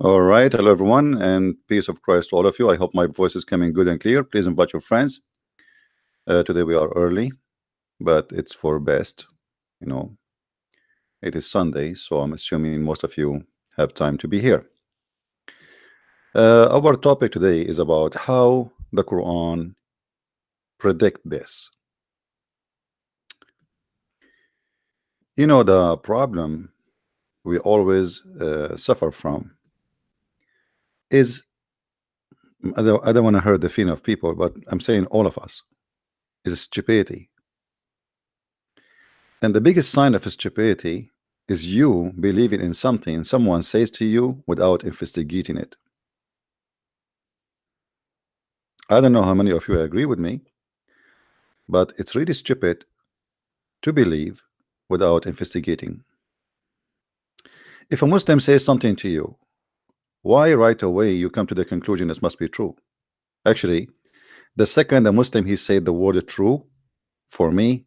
All right, hello everyone, and peace of Christ to all of you. I hope my voice is coming good and clear. Please invite your friends. Today we are early, but it's for best. You know, it is Sunday, so I'm assuming most of you have time to be here. Our topic today is about how the Quran predict this. The problem we always suffer from is I don't want to hurt the feeling of people, but I'm saying all of us is stupidity. And the biggest sign of stupidity is you believing in something someone says to you without investigating it. I don't know how many of you agree with me, but it's really stupid to believe without investigating. If a Muslim says something to you, why right away you come to the conclusion it must be true? Actually, the second a Muslim he said the word true, for me,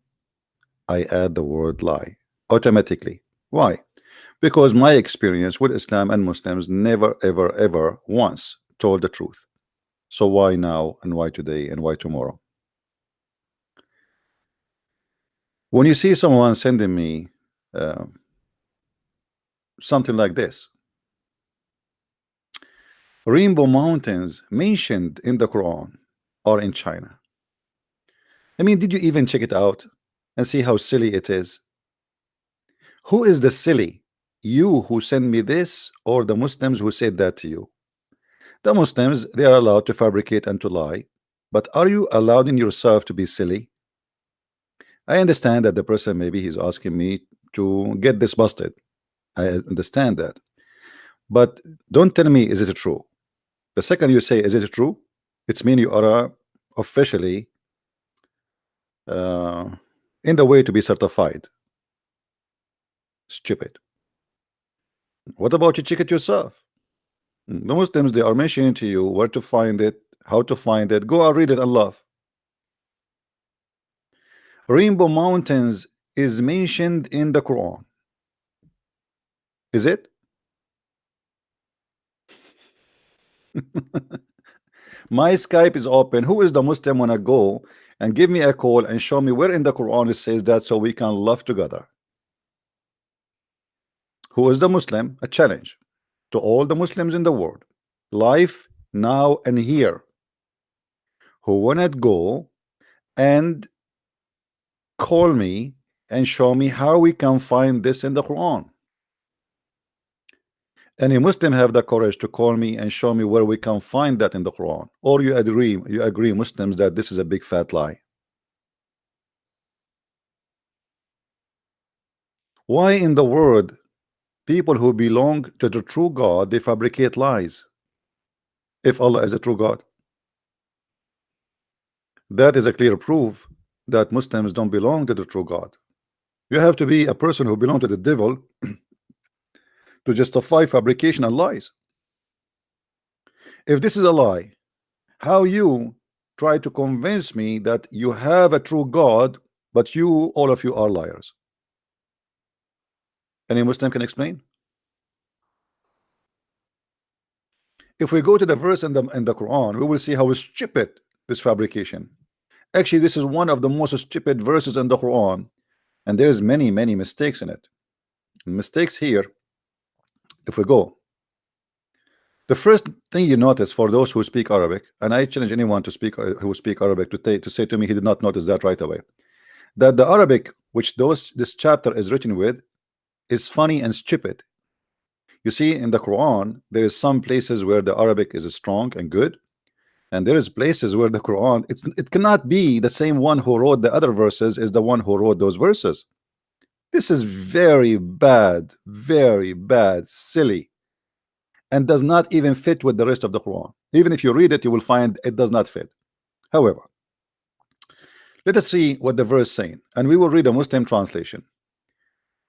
I add the word lie automatically. Why? Because my experience with Islam and Muslims never, ever, ever once told the truth. So why now and why today and why tomorrow? When you see someone sending me uh, something like this, Rainbow Mountains mentioned in the Quran or in China. I mean, did you even check it out and see how silly it is? Who is the silly? You who send me this, or the Muslims who said that to you? The Muslims, they are allowed to fabricate and to lie, but are you allowed in yourself to be silly? I understand that the person maybe he's asking me to get this busted. I understand that. But don't tell me, is it true? The second you say, is it true? It's mean you are officially uh, in the way to be certified. Stupid. What about you check it yourself? The Muslims, they are mentioning to you where to find it, how to find it. Go and read it and love. Rainbow Mountains is mentioned in the Quran. Is it? My Skype is open. Who is the Muslim wanna go and give me a call and show me where in the Quran it says that so we can love together? Who is the Muslim? A challenge to all the Muslims in the world. Life now and here. Who wanna go and call me and show me how we can find this in the Quran? Any Muslim have the courage to call me and show me where we can find that in the Quran? Or you agree Muslims that this is a big fat lie? Why in the world people who belong to the true God they fabricate lies if Allah is a true God? That is a clear proof that Muslims don't belong to the true God. You have to be a person who belong to the devil to justify fabrication and lies. If this is a lie, how you try to convince me that you have a true God, but you all of you are liars? Any Muslim can explain? If we go to the verse in the Quran, we will see how stupid this fabrication. Actually, this is one of the most stupid verses in the Quran, and there's many mistakes in it. Mistakes here. If we go, the first thing you notice for those who speak Arabic, and I challenge anyone to speak who speak Arabic to say to me he did not notice that right away, that the Arabic which this chapter is written with is funny and stupid. You see, in the Quran, there is some places where the Arabic is strong and good, and there is places where the Quran it cannot be the same one who wrote the other verses is the one who wrote those verses. This is very bad, silly, and does not even fit with the rest of the Quran. Even if you read it, you will find it does not fit. However, let us see what the verse saying, and we will read a Muslim translation.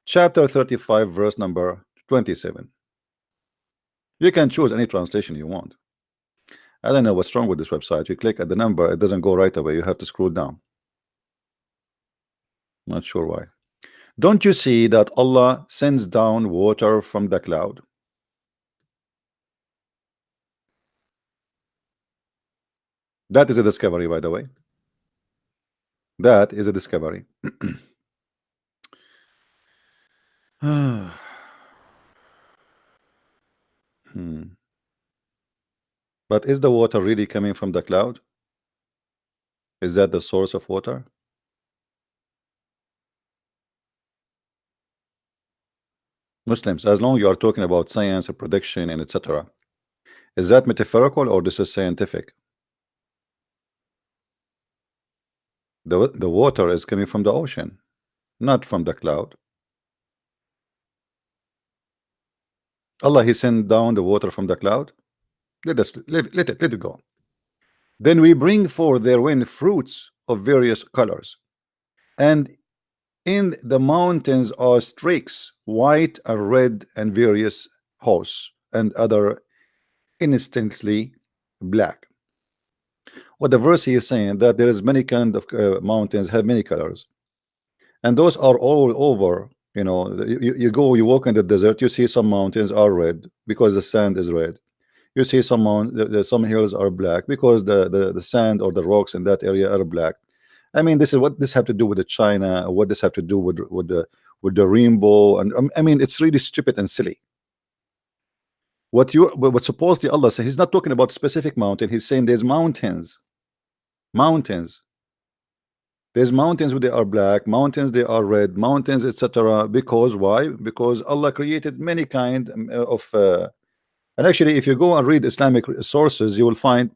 Chapter 35, verse number 27. You can choose any translation you want. I don't know what's wrong with this website. You click at the number, it doesn't go right away. You have to scroll down. Not sure why. Don't you see that Allah sends down water from the cloud? That is a discovery, by the way. That is a discovery. Hmm. But is the water really coming from the cloud? Is that the source of water? Muslims, as long you are talking about science and prediction and etc., is that metaphorical or this is scientific? The water is coming from the ocean, not from the cloud. Allah, He sent down the water from the cloud. Let it go. Then we bring forth their wind fruits of various colors, and in the mountains are streaks, white and red, and various hosts, and other instantly black. What the verse here is saying that there is many kind of mountains have many colors, and those are all over. You go, you walk in the desert, you see some mountains are red because the sand is red. You see some hills are black because the sand or the rocks in that area are black. I mean, this is what this have to do with the China, what this have to do with the rainbow, and I mean, it's really stupid and silly. What supposedly Allah says, He's not talking about specific mountain. He's saying there's mountains. There's mountains where they are black, mountains they are red, mountains, etc. Because why? Because Allah created many kind of and actually, if you go and read Islamic sources, you will find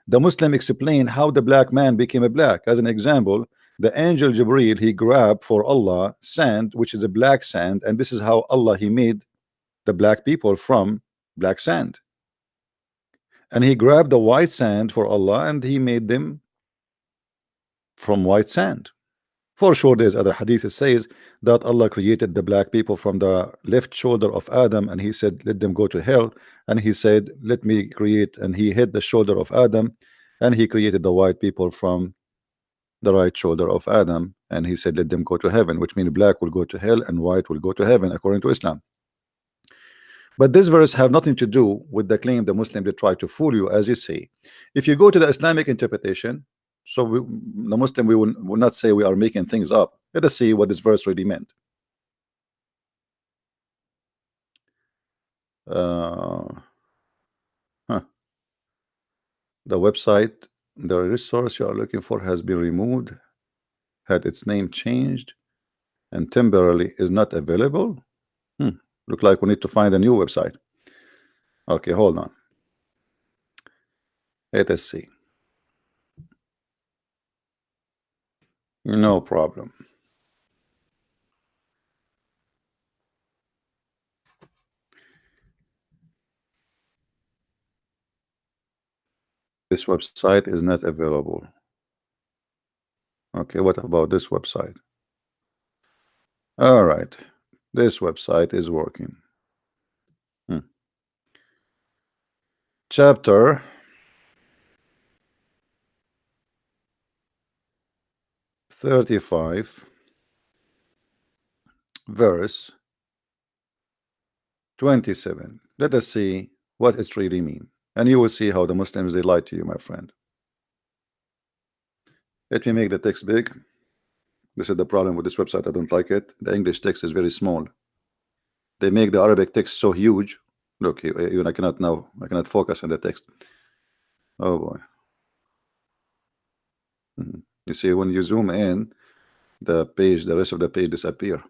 the Muslim explain how the black man became a black. As an example, the angel Jibreel, he grabbed for Allah sand, which is a black sand, and this is how Allah he made the black people from black sand. And he grabbed the white sand for Allah and he made them from white sand. For sure, there's other hadith that says that Allah created the black people from the left shoulder of Adam, and He said, "Let them go to hell." And He said, "Let me create," and He hit the shoulder of Adam, and He created the white people from the right shoulder of Adam, and He said, "Let them go to heaven," which means black will go to hell and white will go to heaven, according to Islam. But this verse have nothing to do with the claim the Muslim they try to fool you, as you say. If you go to the Islamic interpretation, so the Muslim will not say we are making things up. Let us see what this verse really meant. The website, the resource you are looking for has been removed, had its name changed, and temporarily is not available. Look like we need to find a new website. Okay, hold on. Let us see. No problem. This website is not available. Okay, what about this website? All right, this website is working. Chapter 35, verse 27. Let us see what it really means, and you will see how the Muslims they lie to you, my friend. Let me make the text big. This is the problem with this website. I don't like it. The English text is very small. They make the Arabic text so huge. Look, even I cannot focus on the text. Oh boy. You see, when you zoom in, the rest of the page disappear.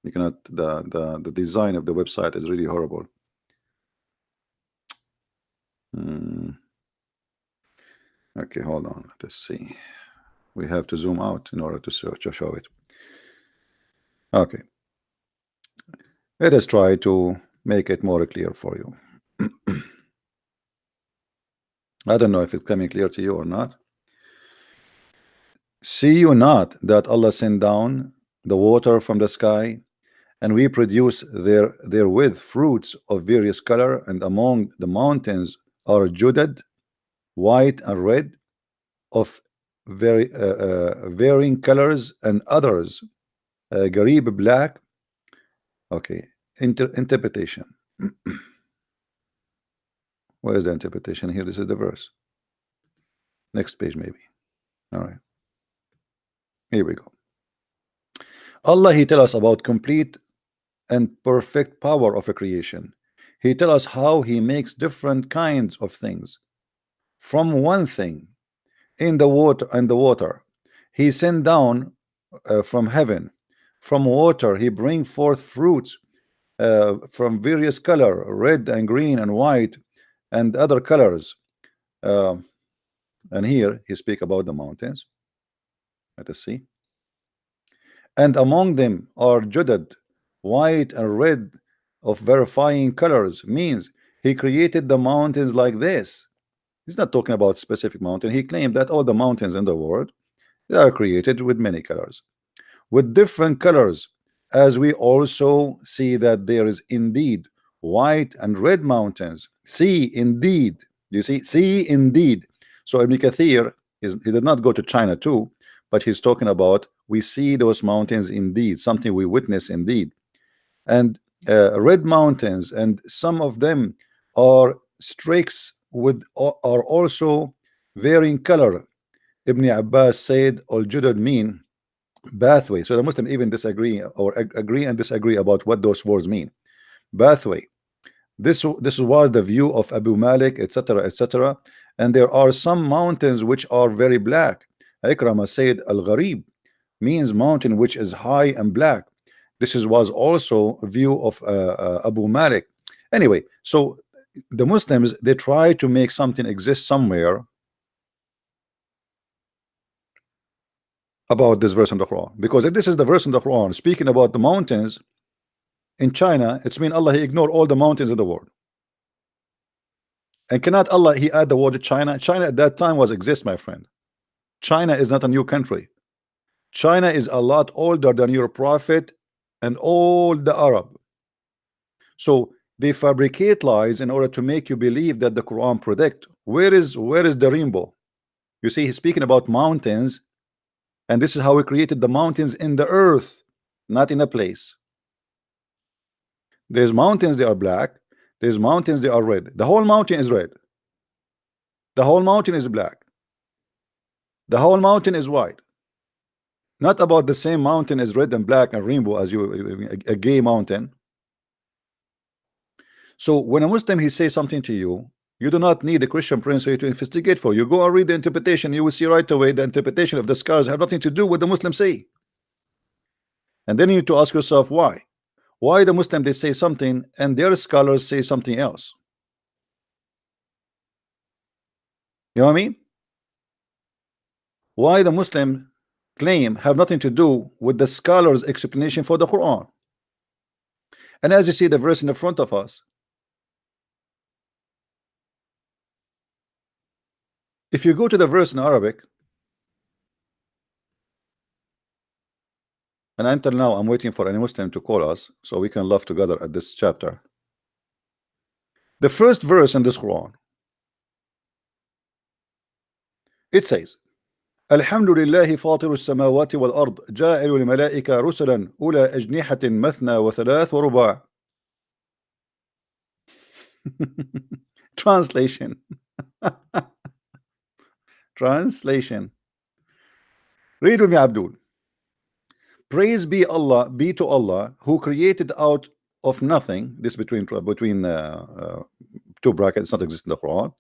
You cannot. The design of the website is really horrible. Okay, hold on. Let's see. We have to zoom out in order to show it. Okay. Let us try to make it more clear for you. I don't know if it's coming clear to you or not. See you not that Allah sent down the water from the sky, and we produce therewith fruits of various color, and among the mountains are judad, white and red, of varying colors, and others garib, black. Okay, interpretation. Where is the interpretation here? This is the verse. Next page, maybe. All right. Here we go. Allah, He tell us about complete and perfect power of a creation. He tell us how He makes different kinds of things from one thing in the water. He sent down from heaven. From water He bring forth fruits from various color, red and green and white and other colors. And here He speak about the mountains. Let us see. And among them are judad, white and red of verifying colors, means He created the mountains like this. He's not talking about specific mountain. He claimed that all the mountains in the world, they are created with many colors, with different colors, as we also see that there is indeed white and red mountains. See indeed, you see indeed. So Ibn Kathir he did not go to China too, but he's talking about we see those mountains indeed, something we witness indeed. And red mountains, and some of them are streaks with are also varying color. Ibn Abbas said al-judad mean pathway. So the Muslim even disagree or agree and disagree about what those words mean. Pathway. This was the view of Abu Malik, etc., etc. And there are some mountains which are very black. Ikrama said al-gharib means mountain which is high and black. This was also a view of Abu Malik. Anyway, so the Muslims, they try to make something exist somewhere about this verse in the Quran, because if this is the verse in the Quran speaking about the mountains in China, it's mean Allah He ignored all the mountains in the world. And cannot Allah He add the word China? China at that time was exist, my friend. China is not a new country. China is a lot older than your prophet and all the Arab. So they fabricate lies in order to make you believe that the Quran predict. Where is the rainbow? You see, he's speaking about mountains, and this is how he created the mountains in the earth, not in a place. There's mountains, they are black. There's mountains, they are red. The whole mountain is red. The whole mountain is black. The whole mountain is white. Not about the same mountain as red and black and rainbow as a gay mountain. So when a Muslim he says something to you, you do not need a Christian prince to investigate for you. Go and read the interpretation. You will see right away the interpretation of the scholars have nothing to do with the Muslims say. And then you need to ask yourself why. Why the Muslim they say something and their scholars say something else? You know what I mean? Why the Muslim claim have nothing to do with the scholars' explanation for the Quran? And as you see the verse in the front of us, if you go to the verse in Arabic, and until now I'm waiting for any Muslim to call us so we can laugh together at this chapter. The first verse in this Quran, it says, الحمد لله فاطر السماوات والأرض جاعل الملائكة رسلا أولى أجنحة مثنى وثلاث ورباع. Translation. Translation. Read with me, Abdul. Praise be to Allah who created out of nothing. This between two brackets, not exist in the Quran.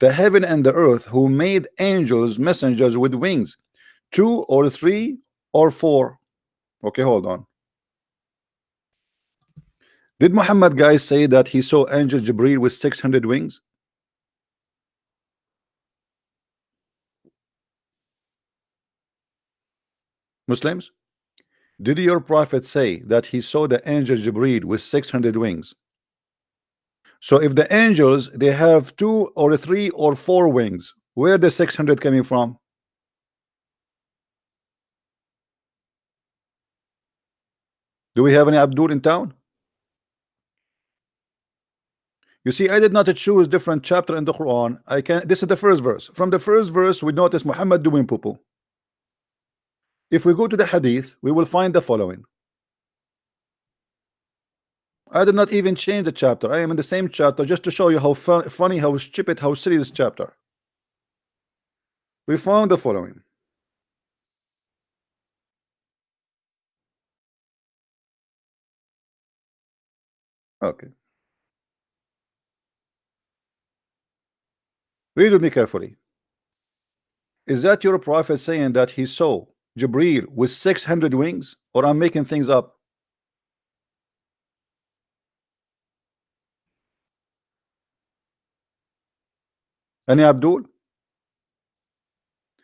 The heaven and the earth, who made angels messengers with wings, 2 or 3 or 4. Okay, hold on. Did Muhammad guys say that he saw angel Jibreel with 600 wings? Muslims, did your prophet say that he saw the angel Jibreel with 600 wings? So if the angels they have 2 or 3 or 4 wings, where the 600 coming from? Do we have any Abdul in town? You see, I did not choose different chapter in the Quran. This is the first verse. From the first verse, we notice Muhammad doing poo-poo. If we go to the hadith, we will find the following. I did not even change the chapter. I am in the same chapter just to show you how funny, how stupid, how silly this chapter. We found the following. Okay. Read with me carefully. Is that your prophet saying that he saw Jibreel with 600 wings, or I'm making things up? Any Abdul?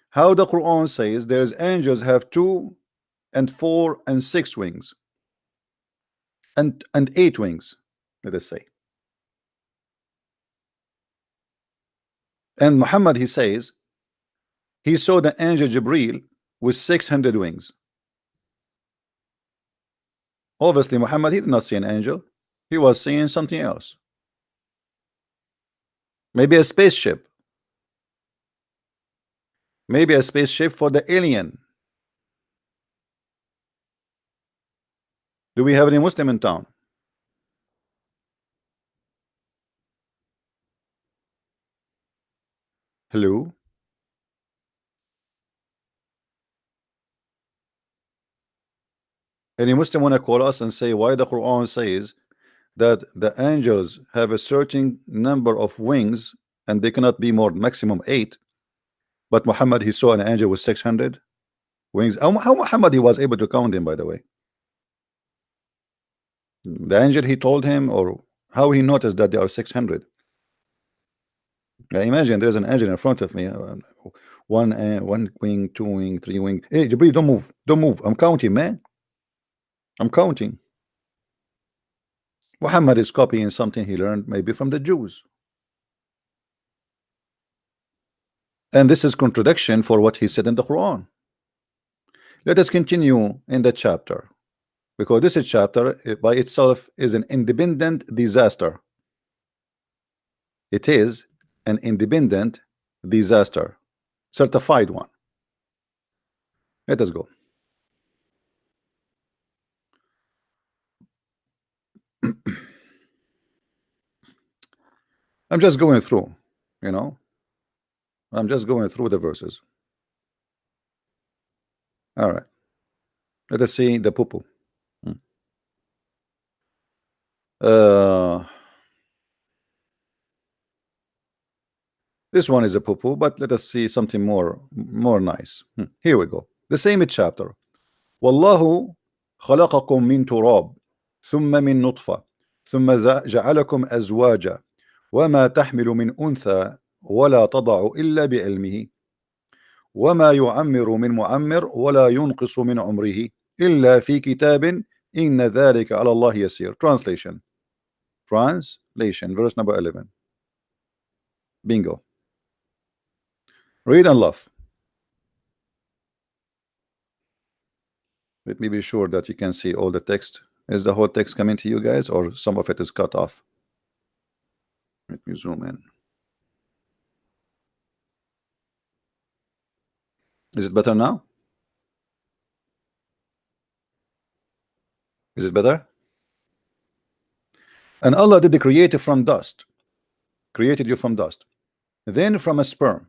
How the Quran says there's angels have 2 and 4 and 6 wings and 8 wings, let us say. And Muhammad, he says he saw the angel Jibreel with 600 wings. Obviously Muhammad, he did not see an angel, he was seeing something else. Maybe a spaceship, maybe a spaceship for the alien. Do we have any Muslim in town? Hello? Any Muslim want to call us and say why the Quran says that the angels have a certain number of wings and they cannot be more, maximum 8, but Muhammad, he saw an angel with 600 wings? How Muhammad, he was able to count them, by the way? The angel, he told him, or how he noticed that there are 600? Imagine there's an angel in front of me, one wing, 2 wing, 3 wing. Hey Jibreel, don't move, don't move, I'm counting, man, I'm counting. Muhammad is copying something he learned maybe from the Jews, and this is contradiction for what he said in the Quran. Let us continue in the chapter, because this chapter by itself is an independent disaster. It is an independent disaster, certified one. Let us go. I'm just going through, you know, I'm just going through the verses. All right, let us see the poo-poo. This one is a poo-poo, but let us see something more nice. Here we go. The same chapter. والله خلقكم من تراب ثم من نطفة ثم جعلكم أزواجا وما تحمل من أنثى ولا تضع إلا بعلمه وما يعمر من معمر ولا ينقص من عمره إلا في كتاب إن ذلك على الله يسير. Translation. Verse number 11. Bingo. Read and laugh. Let me be sure that you can see all the text. Is the whole text coming to you guys, or some of it is cut off? Let me zoom in. Is it better now? Is it better? And Allah did create you from dust, created you from dust, then from a sperm.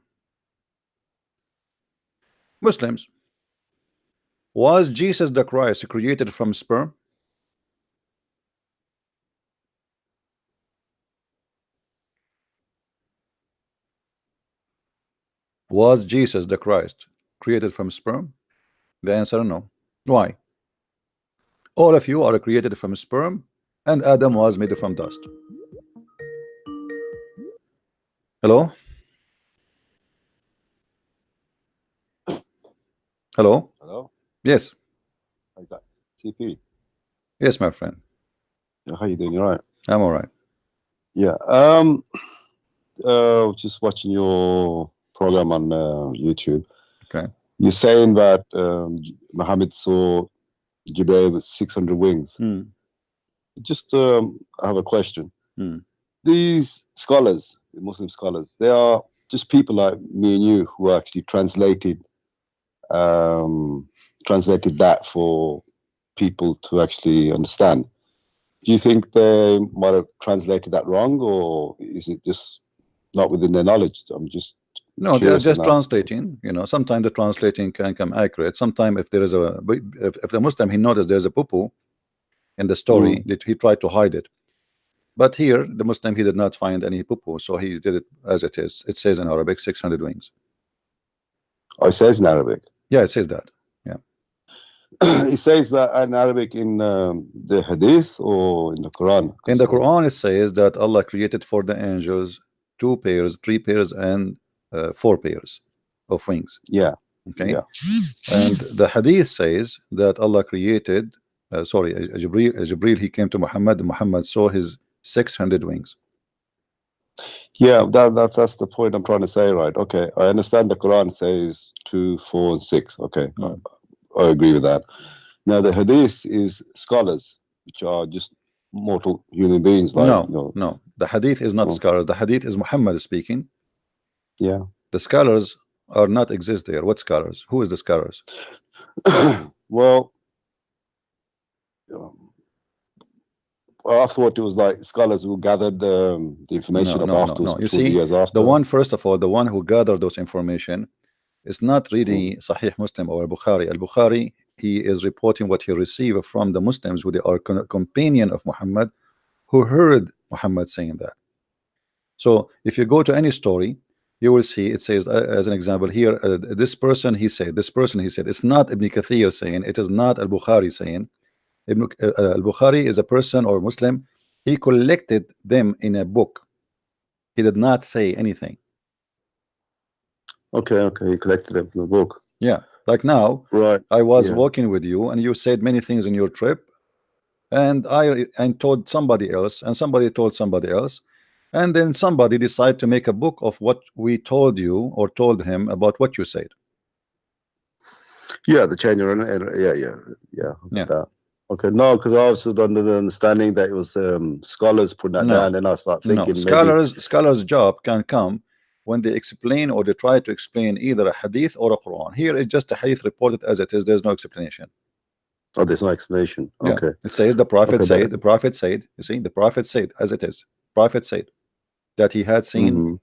Muslims, was Jesus the Christ created from sperm? Was Jesus the Christ created from sperm? The answer no. Why? All of you are created from sperm, and Adam was made from dust. Hello? Hello? Hello? Yes. Is that TP? Yes, my friend. How you doing? You all right? I'm all right. Yeah. Just watching your program on YouTube. Okay. You're saying that Muhammad saw Jibreel with 600 wings. Just I have a question. These scholars, the Muslim scholars, they are just people like me and you who actually translated that for people to actually understand. Do you think they might have translated that wrong, or is it just not within their knowledge? I'm just No, they are just translating. You know, sometimes the translating can come accurate. Sometimes if there is if the Muslim he noticed there's a poo-poo in the story, that he tried to hide it. But here the Muslim he did not find any poo-poo, so he did it as it is. It says in Arabic 600 wings. Oh, it says in Arabic. Yeah, it says that. Yeah. It says that in Arabic in the Hadith or in the Quran? In the Quran, it says that Allah created for the angels 2 pairs, 3 pairs, and 4 pairs of wings. Yeah. Okay. Yeah. And the Hadith says that Allah created. Jibreel he came to Muhammad, and Muhammad saw his 600 wings. Yeah, that's the point I'm trying to say, right? Okay, I understand the Quran says 2, 4, and 6. Okay, I agree with that. Now the Hadith is scholars, which are just mortal human beings. Like, no, the Hadith is not scholars. The Hadith is Muhammad speaking. Yeah, the scholars are not exist there. What scholars? Who is the scholars? Well, I thought it was like scholars who gathered the information afterwards. You see, the one, first of all, the one who gathered those information is not really Sahih Muslim or Bukhari. Al-Bukhari, he is reporting what he received from the Muslims who they are companion of Muhammad, who heard Muhammad saying that. So if you go to any story, you will see it says, as an example here, this person he said, it's not Ibn Kathir saying, it is not Al-Bukhari saying. Al-Bukhari is a person or Muslim, he collected them in a book. He did not say anything. Okay, he collected them in a book. Yeah, like now, right? I was walking with you, and you said many things in your trip, and I told somebody else, and somebody told somebody else, and then somebody decided to make a book of what we told you or told him about what you said. Yeah, the chain yeah. That. Okay, no, because I was under the understanding that it was scholars put that down, and I start thinking scholars' job can come when they explain or they try to explain either a hadith or a Quran. Here it's just a hadith reported as it is. There's no explanation. Oh, there's no explanation. Yeah. Okay. It says the Prophet said. The Prophet said. You see, the Prophet said as it is. Prophet said that he had seen.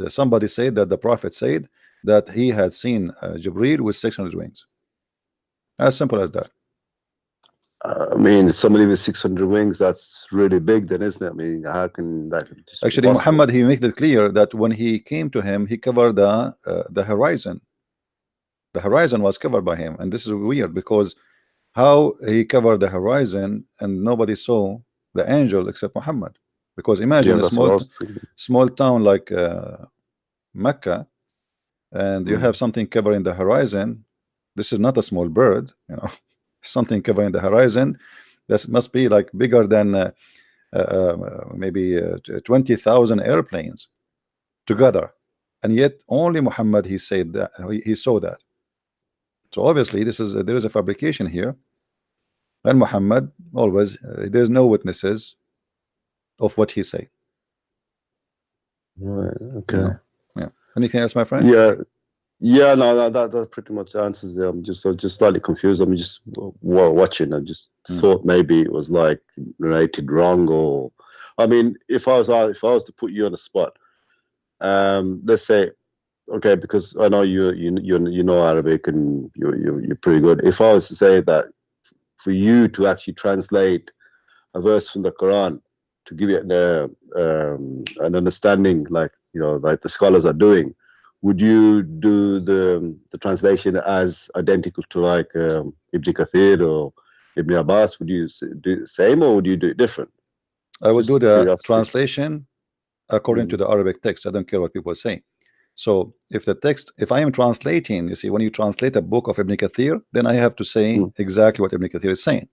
Somebody said that the Prophet said that he had seen Jibreel with 600 wings. As simple as that. I mean, somebody with 600 wings, that's really big then, isn't it? I mean, how can that actually Muhammad, he made it clear that when he came to him, he covered the horizon. The horizon was covered by him, and this is weird because how he covered the horizon and nobody saw the angel except Muhammad. Because imagine a small town like Mecca, and you have something covering the horizon. This is not a small bird, something covering the horizon. This must be like bigger than maybe 20,000 airplanes together, and yet only Muhammad he said that he saw that. So obviously there is a fabrication here, and Muhammad always there's no witnesses of what he said. Right. Okay. Yeah. Anything else, my friend? Yeah, no, that pretty much answers it. I'm just slightly confused. I'm just watching. I just thought maybe it was like related wrong, or I mean, if I was to put you on the spot, let's say, okay, because I know you know Arabic and you're pretty good. If I was to say that for you to actually translate a verse from the Quran to give it an understanding, like like the scholars are doing, would you do the translation as identical to like Ibn Kathir or Ibn Abbas? Would you do the same, or would you do it different? I would do the translation according to the Arabic text. I don't care what people say. So if I am translating, you see, when you translate a book of Ibn Kathir, then I have to say exactly what Ibn Kathir is saying.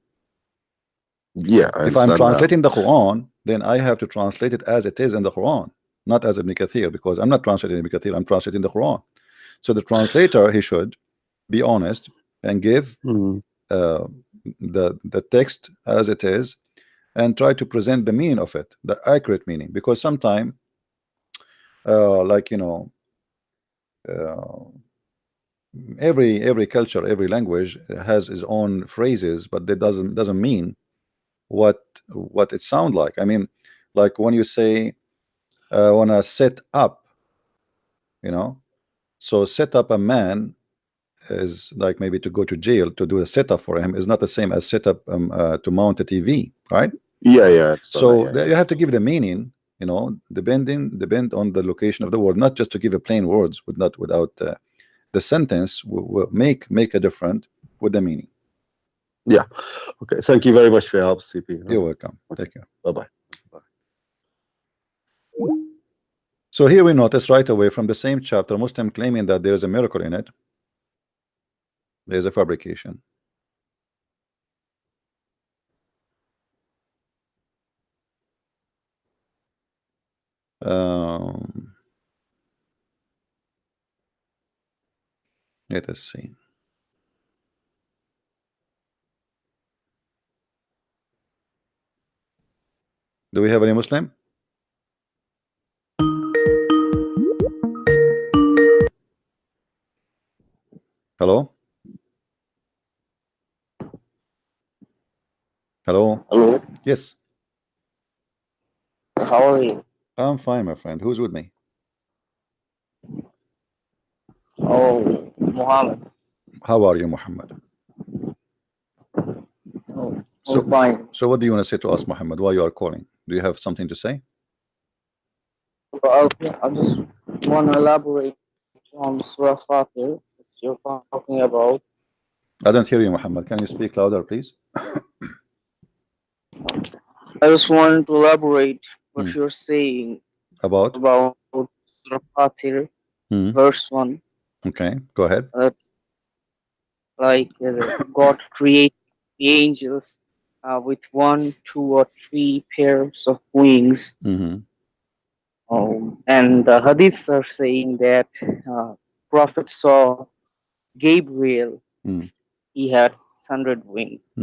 Yeah. If I'm translating the Quran, then I have to translate it as it is in the Quran, not as Ibn Kathir, because I'm not translating Ibn Kathir, I'm translating the Quran. So the translator, he should be honest and give the text as it is, and try to present the meaning of it, the accurate meaning, because sometimes every culture, every language has its own phrases, but that doesn't mean what it sound like. I mean, like when you say wanna set up, you know. So set up a man is like maybe to go to jail to do a setup for him is not the same as set up to mount a TV, right? Yeah. So you have to give the meaning, you know, depend on the location of the word, not just to give a plain words without the sentence will make a difference with the meaning. Yeah. Okay. Thank you very much for your help, CP. You're welcome. Take care. Bye-bye. So here we notice right away from the same chapter, Muslim claiming that there is a miracle in it. There's a fabrication. Let us see. Do we have any Muslim? Hello? Hello? Hello. Yes. How are you? I'm fine, my friend. Who's with me? Oh, Muhammad. How are you, Muhammad? Oh, So fine. So what do you want to say to us, Muhammad? Why you are calling? Do you have something to say? Well, I just want to elaborate on Surah Fatir that you're talking about. I don't hear you, Muhammad. Can you speak louder, please? I just wanted to elaborate what you're saying About Surah Fatir, verse 1. Okay, go ahead. Like God created the angels with 1, 2, or 3 pairs of wings. And the hadiths are saying that Prophet saw Gabriel. He had 600 wings.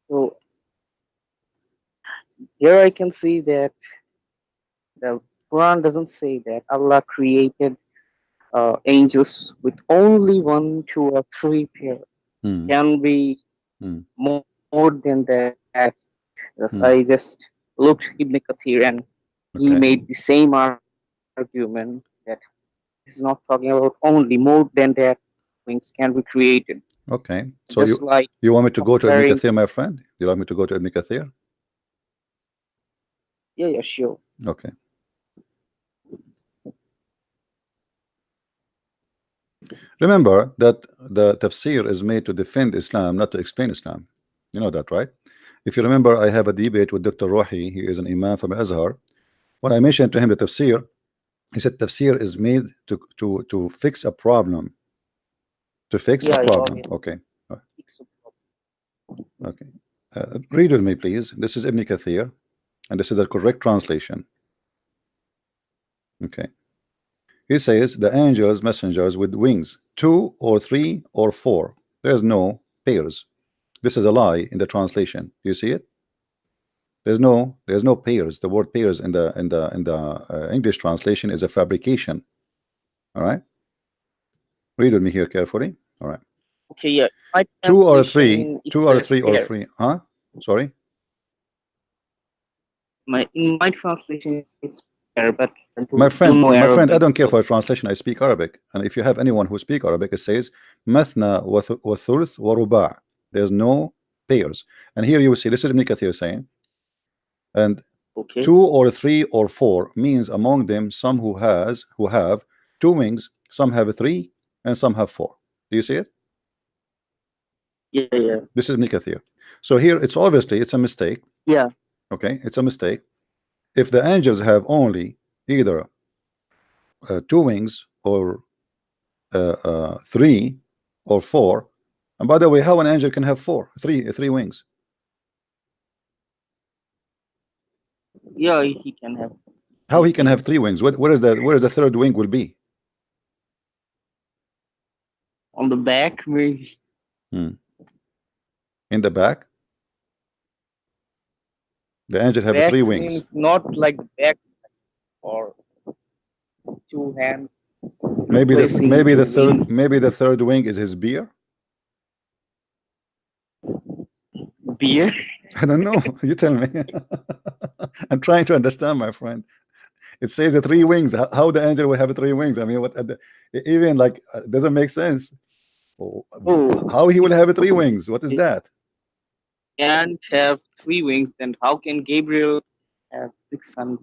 So here I can see that the Quran doesn't say that Allah created angels with only 1, 2, or 3 pair. Can be more than that. Yes, I just looked Ibn Kathir and he made the same argument that he's not talking about only, more than that wings can be created. Okay, so just like you want me to go to Ibn Kathir, my friend? You want me to go to Ibn Kathir? Yeah, sure. Okay. Remember that the tafsir is made to defend Islam, not to explain Islam. You know that, right? If you remember, I have a debate with Dr. Rohi. He is an imam from Azhar. When I mentioned to him the tafsir, he said tafsir is made to fix a problem. To fix a problem. Okay. Okay. Read with me, please. This is Ibn Kathir, and this is the correct translation. Okay. He says the angels, messengers with wings, 2 or 3 or 4. There's no pairs. This is a lie in the translation. Do you see it? There's no pairs. The word pairs in the English translation is a fabrication. All right. Read with me here carefully. All right. Okay. Yeah. 2 or 3. 2 or 3 or 3. Huh? Sorry. In my translation is pair, but my friend, I don't care for translation. I speak Arabic, and if you have anyone who speak Arabic, it says mathna wa thuluth wa ruba'. There's no pairs, and here you will see this is Ibn Kathir saying, and 2 or 3 or 4 means among them some who have 2 wings, some have 3, and some have 4. Do you see it? Yeah. This is Ibn Kathir. So here it's a mistake. Yeah. Okay, it's a mistake. If the angels have only either 2 wings or 3 or 4, and by the way, how an angel can have 3 wings? Yeah, he can have. How he can have 3 wings? Where is the third wing will be? On the back, maybe. In the back? The angel have 3 wings. Means not like the back or 2 hands. Maybe the third wing is his beard. Beard? I don't know. You tell me. I'm trying to understand, my friend. It says the 3 wings. How the angel will have 3 wings? I mean, what even like doesn't make sense. How he will have 3 wings? What is that? And have 3 wings, then how can Gabriel have 600?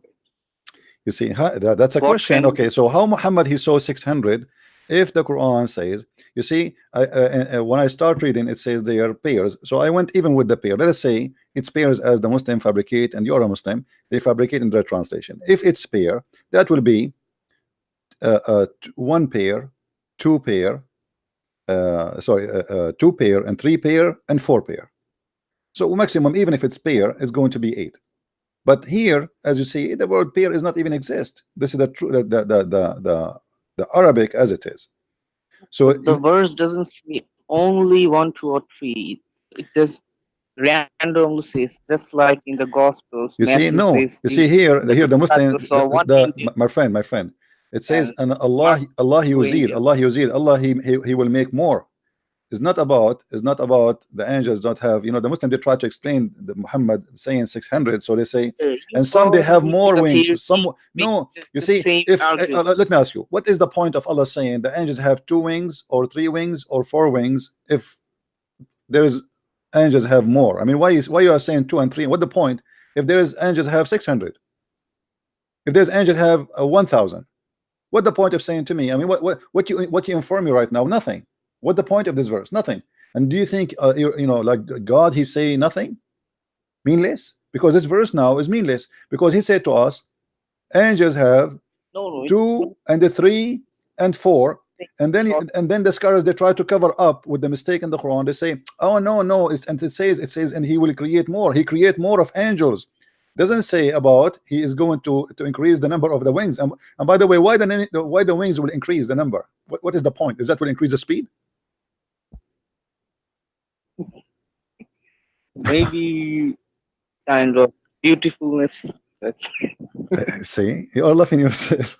You see, that's a question. Okay, so how Muhammad he saw 600 if the Quran says, you see, when I start reading, it says they are pairs. So I went even with the pair. Let us say it's pairs as the Muslim fabricate, and you're a Muslim, they fabricate in their translation. If it's pair, that will be 1 pair, 2 pair, 2 pair, and 3 pair, and 4 pair. So maximum, even if it's pair, is going to be 8. But here, as you see, the word pair is not even exist. This is the true the Arabic as it is. So the verse doesn't say only 1, 2, or 3. It just randomly says, just like in the Gospels. You see, no. You see here the Muslim, my friend. It says, and Allah yuzid, Allah he will make more. It's not about the angels don't have, you know, the Muslim, they try to explain the Muhammad saying 600, so they say, and some they have more wings, some no. You see, if let me ask you, what is the point of Allah saying the angels have 2 wings or 3 wings or 4 wings if there is angels have more? I mean, why you are saying 2 and 3? What the point if there is angels have 600? If there's angels have 1,000, what the point of saying to me? I mean, what you inform me right now? Nothing. What the point of this verse? Nothing. And do you think you know, like God, he say nothing? Meaningless? Because this verse now is meaningless, because he said to us angels have 2 and 3 and 4, and then the scholars, they try to cover up with the mistake in the Quran. They say, oh no, and it says and he will create more. He create more of angels. Doesn't say about he is going to increase the number of the wings. And by the way, why the wings will increase the number? What is the point? Is that will increase the speed? Maybe kind of beautifulness. See, you are laughing yourself.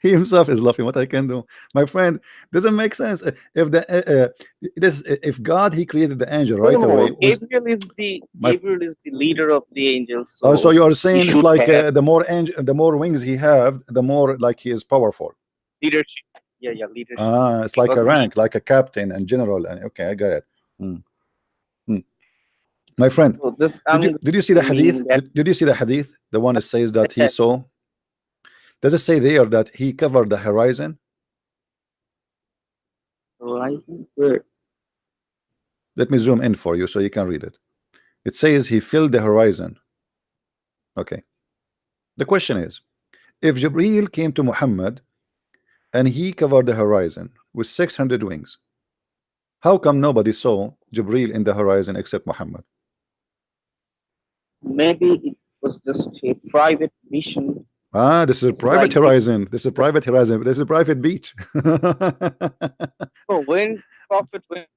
He himself is laughing. What I can do, my friend, doesn't make sense. If God he created the angel right away. Gabriel is the leader of the angels. So, so you are saying it's like the more wings he have, the more like he is powerful. Leadership. Yeah, leadership. It's like a rank, like a captain and general. And okay, I got it. My friend, so did you see the hadith? Did you see the hadith? The one that says that he saw. Does it say there that he covered the horizon? Horizon? Where? Let me zoom in for you so you can read it. It says he filled the horizon. Okay. The question is, if Jibreel came to Muhammad and he covered the horizon with 600 wings, how come nobody saw Jibreel in the horizon except Muhammad? Maybe it was just a private mission. This is a private horizon. This is a private horizon. This is a private beach. So when Prophet went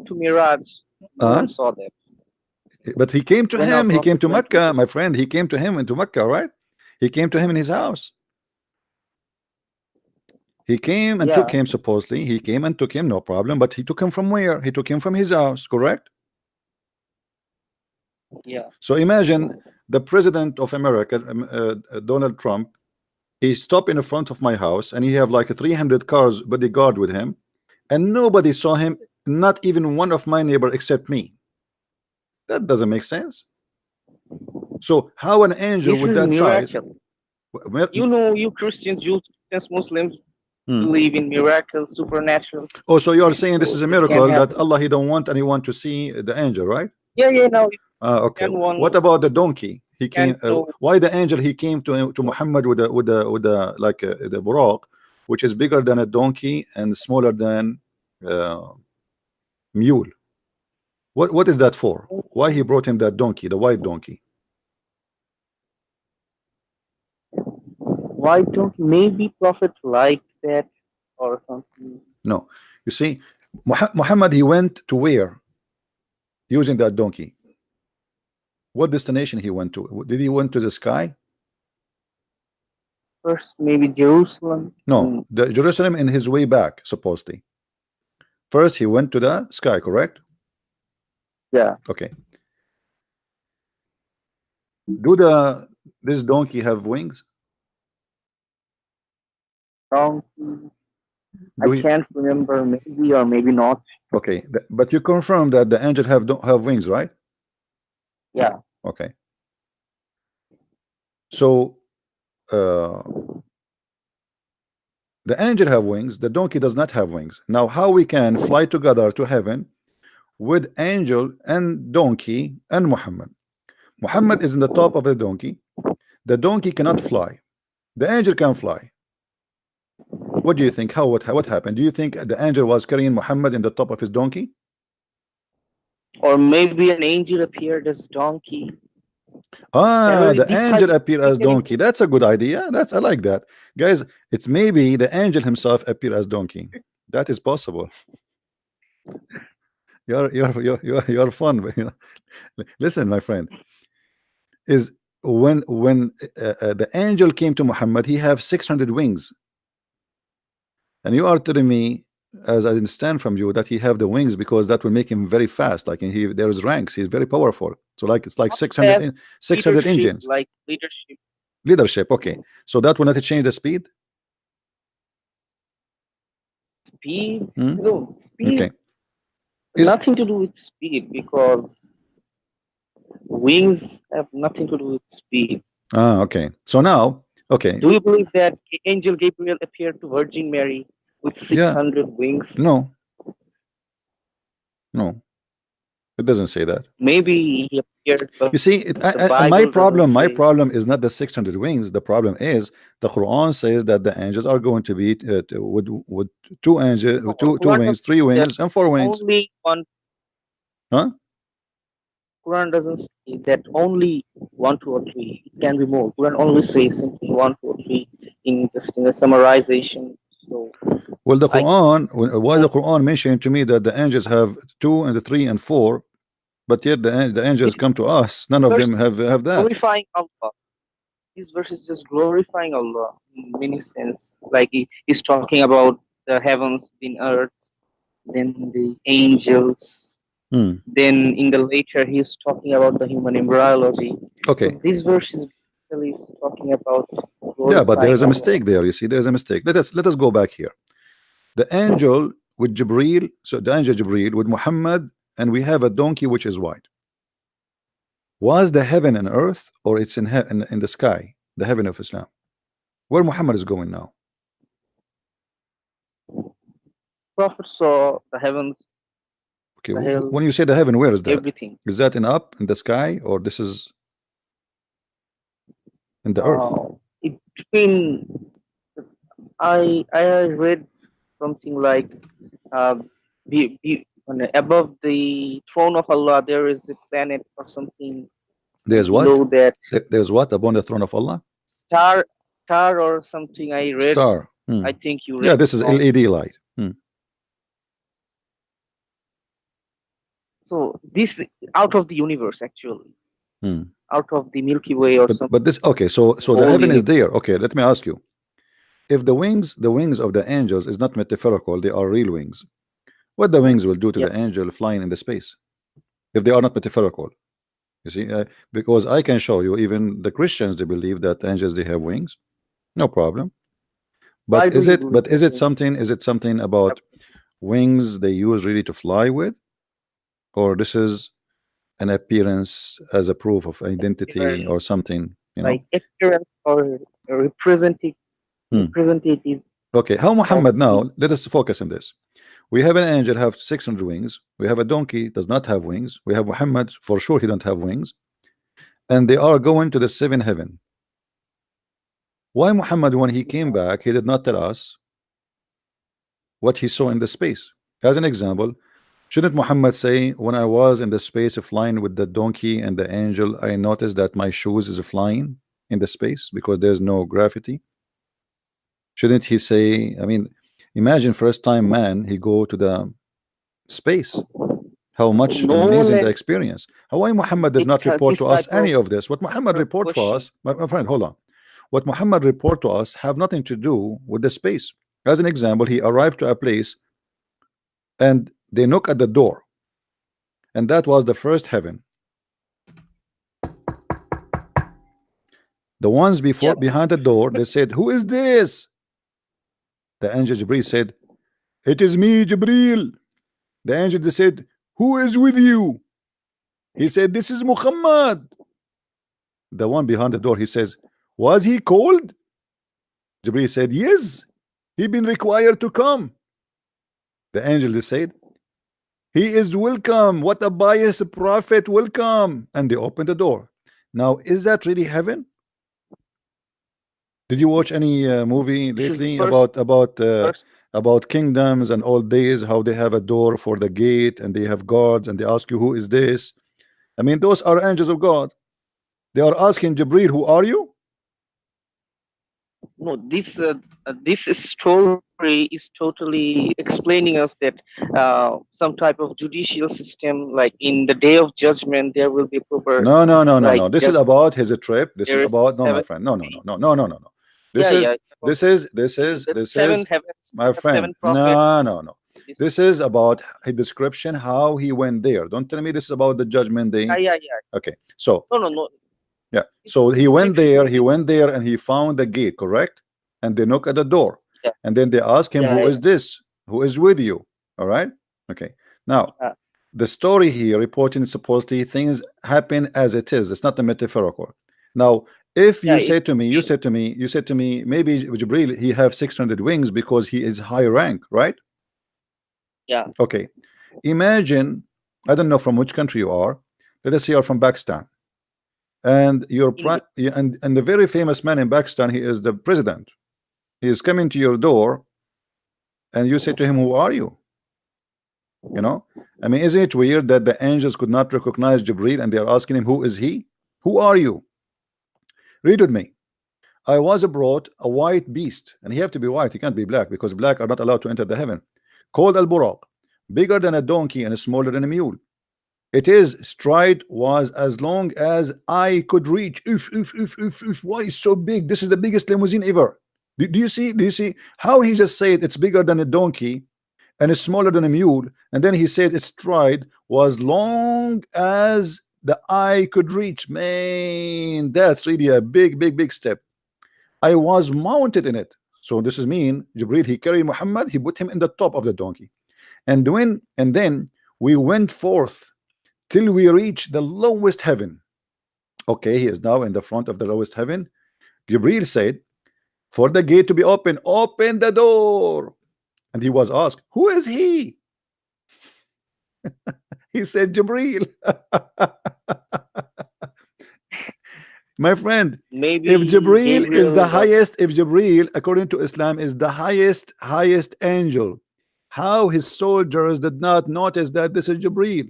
to Miraj, no one saw that. But he came to him. He came to Mecca, my friend. He came to him into Mecca, right? He came to him in his house. He came and took him, supposedly. He came and took him, no problem. But he took him from where? He took him from his house, correct? Yeah. So imagine the president of America, Donald Trump, he stopped in the front of my house and he have like a 300 cars bodyguard with him, and nobody saw him, not even one of my neighbor except me. That doesn't make sense. So how an angel with that size? You know, you Christians, Jews, Muslims believe in miracles, supernatural. Oh, so you are saying this is a miracle that Allah he don't want anyone to see the angel, right? Yeah, no. Okay. What about the donkey? He came. Why the angel? He came to Muhammad with the like the buraq, which is bigger than a donkey and smaller than mule. What is that for? Why he brought him that donkey, the white donkey? White donkey? Maybe Prophet liked that or something. No, you see, Muhammad he went to where? Using that donkey. What destination he went to? Did he went to the sky? First, maybe Jerusalem. No, the Jerusalem in his way back, supposedly. First, he went to the sky, correct? Yeah. Okay. Do this donkey have wings? Donkey. I can't remember, maybe or maybe not. Okay, but you confirm that the angel don't have wings, right? Yeah. Okay. So the angel have wings, the donkey does not have wings. Now, how we can fly together to heaven with angel and donkey and Muhammad? Muhammad is in the top of the donkey. The donkey cannot fly. The angel can fly. What do you think? What happened? Do you think the angel was carrying Muhammad in the top of his donkey? Or maybe an angel appeared as donkey. The angel appeared as donkey. That's a good idea. I like that, guys. It's maybe the angel himself appeared as donkey. That is possible. You're fun. Listen, my friend. Is when the angel came to Muhammad, he have 600 wings, and you are telling me, as I understand from you, that he have the wings because that will make him very fast. Like there is ranks. He's very powerful. So it's like 600 engines. Like leadership. Okay, so that will not change the speed. Speed? No, speed. Okay. Nothing to do with speed, because wings have nothing to do with speed. Okay. So now, okay. Do you believe that Angel Gabriel appeared to Virgin Mary with 600 wings? No. No. It doesn't say that. Maybe he appeared. You see, my problem is not the 600 wings. The problem is the Quran says that the angels are going to be with two angels, two wings, 3 wings, and 4 wings. Only one. Huh? Quran doesn't say that only 1, 2, or 3. It can be more. Quran only says simply 1, 2, or 3 in a summarization. So, well, the Quran, why the Quran mentioned to me that the angels have 2 and 3 and 4, but yet the angels come to us. None of them have that. Glorifying Allah. This verse is just glorifying Allah in many sense. Like he's talking about the heavens, the earth, then the angels. Then in the later he's talking about the human embryology. Okay. So this verse is talking about. Yeah, but there is a mistake there. You see, there's a mistake. Let us go back here. The angel with Jibreel, so the angel Jibreel with Muhammad, and we have a donkey which is white. Was the heaven and earth, or it's in the sky, the heaven of Islam? Where Muhammad is going now? Prophet saw the heavens. Okay, when you say the heaven, where is that? Everything. Is that up in the sky, or this is in the earth? It's been. I read something like above the throne of Allah there is a planet or something. There's what? Below that. There's what upon the throne of Allah? Star or something. I read. Star. I think you read. Yeah, this is LED light. So this out of the universe actually. Out of the Milky Way or something. But this, okay, so the heaven is there. Okay, let me ask you. If the wings of the angels is not metaphorical, they are real wings. What the wings will do to the angel flying in the space if they are not metaphorical? You see, because I can show you, even the Christians, they believe that angels, they have wings. No problem. But is it something about wings they use really to fly with, or this is an appearance as a proof of identity or something, you know? Like appearance or representative. Okay, how Muhammad now? Let us focus on this. We have an angel have 600 wings. We have a donkey does not have wings. We have Muhammad, for sure he don't have wings, and they are going to the 7th heaven. Why Muhammad, when he came back, he did not tell us what he saw in the space? As an example, shouldn't Muhammad say, when I was in the space of flying with the donkey and the angel, I noticed that my shoes is flying in the space because there's no gravity? Shouldn't he say, I mean, imagine first time man, he go to the space. How much amazing the experience. Why Muhammad did not report to us any of this? What Muhammad report to us, my friend, hold on. What Muhammad report to us have nothing to do with the space. As an example, he arrived to a place and they knock at the door, and that was the 1st heaven. The ones before behind the door, they said, who is this? The angel Jibreel said, it is me, Jibreel. The angel, they said, who is with you? He said, this is Muhammad. The one behind the door, he says, was he called? Jibreel said, yes, he been required to come. The angel, they said, he is welcome. What a pious prophet, welcome. And they opened the door. Now, is that really heaven? Did you watch any movie lately about kingdoms and old days, how they have a door for the gate and they have guards and they ask you, who is this? I mean, those are angels of God. They are asking Jibreel, who are you? No, this story is totally explaining us that some type of judicial system, like in the day of judgment, there will be proper. No. This is about his trip. This is about my friend. No. This is my friend. No. This is about a description how he went there. Don't tell me this is about the judgment day. Yeah. Okay, so no. Yeah, so he went there and he found the gate, correct? And they knock at the door, and then they ask him, who is this? Who is with you? All right, okay. Now, the story here reporting supposedly things happen as it is. It's not a metaphorical. Now, if you say to me, you said to me, maybe Jibreel, he have 600 wings because he is high rank, right? Yeah. Okay. Imagine, I don't know from which country you are. Let us say you're from Pakistan. And and the very famous man in Pakistan, he is the president. He is coming to your door, and you say to him, who are you? You know, I mean, isn't it weird that the angels could not recognize Jibreel and they are asking him, who is he? Who are you? Read with me. I was brought a white beast, and he have to be white, he can't be black, because black are not allowed to enter the heaven, called Al-Buraq, bigger than a donkey and smaller than a mule. Its stride was as long as I could reach. Why is so big? This is the biggest limousine ever. Do you see how he just said it's bigger than a donkey and it's smaller than a mule, and then he said its stride was long as the eye could reach. Man, that's really a big step. I was mounted in it. So this is mean Jibreel, he carried Muhammad, he put him in the top of the donkey, and then we went forth till we reach the lowest heaven. Okay, he is now in the front of the lowest heaven. Jibreel said, for the gate to be open, open the door. And he was asked, who is he? He said, Jibreel. My friend, maybe if Jibreel is the highest, if Jibreel according to Islam is the highest angel, how his soldiers did not notice that this is Jibreel?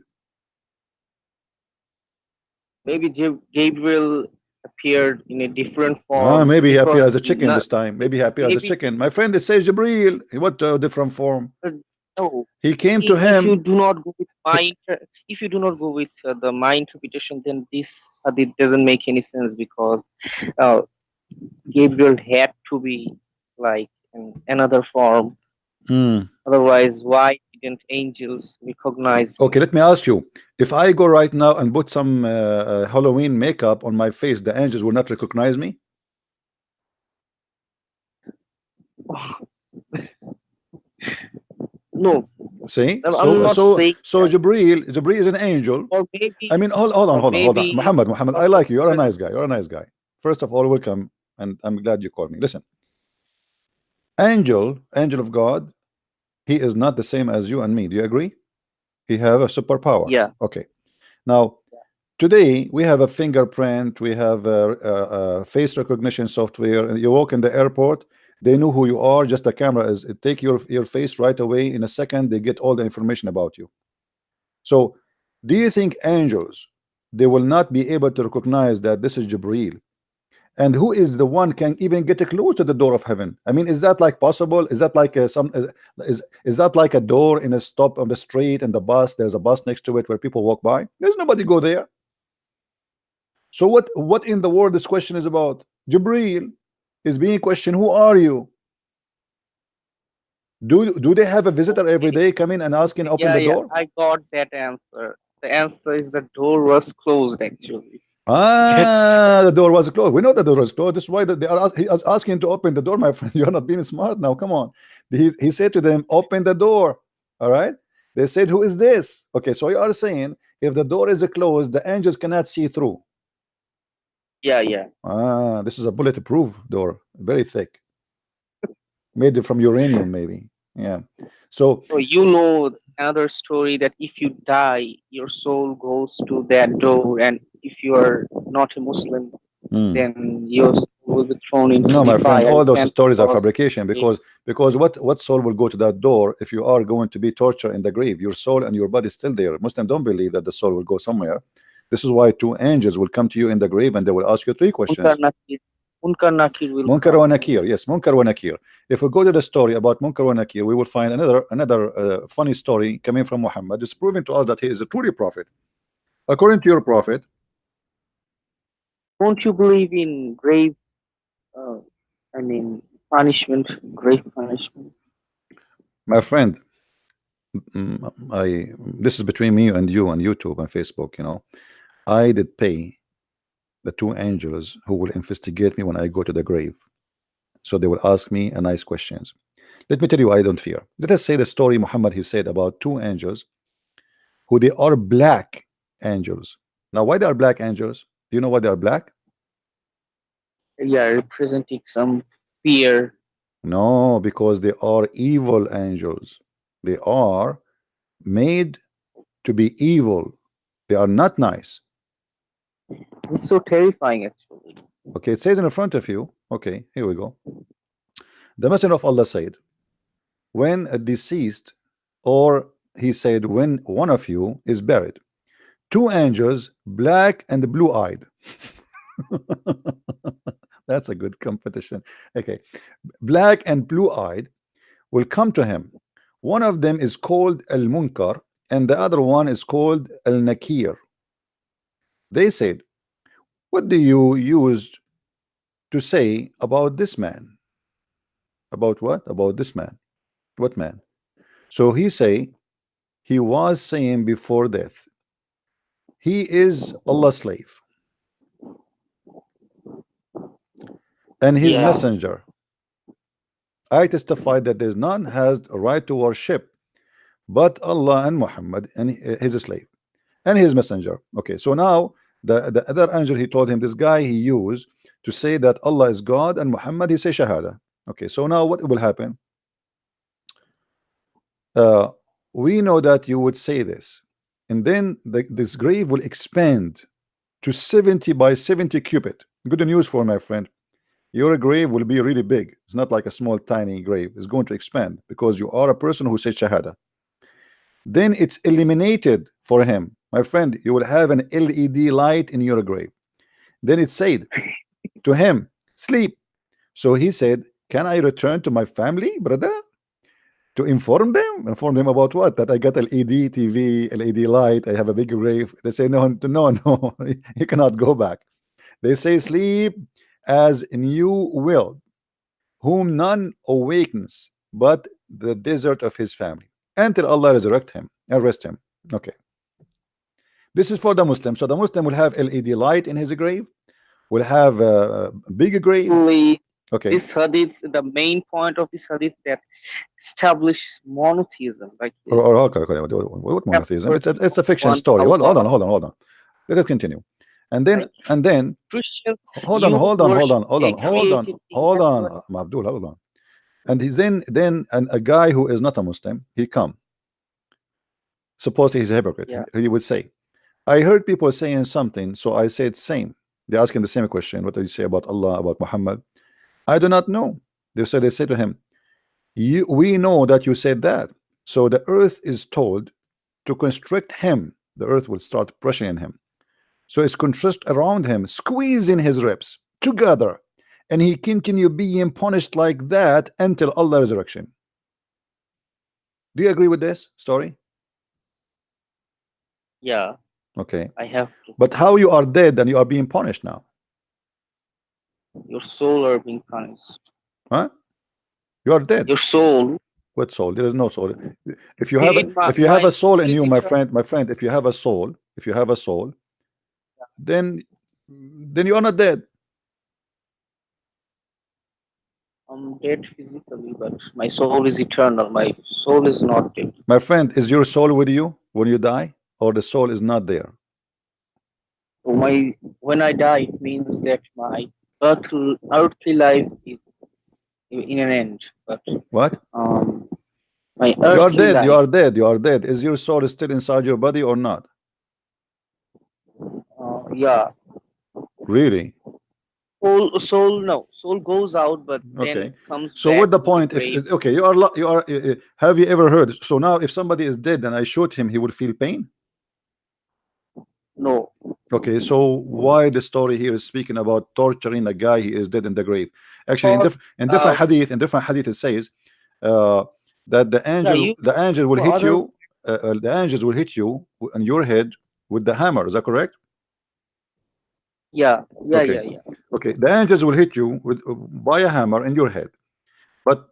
Maybe Gabriel appeared in a different form. Maybe he appeared as a chicken this time. Maybe he appeared as a chicken. My friend, it says Jibreel. What different form? No. He came to him. If you do not go with the my interpretation, then this hadith doesn't make any sense, because Gabriel had to be like in another form. Otherwise, why didn't angels recognize? Okay, let me ask you, if I go right now and put some Halloween makeup on my face, the angels will not recognize me? No. See, so Jibreel is an angel. Or maybe, I mean, hold on, Muhammad, I like you. You're a nice guy. First of all, welcome, and I'm glad you called me. Listen, angel of God, he is not the same as you and me. Do you agree? He have a superpower. Yeah. Okay. Now, today we have a fingerprint, we have a face recognition software, and you walk in the airport, they know who you are. Just the camera is take your face right away. In a second, they get all the information about you. So, do you think angels, they will not be able to recognize that this is Jibreel? And who is the one can even get close to the door of heaven? I mean, is that like possible? Is that like is that like a door in a stop on the street and the bus? There's a bus next to it where people walk by. There's nobody go there. So what in the world this question is about? Jibreel is being questioned. Who are you? Do they have a visitor every day come in and ask and open the door? I got that answer. The answer is the door was closed actually. The door was closed. We know the door was closed. That's why he is asking to open the door, my friend. You are not being smart now. Come on. He said to them, open the door. All right. They said, who is this? Okay, so you are saying if the door is closed, the angels cannot see through. Yeah. This is a bulletproof door, very thick, made from uranium, maybe. Yeah. So you know another story that if you die, your soul goes to that door, and if you are not a Muslim, then your soul will be thrown into no, the my friend, fire. all those stories are fabrication, because what soul will go to that door if you are going to be tortured in the grave? Your soul and your body is still there. Muslims don't believe that the soul will go somewhere. This is why two angels will come to you in the grave and they will ask you three questions. Munkar Nakir will Munkar wa Nakir, yes, Munkar wa Nakir. If we go to the story about Munkar wa Nakir, we will find another funny story coming from Muhammad. It's proving to us that he is a truly prophet. According to your prophet, don't you believe in grave? Punishment, grave punishment. My friend, this is between me and you on YouTube and Facebook. You know, I did pay the two angels who will investigate me when I go to the grave, so they will ask me a nice questions. Let me tell you, I don't fear. Let us say the story Muhammad he said about two angels who they are black angels. Now, why they are black angels? Do you know why they are black? Yeah, representing some fear. No, because they are evil angels. They are made to be evil. They are not nice. It's so terrifying, actually. Okay, it says in front of you. Okay, here we go. The Messenger of Allah said, when a deceased, or he said, when one of you is buried, two angels, black and blue-eyed. That's a good competition. Okay, black and blue-eyed will come to him. One of them is called Al-Munkar and the other one is called Al-Nakir. They said, what do you use to say about this man? About what? About this man. What man? So he say, he was saying before death, he is Allah's slave and his messenger. I testify that there's none has a right to worship but Allah and Muhammad and his slave and his messenger. Okay, so now the other angel, he told him, this guy he used to say that Allah is God and Muhammad, he say Shahada. Okay, so now what will happen? We know that you would say this, and then this grave will expand to 70 by 70 cubit. Good news for my friend, your grave will be really big. It's not like a small tiny grave. It's going to expand because you are a person who says Shahada. Then it's eliminated for him, my friend. You will have an LED light in your grave. Then it said to him, sleep. So he said, can I return to my family, brother? To inform them about what? That I got LED TV, LED light, I have a big grave. They say, no, you cannot go back. They say, sleep as you will, whom none awakens but the desert of his family, until Allah resurrect him, arrest him. Okay, this is for the Muslim. So the Muslim will have LED light in his grave, will have a big grave. Okay, this hadith, the main point of this hadith, that establish monotheism. Like, okay. What monotheism? It's a fiction story. Hold on. Let us continue. And then Christians, hold on, Abdul, hold on. And he's then a guy who is not a Muslim, he come. Supposedly he's a hypocrite. Yeah. He would say, I heard people saying something, so I said same. They ask him the same question. What do you say about Allah, about Muhammad? I do not know. They say to him, we know that you said that. So the earth is told to constrict him. The earth will start pressuring him. So it's constrict around him, squeezing his ribs together, and he continue being punished like that until Allah resurrection. Do you agree with this story? Yeah. Okay. I have to. But how you are dead and you are being punished now? Your soul are being punished. Huh? You are dead. Your soul. What soul? There is no soul. If you have a soul in you, my friend, if you have a soul, then then you are not dead. I'm dead physically, but my soul is eternal. My soul is not dead. My friend, is your soul with you when you die, or the soul is not there? So when I die, it means that my earthly life is in an end. But What? my You are earthly dead. life. You are dead. You are dead. Is your soul still inside your body or not? Yeah. Really? Soul goes out, but then Okay. comes So back what the to point? the grave. If okay, you are. Have you ever heard? So now, if somebody is dead and I shoot him, he will feel pain. No. Okay, so why the story here is speaking about torturing a guy he is dead in the grave? Actually, in different hadith, it says that the angel will hit you. The angels will hit you on your head with the hammer. Is that correct? Yeah. Okay, the angels will hit you with by a hammer in your head, but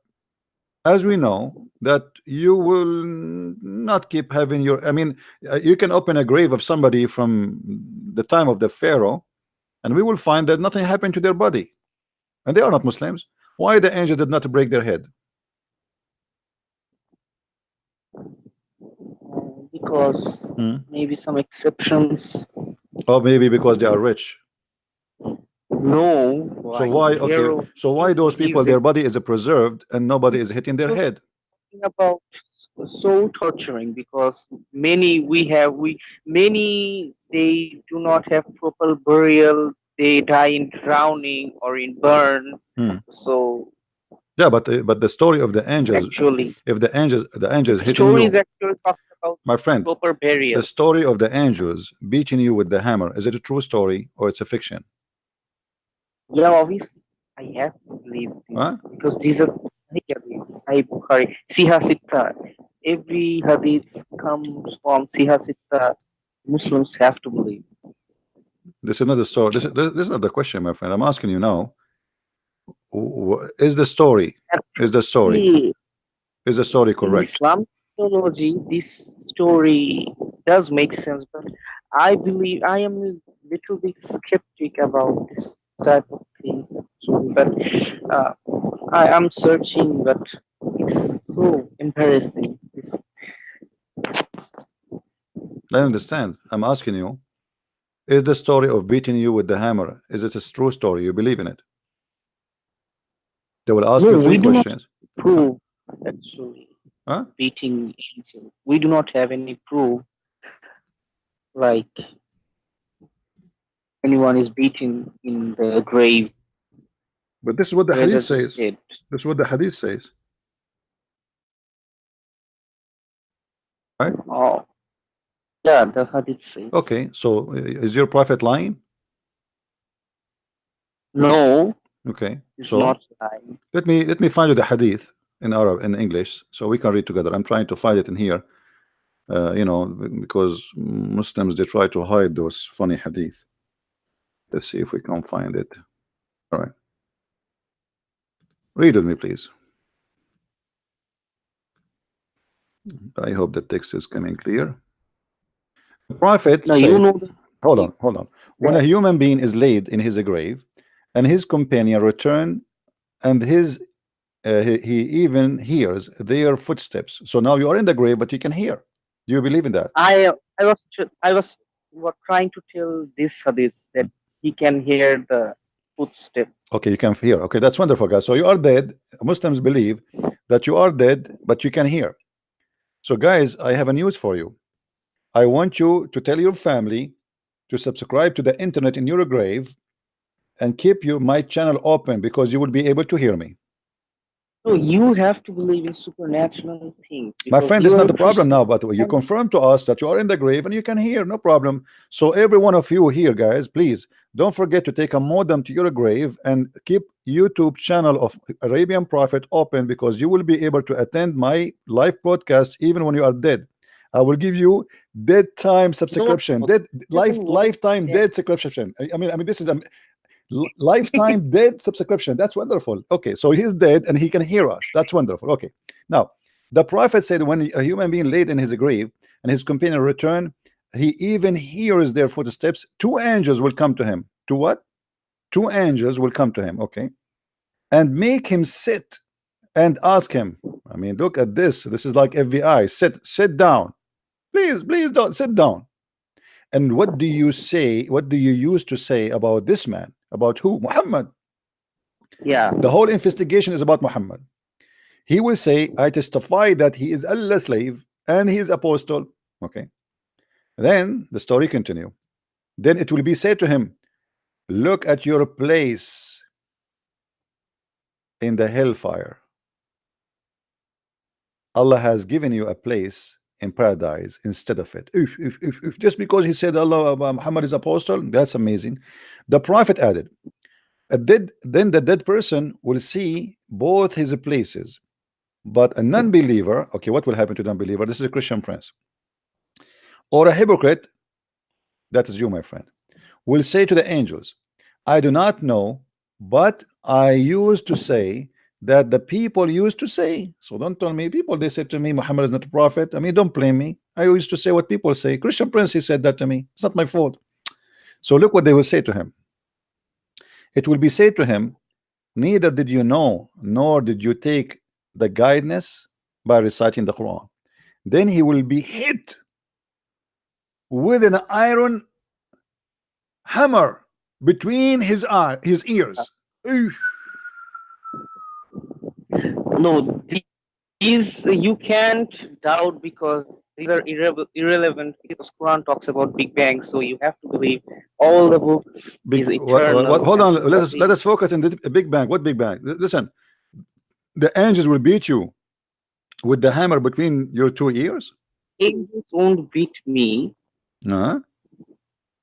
as we know that you will not keep having your. I mean, you can open a grave of somebody from the time of the Pharaoh, and we will find that nothing happened to their body, and they are not Muslims. Why the angel did not break their head? Because maybe some exceptions. Or maybe because they are rich. No. So why? Okay. So why those people, their body is preserved and nobody is hitting their head? About soul torturing, because many they do not have proper burial. They die in drowning or in burn. So yeah, but the story of the angels, actually, if the angels hitting story you, is actually talking about my friend, proper burial. the story of the angels beating you with the hammer, is it a true story or it's a fiction? Yeah, obviously, I have to believe this because these are Sahih Bukhari, Siha Sitta. Every hadith comes from Siha Sitta. Muslims have to believe. This is not the story. This is not the question, my friend. I'm asking you now. Is the story? Is the story correct? In Islamic theology, this story does make sense, but I believe I am a little bit skeptic about this type of thing. But I am searching, but it's so embarrassing. I understand. I'm asking you, is the story of beating you with the hammer, is it a true story? You believe in it? They will ask you three questions. Proof actually. Beating angel. We do not have any proof like anyone is beaten in the grave. But this is what the hadith says. This is what the hadith says. Right? Oh. Yeah, the hadith says. Okay, so is your prophet lying? No. Okay. It's so not lying. Let me find you the hadith in English, so we can read together. I'm trying to find it in here. You know, because Muslims, they try to hide those funny hadith. Let's see if we can find it. All right. Read with me, please. I hope the text is coming clear. The prophet said, hold on. When a human being is laid in his grave, and his companion return, and he even hears their footsteps. So now you are in the grave, but you can hear. Do you believe in that? I was trying to tell this hadith that he can hear the footsteps. Okay, you can hear. Okay, that's wonderful, guys. So you are dead. Muslims believe that you are dead, but you can hear. So guys, I have a news for you. I want you to tell your family to subscribe to the internet in your grave and keep my channel open, because you will be able to hear me. So you have to believe in supernatural things. My friend, it's not the problem now, but you confirm to us that you are in the grave and you can hear, no problem. So every one of you here, guys, please don't forget to take a modem to your grave and keep YouTube channel of Arabian Prophet open, because you will be able to attend my live broadcast even when you are dead. I will give you dead time subscription, lifetime dead subscription. I mean, this is a lifetime dead subscription. That's wonderful. Okay, so he's dead and he can hear us. That's wonderful. Okay, now the prophet said when a human being laid in his grave and his companion return, he even hears their footsteps. Two angels will come to him. to what? Two angels will come to him, okay, and make him sit and ask him. I mean, look at this. This is like FBI. Sit down. Please, please don't sit down. And what do you say? What do you use to say about this man? About who? Muhammad. Yeah. The whole investigation is about Muhammad. He will say, I testify that he is Allah's slave and he is apostle. Okay. Then the story continue. Then it will be said to him, look at your place in the hellfire. Allah has given you a place in paradise instead of it. If just because he said Allah Muhammad is apostle, that's amazing. The prophet added, then the dead person will see both his places. But a non-believer, okay, what will happen to non-believer? This is a Christian prince. Or a hypocrite, that is you, my friend, will say to the angels, I do not know, but I used to say that the people used to say. So don't tell me people, they said to me Muhammad is not a prophet. I mean, don't blame me. I used to say what people say. Christian prince, he said that to me. It's not my fault. So look what they will say to him. It will be said to him, neither did you know, nor did you take the guidance by reciting the Quran. Then he will be hit with an iron hammer between his ears. No, these you can't doubt because these are irrelevant because Quran talks about Big Bang, so you have to believe all the books is eternal. Hold on, let us focus on the Big Bang. What Big Bang? Listen, the angels will beat you with the hammer between your two ears. Angels won't beat me.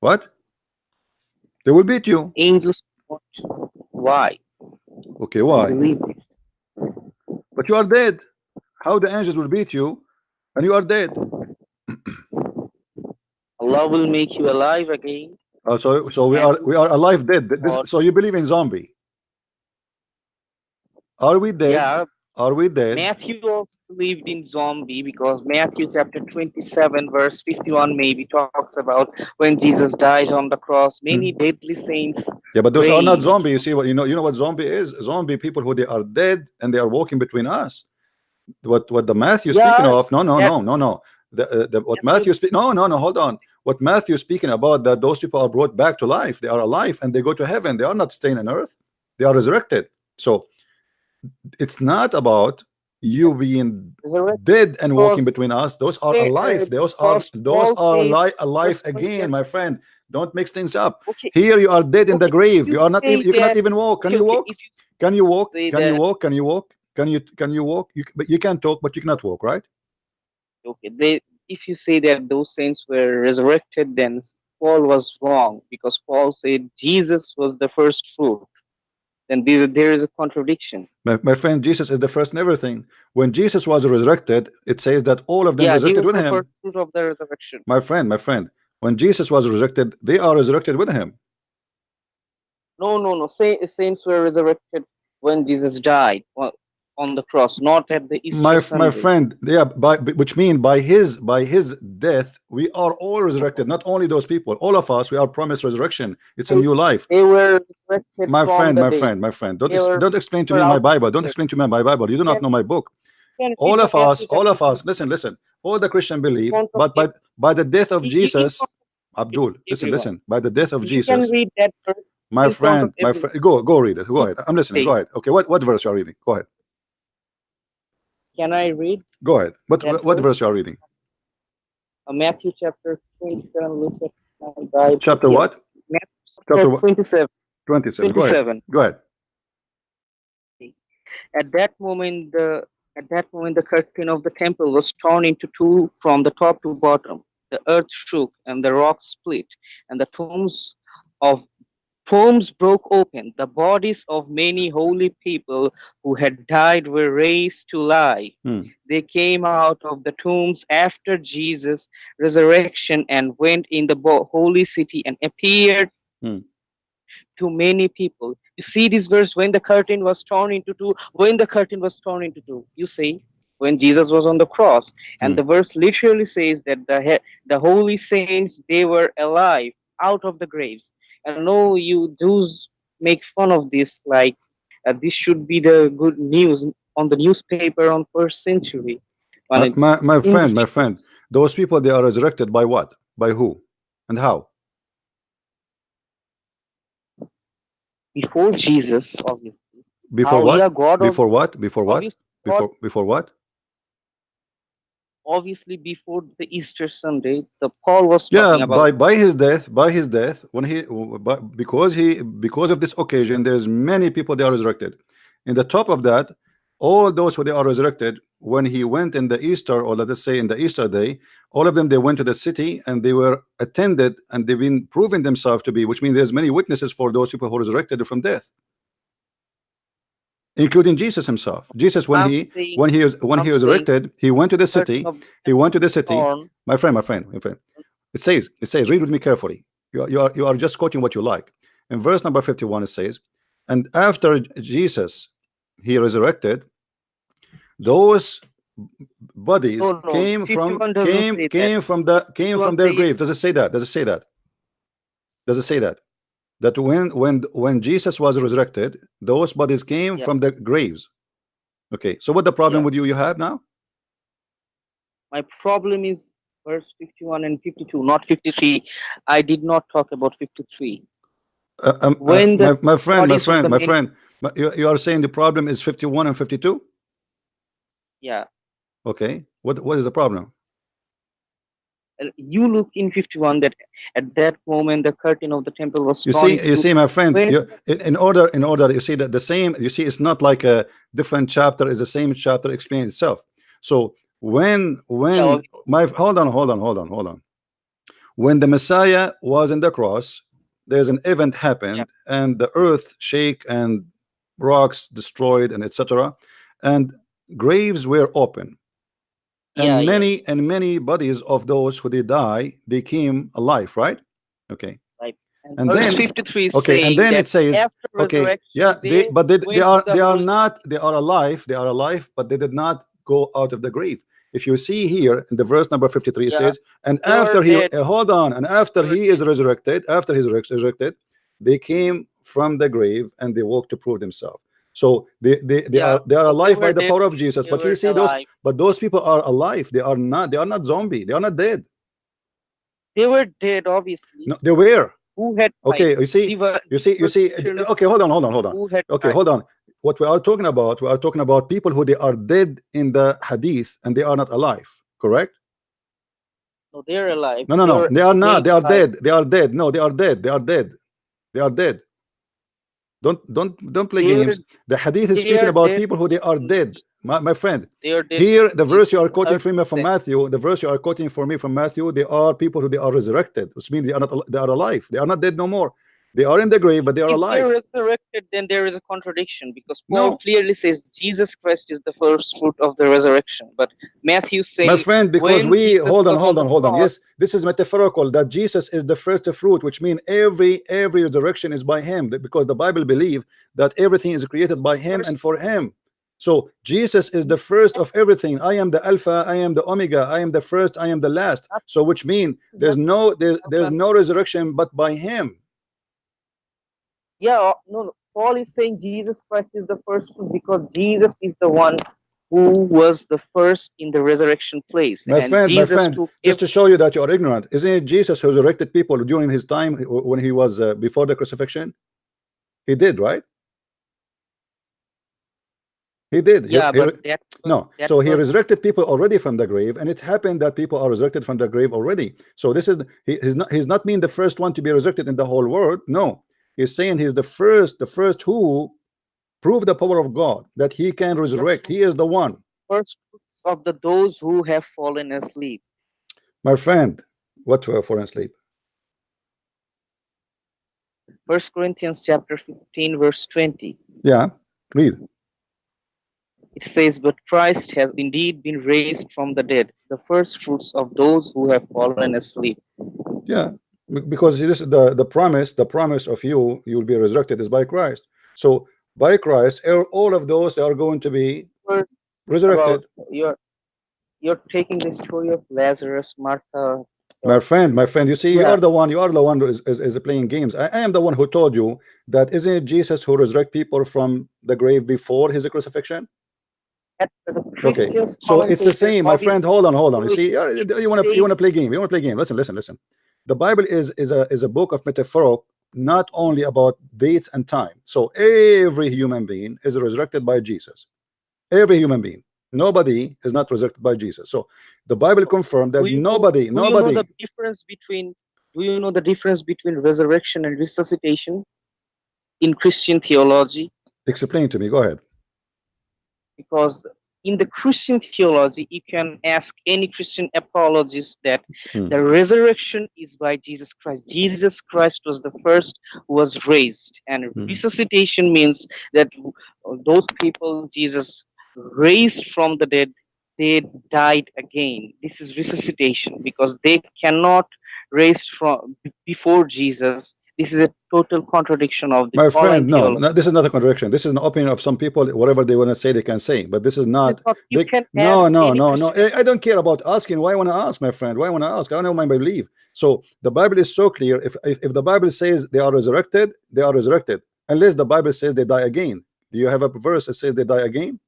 What? They will beat you. Angels won't. Why? Okay, why? I believe this. But you are dead. How the angels will beat you and you are dead? Allah will make you alive again. So we are alive dead. So you believe in zombie? Are we dead? Yeah. Are we dead? Matthew also believed in zombie because Matthew chapter 27 verse 51 maybe talks about when Jesus died on the cross. Many deadly saints. Yeah, but those are not zombie. You see what you know what zombie is? Zombie people who they are dead and they are walking between us. What the Matthew speaking of? No. What Matthew speak? No. Hold on. What Matthew speaking about, that those people are brought back to life. They are alive and they go to heaven. They are not staying on earth. They are resurrected. So it's not about you being dead and walking between us. Those are alive. Those are alive again, my friend. Don't mix things up. Here you are dead in the grave. You are not. You cannot even walk. Can you walk? Can you walk? Can you walk? Can you walk? Can you walk? You can talk, but you cannot walk, right? Okay. If you say that those saints were resurrected, then Paul was wrong because Paul said Jesus was the first fruit. Then there is a contradiction. My friend, Jesus is the first in everything. When Jesus was resurrected, it says that all of them resurrected with him. First fruit of the resurrection. My friend, when Jesus was resurrected, they are resurrected with him. No. Saints were resurrected when Jesus died on the cross, not at the Easter Sunday. My friend, which means by his death, we are all resurrected. Not only those people, all of us, we are promised resurrection. It's a new life. They were resurrected. My friend. Don't explain to me my Bible. Don't explain to me my Bible. You do not know my book. All of us. Listen. All the Christian believe, but by the death of Jesus, Abdul, listen. By the death of Jesus. You can read that verse. My friend, go read it. Go ahead. I'm listening. Go ahead. Okay, what verse you are reading? Go ahead. Can I read? Go ahead. What verse you are reading? Matthew chapter 27. Chapter what? Chapter 27. 27. Go ahead. At that moment, the curtain of the temple was torn into two from the top to bottom. The earth shook and the rocks split, and the tombs broke open. The bodies of many holy people who had died were raised to life. They came out of the tombs after Jesus' resurrection and went in the holy city and appeared to many people. You see this verse, when the curtain was torn into two. You see, when Jesus was on the cross, and the verse literally says that the holy saints, they were alive out of the graves. I know you do make fun of this, like this should be the good news on the newspaper on first century. My friend, Individuals. those people, they are resurrected by what? By who? And how? Before Jesus, obviously. Before what? God, before what? Before what? obviously, God, Before what? obviously before the Easter Sunday, the Paul was Yeah, talking about. by his death, when because of this occasion, there's many people they are resurrected. In the top of that, all those who they are resurrected, when he went in the Easter, or let us say in the Easter day, all of them, they went to the city and they were attended, and they've been proven themselves to be, which means there's many witnesses for those people who resurrected from death, including Jesus himself. Jesus, when he resurrected, he went to the city. My friend, it says, read with me carefully. You are just quoting what you like. In verse number 51, it says, and after Jesus he resurrected, those bodies came from their grave. Does it say that? Does it say that? Does it say that? That when Jesus was resurrected, those bodies came from the graves. Okay, so what the problem with you have now? My problem is verse 51 and 52, not 53. I did not talk about 53. My friend, you are saying the problem is 51 and 52? Yeah. Okay, what is the problem? You look in 51 that at that moment the curtain of the temple was you see my friend, in order you see that the same, you see, it's not like a different chapter, is the same chapter explaining itself. So when hold on, when the Messiah was in the cross, there's an event happened, and the earth shake and rocks destroyed and etc., and graves were open, and many bodies of those who they die, they came alive, right? Okay, and then 53 and then it says, okay, yeah, they are alive, but they did not go out of the grave. If you see here in the verse number 53, it says, and after he hold on, and after he is resurrected, after he's resurrected, they came from the grave and they walked to prove themselves. So they are alive by the power of Jesus. But you see those people are alive. They are not zombie. They are not dead. They were dead, obviously. No, they were. Who had okay, you see. Okay, hold on. Okay, hold on. What we are talking about people who they are dead in the hadith and they are not alive, correct? No, they are alive. No, they are not. They are dead. They are dead. No, they are dead. They are dead. They are dead. Don't play games. The hadith is speaking about people who they are dead. My friend, here the verse you are quoting from Matthew, the verse you are quoting for me from Matthew, they are people who they are resurrected, which means they are alive. They are not dead no more. They are in the grave, but they are alive. If they're resurrected, then there is a contradiction, because Paul clearly says Jesus Christ is the first fruit of the resurrection. But Matthew says, my friend, because we hold on. Yes, this is metaphorical that Jesus is the first fruit, which means every resurrection is by him, because the Bible believes that everything is created by him and for him. So Jesus is the first of everything. I am the Alpha, I am the Omega, I am the first, I am the last. So which means there's no resurrection but by him. Yeah, no, Paul is saying Jesus Christ is the first fruit because Jesus is the one who was the first in the resurrection place. My friend, just to show you that you are ignorant, isn't it Jesus who resurrected people during his time when he was before the crucifixion? He did, right? He did. Yeah, so he resurrected people already from the grave, and it happened that people are resurrected from the grave already. So this is he's not being the first one to be resurrected in the whole world. No, he's saying he's the first who proved the power of God, that he can resurrect. He is the one. First of those who have fallen asleep. My friend, what fallen asleep? 1 Corinthians chapter 15 verse 20. Yeah, read. It says, but Christ has indeed been raised from the dead, the first fruits of those who have fallen asleep. Yeah, because this is the promise of you will be resurrected is by Christ. So by Christ, all of those are going to be resurrected. You're taking the story of Lazarus, Martha, My friend, you see, you are the one who is playing games. I am the one who told you that isn't it Jesus who resurrect people from the grave before his crucifixion? Okay, so it's the same, my friend. Hold on. You see, you want to play game. You want to play game. Listen. The Bible is a book of metaphor, not only about dates and time. So every human being is resurrected by Jesus. Every human being. Nobody is not resurrected by Jesus. So the Bible confirmed that nobody. Do you know the difference between resurrection and resuscitation in Christian theology? Explain to me. Go ahead. Because in the Christian theology, you can ask any Christian apologist that the resurrection is by Jesus Christ. Jesus Christ was the first who was raised, and resuscitation means that those people Jesus raised from the dead, they died again. This is resuscitation because they cannot raise from before Jesus. This is a total contradiction of the my friend. No, this is not a contradiction. This is an opinion of some people. Whatever they want to say, they can say. But this is not. No. I don't care about asking. Why I want to ask, my friend? Why I want to ask? I don't know my belief. So the Bible is so clear. If the Bible says they are resurrected, they are resurrected. Unless the Bible says they die again. Do you have a verse that says they die again?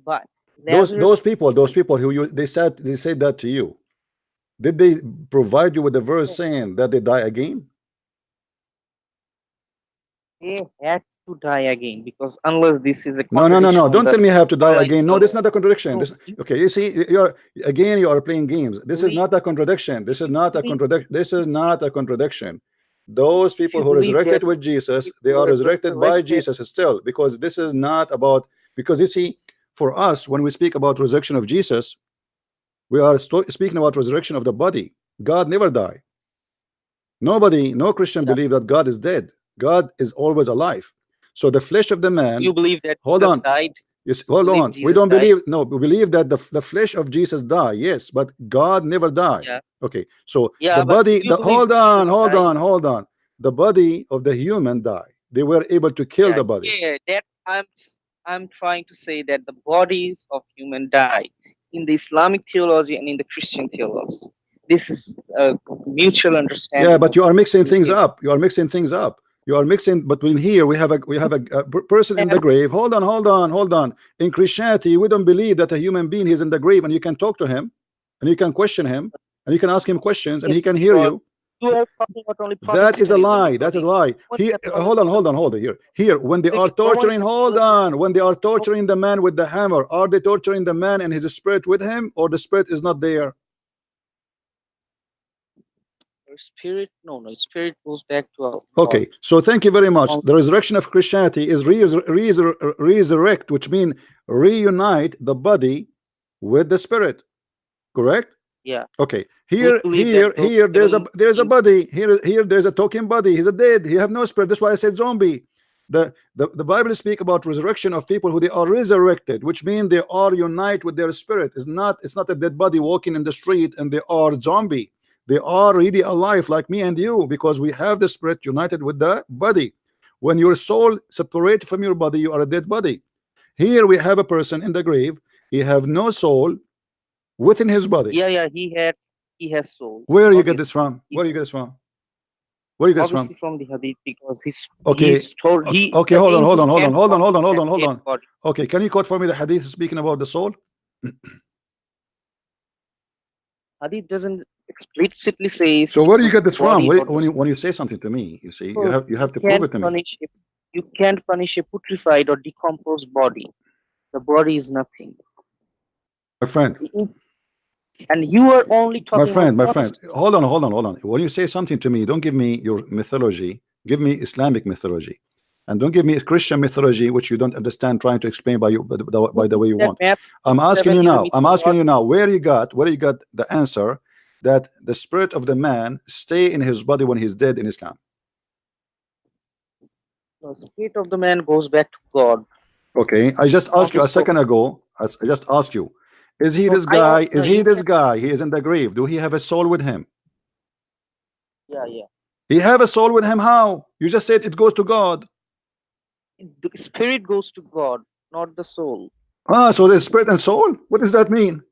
But those people who they said that to you. Did they provide you with the verse saying that they die again? They had to die again because unless this is a no. Don't tell me I have to die again. No, this is not a contradiction. Okay, you see, you are playing games. This is not a contradiction. This is not a contradiction. Those people who resurrected with Jesus, they are resurrected by Jesus still, because this is not about. Because you see, for us, when we speak about resurrection of Jesus, we are speaking about resurrection of the body. God never died. No Christian believe that God is dead. God is always alive. So the flesh of the man. You believe that hold Jesus on died? Yes, hold on. We don't believe. No, we believe that the flesh of Jesus died. Yes, but God never died. Okay, so the body. Hold on. The body of the human died. They were able to kill the body. Yeah, that's I'm trying to say that the bodies of human died in the Islamic theology and in the Christian theology. This is a mutual understanding. Yeah, but you are mixing things up. You are mixing. But in here we have a person in the grave. Hold on. In Christianity, we don't believe that a human being is in the grave and you can talk to him and you can question him and you can ask him questions and he can hear you. That is a lie. That is a lie. Hold on. Here, when they are torturing, when they are torturing the man with the hammer, are they torturing the man and his spirit with him, or the spirit is not there? Spirit, no, spirit goes back to our okay. So thank you very much. The resurrection of Christianity is resurrect, which means reunite the body with the spirit. Correct? Yeah. Okay. Here there's a body. Here there's a talking body. He's a dead. He have no spirit. That's why I said zombie. The Bible speak about resurrection of people who they are resurrected, which means they are unite with their spirit. It's not a dead body walking in the street and they are zombie. They are really alive like me and you, because we have the spirit united with the body. When your soul separated from your body, you are a dead body. Here we have a person in the grave. He have no soul within his body. Yeah, he has soul. Where you get this from? Where you get this from? From the hadith, because okay. Hold on. Okay, can you quote for me the hadith speaking about the soul? Hadith doesn't explicitly say. So where do you get this from? When you say something to me, you see, you have to prove it to me. You can't punish a putrefied or decomposed body. The body is nothing. My friend. And you are only talking. My friend. Hold on. When you say something to me, don't give me your mythology. Give me Islamic mythology, and don't give me Christian mythology, which you don't understand. Trying to explain by the way you want. I'm asking you now. Where you got the answer that the spirit of the man stay in his body when he's dead in Islam? The spirit of the man goes back to God. Okay, I just asked you a second ago. I just asked you. Is he this guy? He is in the grave. Do he have a soul with him? Yeah. He have a soul with him? How? You just said it goes to God. The spirit goes to God, not the soul. Ah, so there's spirit and soul. What does that mean?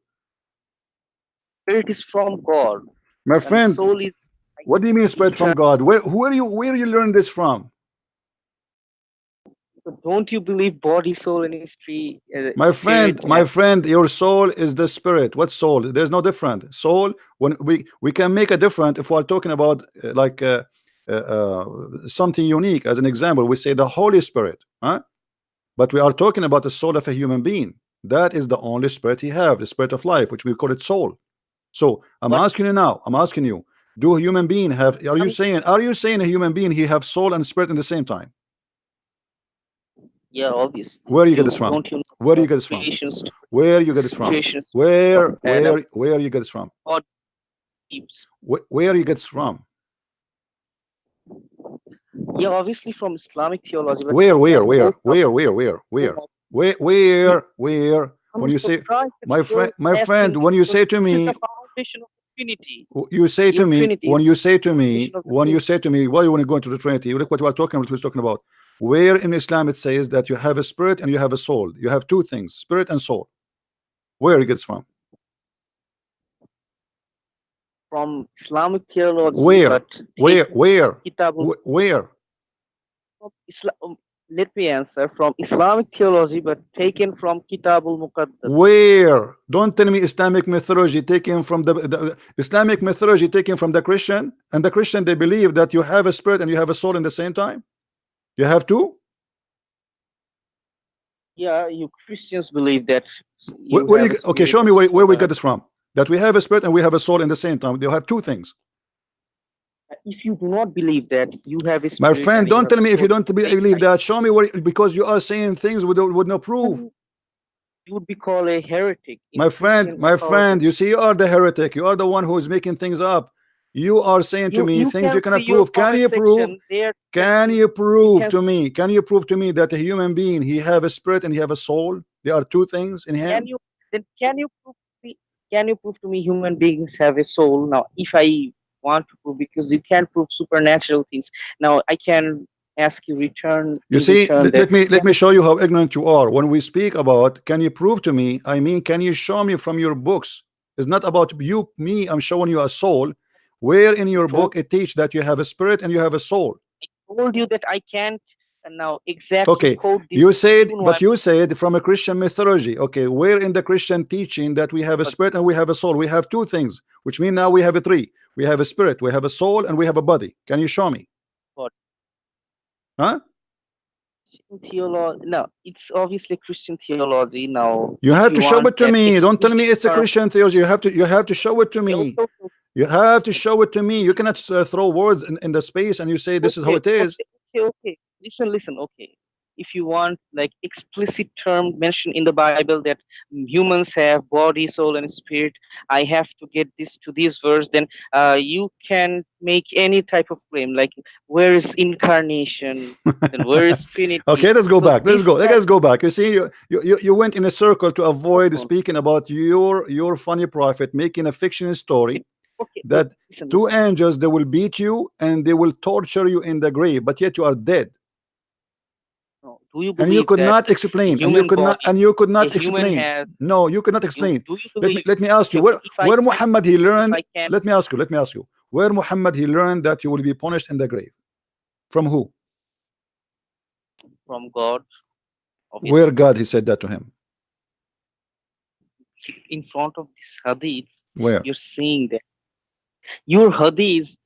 Spirit is from God. My friend, soul is. What do you mean spirit from God? Where you learn this from? So don't you believe body, soul, and history? My friend, your soul is the spirit. What soul? There's no different. Soul, when we can make a difference if we're talking about something unique. As an example, we say the Holy Spirit, huh? But we are talking about the soul of a human being. That is the only spirit he have, the spirit of life, which we call it soul. So I'm asking you now. I'm asking you: do a human being have? Are you saying a human being he have soul and spirit at the same time? Yeah, obviously. Where you get this from? Where do you get this from? Where you get this from? Where you get this from? Where you get this from? Yeah, obviously from Islamic theology. Where? When you say, my friend, when you say to me, you say to me, when you say to me, why you want to go into the Trinity? Look what we're talking about. We're talking about where in Islam it says that you have a spirit and you have a soul. You have two things, spirit and soul. Where it gets from? From Islamic theology. Where? Let me answer. From Islamic theology, but taken from Kitabul Muqaddas. Where? Don't tell me Islamic mythology taken from the Islamic mythology taken from the Christian, and the Christian they believe that you have a spirit and you have a soul in the same time. You have two? Yeah, you Christians believe that. Okay, show me where we get this from. That we have a spirit and we have a soul in the same time. They have two things. If you do not believe that you have a spirit, my friend, don't tell me if you don't believe that. Show me where, because you are saying things with no proof. You would be called a heretic. My friend, you see, you are the heretic. You are the one who is making things up. You are saying to me things you cannot prove. Can you prove? Can you prove to me? Can you prove to me that a human being he have a spirit and he have a soul? There are two things in him. Can you prove to me human beings have a soul? Now, if I want to prove, because you can't prove supernatural things. Now, I can ask you return. You see, let me show you how ignorant you are. When we speak about can you prove to me, I mean, can you show me from your books? It's not about you, me. I'm showing you a soul. Where in your book it teach that you have a spirit and you have a soul? I told you that I can't now exactly. Okay, you said, but you said from a Christian mythology. Okay, where in the Christian teaching that we have a spirit and we have a soul? We have two things, which mean now we have a three. We have a spirit, we have a soul, and we have a body. Can you show me? What? Huh? Theology. No, it's obviously Christian theology. Now you have to show it to me. Don't tell me it's a Christian theology. You have to show it to me. You have to show it to me. You cannot throw words in the space and you say this is how it is. Okay. Listen. Okay. If you want like explicit term mentioned in the Bible that humans have body, soul, and spirit, I have to get this to this verse. Then you can make any type of claim like where is incarnation and where is Trinity. Okay, let's go back. Let's go back. You see, you went in a circle to avoid speaking about your funny prophet making a fictional story. Okay, that two angels, they will beat you and they will torture you in the grave, but yet you are dead. No, do you believe and you could not explain, and you could not explain. No, you could not explain. Let me ask you, where Muhammad he learned? Let me ask you, where Muhammad he learned that you will be punished in the grave? From who? From God. Obviously. Where God he said that to him? In front of this hadith. Where? You're saying that your hadith,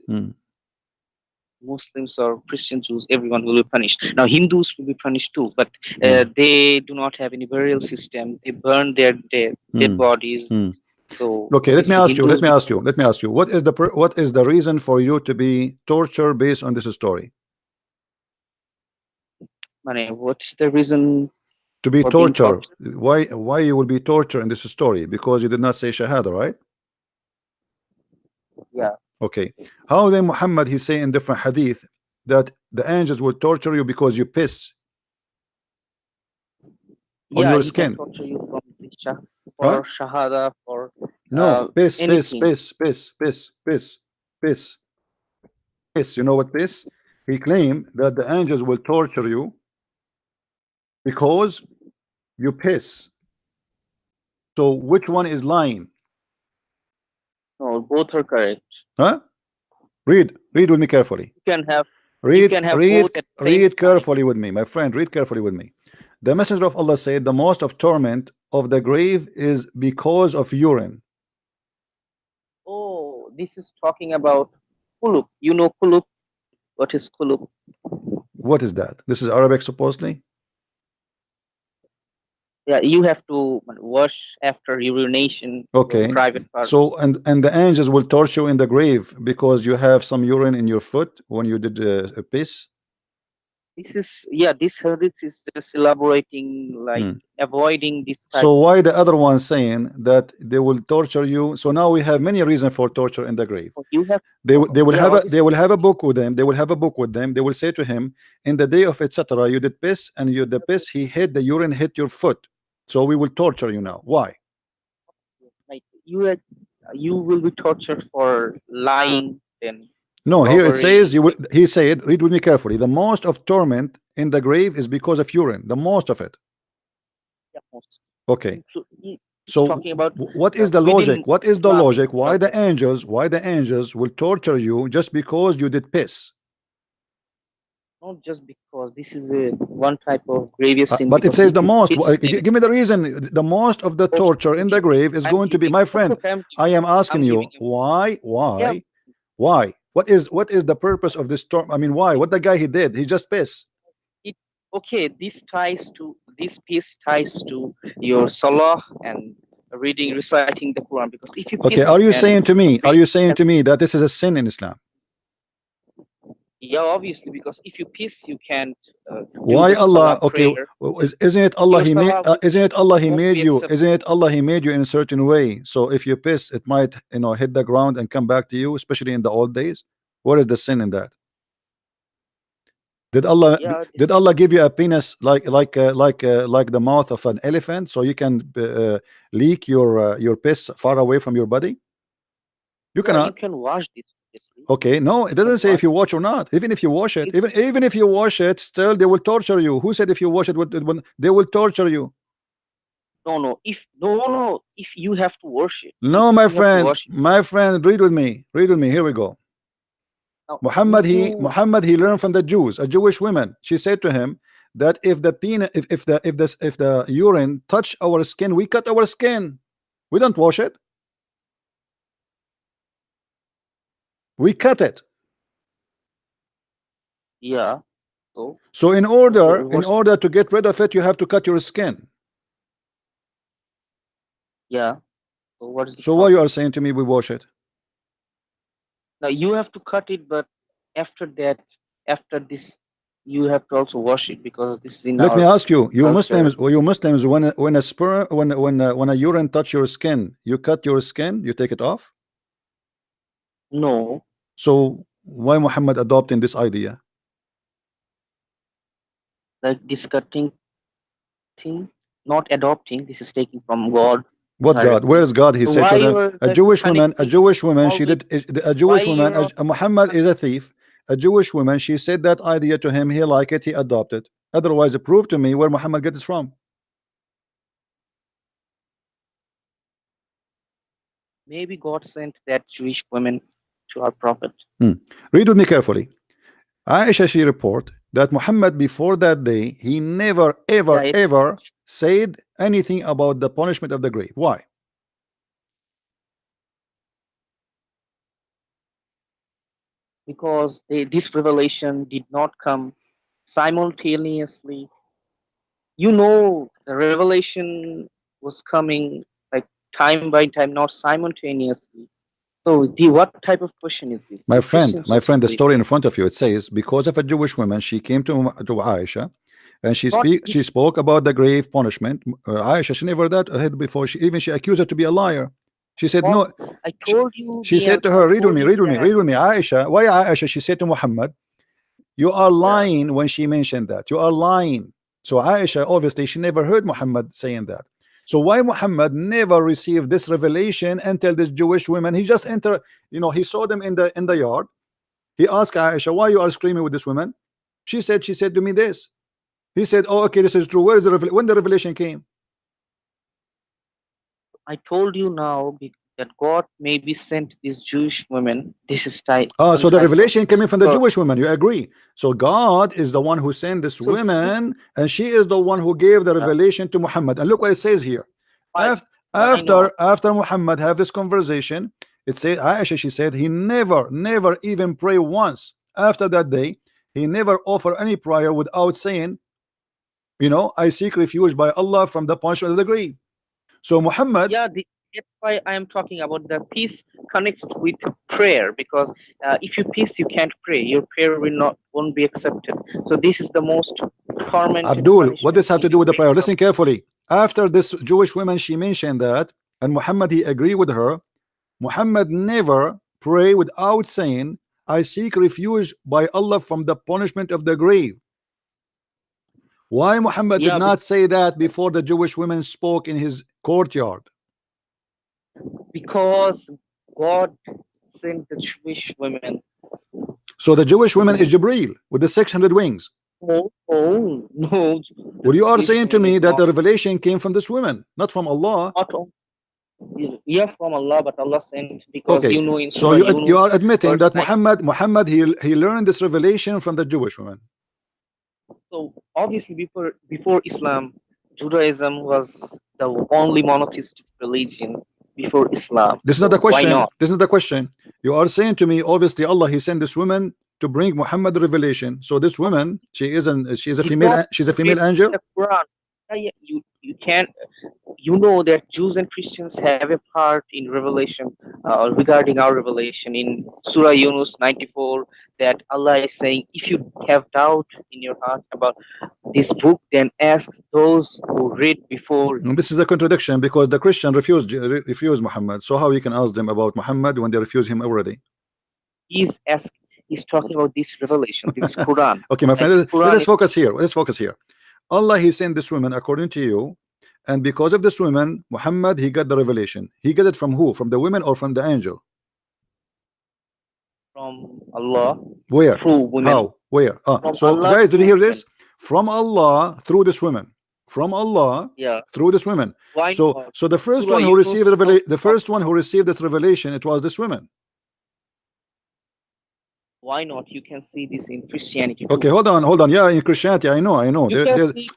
Muslims or Christian Jews, everyone will be punished. Now Hindus will be punished too, but they do not have any burial system. They burn their dead bodies. So okay, let me ask you. What is the reason for you to be tortured based on this story? What's the reason to be tortured? Why you will be tortured in this story? Because you did not say Shahada, right? Yeah. Okay. How then Muhammad he say in different hadith that the angels will torture you because you piss on your skin? Torture you from for Shahada, for no piss. You know what piss? He claimed that the angels will torture you because you piss. So which one is lying? No, both are correct. Huh? Read with me carefully. You can have Read both at the same time. carefully with me, my friend. Read carefully with me. The Messenger of Allah said the most of torment of the grave is because of urine. Oh, this is talking about kulub. You know kulub? What is kulub? What is that? This is Arabic, supposedly. Yeah, you have to wash after urination. Okay. Private parts. So and the angels will torture you in the grave because you have some urine in your foot when you did a piss. This is this hadith is just elaborating, like avoiding this type. So why the other one saying that they will torture you? So now we have many reasons for torture in the grave. You have they will have a book with them. They will have a book with them. They will say to him, in the day of etc. you did piss, and the piss the urine hit your foot. So we will torture you now. Why? Like you will be tortured for lying then. No, here it says he said, read with me carefully. The most of torment in the grave is because of urine. The most of it. Yeah, most. Okay. So talking about what is the logic? What is the logic? Why the angels will torture you just because you did piss? Not just because this is a one type of grievous sin. But it says the most. Give me the reason. The most of the torture in the grave is going to be, my friend. I am asking you, why? Why? What is the purpose of this storm? I mean, why? What the guy he did? He just pissed. Okay, this piece ties to your salah and reciting the Quran, because if you okay, are you saying to me that this is a sin in Islam? Yeah, obviously, because if you piss, you can't. Why Allah? Okay, isn't it Allah? Isn't it Allah? He made you. Isn't it Allah? He made you in a certain way. So if you piss, it might hit the ground and come back to you, especially in the old days. What is the sin in that? Did Allah give you a penis like the mouth of an elephant, so you can leak your piss far away from your body? You cannot. You can wash this. Okay, no, it doesn't say if you wash or not. Even if you wash it, even if you wash it, still they will torture you. Who said if you wash it, they will torture you? No. If you have to wash it. No, my friend, read with me. Here we go. Now, Muhammad he learned from the Jews, a Jewish woman. She said to him that if the urine touch our skin, we cut our skin. We don't wash it. We cut it. Yeah. So in order to get rid of it, you have to cut your skin. Yeah. So why you are saying to me we wash it? Now you have to cut it, but after this, you have to also wash it, because this is in. Let me ask you, you Muslims, when a sperm, when a urine touch your skin, you cut your skin, you take it off? No. So why Muhammad adopting this idea? Like this cutting thing, not adopting. This is taken from God. What God? Where is God? He said to them, a Jewish woman. Muhammad is a thief. A Jewish woman. She said that idea to him. He liked it. He adopted. Otherwise, prove to me where Muhammad gets it from. Maybe God sent that Jewish woman to our prophet. Read with me carefully. Aisha, she report that Muhammad before that day, he never ever said anything about the punishment of the grave. Why? Because this revelation did not come simultaneously. The revelation was coming like time by time, not simultaneously. So what type of question is this? My friend, the story in front of you, it says, because of a Jewish woman, she came to Aisha, and she spoke about the grave punishment. Aisha, she never heard before. She accused her to be a liar. She said, no. I told you. She said to her, read with me. Aisha, why Aisha? She said to Muhammad, you are lying when she mentioned that. You are lying. So Aisha, obviously, she never heard Muhammad saying that. So why Muhammad never received this revelation until this Jewish woman? He just entered, he saw them in the yard. He asked Aisha, why you are screaming with this woman? She said to me this. He said, oh, okay, this is true. Where is when the revelation came? I told you now that God maybe sent these Jewish women. This is type. So the revelation coming from the God. Jewish women, you agree? So God is the one who sent this women, and she is the one who gave the revelation to Muhammad. And look what it says here. After Muhammad have this conversation, it says Aisha, she said he never even pray once. After that day, he never offer any prayer without saying, you know, I seek refuge by Allah from the punishment of the grave. So Muhammad, that's why I am talking about the peace connects with prayer, because if you peace, you can't pray. Your prayer won't be accepted. So this is the most tormented. Abdul, what does have to do with the prayer? Listen carefully. After this Jewish woman, she mentioned that, and Muhammad, he agreed with her. Muhammad never pray without saying, I seek refuge by Allah from the punishment of the grave. Why Muhammad did not say that before the Jewish women spoke in his courtyard? Because God sent the Jewish women. So the Jewish women is Jibreel with the 600 wings. Oh no. Well, you are saying to me that the revelation came from this woman, not from Allah. Yeah, from Allah, but Allah sent, because okay. you know in so you are admitting that Muhammad he learned this revelation from the Jewish woman. So obviously before Islam, Judaism was the only monotheistic religion before Islam. This is not the question. This is not the question. You are saying to me, obviously Allah he sent this woman to bring Muhammad the revelation. So this woman, she is a female angel. You can't. You know that Jews and Christians have a part in revelation regarding our revelation in Surah Yunus 94, that Allah is saying, if you have doubt in your heart about this book, then ask those who read before. And this is a contradiction, because the Christian refused Muhammad. So how you can ask them about Muhammad when they refuse him already? He's talking about this revelation, this Quran. Okay, my friend, let us focus here. Let's focus here. Allah he sent this woman according to you, and because of this woman, Muhammad he got the revelation. He got it from who? From the women or from the angel? From Allah. Where? Through women. How? Where? So Allah, guys, did you hear this? From Allah through this woman. From Allah through this woman. Why so not? So the first one who received the first one who received this revelation, it was this woman. Why not? You can see this in Christianity too. Okay, hold on. Yeah, in Christianity, I know.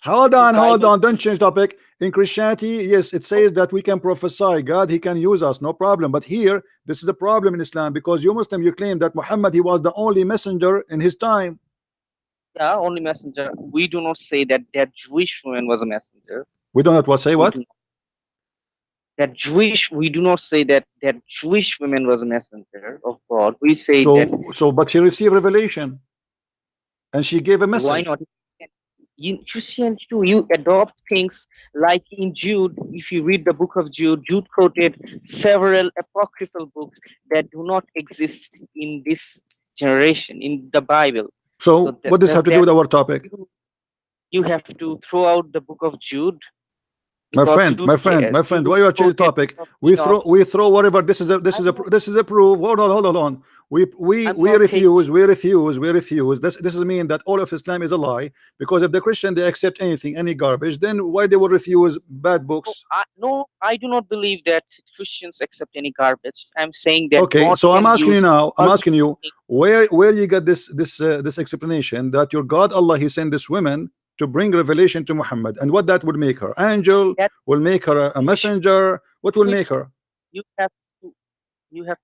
Hold on, don't change topic. In Christianity, yes, it says that we can prophesy. God, he can use us, no problem. But here, this is a problem in Islam, because you Muslim, you claim that Muhammad, he was the only messenger in his time. Yeah, only messenger. We do not say that Jewish woman was a messenger. We do not what say what? We do not say that Jewish woman was a messenger of God. We say but she received revelation and she gave a message. Why not? In Christianity too, you adopt things like in Jude. If you read the book of Jude, Jude quoted several apocryphal books that do not exist in this generation in the Bible. So what does have to do with our topic? You have to throw out the book of Jude. My friend, why you are changing topic? We throw whatever. This is a proof. Hold on. We refuse. This is mean that all of Islam is a lie, because if the Christian they accept any garbage, then why they would refuse bad books? No, I do not believe that Christians accept any garbage. I'm saying that. Okay, God so I'm asking you now. I'm asking you where you got this explanation that your God Allah he sent this woman to bring revelation to Muhammad, and what that would make her? Angel? Will make her a messenger? What will make her? You have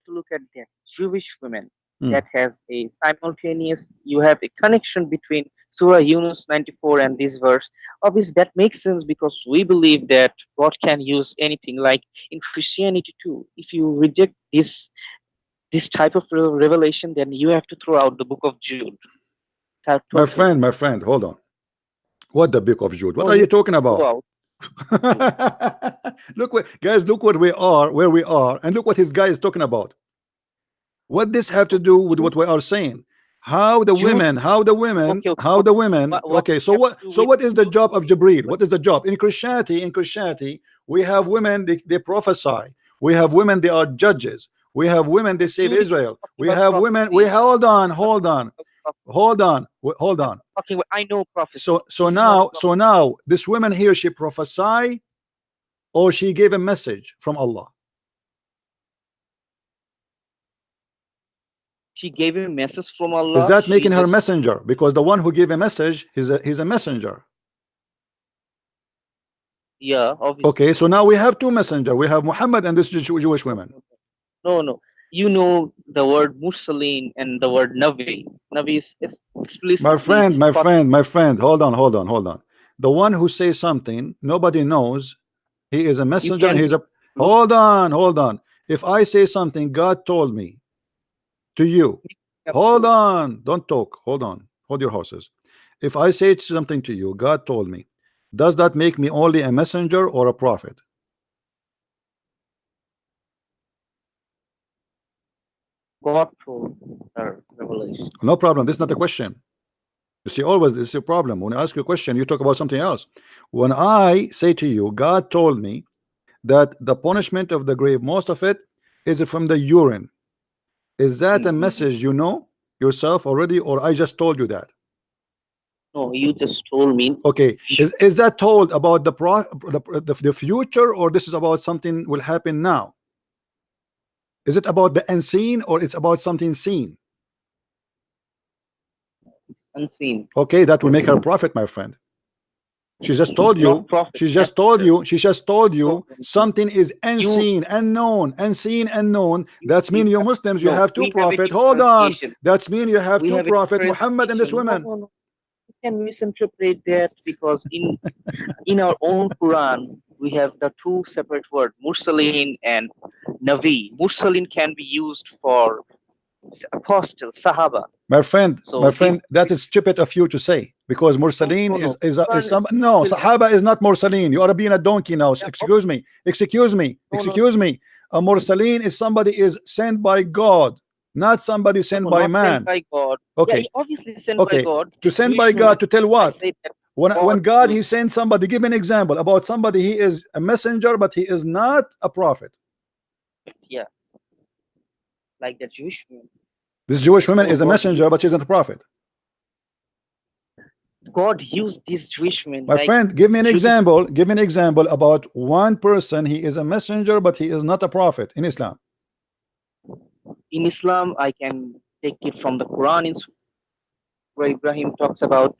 to look at that Jewish women that has a simultaneous. You have a connection between Surah Yunus 94 and this verse. Obviously, that makes sense, because we believe that God can use anything. Like in Christianity too, if you reject this type of revelation, then you have to throw out the book of Jude. My friend, hold on. What the book of Jude? What are you talking about? Look what we are, where we are, and look what his guy is talking about. What this have to do with what we are saying? How the women? Okay, so what is the job of Jibreel? What is the job in Christianity? In Christianity, we have women, they prophesy. We have women, they are judges. We have women, they save Israel. We have women. Hold on. Okay, I know prophecy. So now this woman here, she prophesy, or she gave a message from Allah? She gave a message from Allah. Is that making her just, messenger? Because the one who gave a message, he's a messenger. Yeah, obviously. Okay, so now we have two messengers. We have Muhammad and this Jewish women. No. You know the word Mursaleen and the word Nabi. Nabi is explicitly. My friend. Hold on. The one who says something nobody knows, he is a messenger. And he's a. Hold on. If I say something God told me to you, hold on, don't talk. Hold on, hold your horses. If I say something to you, God told me, does that make me only a messenger or a prophet? God told her revelation. No problem. This is not a question. You see, always this is a problem. When I ask you a question, you talk about something else. When I say to you, God told me that the punishment of the grave, most of it is from the urine. Is that a message you know yourself already, or I just told you that? No, you just told me. Okay, is that told about the future, or this is about something will happen now? Is it about the unseen, or it's about something seen? Unseen. Okay, that will make her a prophet, my friend. She just told you. She just told you something is unseen, unknown, unseen, unknown. That's mean you Muslims, you have two prophets. Hold on. That's mean you have two prophets, Muhammad and this woman. No. You can misinterpret that because in our own Quran we have the two separate words, Mursaleen and Nabi. Mursaleen can be used for apostle, Sahaba. My friend, that is stupid of you to say, because Mursaleen is some. No, Sahaba is not Mursaleen. You are being a donkey now. Excuse me. A Mursaleen is somebody is sent by God, not somebody sent by man. Sent by God. Okay. Yeah, obviously sent by God. To send by God to tell what? When God he sent somebody, give an example about somebody, he is a messenger, but he is not a prophet. Yeah. Like the Jewish woman. This Jewish woman is a messenger, but she's not a prophet. God used this Jewish woman. My friend, give me an example. Give me an example about one person. He is a messenger, but he is not a prophet in Islam. In Islam, I can take it from the Quran, where Ibrahim talks about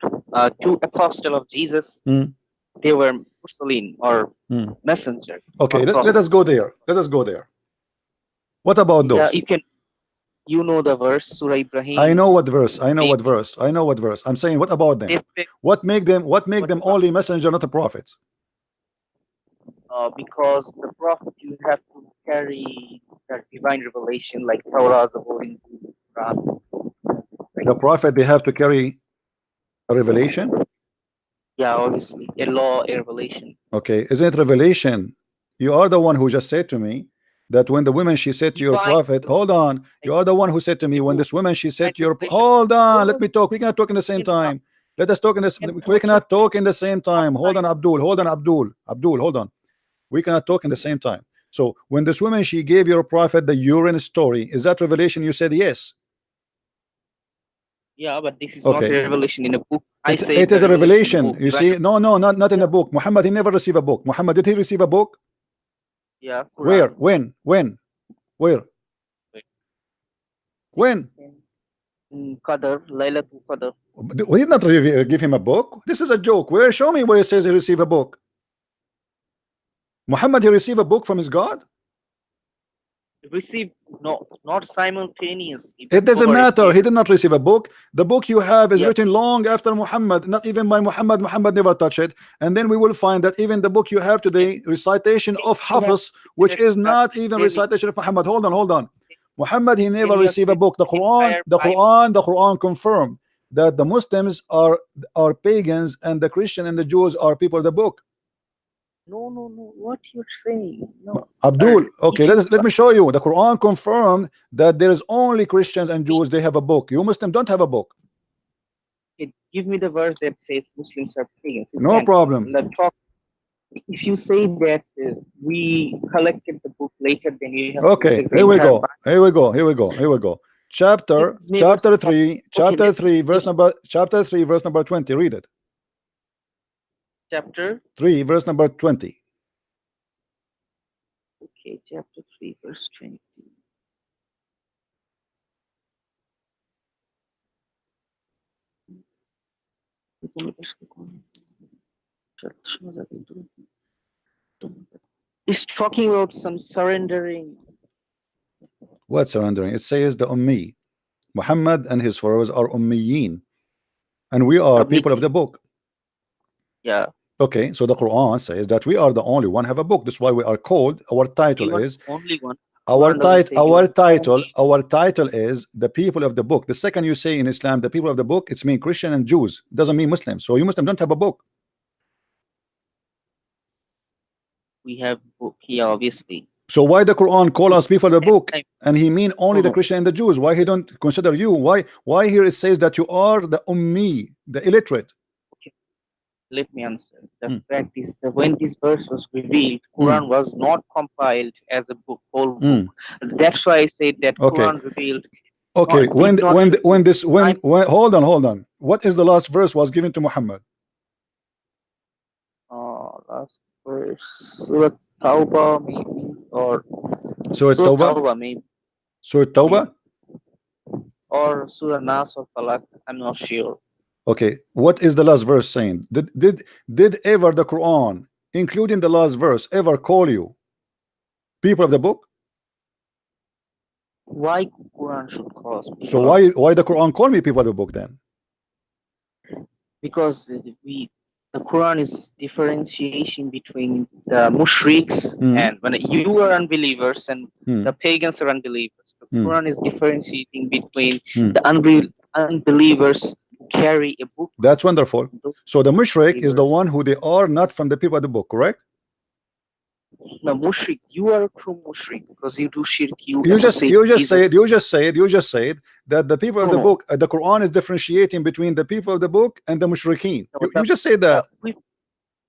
two apostles of Jesus. They were Mursaleen or messenger. Okay, let us go there. What about those? Yeah, you know the verse, Surah Ibrahim. I know what verse. I'm saying, what about them? What make them only messenger, not a prophet? Because the prophet, you have to carry that divine revelation, like Torah, the Holy Quran. The prophet, they have to carry a revelation. Yeah, obviously, a law, a revelation. Okay, isn't it revelation? You are the one who just said to me that when the woman she said to your prophet, hold on, you are the one who said to me when this woman she said to your, hold on, let me talk. We cannot talk in the same time. Let us talk in this. We cannot talk in the same time. Hold on, Abdul. Hold on. We cannot talk in the same time. So when this woman she gave your prophet the urine story, is that revelation? You said yes. Yeah, but this is not a revelation in a book. It is a revelation. You see, no, not in a book. Muhammad, he never received a book. Muhammad, did he receive a book? Yeah. Quran. Where? When? Qadr, Laylatul Qadr. We did not give him a book. This is a joke. Where? Show me where it says he received a book. Muhammad, he received a book from his God? Received not simultaneous. It doesn't matter. He did not receive a book. The book you have is written long after Muhammad, not even by Muhammad. Muhammad never touched it. And then we will find that even the book you have today, recitation of Hafiz, which is not even recitation of Muhammad. Hold on. Muhammad, he never received a book. The Quran confirmed that the Muslims are pagans and the Christian and the Jews are people of the book. No. What you're saying? No. Abdul, okay, let me show you. The Quran confirmed that there is only Christians and Jews. They have a book. You Muslims don't have a book. Give me the verse that says Muslims are pagans. No problem. If you say that we collected the book later, then you have. Okay, here we go. Chapter 3, verse number 20. Read it. Chapter 3, verse number 20. Okay, chapter 3, verse 20. It's talking about some surrendering. What surrendering? It says the Ummi. Muhammad and his followers are Ummiyin, and we are people of the book. Yeah. Okay, so the Quran says that we are the only one have a book. That's why we are called. Our title is only one. Our title is the people of the book. The second you say in Islam the people of the book, it's mean Christian and Jews. It doesn't mean Muslims. So you Muslims don't have a book. We have book here, obviously. So why the Quran call us people of the book, and he mean only the Christian and the Jews? Why he don't consider you? Why here it says that you are the Ummi, the illiterate? Okay. Let me answer. The fact is that when this verse was revealed, Quran was not compiled as a book, whole book. That's why I said that Quran revealed. Okay, when hold on. What is the last verse was given to Muhammad? Last verse, Surah Tawbah maybe, or Surah Tawbah maybe. Surah Tawbah? Or Surah Nas or Falak, I'm not sure. Okay, what is the last verse saying? Did ever the Quran, including the last verse, ever call you people of the book? Why Quran should call us people? So why the Quran call me people of the book then? Because the Quran is differentiation between the mushriks and when you are unbelievers and the pagans are unbelievers. The Quran is differentiating between the unbelievers who carry a book. That's wonderful. So the mushrik is the one who they are not from the people of the book, correct? No, mushrik, you are a true mushrik because you do shirk. You just said that the people of the book, the Quran is differentiating between the people of the book and the mushrikeen. You just said that.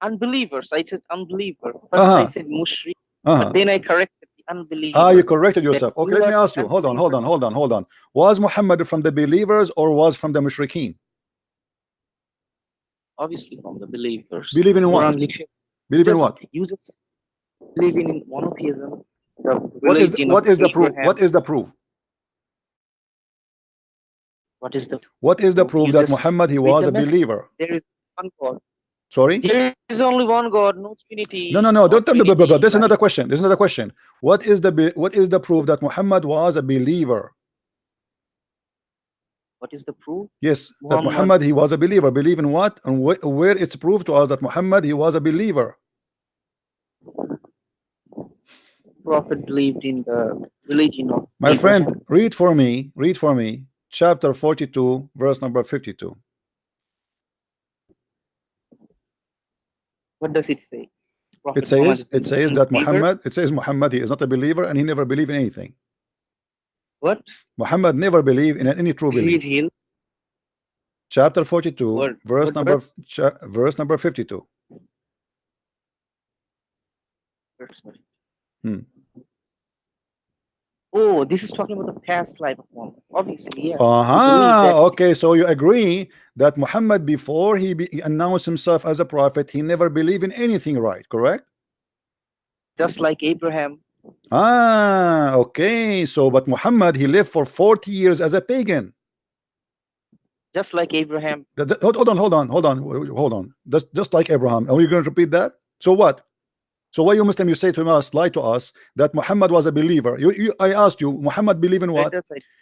Unbelievers. I said unbeliever. First I said mushrik, but then I corrected the unbeliever. You corrected yourself. Okay, let me ask you. Hold on. Was Muhammad from the believers or was from the mushrikeen? Obviously from the believers. Believe in what? Believe in what? You just believe in monotheism. What is the proof? What is the proof? What is the proof that Muhammad he was a believer? There is one God. Sorry? There is only one God, no Trinity. No. Don't tell me. There's another question. What is the proof that Muhammad was a believer? What is the proof? Yes, that Muhammad he was a believer. Believe in what? And where it's proved to us that Muhammad he was a believer? Prophet believed in the religion of my friend. Read for me chapter 42 verse number 52. What does it say? It says that Muhammad he is not a believer and he never believed in anything. What? Muhammad never believed in any true belief. Chapter 42 verse number 52. Oh, this is talking about the past life of Muhammad. Obviously, yes. Okay, so you agree that Muhammad before he announced himself as a prophet, he never believed in anything, right? Correct? Just like Abraham. Okay. So, but Muhammad he lived for 40 years as a pagan. Just like Abraham. Hold on. Just like Abraham. Are we going to repeat that? So what? So why you Muslim you say to us, lie to us that Muhammad was a believer? I asked you, Muhammad believe in what?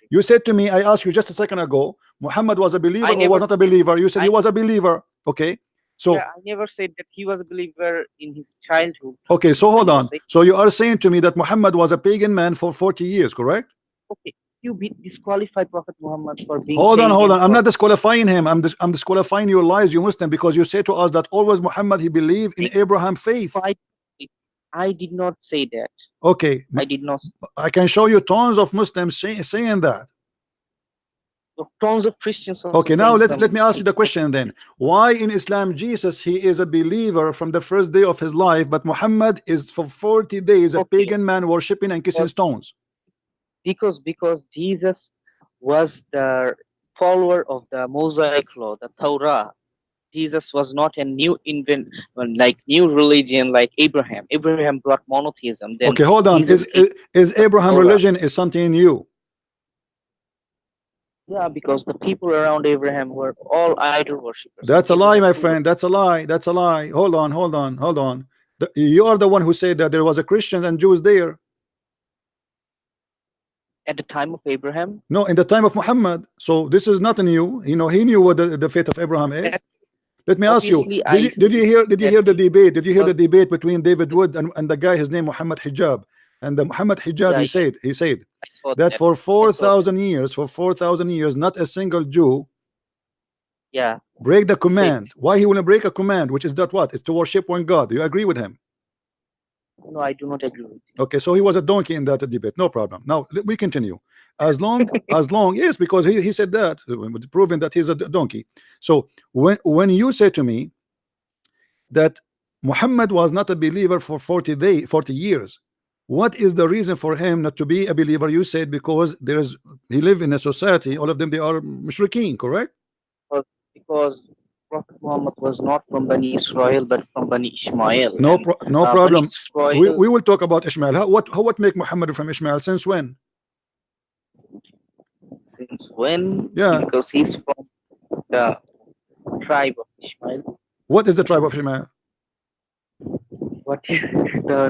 You said to me, I asked you just a second ago, Muhammad was a believer or was not a believer? You said he was a believer. Okay. So yeah, I never said that he was a believer in his childhood. Okay, so hold on. So you are saying to me that Muhammad was a pagan man for 40 years, correct? Okay. You disqualify Prophet Muhammad for being hold on. I'm not disqualifying him. I'm disqualifying your lies, you Muslim, because you say to us that always Muhammad he believed in Abraham faith. I did not say that. Okay. I did not. I can show you tons of Muslims saying that. Tons of Christians. Okay, now let me ask you the question then. Why in Islam Jesus he is a believer from the first day of his life, but Muhammad is for 40 days a pagan man worshipping and kissing stones? Because Jesus was the follower of the Mosaic law, the Torah. Jesus was not a new like new religion like Abraham. Abraham brought monotheism. Then Okay, hold on. Jesus Is Abraham Torah. religion is something new? Yeah, because the people around Abraham were all idol worshippers. That's a lie, my friend. That's a lie. That's a lie. Hold on, hold on, hold on. You are the one who said that there was a Christians and Jews there. At the time of Abraham? No, in the time of Muhammad. So this is not new. You know, he knew what the faith of Abraham is. Let me ask you, did you hear the debate? Did you hear the debate between David Wood and the guy, his name Muhammad Hijab? And the Muhammad Hijab, Yeah, he said that for 4,000 years, not a single Jew break the command. Why he wouldn't break a command, which is that what? It's to worship one God. Do you agree with him? No, I do not agree with you. Okay, so he was a donkey in that debate. No problem. Now we continue. As long yes, because he said that, proving that he's a donkey. So when you say to me that Muhammad was not a believer for 40 years, what is the reason for him not to be a believer? You said because he lived in a society, all of them, they are mushrikeen, correct? Because Prophet Muhammad was not from Bani Israel but from Bani Ishmael. No problem. We will talk about Ishmael. What make Muhammad from Ishmael? Since when? Since when? Yeah. Because he's from the tribe of Ishmael. What is the tribe of Ishmael? What is the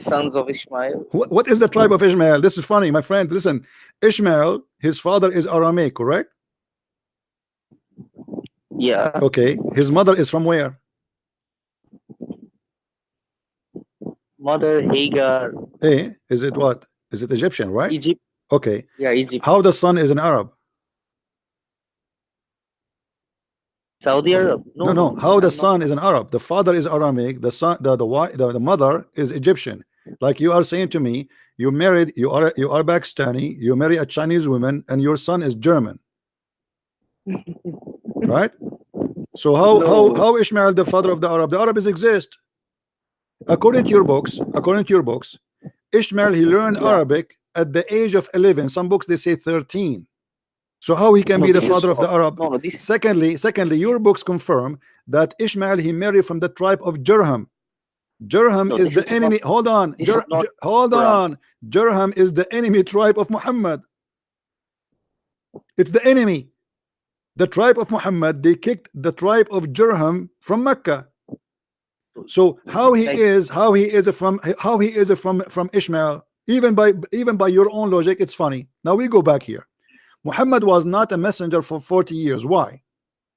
sons of Ishmael? What is the tribe of Ishmael? This is funny, my friend. Listen, Ishmael, his father is Aramaic, correct? Yeah. Okay. His mother is from where? Mother Hagar. Hey, is it what? Is it Egyptian, right? Egypt. Okay. Yeah, Egypt. How the son is an Arab? Saudi Arab. No. How the son is an Arab? The father is Aramaic. The son, the mother is Egyptian. Like you are saying to me, you are Pakistani. You marry a Chinese woman, and your son is German, right? So how Ishmael the father of the Arab? The Arabs exist. According to your books, Ishmael he learned Arabic at the age of 11. Some books they say 13. So how he can be the father of the Arab? Secondly, your books confirm that Ishmael he married from the tribe of Jurham. Jurham is the enemy. Hold on. Jurham is the enemy tribe of Muhammad. It's the enemy. The tribe of Muhammad, they kicked the tribe of Jurham from Mecca. So how he is from Ishmael, even by your own logic, it's funny. Now we go back here. Muhammad was not a messenger for 40 years. Why?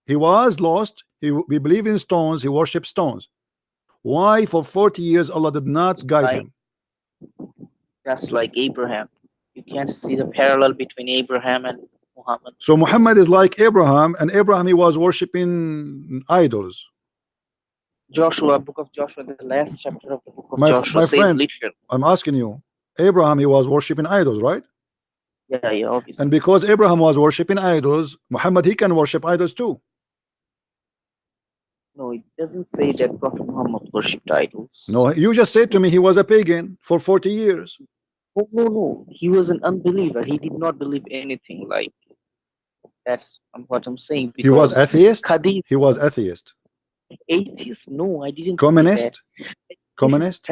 He was lost. We believe in stones. He worshipped stones. Why for 40 years Allah did not guide him? Just like Abraham. You can't see the parallel between Abraham and Muhammad. So Muhammad is like Abraham, and Abraham he was worshipping idols. Joshua, book of Joshua, the last chapter of the book of Joshua my friend, I'm asking you, Abraham he was worshipping idols, right? Yeah, obviously. And because Abraham was worshipping idols, Muhammad he can worship idols too. No, it doesn't say that Prophet Muhammad worshipped idols. No, you just said to me he was a pagan for 40 years. No. He was an unbeliever. He did not believe anything like that's what I'm saying. He was atheist? He was atheist. Atheist? No, I didn't. Communist? Communist?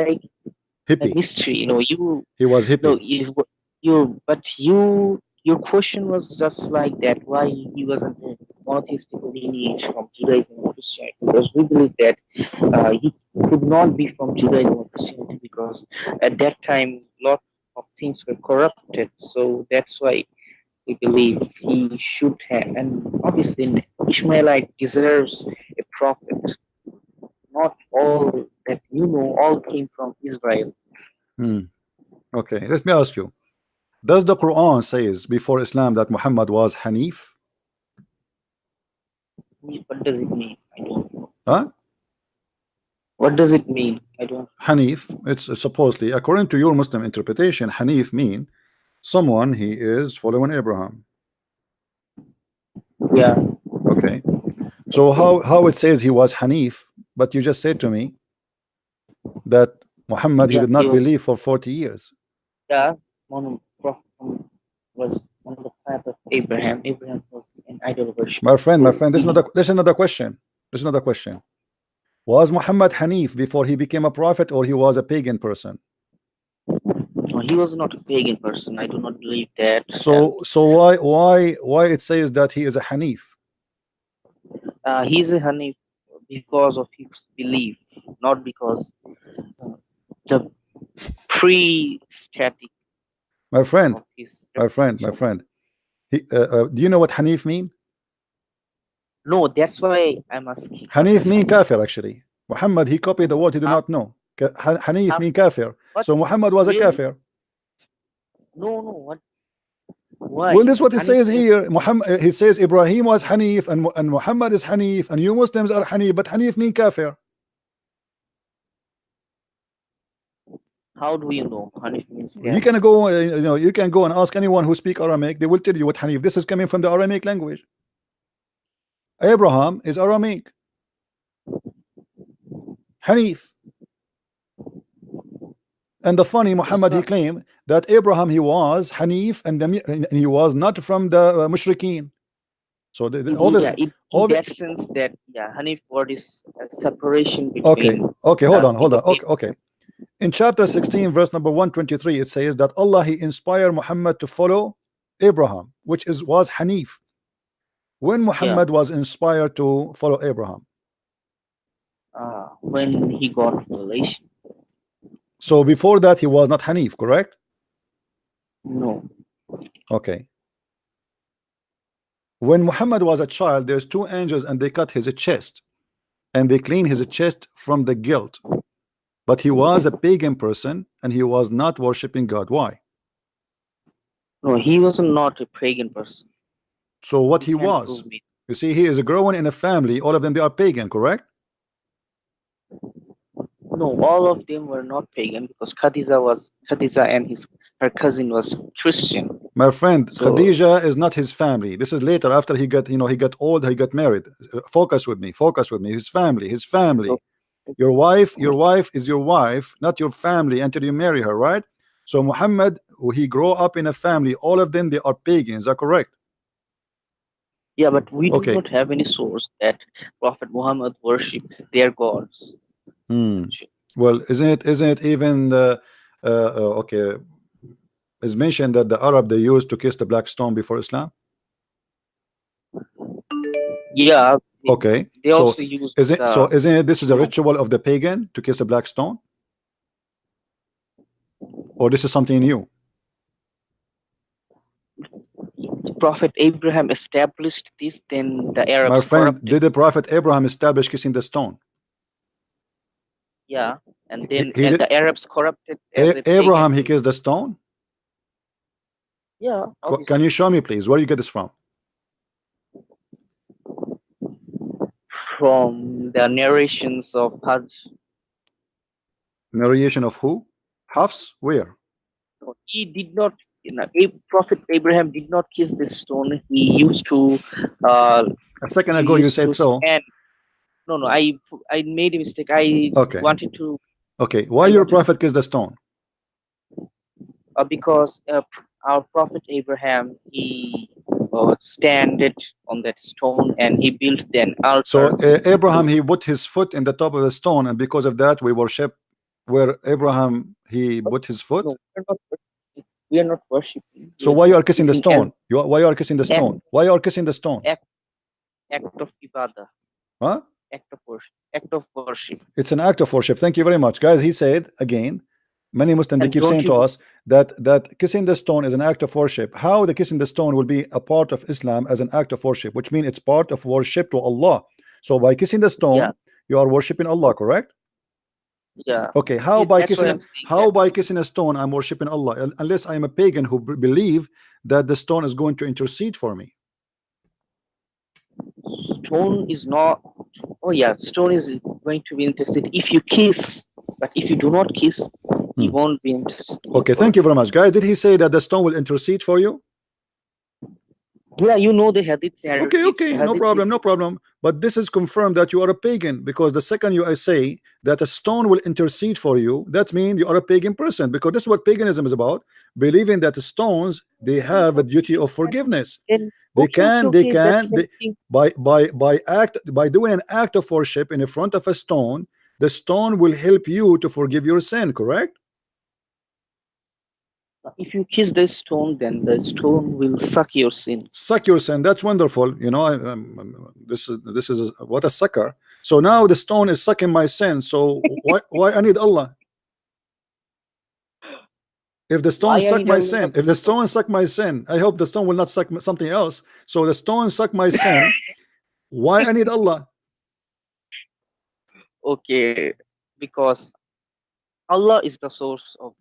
Hippie. Mystery, He was hippie. No, your question was just like that. Why he wasn't a monotheistic lineage from Judaism and Christianity? Because we believe that he could not be from Judaism or Christianity because at that time a lot of things were corrupted. So that's why we believe he should have. And obviously, Ishmaelite deserves a prophet. Not all that all came from Israel. Okay, let me ask you. Does the Quran says before Islam that Muhammad was Hanif? What does it mean? I don't know. Huh? What does it mean? I don't know. Hanif, it's supposedly, according to your Muslim interpretation, Hanif mean someone he is following Abraham. Yeah. Okay. So how it says he was Hanif, but you just said to me that Muhammad he did not believe for 40 years. Yeah. Was on the path of Abraham. Abraham was an idol worship. My friend, this is another question. This is not a question. Was Muhammad Hanif before he became a prophet, or he was a pagan person? No, he was not a pagan person. I do not believe that. So why it says that he is a Hanif? He's a Hanif because of his belief, not because the pre-static. My friend, do you know what Hanif mean? No, that's why I'm asking. Hanif mean kafir, actually. Muhammad, he copied the word he do not know. Hanif mean kafir. So Muhammad was a kafir. No, what? Why? Well, this is what it says here. Muhammad, he says Ibrahim was Hanif and Muhammad is Hanif and you Muslims are Hanif, but Hanif mean kafir. How do you know Hanif means kafir? You can go, you can go and ask anyone who speak Aramaic. They will tell you what Hanif. This is coming from the Aramaic language. Abraham is Aramaic. Hanif. And the funny, Muhammad, he claimed that Abraham, he was Hanif and he was not from the Mushrikeen. So all this, in that sense that Hanif word is a separation between. Okay, hold on. Okay. In chapter 16, verse number 123, it says that Allah, he inspired Muhammad to follow Abraham, which was Hanif. When Muhammad was inspired to follow Abraham? When he got revelation. So before that he was not Hanif, correct? No. Okay. When Muhammad was a child, there's two angels and they cut his chest and they clean his chest from the guilt. But he was a pagan person and he was not worshiping God. Why? No, he was not a pagan person. So what he was? You see, he is growing in a family. All of them, they are pagan, correct? No, all of them were not pagan because Khadija and her cousin was Christian. My friend, so, Khadija is not his family. This is later after he got, he got old, he got married. Focus with me. His family. Okay. Your wife is your wife, not your family until you marry her, right? So Muhammad, he grew up in a family. All of them, they are pagans. Is that correct? Yeah, but we do not have any source that Prophet Muhammad worshipped their gods. Well, isn't it even okay? It's mentioned that the Arab, they used to kiss the black stone before Islam. Yeah. Okay. They also used. Isn't it this is a ritual of the pagan to kiss a black stone? Or this is something new? Prophet Abraham established this, then the Arabs. My friend, did the Prophet Abraham establish kissing the stone? Yeah, and then the Arabs corrupted. Abraham, he kissed the stone? Yeah. Obviously. Can you show me, please? Where you get this from? From the narrations of Hajj. Narration of who? Hafs? Where? No, he did not. Prophet Abraham did not kiss the stone. He used to. A second ago, you said so. No, I made a mistake. I wanted to. Okay, why your prophet kissed the stone? Because our prophet Abraham, he standed on that stone and he built an altar. So Abraham, he put his foot in the top of the stone, and because of that, we worship where Abraham he put his foot. No, we are not worshiping. So why you are kissing the stone? Why you are kissing the stone? Why you are kissing the stone? Act of ibadah. Huh? Act of worship. It's an act of worship. Thank you very much, guys. He said again, many Muslims, they keep saying to us that kissing the stone is an act of worship. How the kissing the stone will be a part of Islam as an act of worship, which means it's part of worship to Allah. So by kissing the stone, you are worshiping Allah, correct? Yeah. Okay. How by kissing a stone I'm worshiping Allah, unless I am a pagan who believe that the stone is going to intercede for me? Stone is not. Oh yeah, stone is going to be intercede if you kiss, but if you do not kiss, he won't be intercede. Okay, thank you very much, guys. Did he say that the stone will intercede for you? Yeah, you know the hadith narrative. Okay, no problem. But this is confirmed that you are a pagan, because the second I say that a stone will intercede for you, that means you are a pagan person, because this is what paganism is about, believing that the stones, they have a duty of forgiveness. They can by doing an act of worship in front of a stone, the stone will help you to forgive your sin, correct? If you kiss the stone, then the stone will suck your sin. Suck your sin. That's wonderful. You know, this is what a sucker. So now the stone is sucking my sin. So why I need Allah? If the stone suck my sin, if the stone suck my sin, I hope the stone will not suck something else. So the stone suck my sin. Why I need Allah? Okay, because Allah is the source of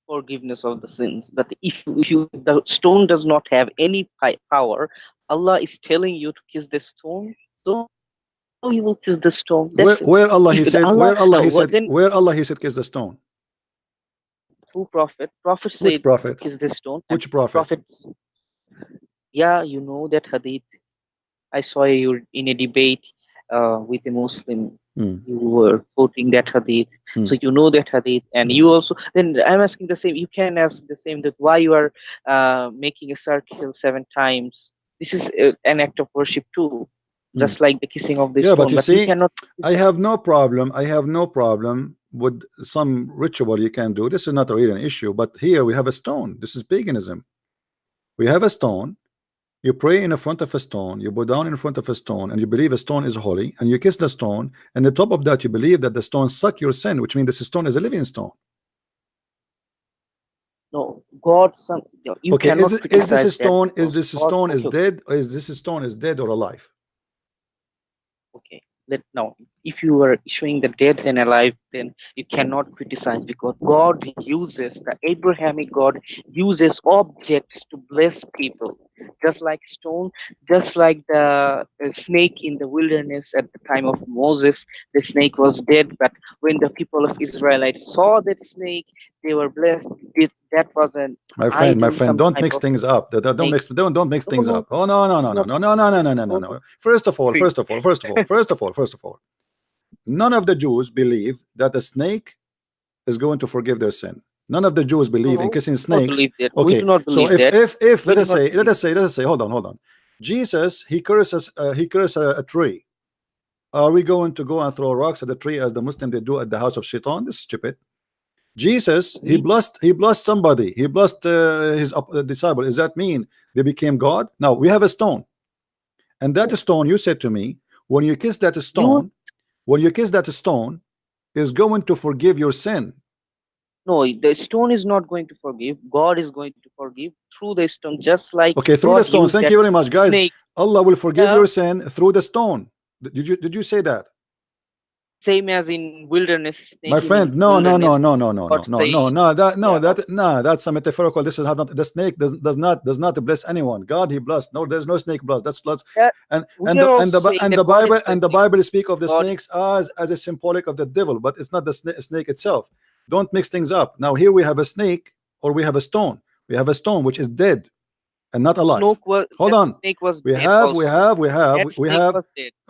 forgiveness of the sins. But if the stone does not have any power, Allah is telling you to kiss the stone, so you will kiss the stone. Where Allah he said, where Allah he said kiss the stone? Who prophet? Prophet said, which prophet? Kiss the stone. Which prophet? Yeah, you know that hadith. I saw you in a debate with a Muslim. You were quoting that hadith, so you know that hadith, and you also. Then I'm asking the same. You can ask the same, that why you are making a circle 7 times. This is an act of worship too, just like the kissing of the stone. But you see, you cannot. I have no problem. I have no problem with some ritual you can do. This is not really an issue. But here we have a stone. This is paganism. We have a stone. You pray in front of a stone, you bow down in front of a stone, and you believe a stone is holy, and you kiss the stone, and on top of that you believe that the stone suck your sin, which means this stone is a living stone. No, God, you okay, cannot is this a stone? Is this stone is dead, or is this stone is dead or alive? Okay, now if you are showing the dead and alive, then you cannot criticize, because God uses, the Abrahamic God uses objects to bless people, just like stone, just like the snake in the wilderness at the time of Moses. The snake was dead, but when the people of Israelites saw that snake, they were blessed. That was an my friend, don't mix things up. Don't mix things up. Oh no. First of all, none of the Jews believe that the snake is going to forgive their sin. None of the Jews believe in kissing snakes. Okay, so if let us say, hold on. Jesus, he curses a tree. Are we going to go and throw rocks at the tree as the Muslims they do at the house of Shaitan? This is stupid. Jesus, he blessed somebody. He blessed his disciple. Does that mean they became God? Now we have a stone, and that stone, you said to me, when you kiss that stone, is going to forgive your sin. No, the stone is not going to forgive. God is going to forgive through the stone, just like through God the stone. Thank you very much, guys. Snake. Allah will forgive your sin through the stone. Did you say that? Same as in wilderness. My friend, no. That's a metaphorical. This is not, the snake does not bless anyone. God he blessed. No, there's no snake blessed. That's blessed. And the Bible speak of the snakes as a symbolic of the devil, but it's not the snake itself. Don't mix things up. Now here we have a snake, or we have a stone. We have a stone which is dead and not alive. Hold on. We have.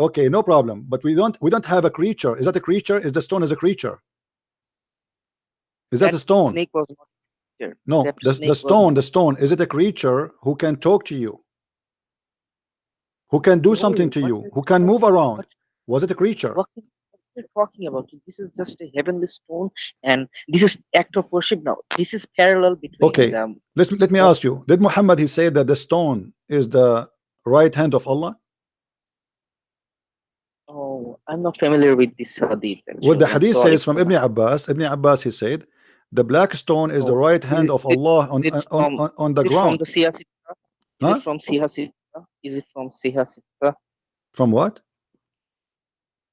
Okay, no problem. But we don't have a creature. Is that a creature? Is the stone as a creature? Is that a stone? Snake was not a creature. No, the stone. Is it a creature who can talk to you? Who can do something to you? Who can move around? Was it a creature? What you're talking about? This is just a heavenly stone, and this is act of worship. Now this is parallel between them. Let me ask you, did Muhammad he say that the stone is the right hand of Allah? Oh, I'm not familiar with this hadith. Well, the hadith says from Ibn Abbas he said the black stone is the right hand of Allah on the ground. Is it from Sihah? Is it from Sihah? From what?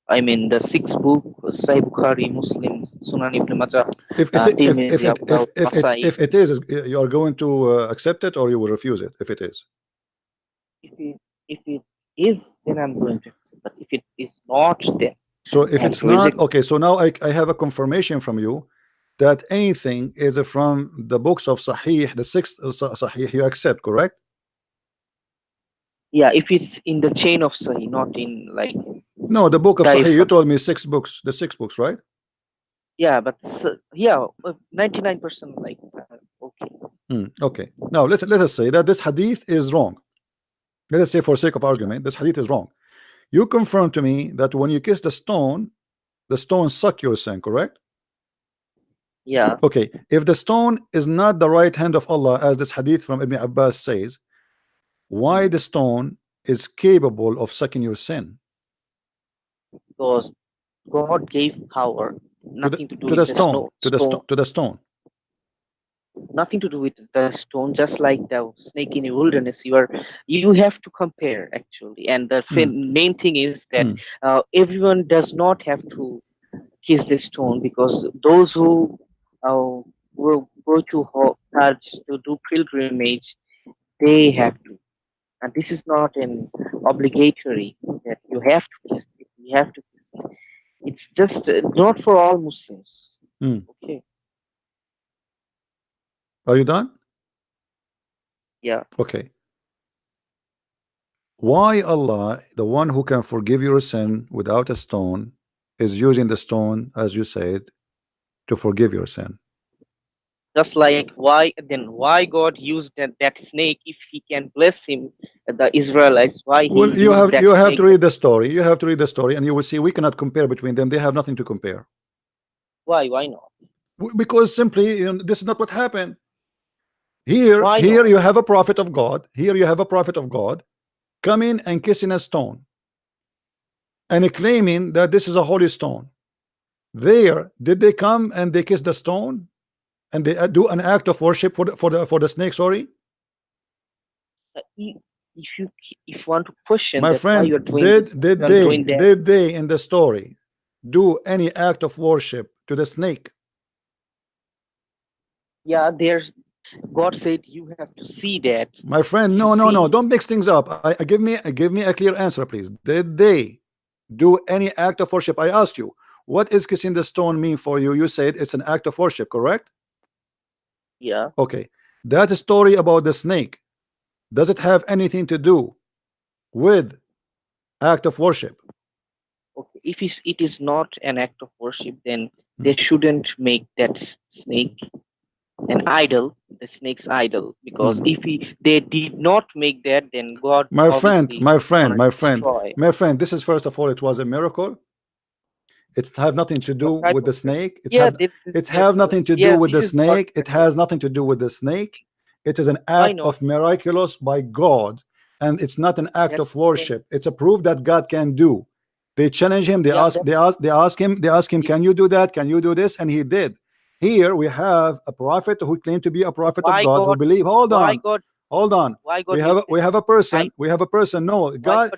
I mean the 6th book, Sahih Bukhari, Muslim, Sunan Ibn Majah. If it is, you are going to accept it, or you will refuse it. If it is, if it is, then I'm going to accept. But if it is not, then so if it's not, okay. So now I have a confirmation from you that anything is from the books of Sahih, the 6th Sahih, you accept, correct? Yeah, if it's in the chain of Sahih, not in like. No, the book of Daif. Sahih. You told me 6 books. The 6 books, right? Yeah, but yeah, 99% like okay. Okay. Now let us say that this hadith is wrong. Let us say, for sake of argument, this hadith is wrong. You confirm to me that when you kiss the stone suck your sin, correct? Yeah. Okay. If the stone is not the right hand of Allah, as this hadith from Ibn Abbas says, why the stone is capable of sucking your sin? Because God gave power, nothing to do to with the stone, to the stone. Nothing to do with the stone. Just like the snake in the wilderness, you have to compare actually. And the main thing is that everyone does not have to kiss the stone, because those who will go to Hajj to do pilgrimage, they have to. And this is not an obligatory that you have to kiss it. You have to kiss it. It's just not for all Muslims. Okay. Are you done? Yeah. Okay. Why Allah, the one who can forgive your sin without a stone, is using the stone, as you said, to forgive your sin? Just like why God used that snake if He can bless him, the Israelites? Why well, you have to read the story. You have to read the story, and you will see we cannot compare between them. They have nothing to compare. Why not? Because simply, this is not what happened. Here you have a prophet of God. Here you have a prophet of God coming and kissing a stone and claiming that this is a holy stone. There, did they come and they kiss the stone and they do an act of worship for the snake? Sorry. If you want to question, my friend, did they in the story do any act of worship to the snake? Yeah, God said you have to see that. My friend, no, don't mix things up. Give me a clear answer, please. Did they do any act of worship? I asked you, what is kissing the stone mean for you? You said it's an act of worship, correct? Yeah. Okay. That story about the snake, does it have anything to do with act of worship? Okay. If it is not an act of worship, then they shouldn't make that snake an idol, the snake's idol, because if they did not make that, then God, my friend, this is, first of all, it was a miracle. It have nothing to do with the snake. It have nothing to do with the snake. It has nothing to do with the snake. It is an act of miraculous by God, and it's not an act of worship. It's a proof that God can do. They challenge him. They ask him, can you do that? Can you do this? And he did. Here we have a prophet who claimed to be a prophet of God, who believe. Hold on. We have a person. No, God.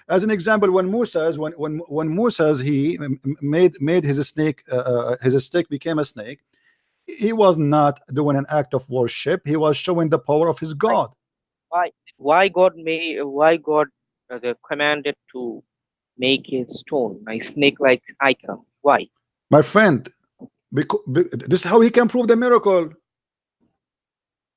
As an example, when Moses he made his snake, his stick became a snake. He was not doing an act of worship. He was showing the power of his God. Why God commanded to make a stone, a snake-like icon? Why? My friend, because this is how he can prove the miracle.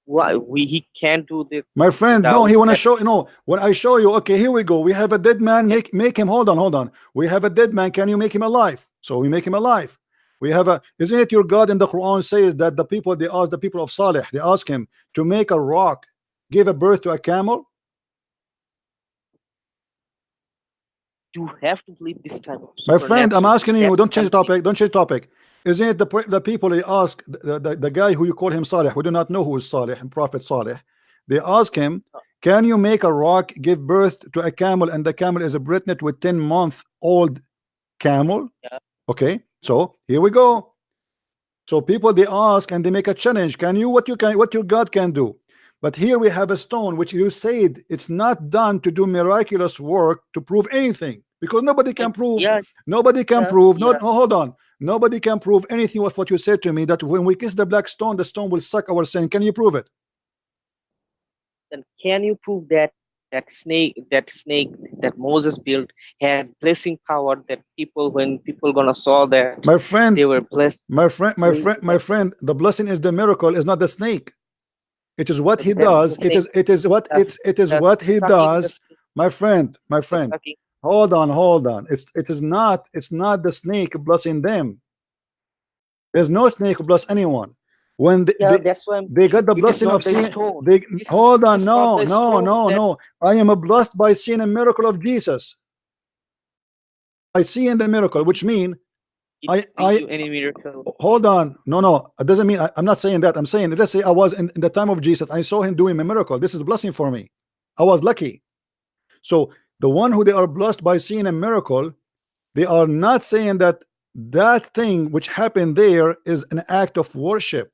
Why he can't do this? My friend, no, he want to show. No, when I show you, okay, here we go. We have a dead man. Make him. Hold on. We have a dead man. Can you make him alive? So we make him alive. We have a. Isn't it your God in the Quran says that the people, they ask the people of Salih, they ask him to make a rock give a birth to a camel? You have to believe this type of. My friend, I'm asking you. Don't change the topic. Don't change the topic. Isn't it the people, they ask the guy who you call him Salih? We do not know who is Salih, Prophet Salih. They ask him, can you make a rock give birth to a camel, and the camel is pregnant with 10-month-old camel? Yeah. Okay, so here we go. So people, they ask and they make a challenge. Can you what your God can do? But here we have a stone which you said it's not done to do miraculous work to prove anything, because nobody can prove. Nobody can prove. No, hold on. Nobody can prove anything with what you said to me, that when we kiss the black stone, the stone will suck our sin. Can you prove it? Then can you prove that snake that Moses built had blessing power, that when people gonna saw that, my friend, they were blessed? My friend, the blessing is the miracle, is not the snake. It is what he does. It is what what he does. My friend, hold on. It is not the snake blessing them. There's no snake bless anyone. When they got the blessing of seeing, hold on, no. I am blessed by seeing a miracle of Jesus. I see in the miracle, which mean any miracle. Hold on, no, it doesn't mean I'm not saying that. I'm saying, let's say I was in the time of Jesus, I saw him doing a miracle. This is a blessing for me. I was lucky. So the one who they are blessed by seeing a miracle, they are not saying that thing which happened there is an act of worship.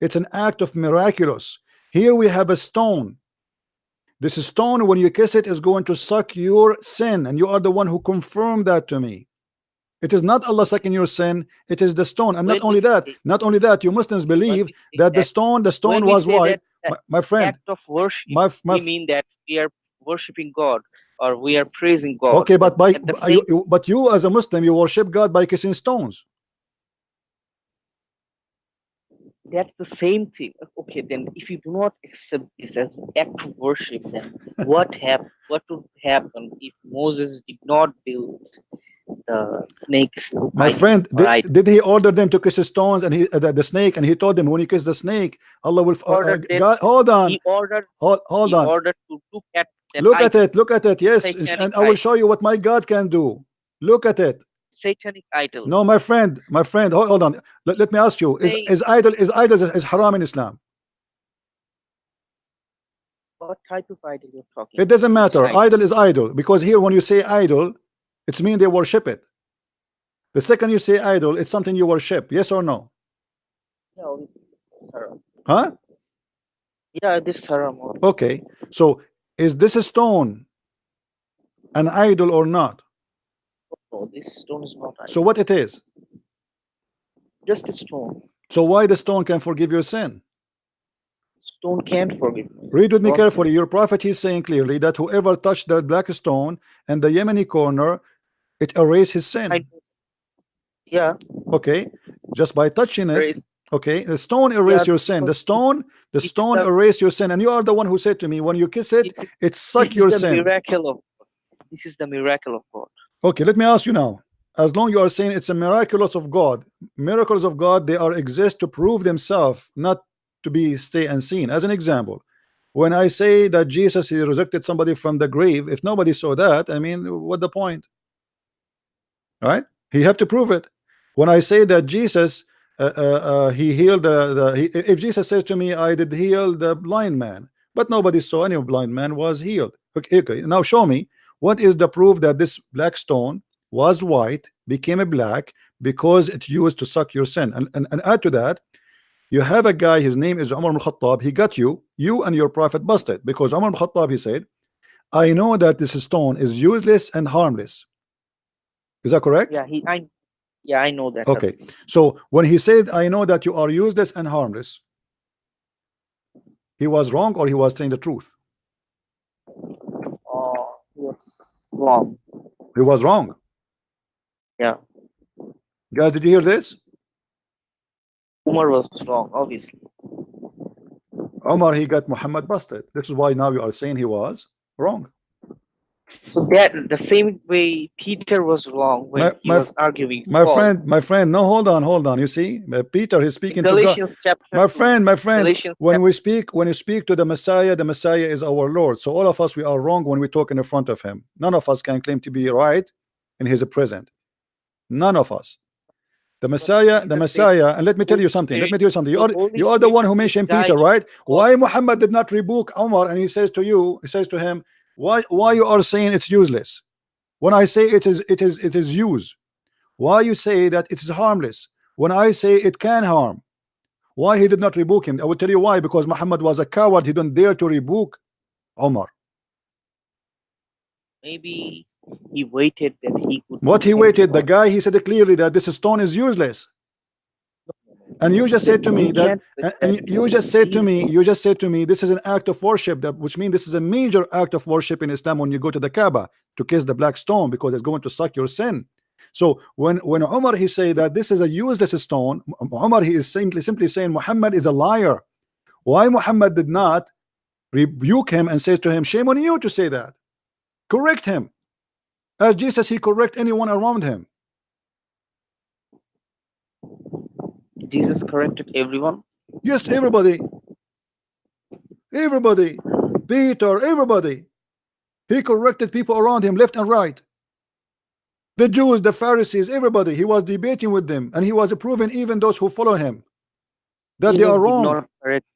It's an act of miraculous. Here we have a stone. This stone, when you kiss it, is going to suck your sin, and you are the one who confirmed that to me. It is not Allah sucking your sin, it is the stone. And not only that, you Muslims believe that the stone was white. My friend, act of worship, we mean that we are worshiping God, or we are praising God. Okay, but you as a Muslim, you worship God by kissing stones. That's the same thing. Okay, then if you do not accept this as act of worship, then what would happen if Moses did not build the snakes? My friend, did he order them to kiss the stones and the snake, and he told them when you kiss the snake, Allah will God, hold on. He ordered to look at that look at it. Yes, and I will show you what my God can do. Look at it. Satanic idol. No, my friend, hold on. Let me ask you: is idol haram in Islam? What type of idol you're talking? It doesn't matter. Idol is idol, because here when you say idol, it's mean they worship it. The second you say idol, it's something you worship. Yes or no? No, it's haram. Huh? Yeah, this is haram. Okay, so is this a stone an idol or not? No, this stone is not idol. So what it is? Just a stone. So why the stone can forgive your sin? Stone can't forgive me. Read with me carefully. Your prophet is saying clearly that whoever touched the black stone and the Yemeni corner, it erased his sin. Yeah. Okay, just by touching it. Okay, the stone erased your sin. The stone erased your sin, and you are the one who said to me, when you kiss it, it suck your sin. This is the miracle of God. Okay, let me ask you now. As long you are saying it's a miraculous of God, miracles of God, they are exist to prove themselves, not to be stay unseen. As an example, when I say that Jesus, he resurrected somebody from the grave, if nobody saw that, I mean, what the point? Right? He have to prove it. When I say that Jesus, he healed if Jesus says to me, I did heal the blind man, but nobody saw any blind man was healed. Okay, now show me what is the proof that this black stone was white, became a black, because it used to suck your sin. And add to that, you have a guy, his name is Umar ibn Khattab. He got you and your prophet busted, because Umar ibn Khattab, he said, I know that this stone is useless and harmless. Is that correct? Yeah, I know that. Okay, so when he said, I know that you are useless and harmless, he was wrong or he was saying the truth? He was wrong. He was wrong. Yeah. Guys, did you hear this? Umar was wrong, obviously. Umar, he got Muhammad busted. This is why now you are saying he was wrong. So that the same way Peter was wrong when he was arguing. My friend, no, hold on. You see, Peter is speaking Galatians to God. My friend, when you speak to the Messiah is our Lord. So all of us, we are wrong when we talk in front of him. None of us can claim to be right in his present. None of us. The Messiah, and let me tell you something. You are the one who mentioned Peter, right? Why Muhammad did not rebuke Umar, and he says to him, why you are saying it's useless when I say it is used? Why you say that it is harmless when I say it can harm? Why he did not rebuke him? I will tell you why. Because Muhammad was a coward. He don't dare to rebuke Umar. Maybe he waited that he could. What he waited? The guy, he said clearly that this stone is useless. And you just said to me that, you just said to me, this is an act of worship, which means this is a major act of worship in Islam when you go to the Kaaba to kiss the black stone, because it's going to suck your sin. So when Umar, he say that this is a useless stone, Umar, he is simply saying Muhammad is a liar. Why Muhammad did not rebuke him and says to him, shame on you to say that? Correct him. As Jesus, he correct anyone around him. Jesus corrected everyone. Yes, everybody. Everybody. Peter, everybody. He corrected people around him left and right. The Jews, the Pharisees, everybody. He was debating with them, and he was approving even those who follow him that Jesus they are did wrong. not correct.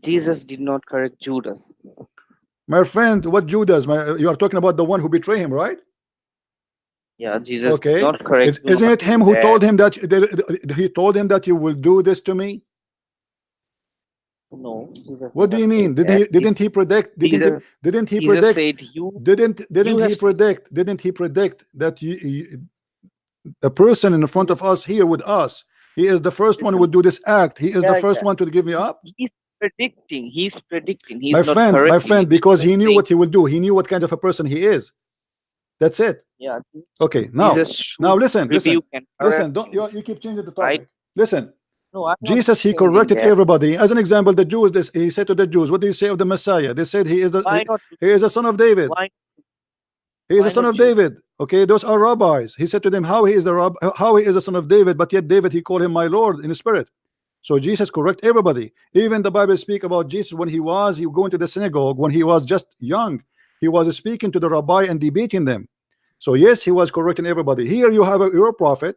Jesus did not correct Judas. My friend, what Judas? You are talking about the one who betrayed him, right? Yeah, Jesus Okay. did not correct. Isn't it him who told him that he told him that you will do this to me? No. Jesus What do you mean? Didn't he predict? Didn't he Jesus predict? said you. Didn't he predict? Didn't he predict that a person in front of us here with us, he is the first one who would do this act. He is the first one to give me up. He's predicting. He's predicting. He's My not friend, correcting. because he knew what he will do. He knew what kind of a person he is. That's it. Yeah. Okay. Now listen. Don't you keep changing the topic. Right? Listen. No, Jesus, he corrected everybody. As an example, the Jews, he said to the Jews, what do you say of the Messiah? They said he is the son of David. He is the son of David. Okay, those are rabbis. He said to them, how he is the son of David, but yet David, he called him my Lord in the spirit. So Jesus correct everybody. Even the Bible speak about Jesus when he going to the synagogue when he was just young. He was speaking to the rabbi and debating them. So yes, he was correcting everybody. Here you have your prophet,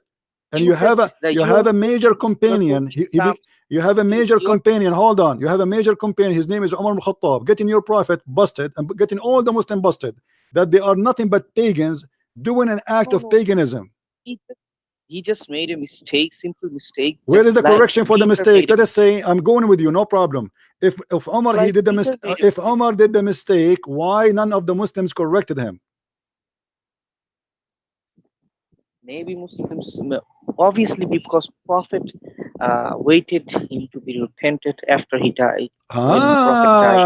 and you have a major companion. You have a major companion. Hold on, you have a major companion. His name is Umar ibn Khattab. Getting your prophet busted and getting all the Muslim busted that they are nothing but pagans doing an act of paganism. He just made a mistake, simple mistake. Where is the correction for the mistake? Let us say, I'm going with you, no problem. If Omar he did the mistake, if Omar did the mistake, why none of the Muslims corrected him? Maybe Muslims, obviously, because Prophet waited him to be repented after he died.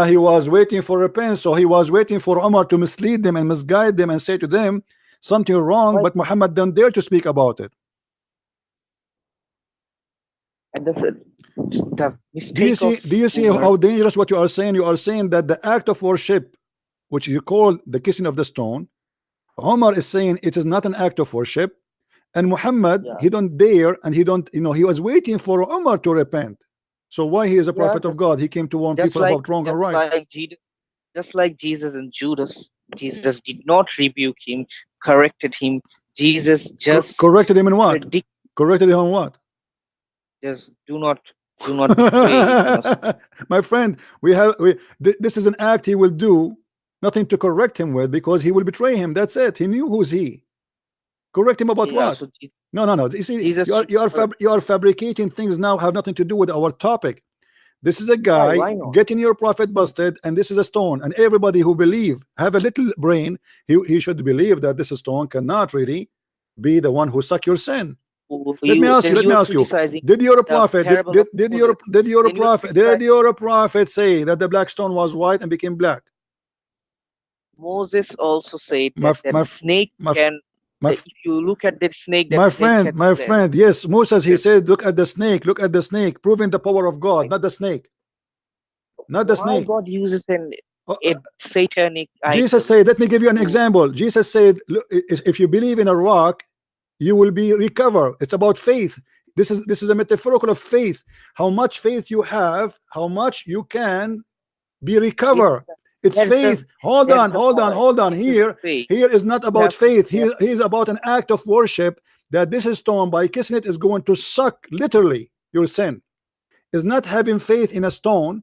He was waiting for repentance, so he was waiting for Omar to mislead them and misguide them and say to them something wrong, but Muhammad don't dare to speak about it. And that's it. The mistake. Do you see how dangerous what you are saying? You are saying that the act of worship, which you call the kissing of the stone, Omar is saying it is not an act of worship, and Muhammad he don't dare, and he don't, he was waiting for Omar to repent. So why he is a prophet of God? He came to warn people about wrong and right. Just like Jesus and Judas, Jesus did not rebuke him, corrected him. Jesus just corrected him in what? Corrected him on what? Just do not betray. My friend, this is an act he will do, nothing to correct him with, because he will betray him. That's it. He knew who's he. Correct him about what? So no. You see, you are fabricating things now, have nothing to do with our topic. This is a guy getting your prophet busted, and this is a stone. And everybody who have a little brain, he should believe that this stone cannot really be the one who suck your sin. Let me ask you. Did your prophet say that the black stone was white and became black? Moses also said that snake can. If you look at the snake, my friend, yes, Moses, he said, look at the snake, proving the power of God, not the snake. Not the snake. God uses a satanic. Jesus said, let me give you an example. Jesus said, look, if you believe in a rock, you will be recovered. It's about faith. This is a metaphorical of faith. How much faith you have, how much you can be recovered. It's faith. Hold on. Here is not about faith. Here is about an act of worship, that this stone, by kissing it, is going to suck literally your sin. Is not having faith in a stone.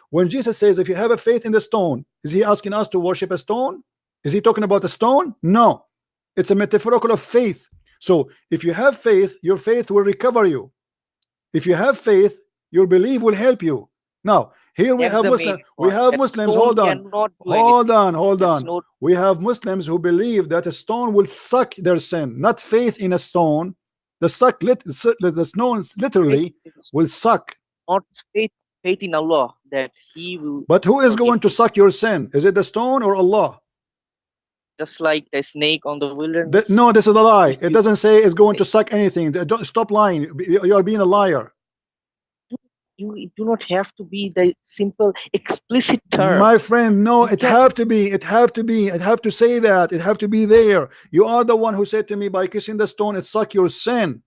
When Jesus says, if you have a faith in the stone, is he asking us to worship a stone? Is he talking about a stone? No. It's a metaphorical of faith. So if you have faith, your faith will recover you. If you have faith, your belief will help you. Now, here we have Muslims. Hold on. We have Muslims who believe that a stone will suck their sin, not faith in a stone. The stone literally will suck. Not faith in Allah that He will. But who is going to suck your sin? Is it the stone or Allah? Just like the snake on the wilderness. No, this is a lie. It doesn't say it's going to suck anything. Stop lying. You are being a liar. you do not have to be the simple explicit term. My friend, no, You it can- have to be, it have to be, it have to say that, it have to be there. You are the one who said to me, by kissing the stone, it suck your sin.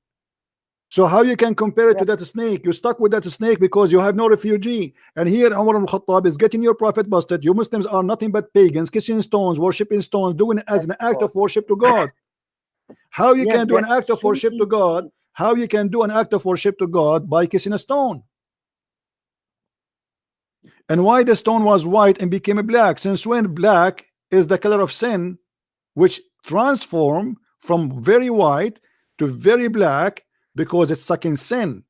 So how you can compare it to that snake? You're stuck with that snake because you have no refugee. And here Umar al-Khattab is getting your prophet busted. You Muslims are nothing but pagans, kissing stones, worshiping stones, doing it as an act of worship to God. How you Yeah, can do an that's act of worship to God? How you can do an act of worship to God by kissing a stone? And why the stone was white and became black? Since when black is the color of sin, which transform from very white to very black because it's sucking sin.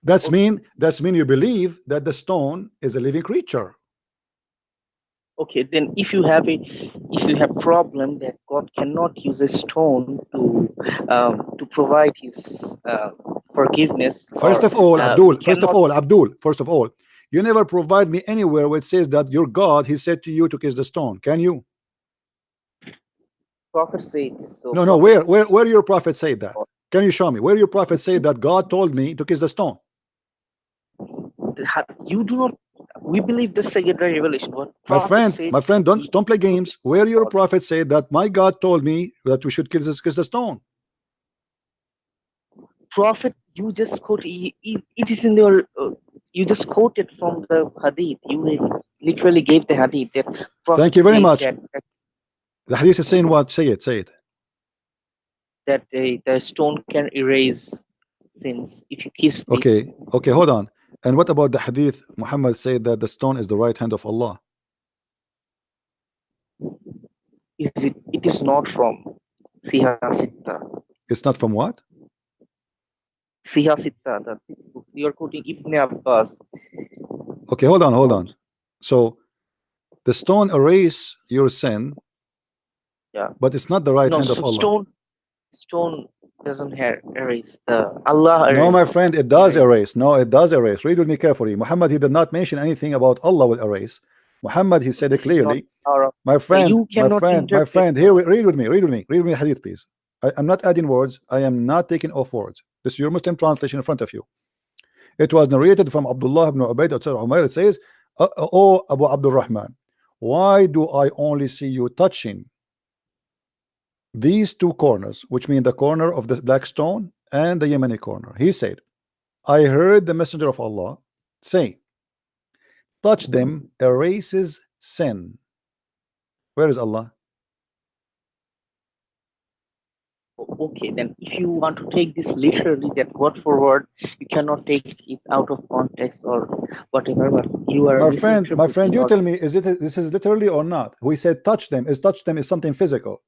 That's mean you believe that the stone is a living creature. Okay, then if you have problem that God cannot use a stone to provide his forgiveness. First of all, Abdul, you never provide me anywhere where it says that your God, he said to you to kiss the stone. Can you? Prophet said so. No, where your prophet said that? Can you show me where your prophet said that God told me to kiss the stone? You do not. We believe the secondary revelation. What my friend, don't play games. Where your prophet said that my God told me that we should kiss the stone? Prophet, you just quote. It is in your. You just quoted from the hadith. You literally gave the hadith. That prophet. Thank you very much. The hadith is saying what? Say it. That the stone can erase sins if you kiss. Okay, hold on. And what about the hadith? Muhammad said that the stone is the right hand of Allah. It is not from Siha Sitta. It's not from what? Siha Sitta. That you are quoting Ibn Abbas. Okay, hold on. So the stone erase your sin. Yeah. But it's not the right hand of Allah. Stone doesn't erase the Allah. No, my friend, it does erase. No, it does erase. Read with me carefully. Muhammad, he did not mention anything about Allah will erase. Muhammad, he said it clearly. My friend, here, read with me, hadith, please. I'm not adding words. I am not taking off words. This is your Muslim translation in front of you. It was narrated from Abdullah ibn Ubayd Umayr. It says, "Oh, Abu Abdul Rahman, why do I only see you touching these two corners, which mean the corner of the black stone and the Yemeni corner?" He said, I heard the messenger of Allah say, touch them erases sin. Where is Allah? Okay, then if you want to take this literally, that word for word, you cannot take it out of context or whatever. But you are my friend, you tell me, this is literally or not? We said touch them is something physical.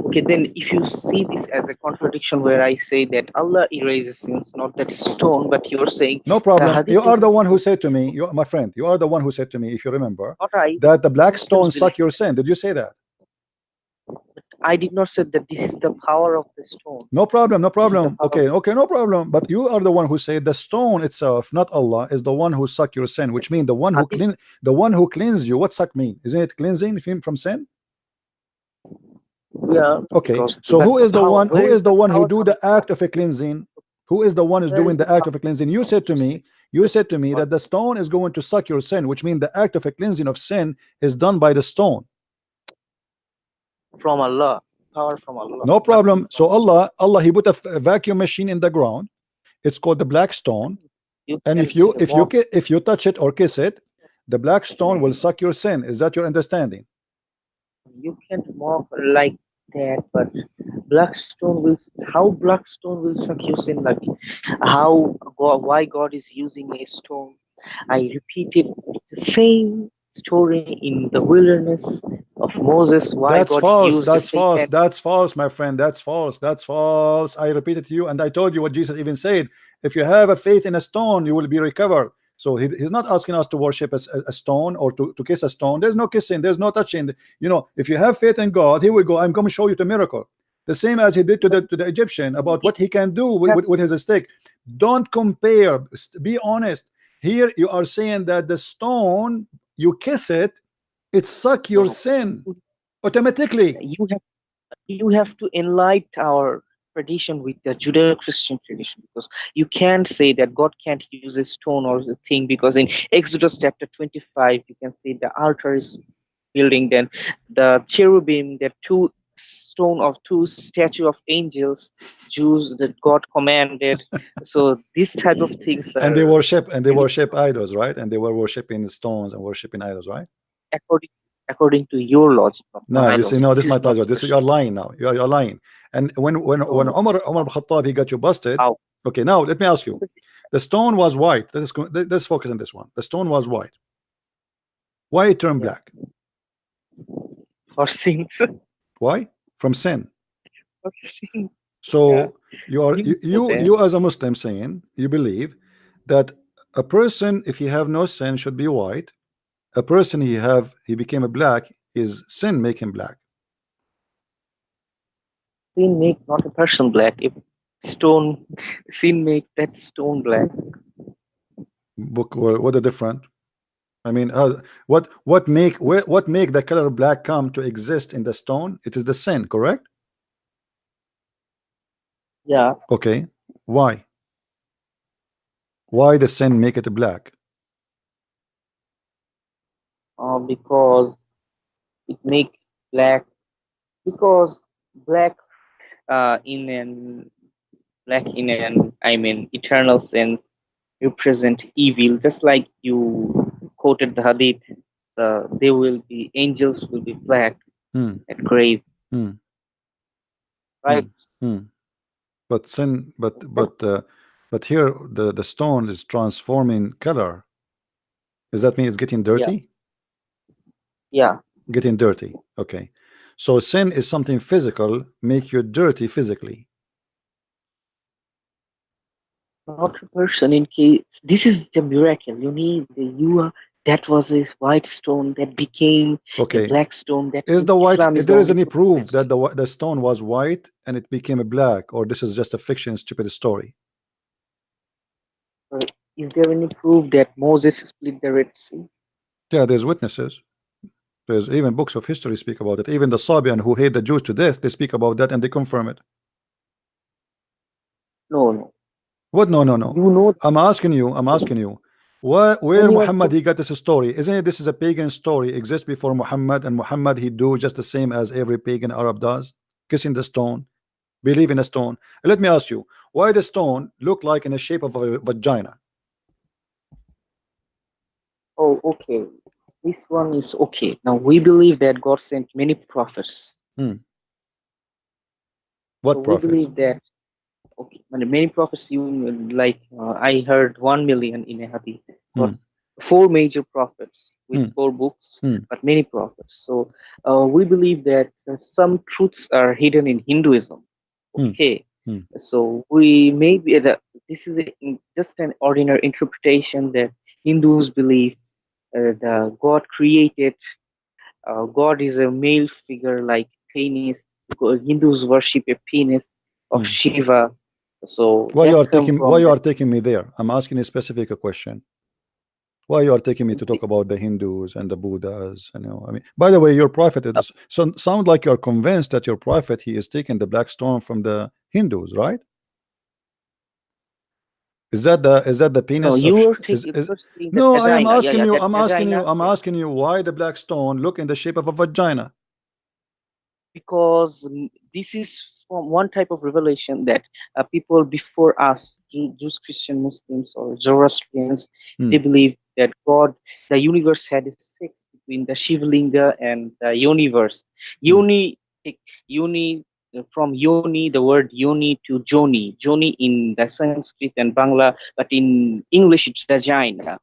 Okay, then if you see this as a contradiction where I say that Allah erases sins, not that stone, but you're saying no problem. You are the one who said to me, my friend, you are the one who said to me, if you remember, that the black stone suck your sin. Did you say that? I did not say that this is the power of the stone. No problem. Okay, no problem. But you are the one who said the stone itself, not Allah, is the one who suck your sin, which means the one who cleans you. What suck mean? Isn't it cleansing from sin? Yeah. Okay. So who is the one? Who is the one who do the act of a cleansing? Who is the one who's doing the act of a cleansing? You said to me that the stone is going to suck your sin, which means the act of a cleansing of sin is done by the stone. From Allah, power from Allah. No problem. So Allah, he put a vacuum machine in the ground. It's called the black stone. And if you touch it or kiss it, the black stone will suck your sin. Is that your understanding? You can't mock like that, but how black stone will suck your sin? Like why God is using a stone? I repeated the same story in the wilderness of Moses. Why that's God false. used That's false. That's false, my friend. That's false. That's false. I repeated to you, and I told you what Jesus even said. If you have a faith in a stone, you will be recovered. So he's not asking us to worship a stone or to kiss a stone. There's no kissing. There's no touching. You know, if you have faith in God, here we go. I'm going to show you the miracle. The same as he did to the Egyptian about what he can do with his stick. Don't compare. Be honest. Here you are saying that the stone, you kiss it, it suck your sin automatically. You have to enlighten our tradition with the Judeo-Christian tradition, because you can't say that God can't use a stone or a thing, because in Exodus chapter 25 you can see the altar is building, then the cherubim, the two statue of angels, Jews that God commanded. So this type of things are and they worship idols, right? And they were worshiping stones and worshiping idols, right? according to your logic. No, you see, no, this is my not logic. This is, you're lying now. You're lying. And when Umar ibn Khattab, he got you busted. How? Okay, now let me ask you. The stone was white. Let's focus on this one. The stone was white. Why it turned black? For sins. Why? From sin. For sin. So you as a Muslim saying you believe that a person, if he have no sin, should be white. A person he became a black, his sin make him black. Sin make not a person black. If sin make that stone black. What a different. I mean, what make the color black come to exist in the stone? It is the sin, correct? Yeah. Okay. Why? Why the sin make it black? Because it make black. Because black in an I mean eternal sense represent evil, just like you quoted the hadith. There will be angels will be black at grave. Right. But sin, but here the stone is transforming color. Does that mean it's getting dirty? Yeah. Getting dirty. Okay. So sin is something physical, make you dirty physically. Not a person. In case this is the miracle, you need that was a white stone that became a black stone. That is the white. If there is any proof that the stone was white and it became a black, or this is just a fiction, stupid story? Is there any proof that Moses split the Red Sea? Yeah, there's witnesses. There's even books of history speak about it. Even the Sabian who hate the Jews to death, they speak about that and they confirm it. No. What? No. You know. I'm asking you. Where Muhammad he got this story? Isn't it this is a pagan story? Exists before Muhammad, and Muhammad he do just the same as every pagan Arab does, kissing the stone, believe in a stone. Let me ask you, why the stone look like in the shape of a vagina? Oh, okay. This one is okay. Now we believe that God sent many prophets. What prophets? We believe that. Okay, many prophets. I heard 1 million in a hadith. 4 major prophets with 4 books, but many prophets. So we believe that some truths are hidden in Hinduism. Okay, so we may be this is just an ordinary interpretation that Hindus believe. The God created. God is a male figure like penis. Hindus worship a penis of Shiva. So why you are taking me there? I'm asking a specific question. Why you are taking me to talk about the Hindus and the Buddhas? I mean, by the way, your prophet is sound like you're convinced that your prophet he is taking the black stone from the Hindus, right? Is that the penis? No, you are no, I am asking you. I'm asking you why the black stone look in the shape of a vagina? Because this is from one type of revelation that people before us, Jews, Christian, Muslims, or Zoroastrians, they believe that the universe had a sex between the Shivlinga and the universe. Yoni, from Yoni, the word Yoni to Joni. Joni in the Sanskrit and Bangla, but in English it's vagina.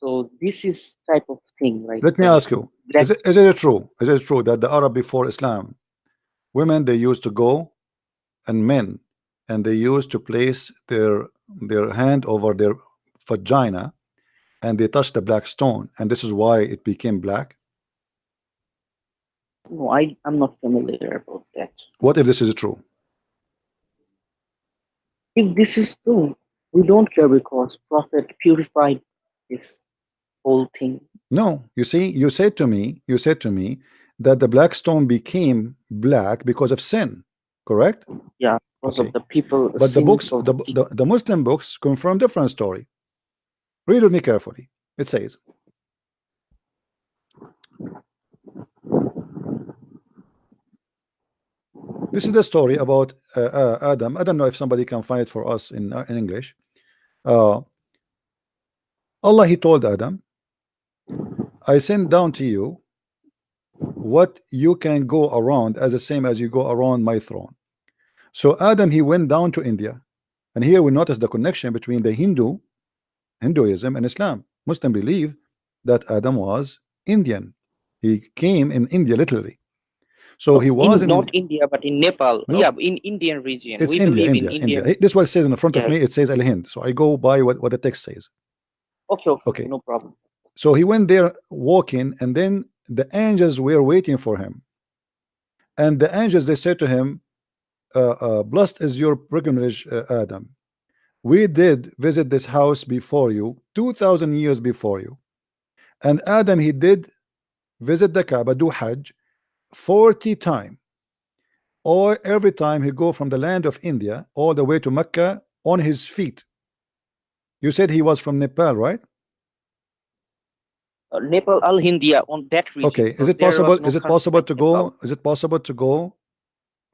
So this is type of thing, right? Let me ask you: is it true? Is it true that the Arab before Islam, women they used to go, and men, and they used to place their hand over their vagina, and they touched the black stone, and this is why it became black? No, I'm not familiar about that. What if this is true? If this is true, we don't care because Prophet purified this whole thing. No, you see, you said to me that the black stone became black because of sin. correct? Yeah, because Okay. of the people. But the sins books, of people. the Muslim books confirm different story. Read with me carefully. It says, this is the story about Adam. I don't know if somebody can find it for us in English. Allah, he told Adam, I send down to you what you can go around as the same as you go around my throne. So Adam, he went down to India, and here we notice the connection between the Hinduism and Islam. Muslim believe that Adam was Indian. He came in India literally. So he was in not India, but in Nepal. No. Yeah, in Indian region. It's We India, believe in India. This is what it says in front of Yeah. me. It says Al Hind. So I go by what the text says. Okay, no problem. So he went there walking, and then the angels were waiting for him. And the angels, they said to him, blessed is your pilgrimage, Adam. We did visit this house before you, 2,000 years before you. And Adam, he did visit the Kaaba, do Hajj 40 times. Or every time he go from the land of India all the way to Mecca on his feet. You said he was from Nepal, right? Nepal, Al Hindia, on that region. Okay, is it possible? Is it possible to go? Is it possible to go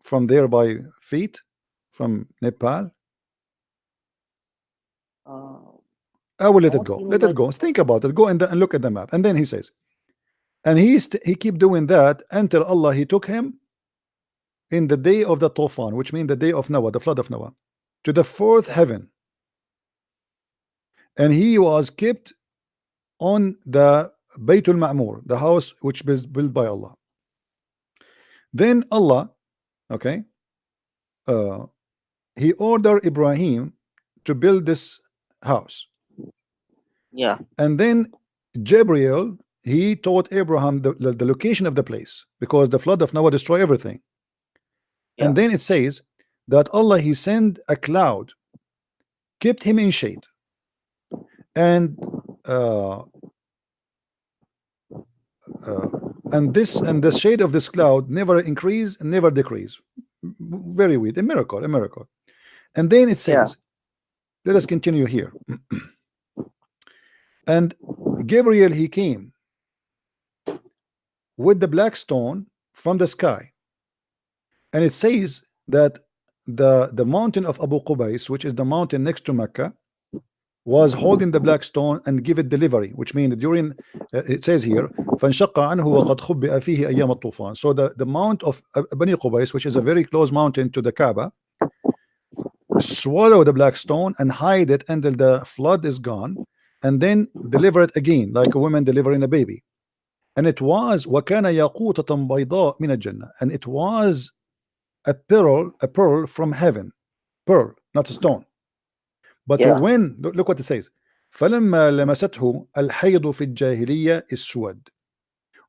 from there by feet from Nepal? I will let it go. Let it go. Think about it. Go and look at the map. And then he says, and he keep doing that until Allah, he took him in the day of the Tufan, which means the day of Noah, the flood of Noah, to the fourth heaven. And he was kept on the Baytul Ma'mur, the house which is built by Allah. Then Allah, okay, he ordered Ibrahim to build this house. Yeah. And then Gabriel, he taught Abraham the location of the place, because the flood of Noah destroyed everything. Yeah. And then it says that Allah, he sent a cloud, kept him in shade, and the shade of this cloud never increase and never decrease. Very weird, a miracle. And then it says, let us continue here. And Gabriel, he came with the black stone from the sky, and it says that the mountain of Abu Qubais, which is the mountain next to Mecca, was holding the black stone and give it delivery, which means during it says here فانشق عنه وقد خبئ فيه أيام الطوفان. So the mount of Bani Qubais, which is a very close mountain to the Kaaba, swallow the black stone and hide it until the flood is gone, and then deliver it again like a woman delivering a baby. And it was وكان ياقوتة بيضاء من الجنة, and it was a pearl from heaven, pearl, not a stone. But when, look what it says, فلما لمسته الحيض في الجاهلية اسود.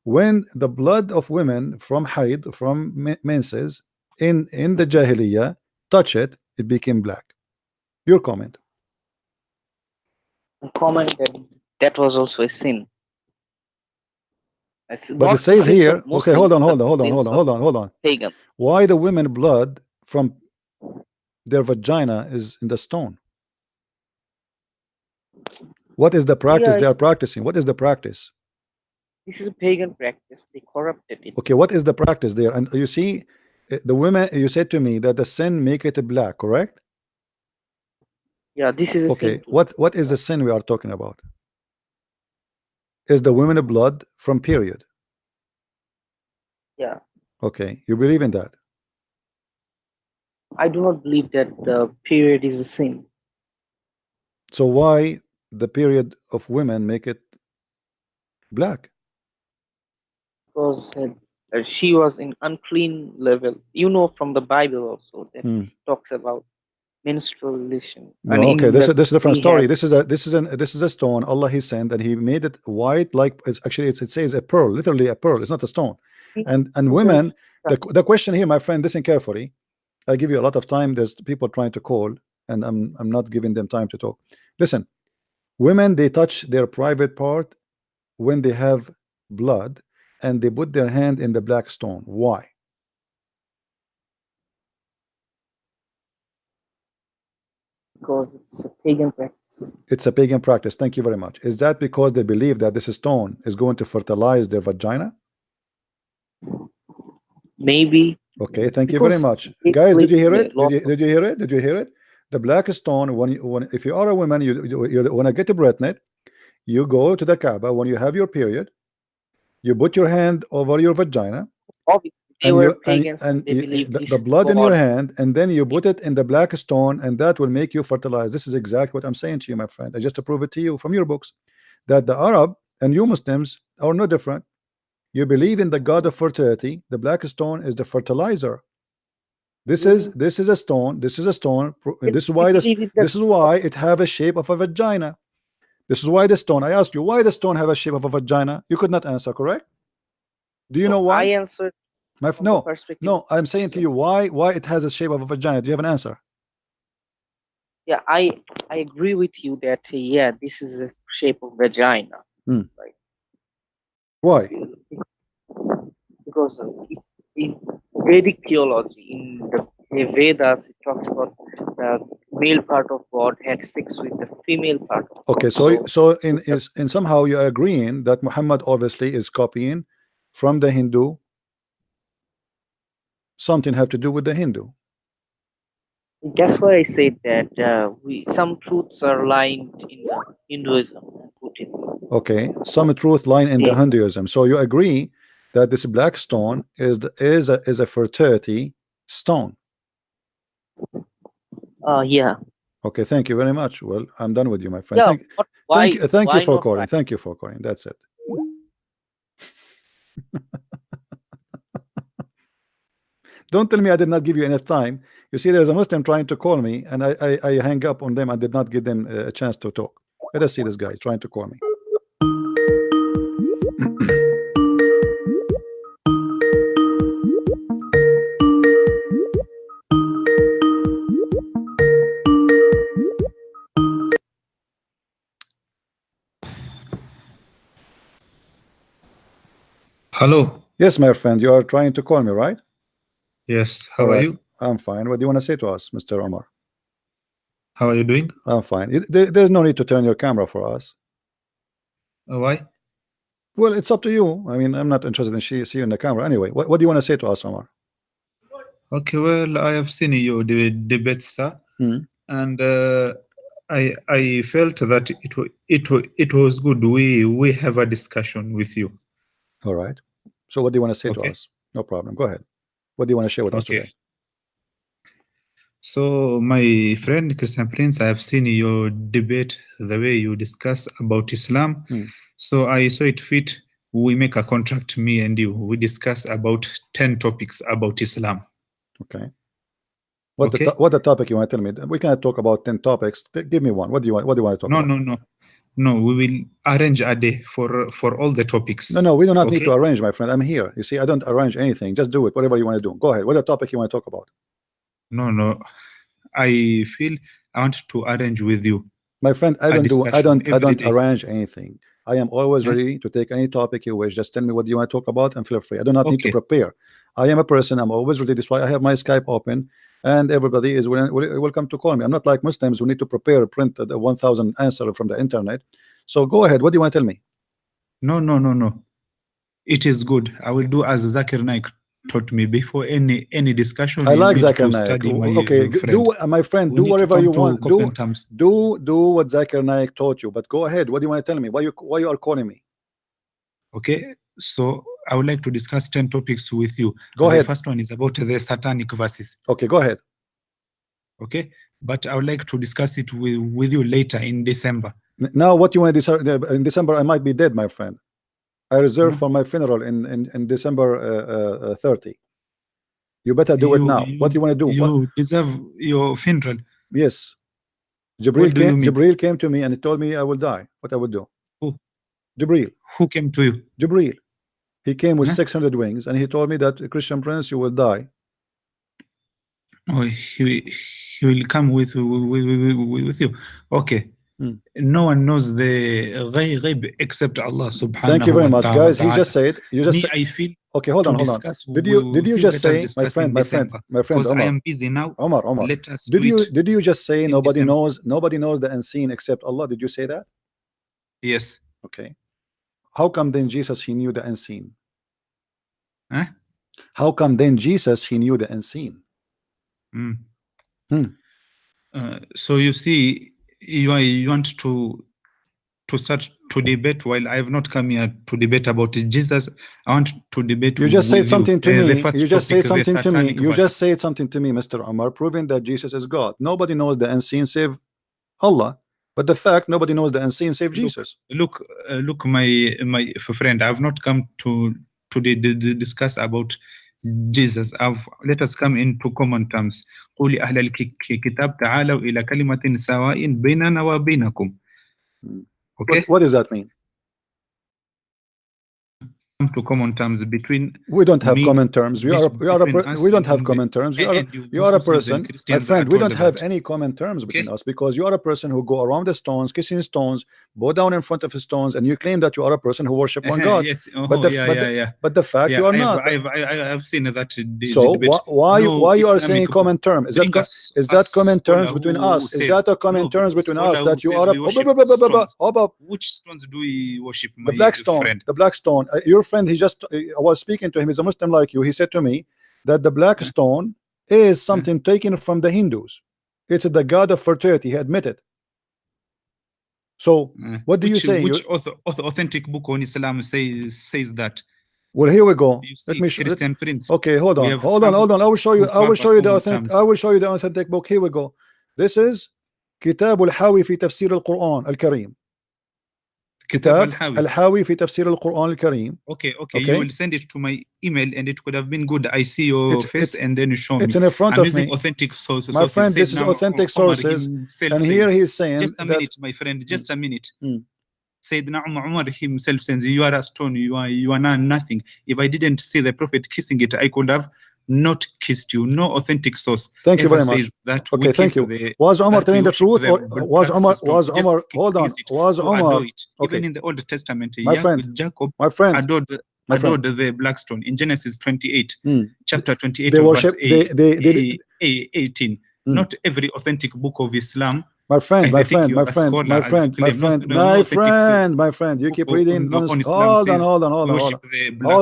When the blood of women from haid, from menses in the Jahiliyyah touch it, it became black. Your comment? Comment that was also a sin. But it says here, okay, hold on. Pagan. Why the women blood from their vagina is in the stone? What is the practice they are practicing? What is the practice? This is a pagan practice. They corrupted it. Okay, what is the practice there? And you see, the women, you said to me that the sin make it black, correct? Yeah, this is a sin. What is the sin we are talking about? Is the women of blood from period? Yeah. Okay, you believe in that? I do not believe that the period is a sin. So why the period of women make it black? Because she was in unclean level. You know from the Bible also that talks about menstruation. No, okay, this is a different story. This is a stone Allah he sent, and he made it white, like it says a pearl, literally a pearl. It's not a stone. And women, the question here, my friend, listen carefully. I give you a lot of time. There's people trying to call, and I'm not giving them time to talk. Listen, women, they touch their private part when they have blood, and they put their hand in the black stone. Why? because it's a pagan practice. It's a pagan practice. Thank you very much. Is that because they believe that this stone is going to fertilize their vagina? Maybe. Okay, thank you very much, guys. Did you hear it? Did you hear it? Did you hear it? The black stone. If you are a woman, you want to get pregnant, you go to the Kaaba when you have your period. You put your hand over your vagina. Obviously, they were pagans. And the blood in your hand, and then you put it in the black stone, and that will make you fertilize. This is exactly what I'm saying to you, my friend. I just to prove it to you from your books that the Arab and you Muslims are no different. You believe in the god of fertility. The black stone is the fertilizer. This is a stone. This is a stone. This is why it have a shape of a vagina. This is why the stone. I asked you why the stone have a shape of a vagina. You could not answer, correct? Do you know why? I answered. No. I'm saying to you why it has a shape of a vagina. Do you have an answer? Yeah, I agree with you that yeah, this is a shape of vagina. Right. Why? Because in Vedic theology, in the Vedas, it talks about the male part of God had sex with the female part of God. Okay, so in somehow you are agreeing that Muhammad obviously is copying from the Hindu. Something have to do with the Hindu. That's why I said that some truths are lying in Hinduism. Okay, some truth lying in the Hinduism. So you agree that this black stone is a fertility stone. Yeah. Okay, thank you very much. Well, I'm done with you, my friend. Yeah, thank you for calling. Thank you for calling. That's it. Don't tell me I did not give you enough time. You see, there's a Muslim trying to call me, and I hang up on them. I did not give them a chance to talk. Let us see this guy trying to call me. Hello. Yes, my friend, you are trying to call me, right? Yes. How are you? I'm fine. What do you want to say to us, Mr. Omar? How are you doing? I'm fine. There's no need to turn your camera for us. Why? Well, it's up to you. I mean, I'm not interested in see you in the camera anyway. What do you want to say to us, Omar? Okay, well, I have seen your debates, sir, and I felt that it was good. We have a discussion with you. All right. So what do you want to say to us? No problem. Go ahead. What do you want to share with us today? So, my friend Christian Prince, I have seen your debate, the way you discuss about Islam. So I saw it fit. We make a contract, me and you. We discuss about 10 topics about Islam. Okay. What the topic you want to tell me? We cannot talk about 10 topics. Give me one. What do you want to talk about? No, we will arrange a day for all the topics. No, we do not need to arrange, my friend. I'm here. You see, I don't arrange anything. Just do it, whatever you want to do. Go ahead. What the topic you want to talk about? No. I feel I want to arrange with you. My friend, I don't arrange anything. I am always ready to take any topic you wish. Just tell me what you want to talk about and feel free. I do not need to prepare. I am a person. I'm always ready. That's why I have my Skype open, and everybody is welcome to call me. I'm not like Muslims who need to prepare, print the 1,000 answer from the internet. So go ahead. What do you want to tell me? No. It is good. I will do as Zakir Naik taught me before any discussion. I like Zakir Naik. Okay, do my friend, do whatever you want. Do what Zakir Naik taught you. But go ahead. What do you want to tell me? Why you are calling me? Okay, so I would like to discuss 10 topics with you. Go ahead. The first one is about the satanic verses. Okay, go ahead. Okay, but I would like to discuss it with you later in December. Now, what you want to decide in December? I might be dead, my friend. I reserve for my funeral in December 30. You better do it now. What do you want to do? You deserve your funeral. Yes. Jibril came to me and he told me I will die. What I would do? Who? Jibril. Who came to you? Jibril. He came with 600 wings and he told me that Christian Prince, you will die. Oh, he will come with you. Okay. no one knows the ghaib except Allah subhanahu wa ta'ala. Thank you very much, guys. He just said, I feel okay, hold on. Did you just say, my friend, because Omar, I am busy now. Omar, let us did you just say nobody knows the unseen except Allah? Did you say that? Yes. Okay. How come then Jesus, he knew the unseen? Huh? How come then Jesus, he knew the unseen? So you see, you want to start to debate, while I have not come here to debate about Jesus. I want to debate. You just said something to me. You just said something to me. You just said something to me, Mr. Omar, proving that Jesus is God. Nobody knows the unseen save Allah. But the fact nobody knows the unseen save Jesus. Look, my friend. I have not come to discuss about Jesus. Let us come into common terms. قولي أهل الكتاب تعالوا إلى كلمة سواء بيننا وبينكم. Okay. What does that mean? Come to common terms between. We don't have common terms. We don't have common terms. You are a person, my friend. We don't have any common terms between us, because you are a person who go around the stones, kissing stones, bow down in front of the stones, and you claim that you are a person who worship one God. Yes. But the fact you are not. I've seen that. So why you are saying common term? Is that common terms between us? Is that a common terms between us that you are a? Which stones do we worship? The black stone. The black stone. Your friend, I was speaking to him, he's a Muslim like you. He said to me that the black stone is something taken from the Hindus. It's the god of fertility. He admitted. So what do you say? Which authentic book on Islam says that? Well, here we go. Let me show. Prince. Okay, hold on. I will show you the authentic book. Here we go. This is Kitab al-Hawi fi Tafsir al-Quran al-Karim. كتاب الحاوي في تفسير القرآن الكريم. Okay. You will send it to my email, and it could have been good. I see your face, and then you show me. It's in front of me. Authentic sources. My friend, this is authentic sources. And here he is saying. Just a minute, my friend. Just a minute. Sayyidina Umar himself says, "You are a stone. You are nothing. If I didn't see the Prophet kissing it, I could have not kissed you." No authentic source. Thank you very much. Okay, thank you. Was Omar telling the truth, or was Omar? Hold on. Was Omar? Even in the Old Testament, Jacob adored the black stone in Genesis 28, chapter 28, verse 18. Not every authentic book of Islam. My friend, you keep reading. Hold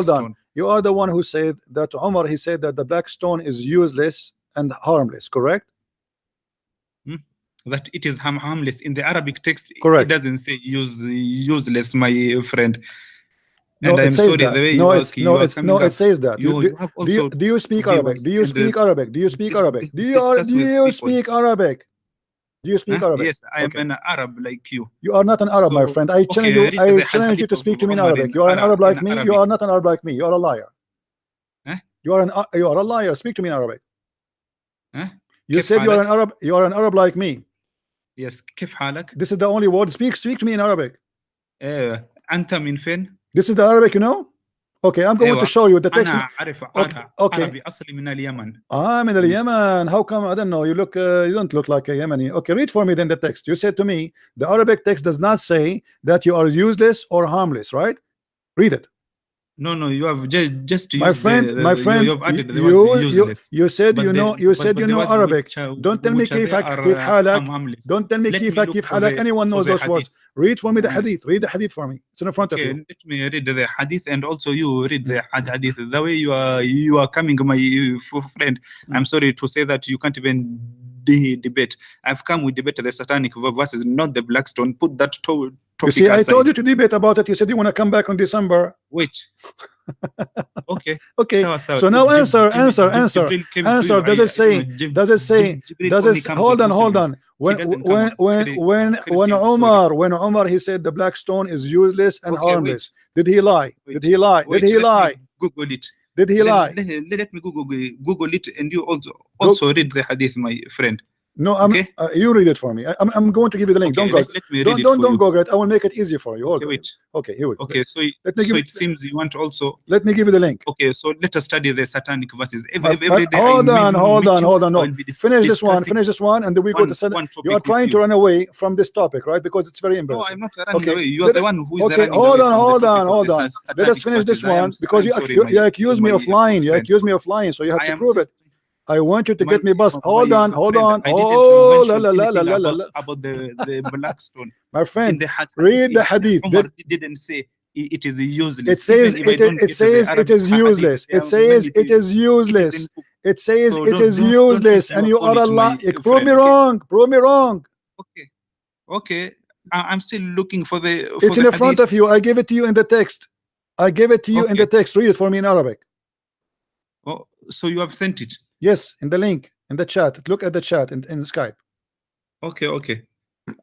on. You are the one who said that Omar, he said that the black stone is useless and harmless, correct? That it is harmless. In the Arabic text, correct. It doesn't say useless, my friend. And I'm sorry, the way it says that. Do you speak Arabic? Do you speak Arabic? Do you speak Arabic? Do you speak Arabic? Do you speak Arabic? Yes, I am an Arab like you. You are not an Arab, my friend. I challenge you to speak to me in Arabic. You are an Arab like me. You are not an Arab like me. You are a liar. You are a liar. Speak to me in Arabic. You said you are an Arab. You are an Arab like me. Yes. كيف حالك? This is the only word. Speak to me in Arabic. أنت من فين? This is the Arabic, you know? Okay, I'm going to show you the text. Okay. أصلي من اليمن. I'm in the Yemen. How come? I don't know. You don't look like a Yemeni. Okay, read for me then the text. You said to me the Arabic text does not say that you are useless or harmless, right? Read it. No, you have just my friend, you have added the word useless. You said you know Arabic. Don't tell me كيف حالك. Don't tell me كيف حالك. Anyone knows those words. Read for me the hadith. Read the hadith for me. It's in front of you. Let me read the hadith, and also you read the hadith. The way you are coming, my friend. I'm sorry to say that you can't even debate. I've come with debate the satanic verses, not the black stone. Put that topic you see, aside. I told you to debate about it. You said you want to come back on December. Wait. Okay. So now answer. Does it say? Hold on. When Omar he said the black stone is useless and harmless. Did he lie? Did he lie? Google it. Did he lie? Let me Google it, and you also read the hadith, my friend. No, Okay. you read it for me. I'm going to give you the link. Okay, Don't go. let me read it for Don't you. go great. I will make it easy for you. Okay, wait. Okay, here we go. Okay, so it seems you want also. Let me give you the link. Okay, so let us study the satanic verses every day. Hold on. No, finish this one, and then we go to one topic. You are trying to run away from this topic, right? Because it's very No, embarrassing. I'm not running away. You are the one who is running away. Hold on. Let us finish this one, because you accuse me of lying. You accuse me of lying, so you have to prove it. I want you to get me bust. Hold on. Oh, about the Blackstone. My friend, the read the hadith. Umar didn't say it is useless. It says it is useless. It says it is useless. It says it is useless, and you are a liar. Prove me wrong. Okay. I'm still looking for the. It's in the front of you. I give it to you in the text. Read it for me in Arabic. Oh, so you have sent it? Yes, in the link in the chat. Look at the chat in Skype. Okay.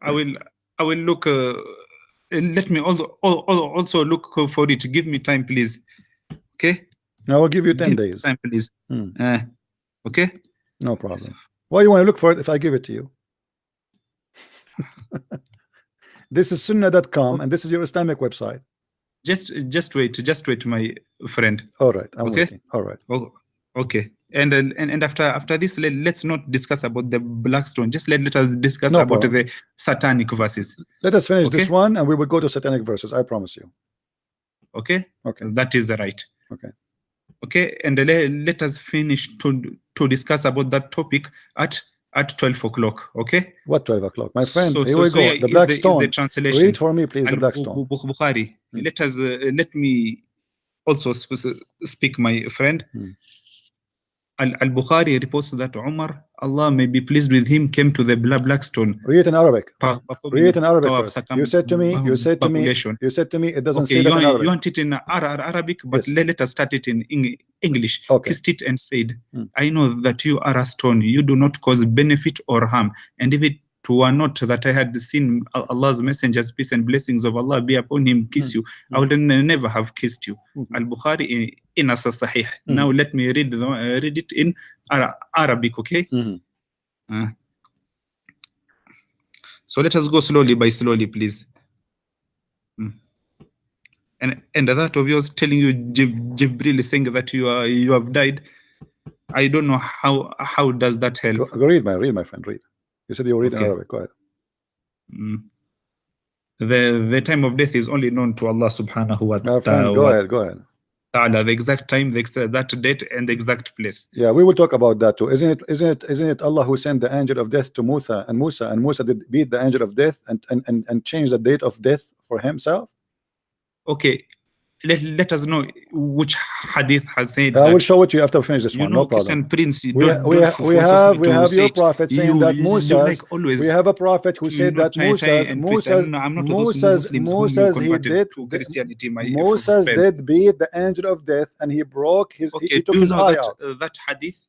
I will look. Let me also look for it. Give me time, please. Okay. I will give you 10 days. Time, please. Okay. No problem. Why you want to look for it if I give it to you? This is sunnah.com, and this is your Islamic website. Just wait, my friend. All right, I'm waiting. All right. Okay. And after this, let's not discuss about the Blackstone. Just let us discuss about the satanic verses. Let us finish this one, and we will go to satanic verses. I promise you. Okay. Okay. That is right. Okay. And let us finish to discuss about that topic at 12 o'clock. Okay. What 12 o'clock, my friend? Here we go. The Blackstone. the translation. Read for me, please. The Blackstone. Bukhari. Let me also speak, my friend. Al-Bukhari reports that Umar, Allah may be pleased with him, came to the Blackstone. Read it in Arabic. First. You said to me it doesn't say that in Arabic. You want it in Arabic, but let us start it in English. Kissed it and said, I know that you are a stone, you do not cause benefit or harm, and if it were not that I had seen Allah's messengers, peace and blessings of Allah be upon him, kiss you, I would never have kissed you. Al-Bukhari in As-Sahih. Now let me read it in Arabic, okay? So let us go slowly, please. And that of yours telling you Jibril is saying that you have died. I don't know how does that help. Read my friend. Read. You said you read in Arabic. Go ahead. The time of death is only known to Allah subhanahu wa ta'ala. Go ahead. The exact time, that date, and the exact place. Yeah, we will talk about that too. Isn't it Allah who sent the angel of death to Musa, and Musa did beat the angel of death and change the date of death for himself? Okay. Let us know which hadith has said I will show it to you after we finish this one. No problem. Prince, we have your prophet saying that Moses. We have a prophet who said that Moses did beat the angel of death, and he broke his. He took his eye out. That hadith.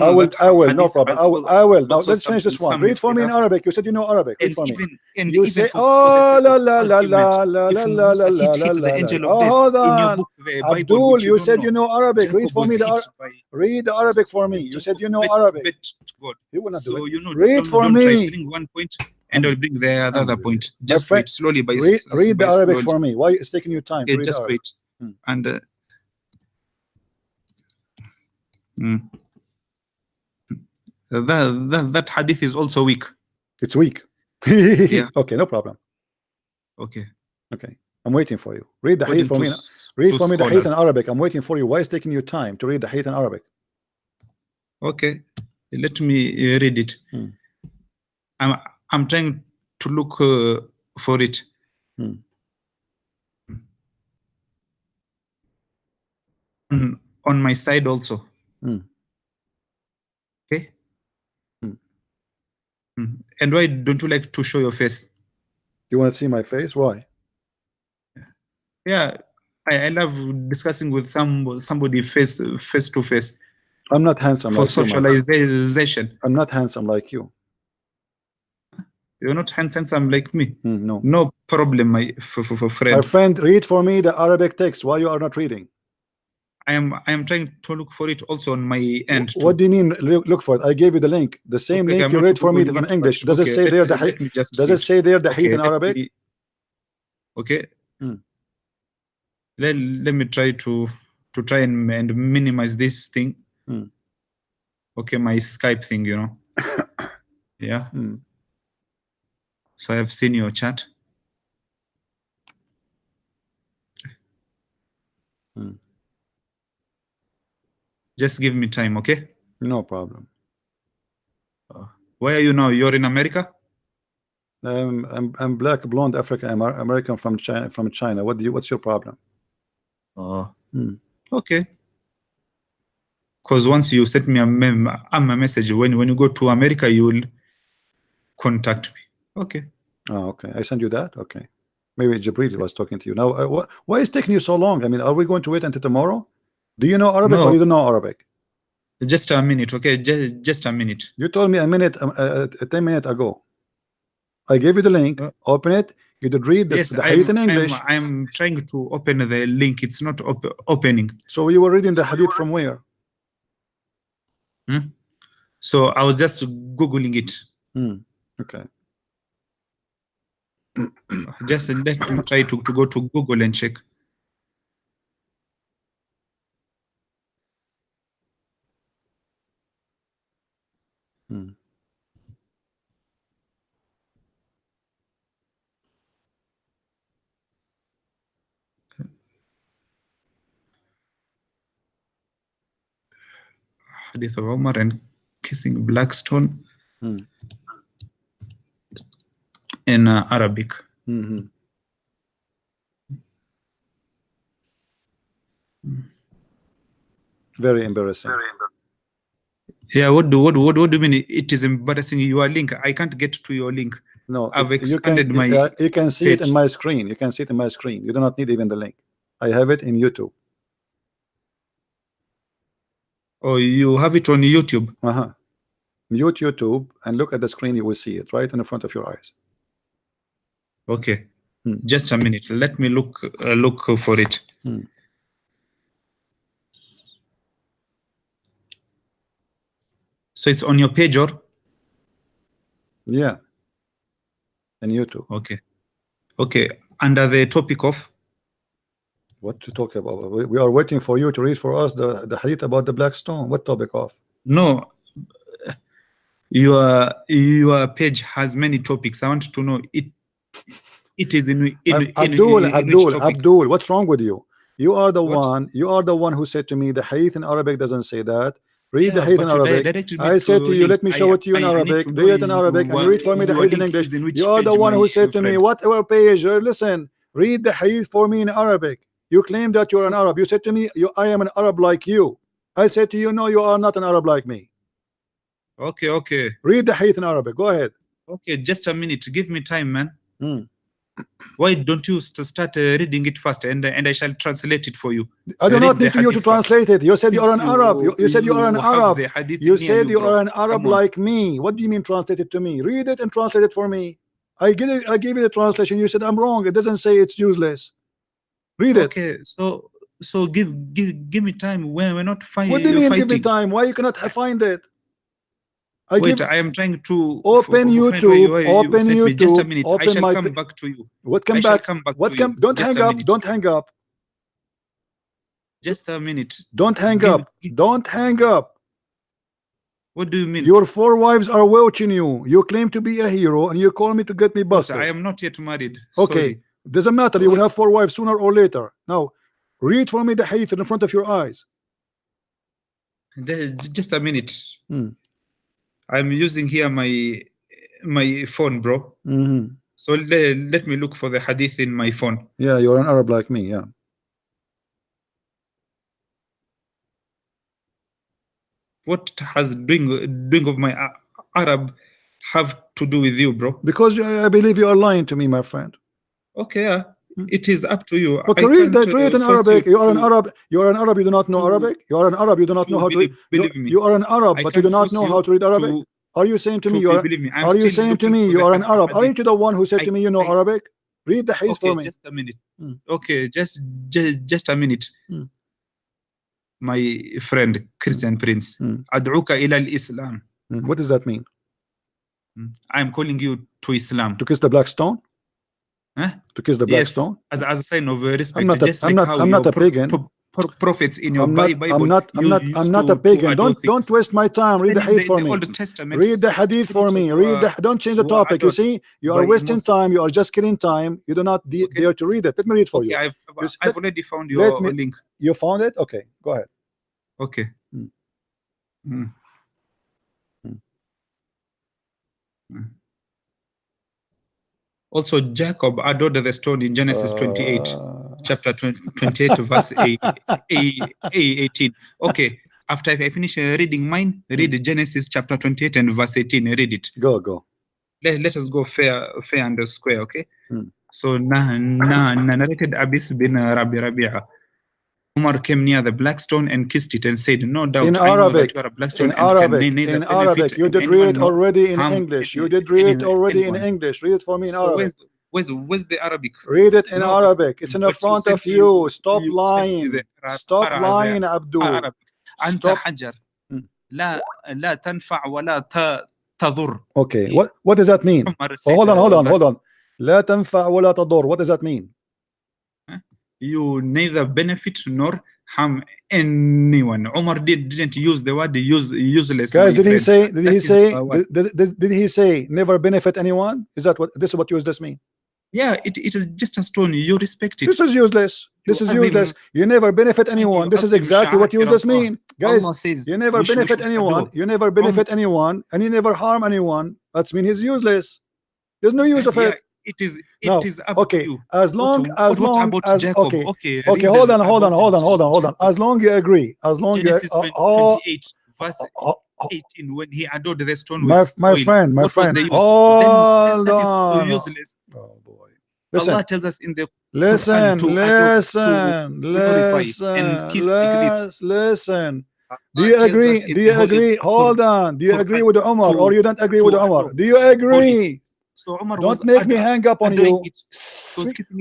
I will. No problem. I will. Now let's finish this one. Read for me in Arabic. You said you know Arabic. Read for me. You say, oh la la la la la la la la la. Oh, hold on, Abdul. You said you know Arabic. Read for me read the Arabic for me. You said you know Arabic. He will not do it. Read for me. Bring one point, and I'll bring the other point. Just wait slowly. Read the Arabic for me. Why it's taking you time? Just wait. And. That hadith is also weak. It's weak. Yeah. Okay, no problem. Okay. I'm waiting for you. Read the hadith for me. Read for me the hadith in Arabic. I'm waiting for you. Why is it taking you time to read the hadith in Arabic? Okay, let me read it. I'm trying to look for it. On my side also. Okay. And why don't you like to show your face? You want to see my face? Why? Yeah, I love discussing with somebody face to face. I'm not handsome for like socialization. You. I'm not handsome like you. You're not handsome like me. No. No problem, my friend. My friend, read for me the Arabic text. Why you are not reading? I am trying to look for it also on my end. What do you mean look for it? I gave you the link. The same Okay, link you read for me in English. Does it say there the hadith? Does it say there the hadith in Arabic? Okay. Let me try to try and minimize this thing. Okay, my Skype thing, you know. Yeah. So I have seen your chat. Just give me time, okay? No problem. Where are you now? You're in America? I'm black, blonde, African American from China. What's your problem? Okay. Because once you sent me a message, when you go to America, you will contact me. Okay. Oh, okay. I sent you that. Okay. Maybe Jibril was talking to you. Now, why is it taking you so long? I mean, are we going to wait until tomorrow? Do you know Arabic or you don't know Arabic? Just a minute, okay? Just a minute. You told me a minute, 10 minutes ago. I gave you the link. Open it. You did read the hadith in English. I'm trying to open the link. It's not opening. So you were reading the hadith from where? So I was just Googling it. Okay. Just let me try to go to Google and check. Hadith of Umar and kissing Blackstone in Arabic. Very embarrassing. Yeah, what do you mean? It is embarrassing. Your link, I can't get to your link. No, I've expanded my. You can see page. it in my screen. You can see it in my screen. You do not need even the link. I have it in YouTube. Oh, you have it on YouTube. Mute YouTube and look at the screen. You will see it right in the front of your eyes. Okay, just a minute. Let me look for it. So it's on your page, or? Yeah. And YouTube. Okay. Under the topic of. What to talk about? We are waiting for you to read for us the hadith about the black stone. What topic of? No. Your page has many topics. I want to know it. It is in Abdul, what's wrong with you? You are the one. You are the one who said to me the hadith in Arabic doesn't say that. Read the hadith in Arabic. I said to you, let me show it to you in Arabic. Read it in Arabic and read for me the hadith in English. You are the one who said to me, whatever page, listen, read the hadith for me in Arabic. You claim that you're an Arab. You said to me, I am an Arab like you. I said to you, no, you are not an Arab like me. Okay. Read the hadith in Arabic. Go ahead. Okay, just a minute. Give me time, man. Why don't you start reading it first, and I shall translate it for you. I do not need you to translate it. You said you are an Arab. You said you are an Arab. You said you are an Arab like me. What do you mean translate it to me? Read it and translate it for me. I gave you the translation. You said I'm wrong. It doesn't say it's useless. Read it. Okay, so give me time. We're not fighting. What do you mean give me time? Why you cannot find it? I am trying to open YouTube. Open YouTube. Just a minute. I shall come back to you. What come back? Don't hang up. Don't hang up. Just a minute. Don't hang up. Don't hang up. What do you mean? Your 4 wives are watching you. You claim to be a hero, and you call me to get me busted. I am not yet married. Okay. Sorry. Doesn't matter. You will have 4 wives sooner or later. Now, read for me the hadith in front of your eyes. Just a minute. I'm using here my phone, bro. So let me look for the hadith in my phone. Yeah, you're an Arab like me. Yeah. What has doing of my Arab have to do with you, bro? Because I believe you are lying to me, my friend. Okay, it is up to you. Okay, read in Arabic. You are an Arab. You are an Arab. You do not know Arabic. You are an Arab. You do not know how to read. You are an Arab, but you do not know how to read Arabic. Are you saying to me you are? Are you saying to me you are an Arab? Are you the one who said to me you know Arabic? Read the hadith for me. Just a minute. Okay, just a minute. my friend Christian Prince. أدعوك إلى الإسلام. What does that mean? I'm calling you to Islam. To kiss the black stone? Huh? To kiss the black Yes, stone? as a sign of respect. I'm not a pagan. Prophets in your Bible. I'm not a pagan. Don't waste my time. Read the hadith for me. Read the hadith for me. Don't change the topic. You see, you are wasting time. You are just killing time. You do not dare to read it. Let me read for you. I've already found your link. You found it? Okay, go ahead. Okay. Also, Jacob adored the stone in Genesis 28, chapter 28, verse 18. Okay, after I finish reading mine, read Genesis chapter 28 and verse 18. Read it. Go. Let us go fair and square, okay? So, narrated Abis bin Rabi'a. Umar came near the black stone and kissed it and said, "No doubt, in I know Arabic, that you are a black stone." In Arabic, you did read it already in English. You did read it already in English. Read it for me in Arabic. Where's the Arabic? Read it in Arabic. It's in the front of you. Stop lying. Stop lying, Abdul. أنت حجر لا تنفع ولا تضر. Okay, what does that mean? Hold on. لا تنفع ولا تضر. What does that mean? You neither benefit nor harm anyone. Umar didn't use the word useless. Guys, did he say never benefit anyone? Is that what this is what does mean? Yeah, it is just a stone. You respect it. This is useless. You never benefit anyone. This is exactly what useless mean. Guys, you never benefit anyone. You never benefit anyone, and you never harm anyone. That's mean he's useless. There's no use of it. It is up okay. to you. As long as Jacob? Okay, hold on. As long you agree. As long Genesis you 28 verse 18, when he adored the stone with my friend. Hold on. Useless. Oh boy. Listen. Allah tells us in the listen. Do you agree? Hold on. Do you agree with Umar or you don't agree with Umar? Do you agree? So Umar don't make me hang up on you.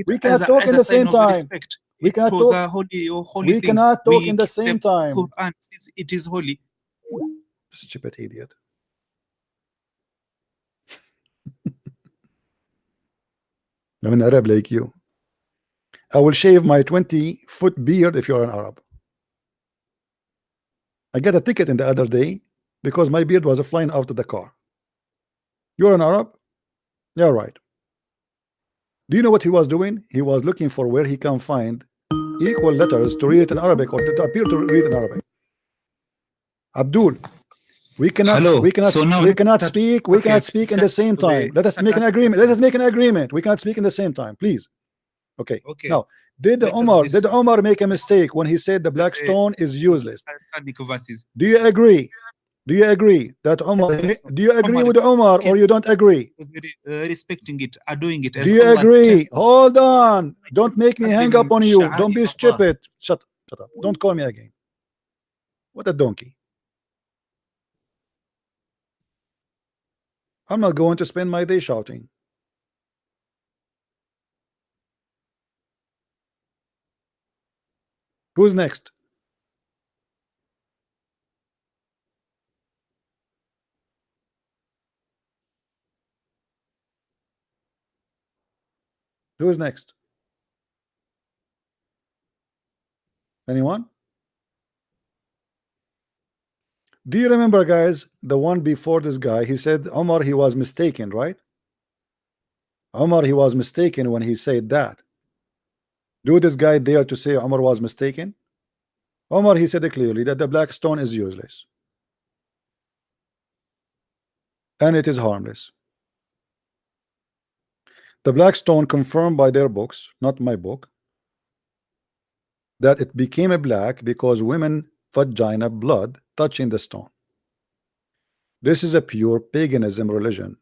We cannot talk in the same time. We cannot talk in the same time. Quran, it is holy. Stupid idiot. I'm an Arab like you. I will shave my 20-foot beard if you're an Arab. I got a ticket in the other day because my beard was flying out of the car. You're an Arab? Yeah, right. Do you know what he was doing? He was looking for where he can find equal letters to read it in Arabic or to appear to read in Arabic. Abdul, we cannot speak in the same time. Let us make an agreement. We cannot speak in the same time, please. Okay. Now, did Omar make a mistake when he said the black stone is useless? Do you agree? Do you agree that Umar? Do you agree with Umar or you don't agree? Respecting it, doing it. Do you agree? Hold on. Don't make me hang up on you. Don't be stupid. Shut up. Don't call me again. What a donkey. I'm not going to spend my day shouting. Who's next? Who is next? Anyone? Do you remember, guys, the one before this guy? He said Omar, he was mistaken, right? Omar, he was mistaken when he said that. Do this guy dare to say Omar was mistaken? Omar, he said clearly that the black stone is useless and it is harmless. The black stone confirmed by their books, not my book, that it became a black because women vagina blood touching the stone. This is a pure paganism religion.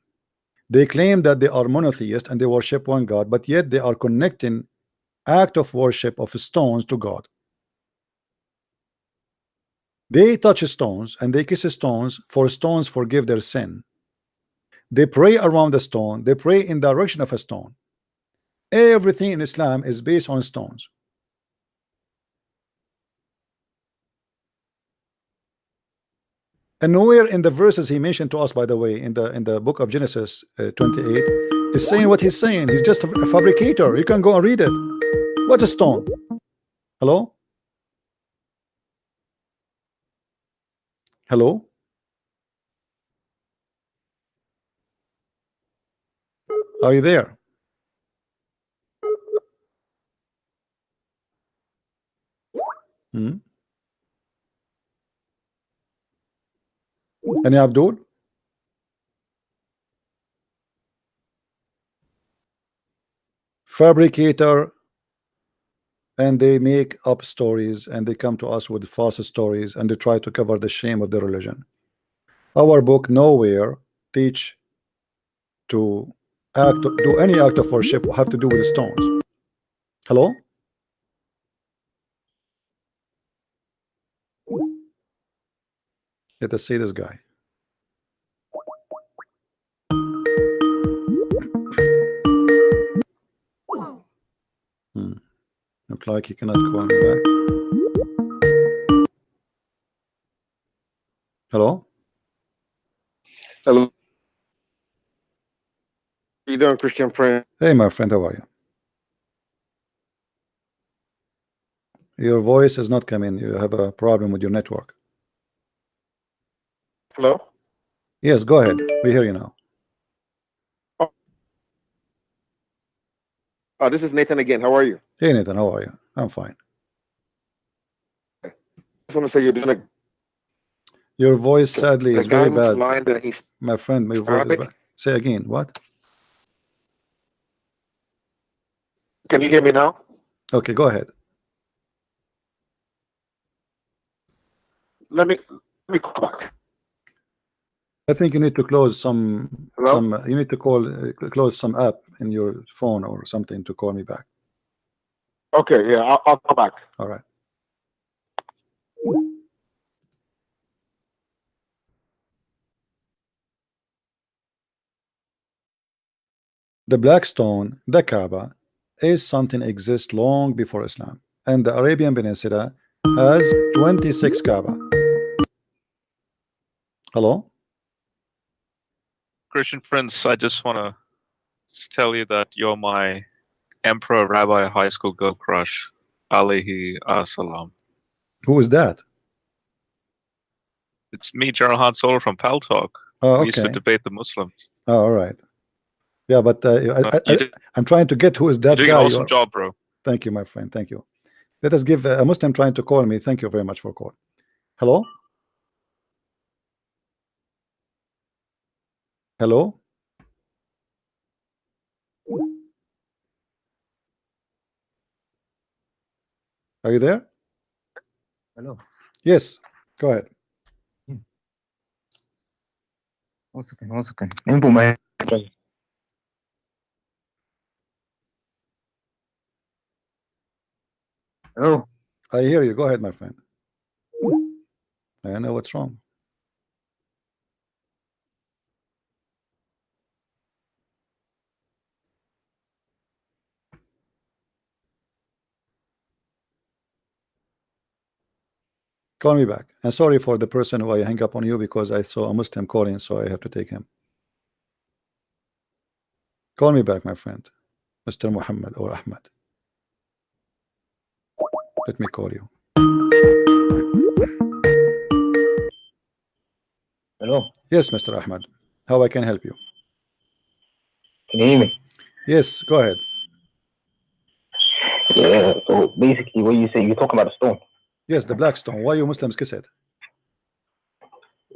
They claim that they are monotheist and they worship one God, but yet they are connecting act of worship of stones to God. They touch stones and they kiss stones for stones forgive their sin. They pray around the stone. They pray in the direction of a stone. Everything in Islam is based on stones. And nowhere in the verses he mentioned to us, by the way, in the book of Genesis 28, is saying what he's saying. He's just a fabricator. You can go and read it. What a stone. Hello? Hello? Are you there? Any Abdul? Fabricator, and they make up stories and they come to us with false stories and they try to cover the shame of the religion. Our book nowhere teach to do any act of worship have to do with the stones. Hello? Let us see this guy. Look like he cannot call me back. Hello? Hello. How you doing, Christian friend? Hey, my friend, how are you? Your voice is not coming. You have a problem with your network. Hello? Yes, go ahead. We hear you now. This is Nathan again. How are you? Hey, Nathan, how are you? I'm fine. I just want to say you're doing a... Your voice, sadly, is very bad. Line that he's my friend, my voice is bad. Say again, what? Can you hear me now? Okay, go ahead. Let me call back. I think you need to close some Hello? you need to close some app in your phone or something to call me back. Okay, yeah, I'll call back. All right. The black stone, the Kaaba, is something exists long before Islam, and the Arabian Peninsula has 26 Kaaba. Hello? Christian Prince, I just want to tell you that you're my Emperor Rabbi high school girl crush, alayhi assalam. Who is that? It's me, General Han Solo from Pal Talk. Oh, We used to okay. debate the Muslims. Oh, all right. Yeah, but I'm trying to get who is that you're doing guy. an awesome job, bro. Thank you, my friend. Thank you. Let us give a Muslim trying to call me. Thank you very much for call. Hello? Hello? Are you there? Hello. Yes, go ahead. 1 second, 1 second. Let me put my... Hello. I hear you. Go ahead, my friend. I know what's wrong. Call me back. And sorry for the person who I hang up on you because I saw a Muslim calling, so I have to take him. Call me back, my friend, Mr. Muhammad or Ahmed. Let me call you. Hello. Yes, Mr. Ahmed. How I can help you? Can you hear me? Yes, go ahead. Yeah, so basically what you say, you're talking about a stone. Yes, the black stone. Why you Muslims kiss it?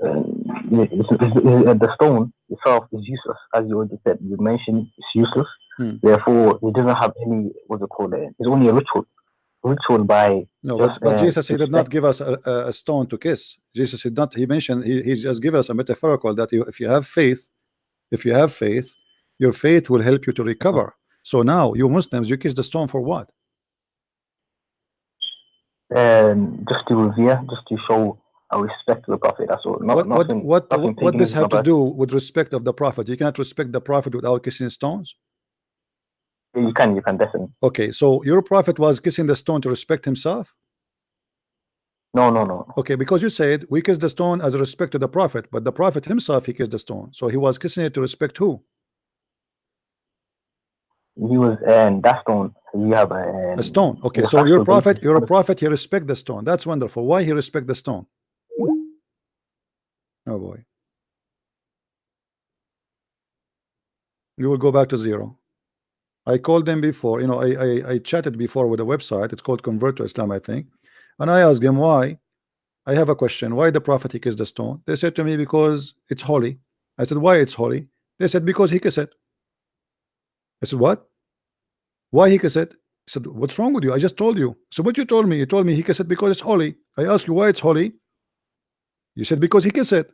The stone itself is useless, as you already said. You mentioned it's useless. Therefore, it doesn't have any, what's it called? It's only a ritual by... No, but Jesus, he did not give us a stone to kiss. Jesus did not. He mentioned he just gave us a metaphorical that if you have faith, your faith will help you to recover. So now you Muslims, you kiss the stone for what? Just to revere, just to show a respect to the Prophet. That's all. What does have to do with respect of the Prophet? You cannot respect the Prophet without kissing stones. You can definitely. Okay, so your Prophet was kissing the stone to respect himself? No. Okay, because you said we kiss the stone as a respect to the Prophet, but the Prophet himself, he kissed the stone, so he was kissing it to respect who? He was that stone. You have A stone. Okay, the so your factual prophet, basis. he respect the stone. That's wonderful. Why he respect the stone? Oh boy. You will go back to zero. I called them before, you know, I chatted before with a website, it's called Convert to Islam, I think, and I asked him why. I have a question, why the prophet he kissed the stone? They said to me, because it's holy. I said, why it's holy? They said, because he kissed it. I said, what? Why he kissed it? He said, what's wrong with you? I just told you. So what you told me? You told me he kissed it because it's holy. I asked you why it's holy. You said because he kissed it.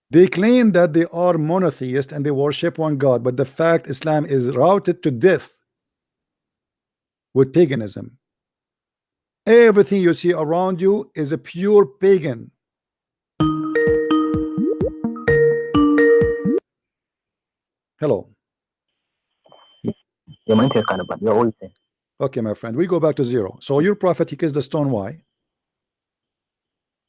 They claim that they are monotheist and they worship one God, but the fact Islam is routed to death with paganism. Everything you see around you is a pure pagan. Hello. Your mind is kind of bad. You're always saying. Okay, my friend, we go back to zero. So your prophet he kissed the stone. Why?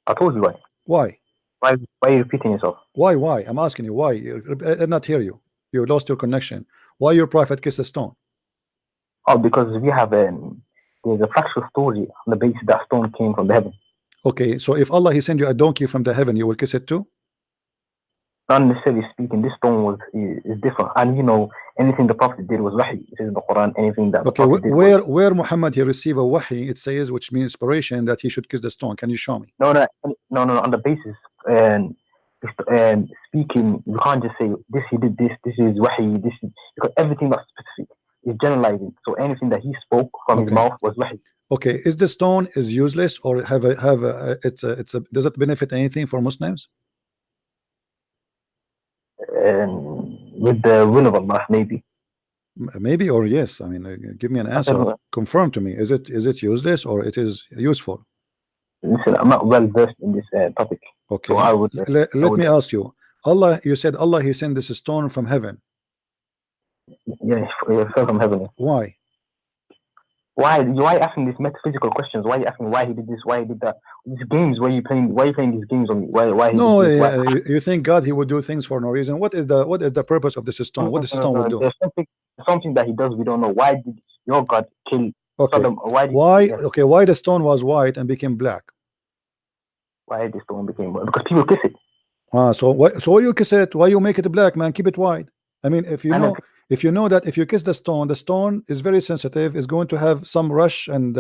I told you why. Why? Why are you repeating yourself? Why? I'm asking you why. I did not hear you. You lost your connection. Why your prophet kissed a stone? Oh, because we have there's a factual story on the basis that stone came from the heaven. Okay, so if Allah he send you a donkey from the heaven, you will kiss it too? Not necessarily speaking, this stone is different, and you know anything the Prophet did was wahi. It says in the Quran, anything that the okay, Prophet did where Muhammad he received a wahi, it says, which means inspiration, that he should kiss the stone. Can you show me? No. On the basis and speaking, you can't just say this he did this. This is wahi. This is, because everything that's specific is generalizing. So anything that he spoke from his mouth was wahi. Okay, is the stone is useless or does it benefit anything for Muslims? With the will of Allah, maybe. Maybe or yes. I mean, give me an answer. Confirm to me. Is it useless or it is useful? Listen, I'm not well versed in this topic. Okay. So I would. Let me ask you. Allah, you said Allah he sent this stone from heaven. Yes, it fell from heaven. Why? Why are you asking these metaphysical questions? Why are you asking why he did this? Why he did that? These games, why are you playing these games on me? Why he no, did this? You think God he would do things for no reason? What is the purpose of this stone? What the stone will do? There's something that he does we don't know. Why did your God kill Sodom? Why the stone was white and became black? Why the stone became white? Because people kiss it. So why you kiss it? Why you make it black, man? Keep it white. I mean, if you know that if you kiss the stone is very sensitive, is going to have some rash and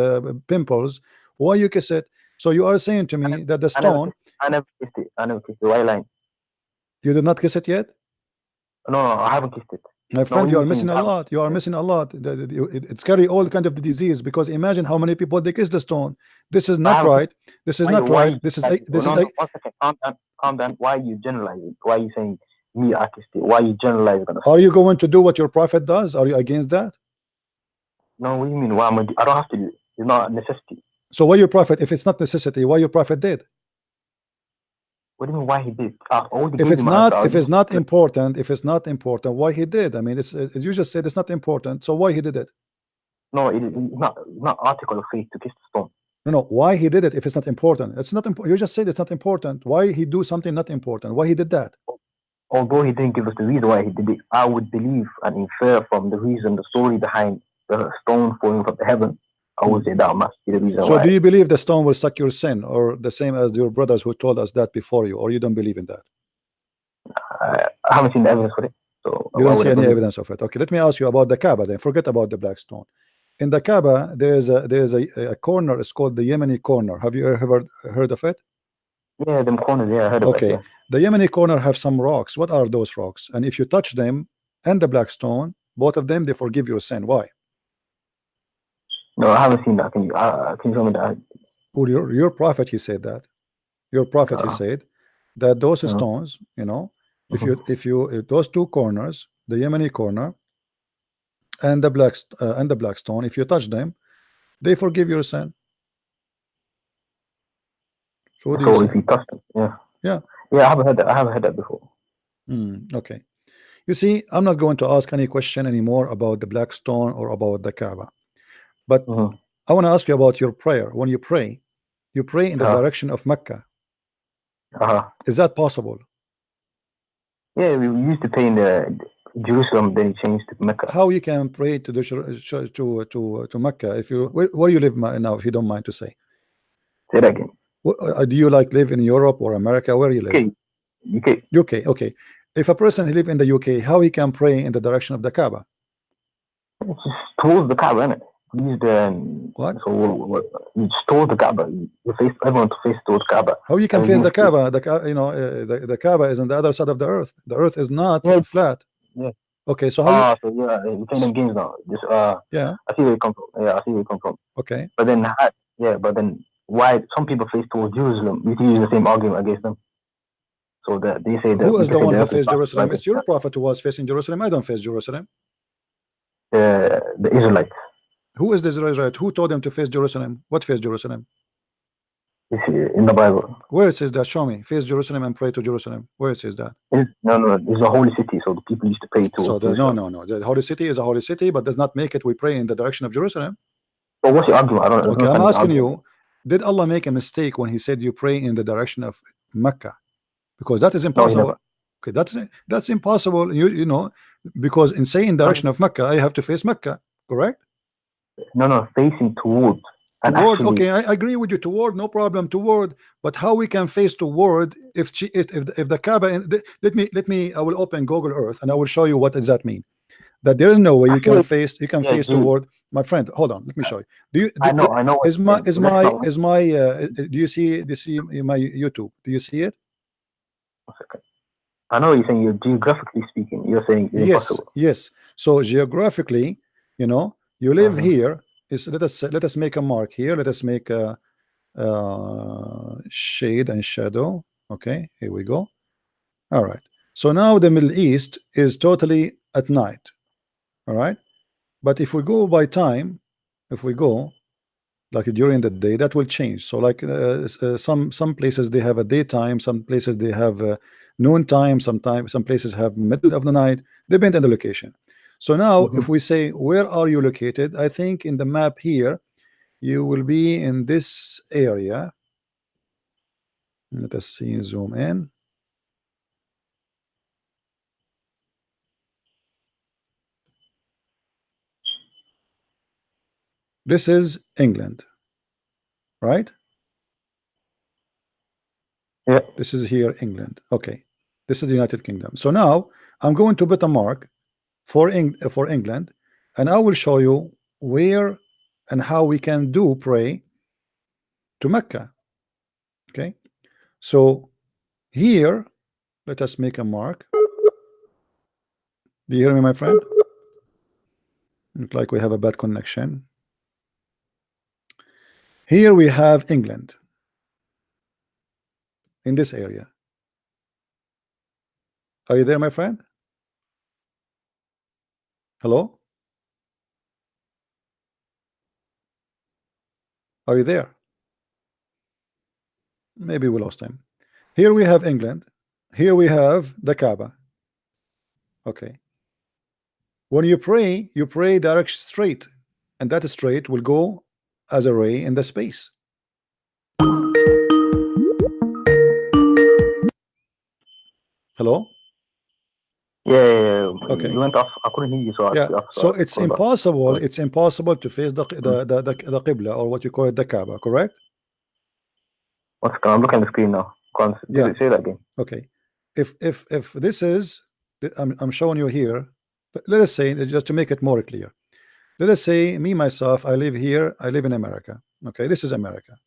pimples. Why you kiss it? So you are saying to me that the stone. I never kissed it. I never kissed it. Why lying? You did not kiss it yet? No, I haven't kissed it. My friend, you are missing a lot. You are missing a lot. It's carry all kind of the disease, because imagine how many people they kiss the stone. This is not right. This is not right. This is like. 1 second. Calm down. Why are you generalizing? Why are you saying me I kissed it? Why are you generalizing? Are you going to do what your prophet does? Are you against that? No, what do you mean? Why I don't have to do it. It's not a necessity. So why your prophet, if it's not necessity, why your prophet did? What do you mean why he did? If it's not important, why he did? I mean, you just said it's not important, so why he did it? No, it's not article of faith to kiss the stone. No, why he did it if it's not important? It's not important. You just said it's not important. Why he do something not important? Why he did that? Although he didn't give us the reason why he did it, I would believe and infer from the reason, the story behind the stone falling from the heaven. I would say that must be the reason. So do you believe the stone will suck your sin, or the same as your brothers who told us that before you, or you don't believe in that? I haven't seen the evidence for it. So you don't see any evidence of it. Okay, let me ask you about the Kaaba then. Forget about the black stone. In the Kaaba, there is a corner. It's called the Yemeni corner. Have you ever heard of it? Yeah, them corners. Yeah, I heard of it. Okay, yeah. The Yemeni corner have some rocks. What are those rocks? And if you touch them and the black stone, both of them, they forgive your sin. Why? No, I haven't seen that. Can you tell me that? Well, your prophet, he said that. Your prophet, he said that those stones, you know, if you those two corners, the Yemeni corner and the black stone, if you touch them, they forgive your sin. So if you touch them, yeah, I haven't heard that. I haven't heard that before. Okay. You see, I'm not going to ask any question anymore about the black stone or about the Kaaba, but I want to ask you about your prayer. When you pray in the direction of Mecca. Is that possible? Yeah, we used to pray in the Jerusalem, then he changed to Mecca. How you can pray to the to Mecca if you where you live now, if you don't mind to say? Say that again. Do you like live in Europe or America? Where you live? UK. Okay. If a person live in the UK, how he can pray in the direction of the Kaaba? It's just towards the Kaaba, isn't it? Use the what? So you just towards the Kaaba. You face everyone to face towards Kaaba. How you can face the Kaaba? The Kaaba is on the other side of the earth. The earth is not flat. Yeah. Okay, so how? So yeah, you're playing them games now. Just yeah. I see where you come from. Yeah, I see where you come from. Okay. But then why some people face towards Jerusalem? You can use the same argument against them. So that they say that who is the one who faced Jerusalem? It's your prophet who was facing Jerusalem. I don't face Jerusalem. The Israelites. Who is the Israelite? Who told them to face Jerusalem? What face Jerusalem? It's in the Bible. Where it says that? Show me. Face Jerusalem and pray to Jerusalem. Where it says that? No. It's a holy city, so the people used to pray to. So no. The holy city is a holy city, but does not make it we pray in the direction of Jerusalem. Well, what's your argument? I don't know. Okay, I'm asking you. Did Allah make a mistake when He said you pray in the direction of Mecca? Because that is impossible. Okay, that's impossible. You know, because in saying direction of Mecca, I have to face Mecca, correct? No, facing toward. Toward, okay, I agree with you. Toward, no problem. Toward, but how we can face toward if the Kaaba? Let me. I will open Google Earth and I will show you what does that mean. That there is no way you can face. You can face toward. My friend, hold on. Let me show you. Do you? I know. Is my? Do you see my YouTube? Do you see it? I know you're saying you're geographically speaking. You're saying it's impossible. Yes. So geographically, you know, you live here. Let us make a mark here. Let us make a shade and shadow. Okay, here we go. All right. So now the Middle East is totally at night. All right. But if we go by time, if we go like during the day, that will change. So like some places they have a daytime, some places they have noon time, some places have middle of the night, depend on the location. So now if we say where are you located, I think in the map here you will be in this area. Let us see, zoom in. This is England, right? Yeah. This is here England. Okay, this is the United Kingdom. So now I'm going to put a mark for England, and I will show you where and how we can pray to Mecca. Okay, so here let us make a mark. Do you hear me, my friend? Look like we have a bad connection. Here we have England in this area. Are you there, my friend? Hello? Are you there? Maybe we lost him. Here we have England. Here we have the Kaaba. Okay. When you pray direct straight, and that straight will go as a ray in the space. Hello? Yeah. Okay. You went off. I couldn't hear you. So it's impossible. It's impossible to face the Qibla, or what you call it, the Kaaba. Correct? I'm looking at the screen now. Say that again. Okay. If this is, I'm showing you here. Let us say, just to make it more clear. Let us say me myself, I live here. I live in America. Okay, this is America.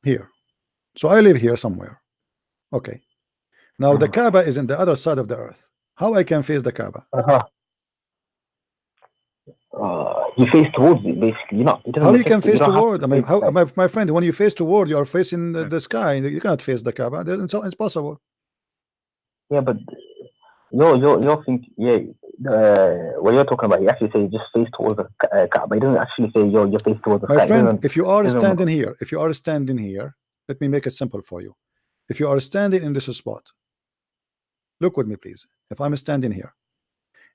Here. So I live here somewhere. Okay. Now the Kaaba is in the other side of the earth. How I can face the Kaaba? You face towards it, basically. How you can face toward? I mean, my friend, when you face toward, you are facing the sky. You cannot face the Kaaba. It's possible. Yeah, but you're thinking, what you're talking about, you actually say just face towards the Kaaba. He doesn't actually say your face towards the sky. My friend, if you are standing here, let me make it simple for you. If you are standing in this spot, Look with me, please. If I'm standing here,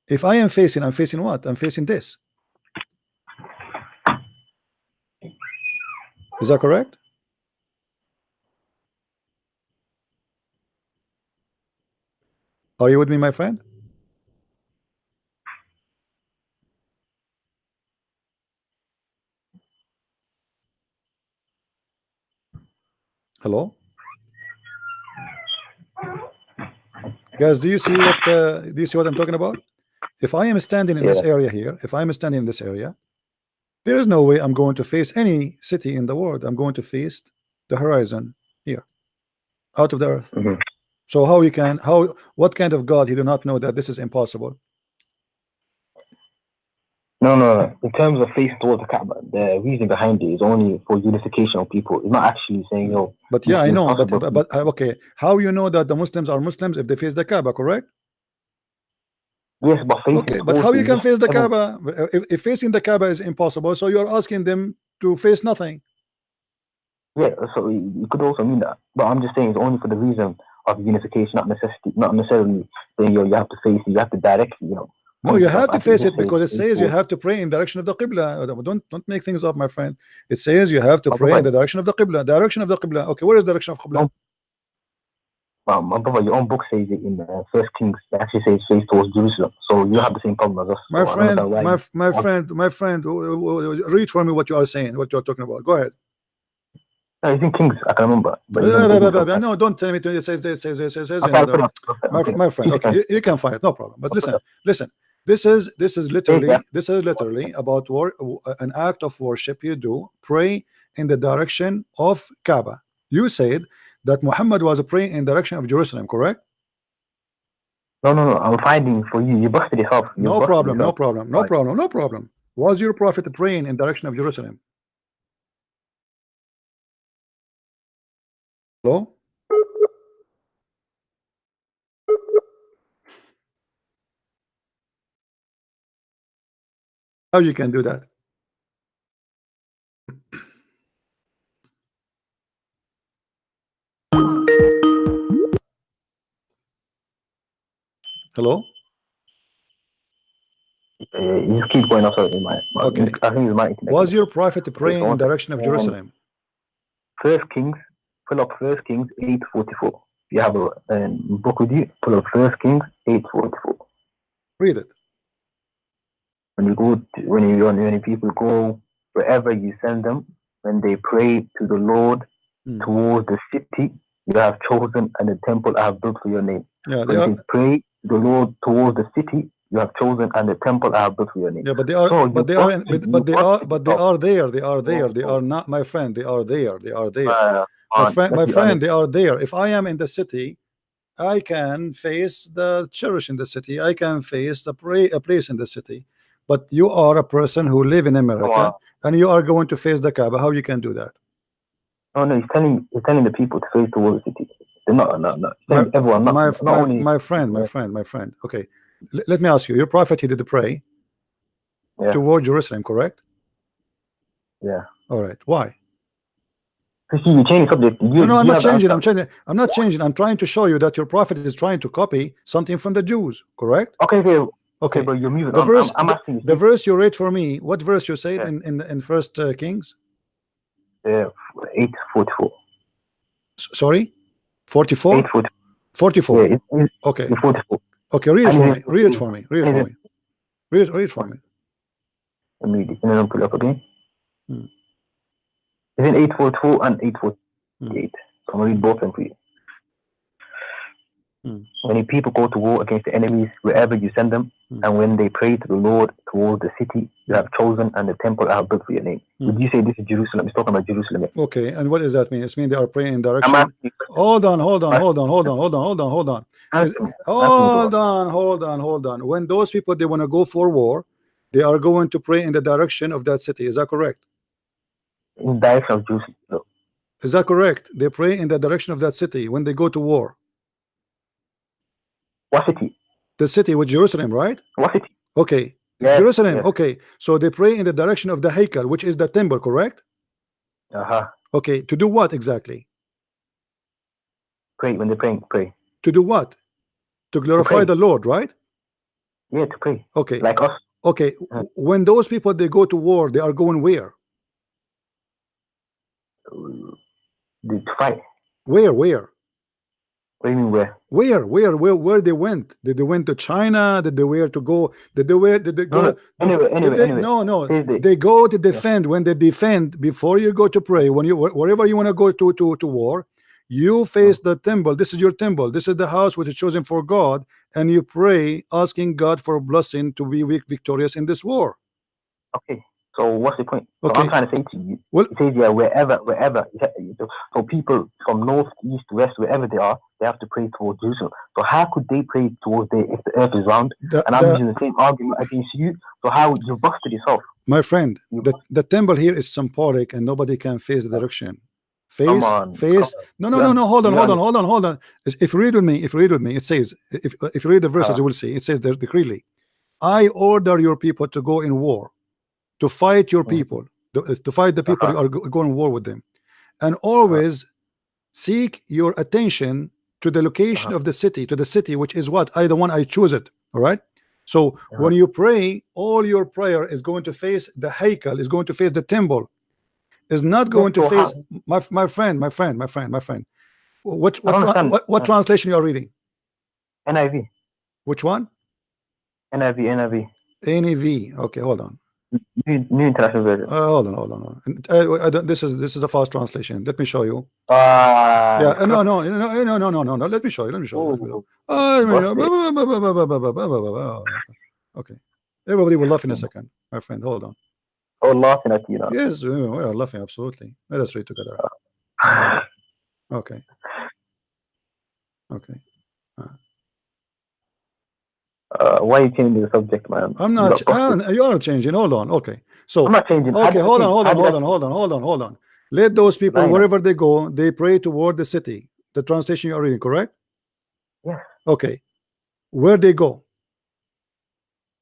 if I am facing, I'm facing what? I'm facing this. Is that correct? Are you with me, my friend? Hello, guys. Do you see what I'm talking about? If I am standing in this area here, if I'm standing in this area, there is no way I'm going to face any city in the world. I'm going to face the horizon here, out of the earth. So how you can, what kind of God he do not know that this is impossible? No. In terms of face towards the Kaaba, the reason behind it is only for unification of people. It's not actually saying, yo. But yeah, I know. But okay, how you know that the Muslims are Muslims if they face the Kaaba, correct? Yes, but facing. Okay, but how you can face the Kaaba if facing the Kaaba is impossible? So you're asking them to face nothing. Yeah, so you could also mean that, but I'm just saying it's only for the reason of unification, not necessarily saying you have to face it, you have to directly, No, you have to face it because it says you have to pray in the direction of the Qibla. Don't make things up, my friend. It says you have to pray in the direction of the Qibla. Direction of the Qibla. Okay, where is the direction of Qibla? My brother, your own book says it in First Kings. It actually says face towards Jerusalem. So you have the same problem as us. My friend, read for me what you are saying, what you are talking about. Go ahead. No, it's in Kings. I can remember. No, don't tell me to. It says this. My friend. Okay, you can find it. No problem. But listen. This is literally about an act of worship you do. Pray in the direction of Kaaba. You said that Muhammad was praying in the direction of Jerusalem, correct? No. I'm finding for you. You busted it up. No problem. Was your prophet praying in the direction of Jerusalem? Hello? How you can do that? Hello? You just keep going also in my okay. I think it's my was your prophet praying in the direction of Jerusalem? First Kings, pull up First Kings 8:44. You have a book with you, pull up First Kings 8:44. Read it. When people go wherever you send them, when they pray to the Lord towards the city you have chosen and the temple I have built for your name. Yeah, they pray to the Lord towards the city you have chosen and the temple I have built for your name. Yeah, but they are, so but they are there. They are not, my friend. They are there. My friend. They are there. If I am in the city, I can face the church in the city. I can face a place in the city. But you are a person who live in America and you are going to face the Kaaba. How you can do that? No, he's telling the people to face towards the city. Everyone, my friend. Okay, let me ask you. Your prophet, he did pray toward Jerusalem, correct? Yeah. All right. Why? You change subject. No, I'm not changing. I'm not changing. I'm trying to show you that your prophet is trying to copy something from the Jews, correct? Okay, but you're moving. I'm asking you. The verse you read for me. What verse you said in First Kings? 8:44. Sorry, 44. 44. Yeah, okay. 44. Okay, read it for me. Read it for me. Let me pull it up again. It's in 8:44 and 8:48. So I'm gonna read both of them for you. When your people go to war against the enemies wherever you send them, and when they pray to the Lord towards the city you have chosen and the temple I have built for your name. Would you say this is Jerusalem? It's talking about Jerusalem. Okay, and what does that mean? It means they are praying in direction. Hold on. When those people they want to go for war, they are going to pray in the direction of that city. Is that correct? In the direction of Jerusalem. Is that correct? They pray in the direction of that city when they go to war. What city? The city with Jerusalem, right? What city? Okay. Yes, Jerusalem. Yes. Okay. So they pray in the direction of the Haykal, which is the temple, correct? Okay. To do what exactly? Pray when they pray. To do what? To glorify the Lord, right? Yeah, to pray. Okay. Like us. Okay. When those people they go to war, they are going where? To fight. Where? What do you mean where? Where they went? Did they went to China? Did they where to go? Did they go? Anyway. No. They go to defend. When they defend, before you go to pray, when you wherever you want to go to war, you face the temple. This is your temple. This is the house which is chosen for God, and you pray, asking God for a blessing to be victorious in this war. Okay. So what's the point? So Okay. I'm trying to say to you, Well, it says yeah, wherever. So people from north, east, west, wherever they are, they have to pray towards Jerusalem. So how could they pray towards there if the earth is round? And I'm using the same argument against you. So how you busted yourself? My friend, the temple here is symbolic, and nobody can face the direction. Face. No. Hold on. If you read with me, it says, if you read the verses, you will see. It says there clearly, I order your people to go in war, to fight your people, to fight the people you are going to war with them, and always seek your attention to the location of the city, to the city which is what I choose it. All right. So when you pray, all your prayer is going to face the Haykal, is going to face the temple, is not going to face my friend. What translation you are reading? NIV. Which one? NIV. Okay, hold on. New International Version. Hold on. This is a fast translation. Let me show you. No. Let me show you. Okay. Everybody will laugh in a second, my friend. Hold on. Oh, laughing at you now. Yes, we are laughing, absolutely. Let us read together. Okay. Why are you changing the subject, man? I'm not. You are changing. Hold on. Okay. So I'm not changing. Okay, hold on. Let those people, wherever they go, they pray toward the city. The translation you are reading, correct? Yes. Okay. Where they go?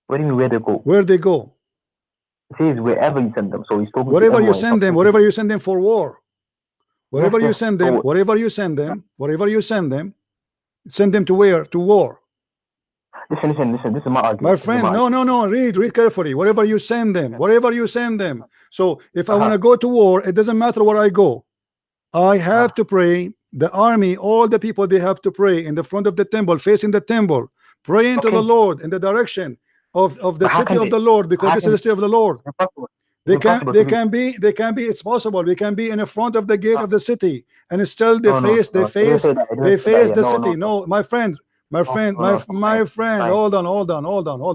What do you mean where they go? Where they go? It says wherever you send them. So he's talking wherever you send them, wherever you send them for war. Wherever you send them, wherever you send them, send them to where? To war. Listen. This is my argument. My friend, no. Read carefully. Wherever you send them. So if I want to go to war, it doesn't matter where I go. I have to pray. The army, all the people, they have to pray in the front of the temple, facing the temple, praying to the Lord in the direction of the city of the Lord, because this is the city of the Lord. They can be. It's possible. They can be in the front of the gate of the city, and still they face the city. No, my friend. Hold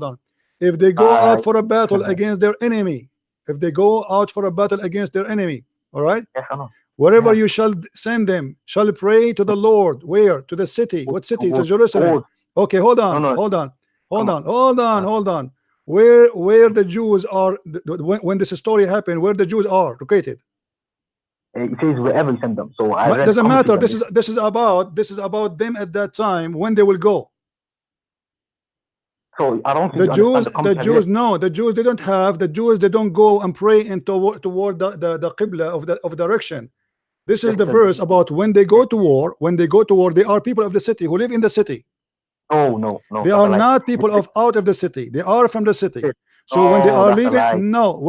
on. If they go out for a battle against their enemy, all right. Yes, I know. Wherever you shall send them, shall pray to the Lord. Where? To the city. What city? To Jerusalem. Okay, hold on. Where the Jews are when this story happened? Where the Jews are located? It says wherever you send them. So it doesn't matter. This is about them at that time when they will go. So I don't think the Jews they don't have. The Jews they don't go and pray toward the Qibla of direction. This is the verse about when they go to war. When they go to war, they are people of the city who live in the city. No. They are not people out of the city. They are from the city. So when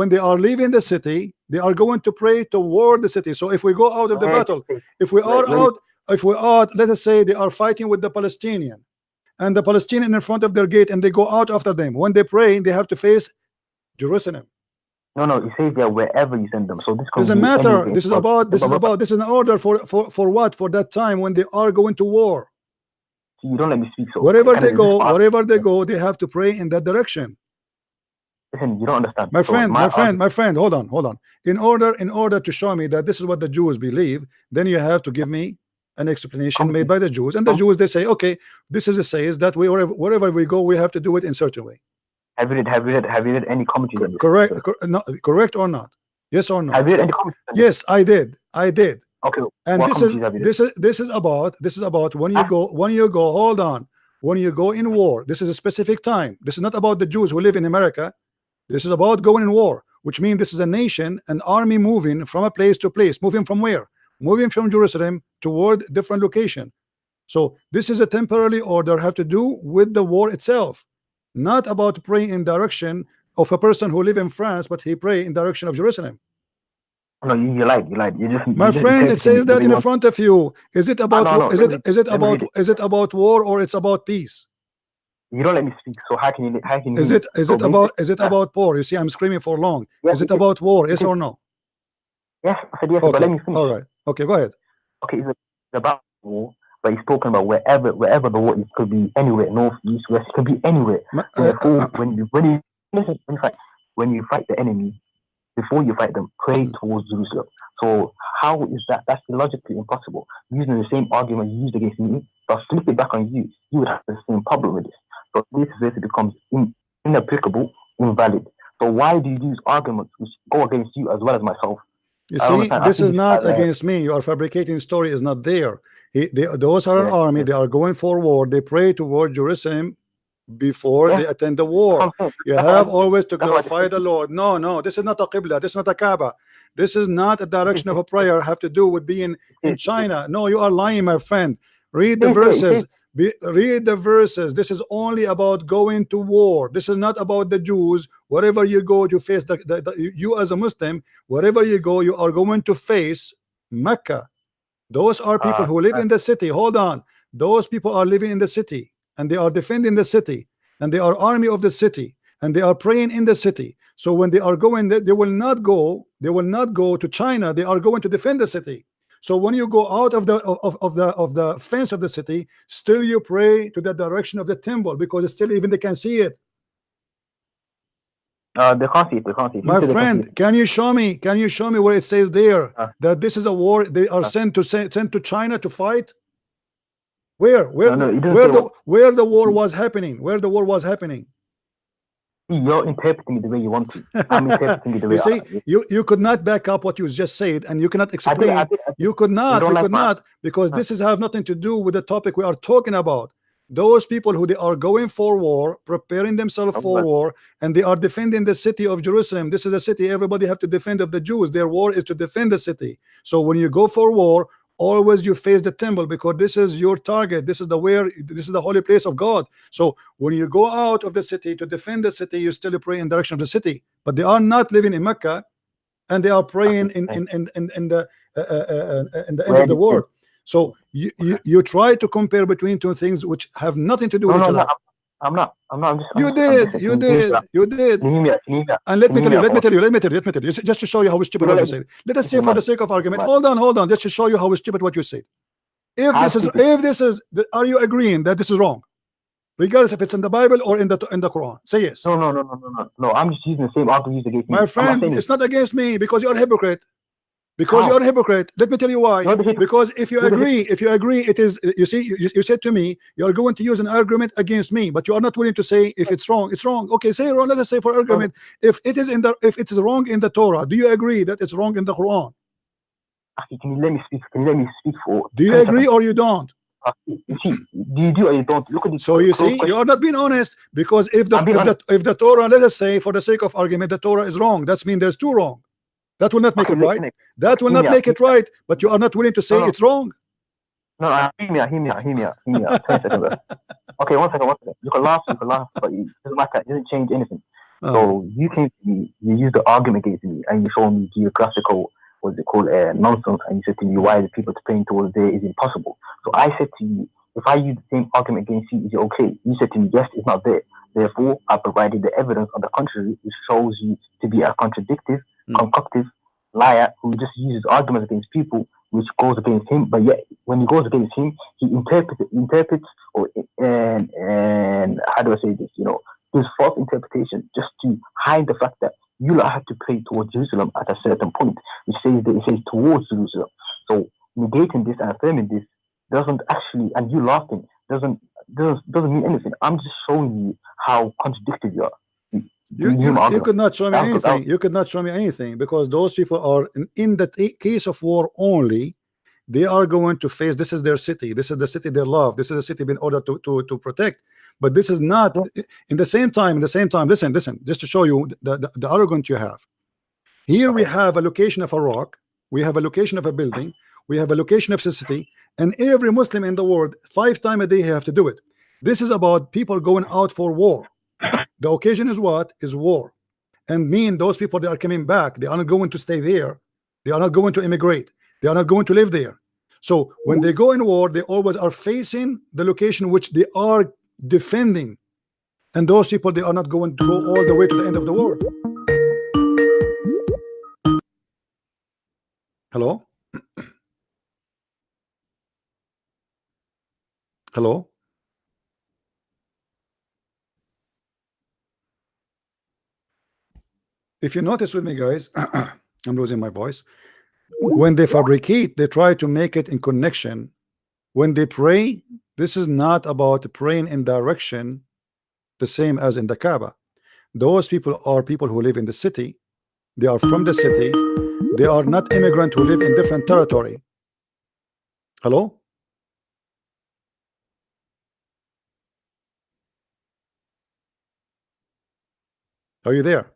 they are leaving the city, they are going to pray toward the city. So if we go out of the battle, if we are, let us say they are fighting with the Palestinian, and the Palestinian in front of their gate, and they go out after them. When they pray, they have to face Jerusalem. No, it says there wherever you send them. So this doesn't matter. This is an order for what? For that time when they are going to war. You don't let me speak. So wherever they go, they have to pray in that direction. Listen, you don't understand. My friend, hold on. In order to show me that this is what the Jews believe, then you have to give me an explanation made by the Jews. And the Jews, they say, okay, this says that wherever we go, we have to do it in a certain way. Have you read any commentary? Correct or not? Yes or no? Have you read any commentary? Yes, I did. Okay. And this is about when you go. Hold on. When you go in war, this is a specific time. This is not about the Jews who live in America. This is about going in war, which means this is a nation, an army moving from a place to place. Moving from where? Moving from Jerusalem toward different location. So this is a temporary order, have to do with the war itself, not about praying in direction of a person who live in France, but he pray in direction of Jerusalem. No, you lied. You just, my friend, it says that in front of you. Is it about is it about war or it's about peace? You don't let me speak. So how can you is it about war? You see, I'm screaming for long. Yes, is it about war? Yes or no? Yes, I said yes, okay. But let me finish. All right. Okay, go ahead. Okay, it's about war, but he's talking about wherever the war is. Could be anywhere, north, east, west. It could be anywhere. When you fight the enemy, before you fight them, pray towards Jerusalem. So how is that? That's logically impossible. Using the same argument you used against me, but flip it back on you, you would have the same problem with this. So this basically becomes inapplicable, invalid. So why do you use arguments which go against you as well as myself? You see, this is not against me. You are fabricating story is not there. Those are an army. They are going for war. They pray toward Jerusalem before they attend the war. You have always to glorify the Lord. No, this is not a Qibla. This is not a Kaaba. This is not a direction of a prayer. Have to do with being in China. No, you are lying, my friend. Read the verses. Read the verses. This is only about going to war. This is not about the Jews. Wherever you go, you face you as a Muslim. Wherever you go, you are going to face Mecca. Those are people who live in the city. Hold on. Those people are living in the city, and they are defending the city, and they are army of the city, and they are praying in the city. So when they are going, they will not go to China. They are going to defend the city. So when you go out of the fence of the city, still you pray to the direction of the temple, because still even they can see it. They can't see it. My friend, can you show me where it says there that this is a war? They are sent to China to fight. Where the war was happening? Where the war was happening? You're interpreting it the way you want to. I'm interpreting it the way. You see, you could not back up what you just said, and you cannot explain. You could not, because this is have nothing to do with the topic we are talking about. Those people who they are going for war, preparing themselves for war, and they are defending the city of Jerusalem. This is a city everybody have to defend of the Jews. Their war is to defend the city. So when you go for war, always you face the temple, because this is your target. This is the holy place of God. So when you go out of the city to defend the city, you still pray in direction of the city. But they are not living in Mecca, and they are praying in the end of the world. So you try to compare between two things which have nothing to do with each other. I'm not. You did. And let me tell you, just to show you how stupid what you said. Let us say, for the sake of argument, hold on, just to show you how stupid what you said. If this is, are you agreeing that this is wrong, regardless if it's in the Bible or in the Quran? Say yes. No. I'm just using the same argument against my friend. It's not against me, because you're a hypocrite. Because you're a hypocrite. Let me tell you why. Because if you agree, it is. You see, you said to me, you are going to use an argument against me, but you are not willing to say if it's wrong. It's wrong. Okay, say wrong. Let us say for argument, if it's wrong in the Torah, do you agree that it's wrong in the Quran? Can you let me speak? Do you agree or you don't? You see, do you do or you don't? Look at this. So you see, you are not being honest, because if the Torah, let us say for the sake of argument, the Torah is wrong. That means there's two wrong. That will not make it right. That will not make it right. But you are not willing to say it's wrong. No, hear me out. 20 seconds. Okay, one second. You can laugh, but it doesn't matter. It doesn't change anything. So you came to me, you used the argument against me, and you showed me geographical, what's it called, nonsense, and you said to me why the people praying towards there is impossible. So I said to you, if I use the same argument against you, is it okay? You said to me, yes, it's not there. Therefore, I provided the evidence on the contrary, which shows you to be a contradictive, concoctive liar who just uses arguments against people, which goes against him. But yet, when he goes against him, he interprets, or and how do I say this? This false interpretation just to hide the fact that you don't have to pray towards Jerusalem at a certain point, which says that it says towards Jerusalem. So negating this and affirming this doesn't actually, and you laughing doesn't mean anything. I'm just showing you how contradictory you are. You could not show me anything. You could not show me anything, because those people are in the case of war only. They are going to face. This is their city. This is the city they love. This is the city in order to protect. But this is not. In the same time. Listen. Just to show you the arrogance you have. Here we have a location of a rock. We have a location of a building. We have a location of the city, and every Muslim in the world 5 times a day have to do it. This is about people going out for war. The occasion is what? Is war. And me and those people, they are coming back. They are not going to stay there. They are not going to immigrate. They are not going to live there. So when they go in war, they always are facing the location which they are defending. And those people, they are not going to go all the way to the end of the world. Hello? Hello? If you notice with me, guys, I'm losing my voice. When they fabricate, they try to make it in connection. When they pray, this is not about praying in direction the same as in the Kaaba. Those people are people who live in the city. They are from the city. They are not immigrants who live in different territory. Hello? Are you there?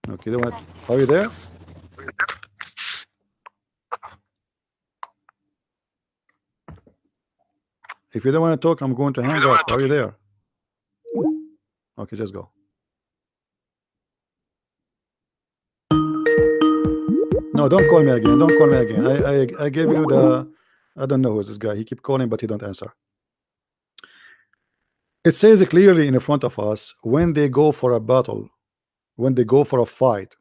Okay, are you there? If you don't want to talk, I'm going to hang up. Are you there? Okay, just go. No, don't call me again. Don't call me again. I gave you the. I don't know who's this guy. He keep calling, but he don't answer. It says clearly in front of us, when they go for a battle, when they go for a fight,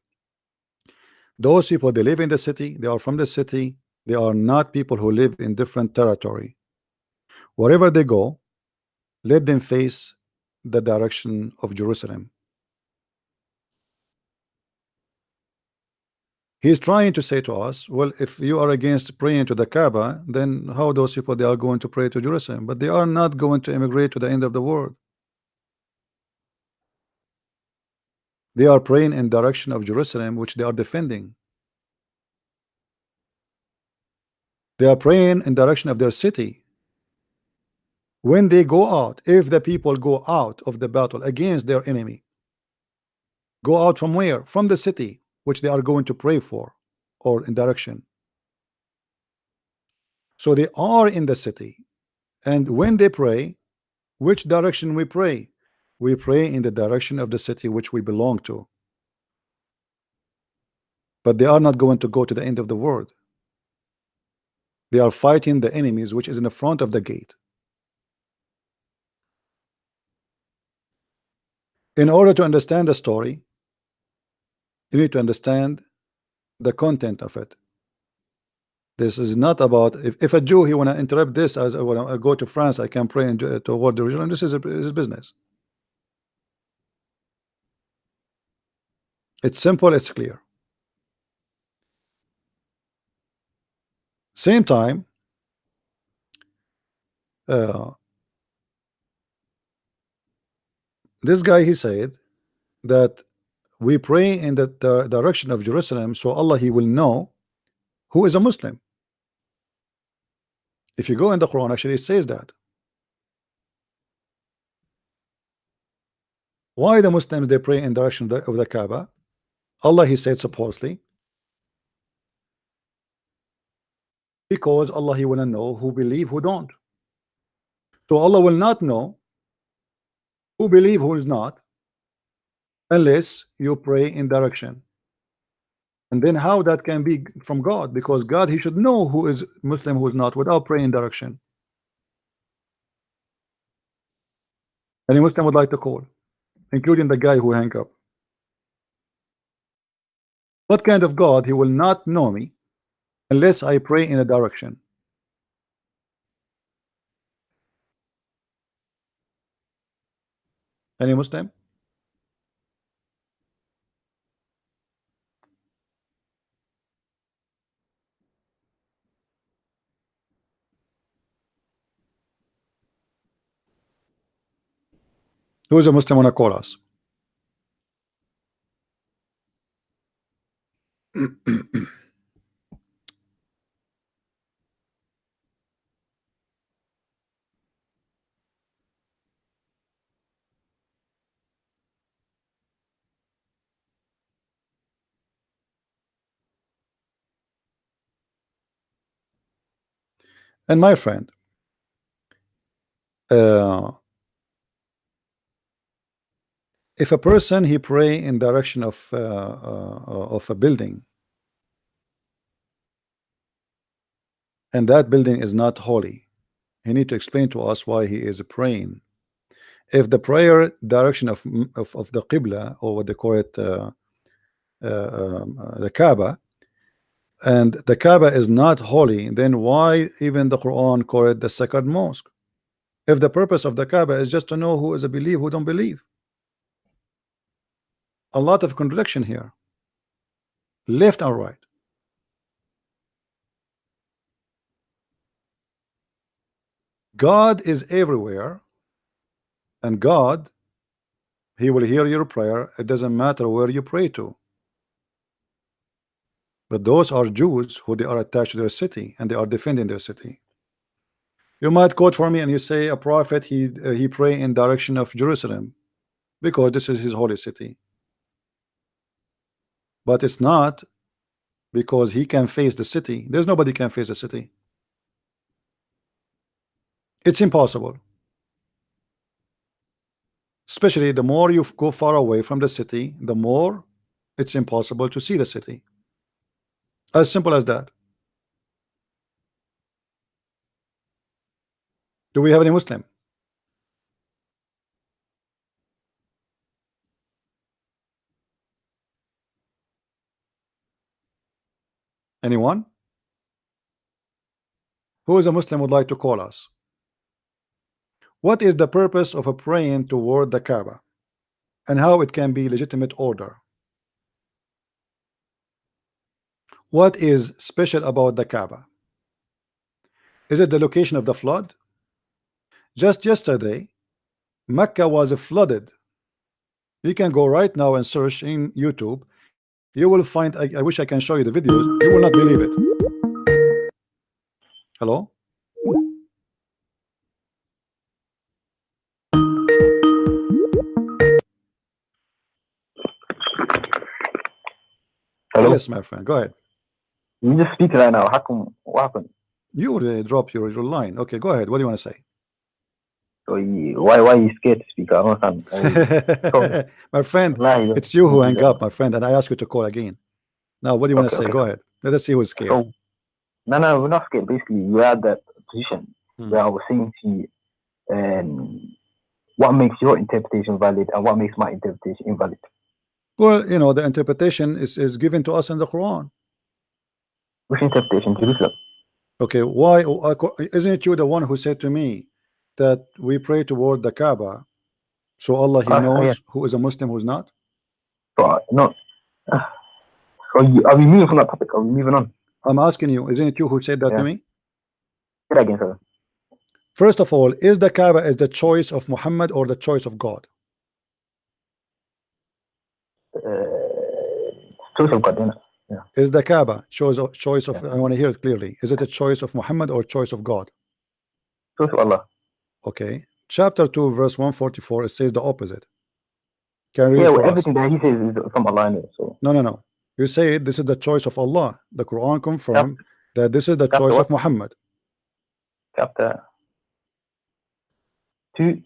those people, they live in the city, they are from the city, they are not people who live in different territory. Wherever they go, let them face the direction of Jerusalem. He's trying to say to us, well, if you are against praying to the Kaaba, then how those people, they are going to pray to Jerusalem? But they are not going to immigrate to the end of the world. They are praying in direction of Jerusalem, which they are defending. They are praying in direction of their city. When they go out, if the people go out of the battle against their enemy, go out from where? From the city which they are going to pray for, or in direction. So they are in the city, and when they pray, which direction we pray? We pray in the direction of the city which we belong to. But they are not going to go to the end of the world. They are fighting the enemies which is in the front of the gate. In order to understand the story, you need to understand the content of it. This is not about if a Jew, he want to interrupt this as when I go to France, I can pray toward Jerusalem. This is his business. It's simple, it's clear. Same time, this guy, he said that we pray in the direction of Jerusalem, so Allah, he will know who is a Muslim. If you go in the Quran, actually it says that. Why the Muslims, they pray in direction of the Kaaba? Allah, he said supposedly, because Allah, he will know who believe, who don't. So Allah will not know who believe, who is not, unless you pray in direction. And then how that can be from God? Because God, he should know who is Muslim, who is not, without praying direction. Any Muslim would like to call, including the guy who hang up. What kind of God? He will not know me unless I pray in a direction. Any Muslim? Who is a Muslim want to call us? And my friend, if a person he pray in direction of a building, and that building is not holy, he need to explain to us why he is praying. If the prayer direction of the Qibla, or what they call it, the Kaaba, and the Kaaba is not holy, then why even the Quran call it the sacred mosque? If the purpose of the Kaaba is just to know who is a believe, who don't believe. A lot of contradiction here, left and right. God is everywhere, and God, he will hear your prayer. It doesn't matter where you pray to. But those are Jews who they are attached to their city, and they are defending their city. You might quote for me and you say a prophet he pray in direction of Jerusalem because this is his holy city. But it's not because he can face the city. There's nobody can face the city. It's impossible. Especially the more you go far away from the city, the more it's impossible to see the city. As simple as that. Do we have any Muslim? Anyone? Who is a Muslim would like to call us? What is the purpose of a praying toward the Kaaba, and how it can be legitimate order? What is special about the Kaaba? Is it the location of the flood? Just yesterday, Mecca was flooded. You can go right now and search in YouTube. You will find, I wish I can show you the videos. You will not believe it. Hello? Hello? Yes, my friend. Go ahead. You just speak right now. How come? What happened? You drop your line. Okay, go ahead. What do you want to say? So why are you scared to speak? I don't understand. My friend, it's you who hang up, my friend, and I ask you to call again. Now, what do you want to say? Go ahead. Let us see who's scared. So, no, we're not scared. Basically, we're at that position where I was saying to you, what makes your interpretation valid and what makes my interpretation invalid? Well, you know, the interpretation is given to us in the Quran. Which interpretation? Jerusalem. Okay, why isn't it you the one who said to me that we pray toward the Kaaba, so Allah he knows who is a Muslim, who's not? But no. Are we moving from that topic? Are we moving on? I'm asking you, isn't it you who said that to me? Say that again, sir. First of all, is the Kaaba is the choice of Muhammad or the choice of God? Choice of God, yeah. Yeah. Is the Kaaba choice of I want to hear it clearly. Is it a choice of Muhammad or choice of God? Choice of Allah. Okay. Chapter 2, verse 144, it says the opposite. Can you read for everything us? that he says is from Allah anyway, so. No. You say this is the choice of Allah. The Quran confirms that this is the choice of Muhammad. Chapter 2,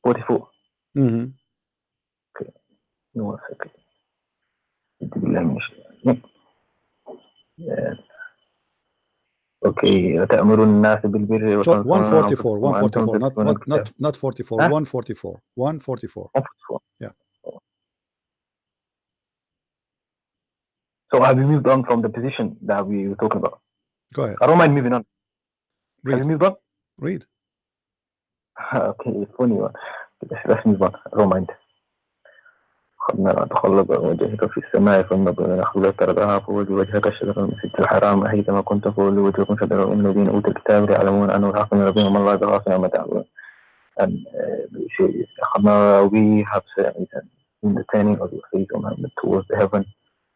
44. Okay. No, 1 second. Yeah. Okay. تأمرون الناس بالبر So 144, not 44, 144, 144. Yeah. So have we moved on from the position that we were talking about? Go ahead. I don't mind moving on. Read. Have we moved on? Read. Okay, funny one. Let's move on. I don't mind. خذنا تخلق وجهك في السماء فلنظر نخلق ترضاها فوجه وجهك الشجر المسجد الحرام حيثما كنت فولي وجهكم شطره من الذين اوتوا الكتاب يعلمون انه الحق من ربهم الله بغافل عما تعملون. And we have said in the turning of your face, O Muhammad, towards the heaven,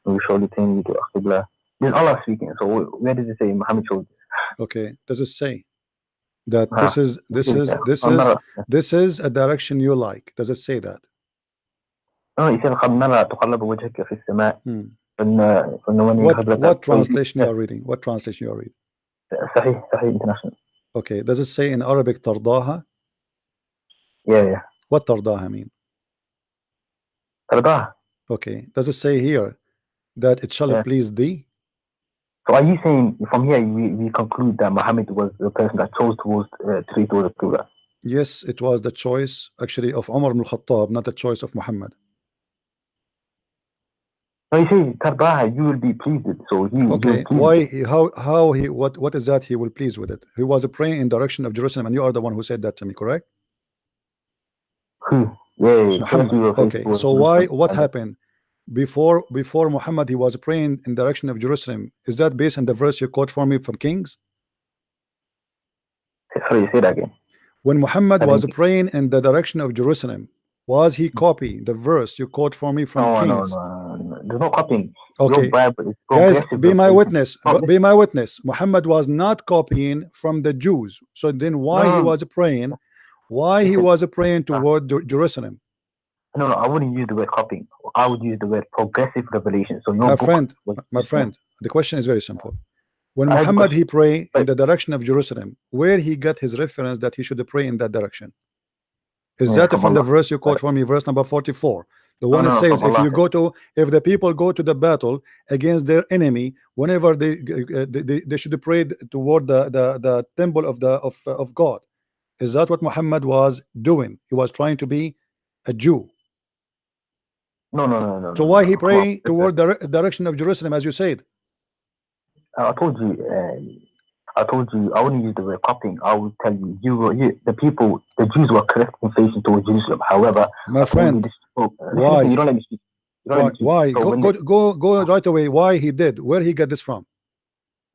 and we surely turn you to Qibla. This is Allah speaking. So where does it say Muhammad showed this? Okay, does it say that this is a direction you like? Does it say that? No, he said قد نرى تقلب وجهك في السماء. What translation you are reading? What translation you are reading? صحيح international. Okay, does it say in Arabic ترضاها? Yeah. What ترضاها mean? ترضاها. Okay, does it say here that it shall please thee? So are you saying from here we conclude that Muhammad was the person that chose towards the Qibla? Yes, it was the choice actually of Umar ibn al-Khattab, not the choice of Muhammad. No, you say Tarbaha, you will be pleased with. So he okay, why? How he? What is that? He will please with it. He was praying in direction of Jerusalem, and you are the one who said that to me, correct? Who? Yeah. Muhammad. Okay, so why? What happened before Muhammad? He was praying in direction of Jerusalem. Is that based on the verse you quote for me from Kings? Sorry, say that again. When Muhammad was praying in the direction of Jerusalem, was he copying the verse you quote for me from Kings? No. There's no copying. Okay, guys, be my witness. Be my witness. Muhammad was not copying from the Jews. So then, why he was praying? Why he was praying toward Jerusalem? No, I wouldn't use the word copying. I would use the word progressive revelation. So my friend, the question is very simple. When Muhammad he prayed in the direction of Jerusalem, where he got his reference that he should pray in that direction? Is that from the verse you quote for me, verse number 44? The one that says, if the people go to the battle against their enemy, whenever they should pray toward the temple of God. Is that what Muhammad was doing? He was trying to be a Jew. No. So why he praying toward the direction of Jerusalem, as you said? I told you I wouldn't use the word copying. I would tell you, the Jews were correct in facing towards Jerusalem. However, my friend, why? You don't let me speak. Why? So go right away. Why he did? Where he got this from?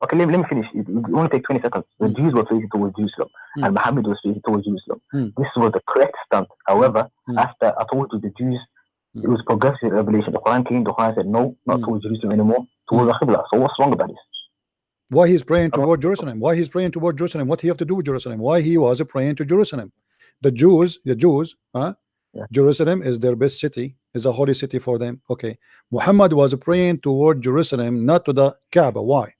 Okay, let me finish. It only take 20 seconds. The Jews were facing towards Jerusalem, and Muhammad was facing towards Jerusalem. This was the correct stance. However, after I told you the Jews, it was progressive revelation. The Quran came. The Quran said no, not towards Jerusalem anymore, towards the Qibla. So what's wrong about this? Why he's praying toward Jerusalem? Why he's praying toward Jerusalem? What he have to do with Jerusalem? Why he was praying to Jerusalem? The Jews, Jerusalem is their best city, is a holy city for them. Okay, Muhammad was praying toward Jerusalem, not to the Kaaba. Why?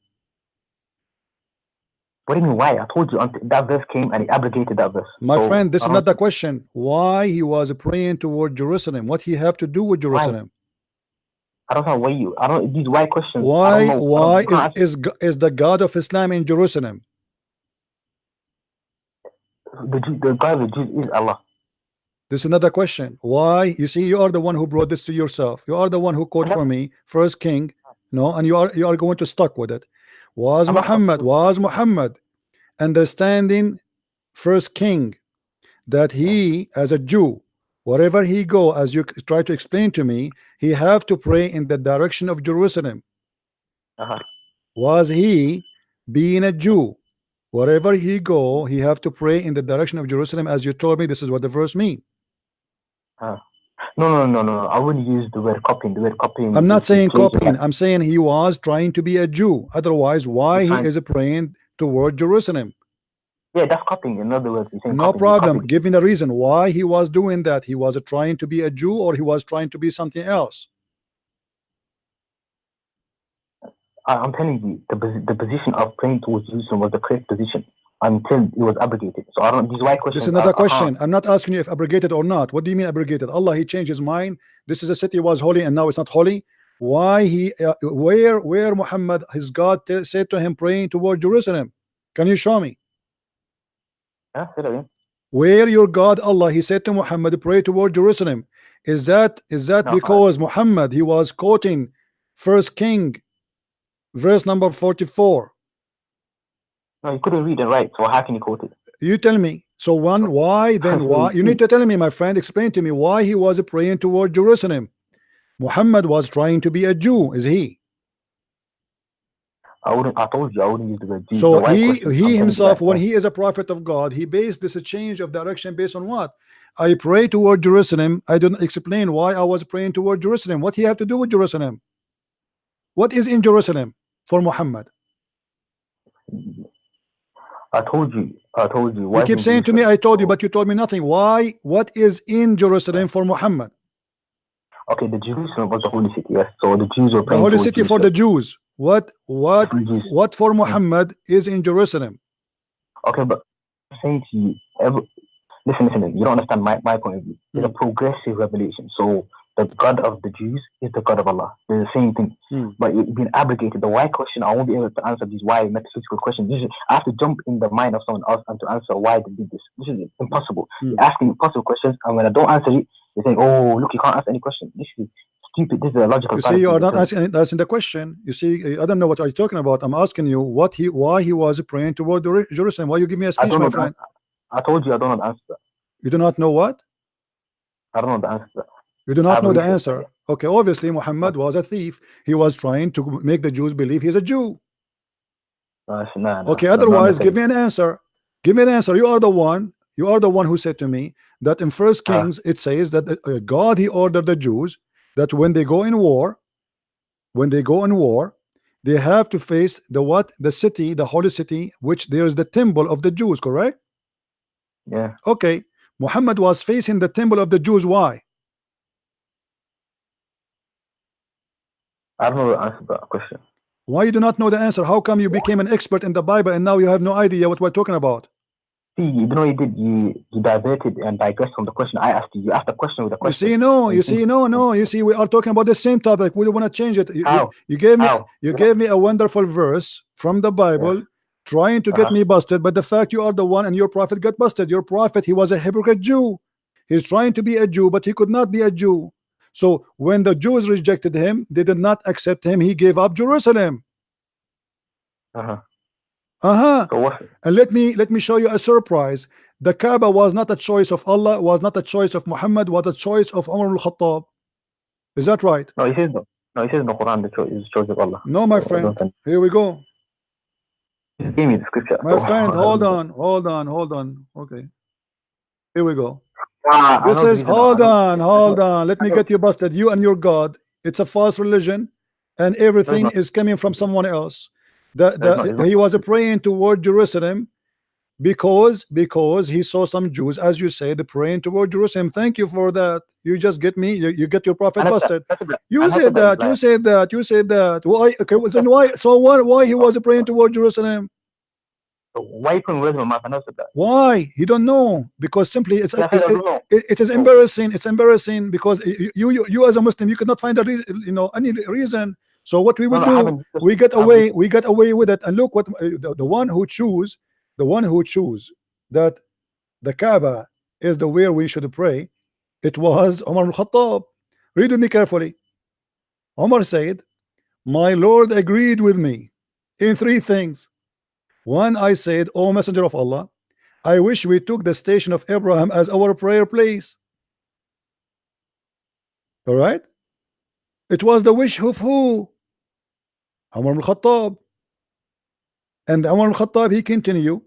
What do you mean why? I told you that verse came and he abrogated that verse. My friend, this is not the question. Why he was praying toward Jerusalem? What he have to do with Jerusalem? I don't know why you. I don't. These why questions. Why is the God of Islam in Jerusalem? The God of the Jews is Allah. This is another question. Why? You see, you are the one who brought this to yourself. You are the one who quote for me First King, and you are going to stuck with it. Was Muhammad understanding First King that he, as a Jew, wherever he go, as you try to explain to me, he have to pray in the direction of Jerusalem? Was he, being a Jew, wherever he go, he have to pray in the direction of Jerusalem, as you told me? This is what the verse mean. No. I wouldn't use the word copying. The word copying. I'm not saying copying. I'm saying he was trying to be a Jew. Otherwise, why he is praying toward Jerusalem? Yeah, that's copying. In other words, no problem. Give me the reason why he was doing that. He was trying to be a Jew, or he was trying to be something else? I'm telling you, the position of praying towards Jerusalem was the correct position until it was abrogated. So I don't. These why questions. This is another question. I'm not asking you if abrogated or not. What do you mean abrogated? Allah, he changed his mind. This is a city was holy and now it's not holy. Why he? Where Muhammad, his God, said to him praying toward Jerusalem? Can you show me? Where your God Allah, he said to Muhammad, pray toward Jerusalem? Is that because Muhammad, he was quoting First King, verse number 44? No, you couldn't read it right, so how can you quote it? You tell me. So why then? Why? You need to tell me, my friend. Explain to me why he was praying toward Jerusalem. Muhammad was trying to be a Jew, is he? I told you I wouldn't use the word Jew. So he himself, when he is a prophet of God, he based this change of direction based on what? I pray toward Jerusalem. I don't explain why I was praying toward Jerusalem. What he have to do with Jerusalem? What is in Jerusalem for Muhammad? I told you. You keep saying to me, I told you, but you told me nothing. Why? What is in Jerusalem for Muhammad? Okay, the Jerusalem was the holy city, yes. So the Jews were praying. The holy city for the Jews. what for Muhammad is in Jerusalem. Okay, but I'm saying to you, listen, you don't understand my point of view. It's a progressive revelation. So the God of the Jews is the God of Allah. They're the same thing. But it's been abrogated. The why question, I won't be able to answer these why metaphysical questions. I have to jump in the mind of someone else and to answer why they did this. This is impossible. You're asking impossible questions, and when I don't answer it, you're saying, oh, look, you can't answer any question. This is stupid. This is a logical. You see, you are not asking the question. You see, I don't know what are you talking about. I'm asking you why he was praying toward Jerusalem. Why you give me a speech, my friend? I told you I don't know the answer to that. You do not know what? I don't know the answer to that. You do not know the answer. Okay, obviously Muhammad was a thief. He was trying to make the Jews believe he's a Jew. Okay, otherwise give me an answer. Give me an answer. You are the one who said to me that in First Kings it says that God, he ordered the Jews that when they go in war, they have to face the city, the holy city, which there is the temple of the Jews, correct? Yeah. Okay, Muhammad was facing the temple of the Jews. Why? I don't know the answer to that question. Why you do not know the answer? How come you became an expert in the Bible and now you have no idea what we're talking about? See, you know you did. You diverted and digressed from the question I asked you. You asked a question with a question. You see, we are talking about the same topic. We don't want to change it. You gave me a wonderful verse from the Bible, trying to get me busted, but the fact you are the one and your prophet got busted. Your prophet, he was a hypocrite Jew. He's trying to be a Jew, but he could not be a Jew. So when the Jews rejected him, they did not accept him. He gave up Jerusalem. And let me show you a surprise. The Kaaba was not a choice of Allah, was not a choice of Muhammad, was a choice of Umar al-Khattab. Is that right? No, he says no. No, he says in the Quran the choice of Allah. No, my friend. Here we go. Just give me the scripture. My friend, hold on. Okay. Here we go. It says, hold on. Let me get you busted. You and your God. It's a false religion, and everything is coming from someone else. He was praying toward Jerusalem because he saw some Jews, as you said, praying toward Jerusalem. Thank you for that. You just get me. You get your prophet busted. You said that. Why? Okay. Then why? So why he was praying toward Jerusalem? Why you putting words in my mouth? I never said that. Why? He don't know, because simply it is embarrassing. It's embarrassing because you as a Muslim, you could not find a reason, any reason. So what we would do, we get away with it. And look what the one who choose that the Kaaba is the where we should pray. It was Umar al-Khattab. Read with me carefully. Umar said, "My Lord agreed with me in three things. One, I said, O Messenger of Allah, I wish we took the station of Abraham as our prayer place." All right? It was the wish of who? Umar al-Khattab. And Umar al-Khattab, he continued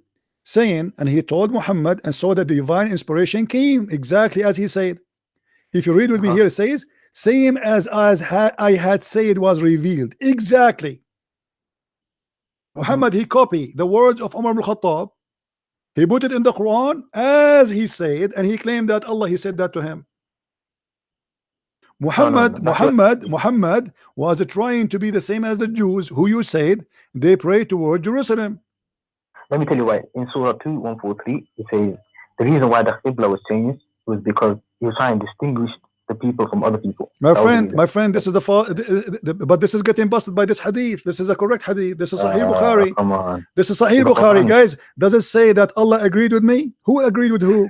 saying, and he told Muhammad, and so the divine inspiration came exactly as he said. If you read with me here, it says, same as I had said was revealed. Exactly. Muhammad, he copied the words of Umar al-Khattab. He put it in the Quran as he said, and he claimed that Allah, he said that to him. Muhammad was trying to be the same as the Jews, who you said they pray toward Jerusalem. Let me tell you why. In Surah 2:143, it says the reason why the Qibla was changed was because he was trying to distinguish the people from other people. My friend, this is but this is getting busted by this hadith. This is a correct hadith. This is Sahih Bukhari. Come on. This is Sahih Bukhari, guys. Does it say that Allah agreed with me? Who agreed with who?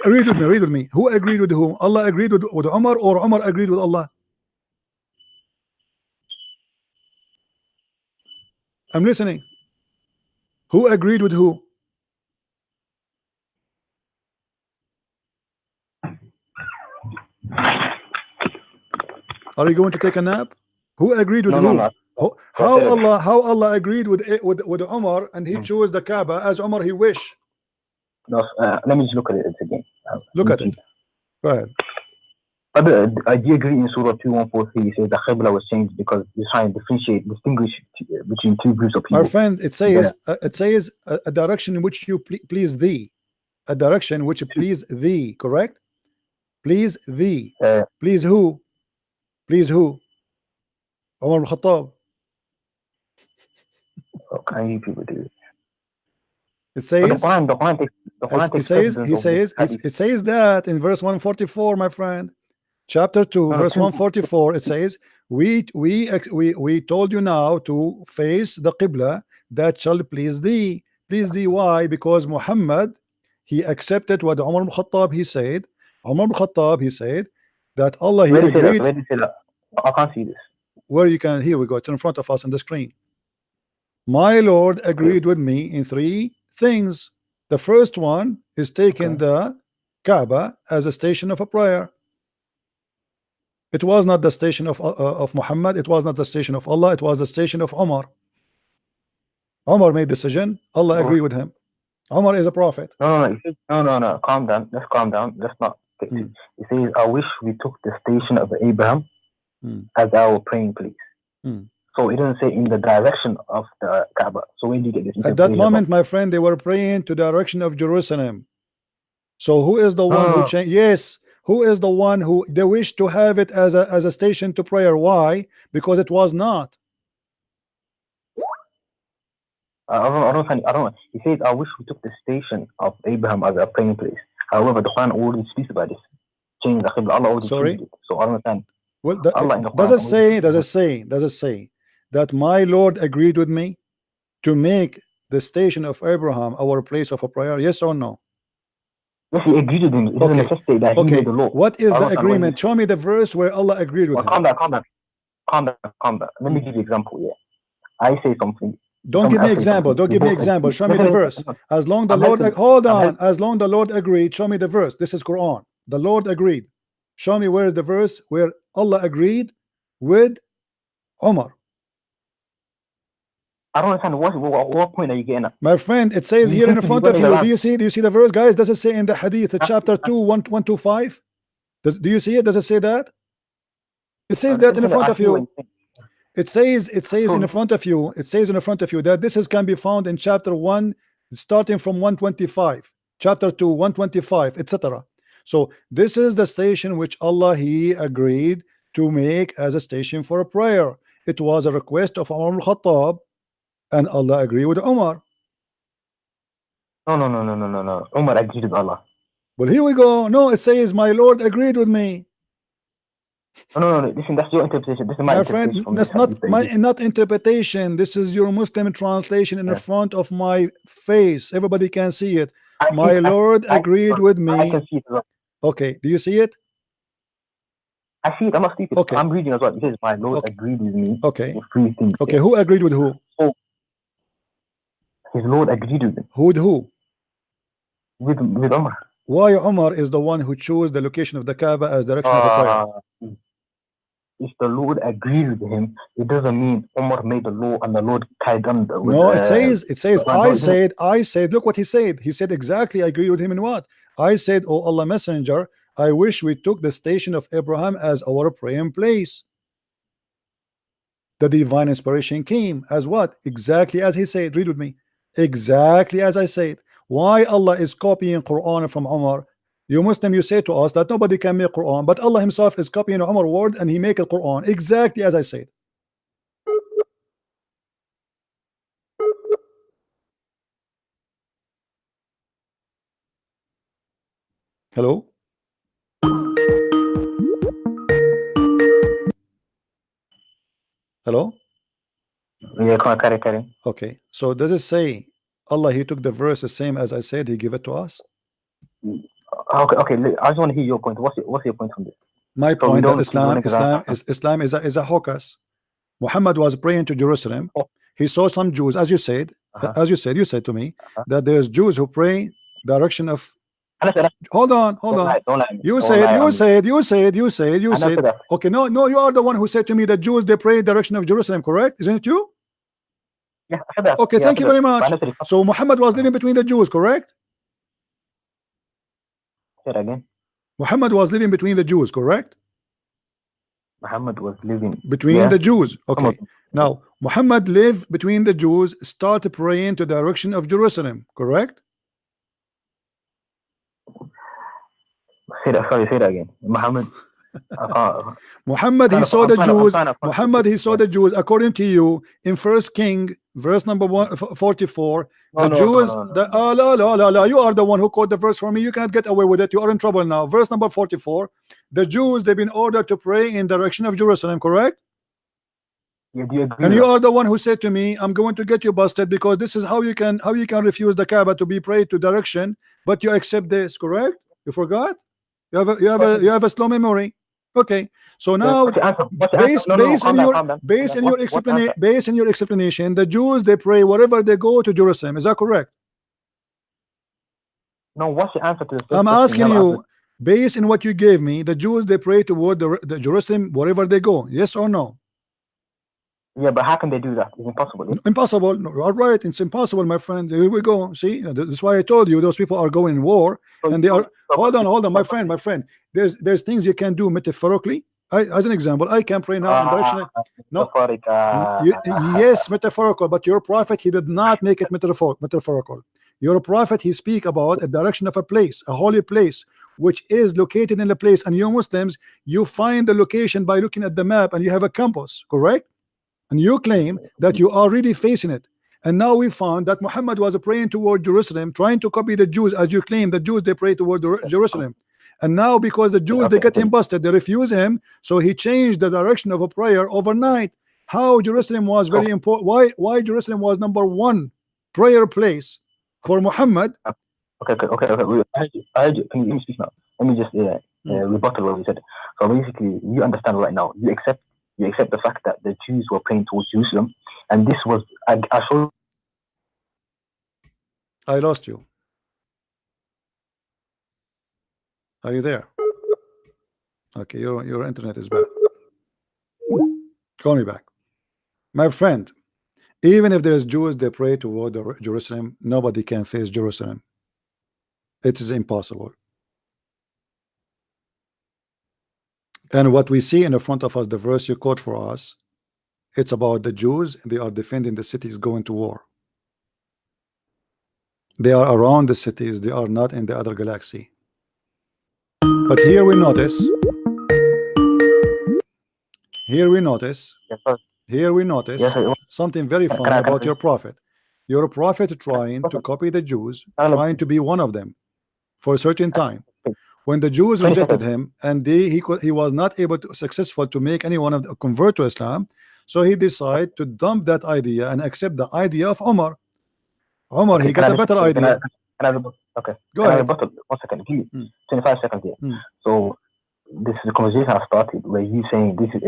Read with me. Who agreed with whom? Allah agreed with Umar, or Umar agreed with Allah? I'm listening. Who agreed with who? Are you going to take a nap? Who agreed with who? No. How Allah agreed with Umar, and he chose the Kaaba as Umar he wished? No, let me just look at it again. Look at it. Go ahead. But I do agree in Surah 2:143, it says the Qibla was changed because he's trying to distinguish between two groups of people. My friend, it says a direction in which you please thee. A direction which please thee, correct? Please thee. Please who? Please who? Umar al-Khattab. can you people do? It says, the Quran takes precedence of this hadith. it says that in verse 144, my friend, chapter 2, verse 144, it says, we told you now to face the Qibla that shall please thee. Please thee, why? Because Muhammad, he accepted what Umar ibn Khattab he said. Umar ibn Khattab he said that Allah, he Where did he say agreed. that? Where did he say that? I can't see this. Where you can, here we go, it's in front of us on the screen. My Lord agreed with me in 3 things. The first one is taking the Kaaba as a station of a prayer. It was not the station of Muhammad, it was not the station of Allah, it was the station of Umar. Umar made decision, Allah agreed with him. Umar is a prophet. No. Calm down. Let's calm down. Let's not. It says, I wish we took the station of Abraham as our praying place. So it doesn't say in the direction of the Kaaba. So when do you get this? At that moment, my friend, they were praying to the direction of Jerusalem. So who is the one who changed? Yes, who is the one who they wish to have it as a station to prayer? Why? Because it was not. I don't know. He says, I wish we took the station of Abraham as a praying place. However, the Quran already speaks about this. Change the Qibla. Allah already changed it. So I don't understand. Well, does it say that my Lord agreed with me to make the station of Abraham our place of a prayer? Yes or no? Yes, he agreed with him. It doesn't necessitate that he made the law. What is the agreement? Show me the verse where Allah agreed with him. Calm down. Let me give you an example here. I say something. Don't give me example. Don't give me example. Show me the verse. As long the Lord, hold on. As long the Lord agreed, show me the verse. This is Quran. The Lord agreed. Show me where is the verse where Allah agreed with Umar. I don't understand what point are you getting at? My friend, it says here in front of you. Do you see the verse, guys? Does it say in the Hadith, chapter 2, 125? Do you see it? Does it say that? It says that in front of you. It says in front of you. It says in front of you that this can be found in chapter 1, starting from 125, chapter 2, 125, etc. So this is the station which Allah he agreed to make as a station for a prayer. It was a request of Umar al-Khattab, and Allah agreed with Umar. No. Umar agreed with Allah. Well, here we go. No, it says my Lord agreed with me. No. Listen, that's your interpretation. This is my friend. That's not interpretation. This is your Muslim translation in the front of my face. Everybody can see it. My Lord agreed with me. I can see it as well. Okay, do you see it? I see it. I'm not stupid. Okay. I'm reading as well. It says my Lord agreed with me. Okay. 3 things. Okay, who agreed with who? His Lord agreed with him. With who? With Umar. Why Umar is the one who chose the location of the Kaaba as direction of the prayer? If the Lord agreed with him, it doesn't mean Umar made the law and the Lord carried on. No, it says I said, look what he said. He said exactly, I agree with him in what? I said, oh Allah Messenger, I wish we took the station of Abraham as our praying place. The divine inspiration came as what? Exactly as he said. Read with me. Exactly as I said. Why Allah is copying Quran from Umar? You Muslim, you say to us that nobody can make Quran, but Allah himself is copying Umar word and he make a Quran exactly as I said. Hello? Hello? Yeah, carry. Okay, so does it say Allah he took the verse the same as I said, he give it to us? Okay. I just want to hear your point. What's your point on this? My point that Islam is a hocus. Muhammad was praying to Jerusalem. He saw some Jews, as you said, you said to me that there's Jews who pray direction of. Hold on. You said. Okay, no, you are the one who said to me that Jews they pray direction of Jerusalem, correct? Isn't it you? Yeah, I said that. Okay, thank you very much. So Muhammad was living between the Jews, correct? Say it again. Muhammad was living between the Jews, correct? Muhammad was living between the Jews. Okay. Now Muhammad lived between the Jews, started praying to the direction of Jerusalem, correct? Say that again. Muhammad he saw the Jews. Muhammad he saw the Jews according to you in 1 King verse number 44. No, The no, Jews, no, no, the la, you are the one who quote the verse for me. You cannot get away with it. You are in trouble now. Verse number 44. The Jews, they've been ordered to pray in direction of Jerusalem, correct? Yeah, do you agree And with you that? are the one who said to me, I'm going to get you busted, because this is how you can refuse the Kaaba to be prayed to direction, but you accept this, correct? You forgot? You have a slow memory. Okay. So now, What's your answer? What's your answer? No, based calm down. on your explanation, the Jews, they pray wherever they go to Jerusalem. Is that correct? No, what's your answer to this? I'm asking you, based on what you gave me, the Jews, they pray toward the Jerusalem wherever they go. Yes or no? Yeah, but how can they do that? It's impossible. Yeah? Impossible. No, all right, it's impossible, my friend. Here we go. See, that's why I told you those people are going in war, and they are. Hold on, my friend. There's things you can do metaphorically. As an example, I can pray now in direction. No, yes, metaphorical. But your prophet, he did not make it metaphorical. Your prophet, he speak about a direction of a place, a holy place, which is located in a place. And you Muslims, you find the location by looking at the map, and you have a compass, correct? And you claim that you are really facing it. And now we found that Muhammad was praying toward Jerusalem, trying to copy the Jews, as you claim the Jews, they pray toward Jerusalem. And now because the Jews, they get him busted, they refuse him, so he changed the direction of a prayer overnight. How Jerusalem was very important. Why Jerusalem was number one prayer place for Muhammad? Okay. I heard you. Can you let me speak now? Let me just rebuttal what you said. So basically, you understand right now. You accept the fact that the Jews were praying towards Jerusalem, and this was I showed. I lost you. Are you there? Okay, your internet is bad. Call me back, my friend. Even if there's Jews, they pray toward Jerusalem. Nobody can face Jerusalem. It is impossible. And what we see in the front of us, the verse you quote for us, it's about the Jews. They are defending the cities, going to war. They are around the cities. They are not in the other galaxy. But here we notice something very funny about your prophet. Your prophet trying to copy the Jews, trying to be one of them for a certain time. When the Jews rejected him, and he was not able to successful to make anyone of convert to Islam, so he decided to dump that idea and accept the idea of Omar. He got a better idea. Okay. Go ahead. 1 second. Give me 25 seconds here. So this is a conversation I started where you saying this is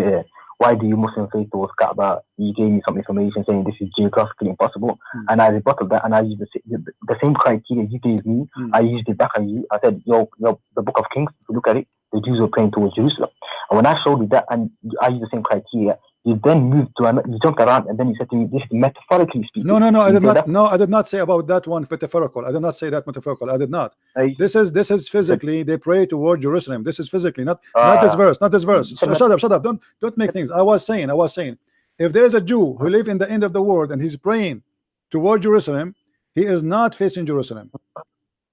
why do you Muslim faith towards Kaaba? You gave me some information saying this is geographically impossible, and I rebutted that, and I used the same criteria you gave me. I used it back on you. I said, the Book of Kings. If you look at it, the Jews were praying towards Jerusalem, and when I showed you that, and I used the same criteria, you then moved to you jumped around, and then you said to me, "This is metaphorically speaking." No, I did not. No, I did not say about that one metaphorical. I did not say that metaphorical. I did not. This is physically. They pray toward Jerusalem. This is physically, not this verse. Not this verse. Shut up. Don't make things. I was saying. If there is a Jew who lives in the end of the world and he's praying toward Jerusalem, he is not facing Jerusalem.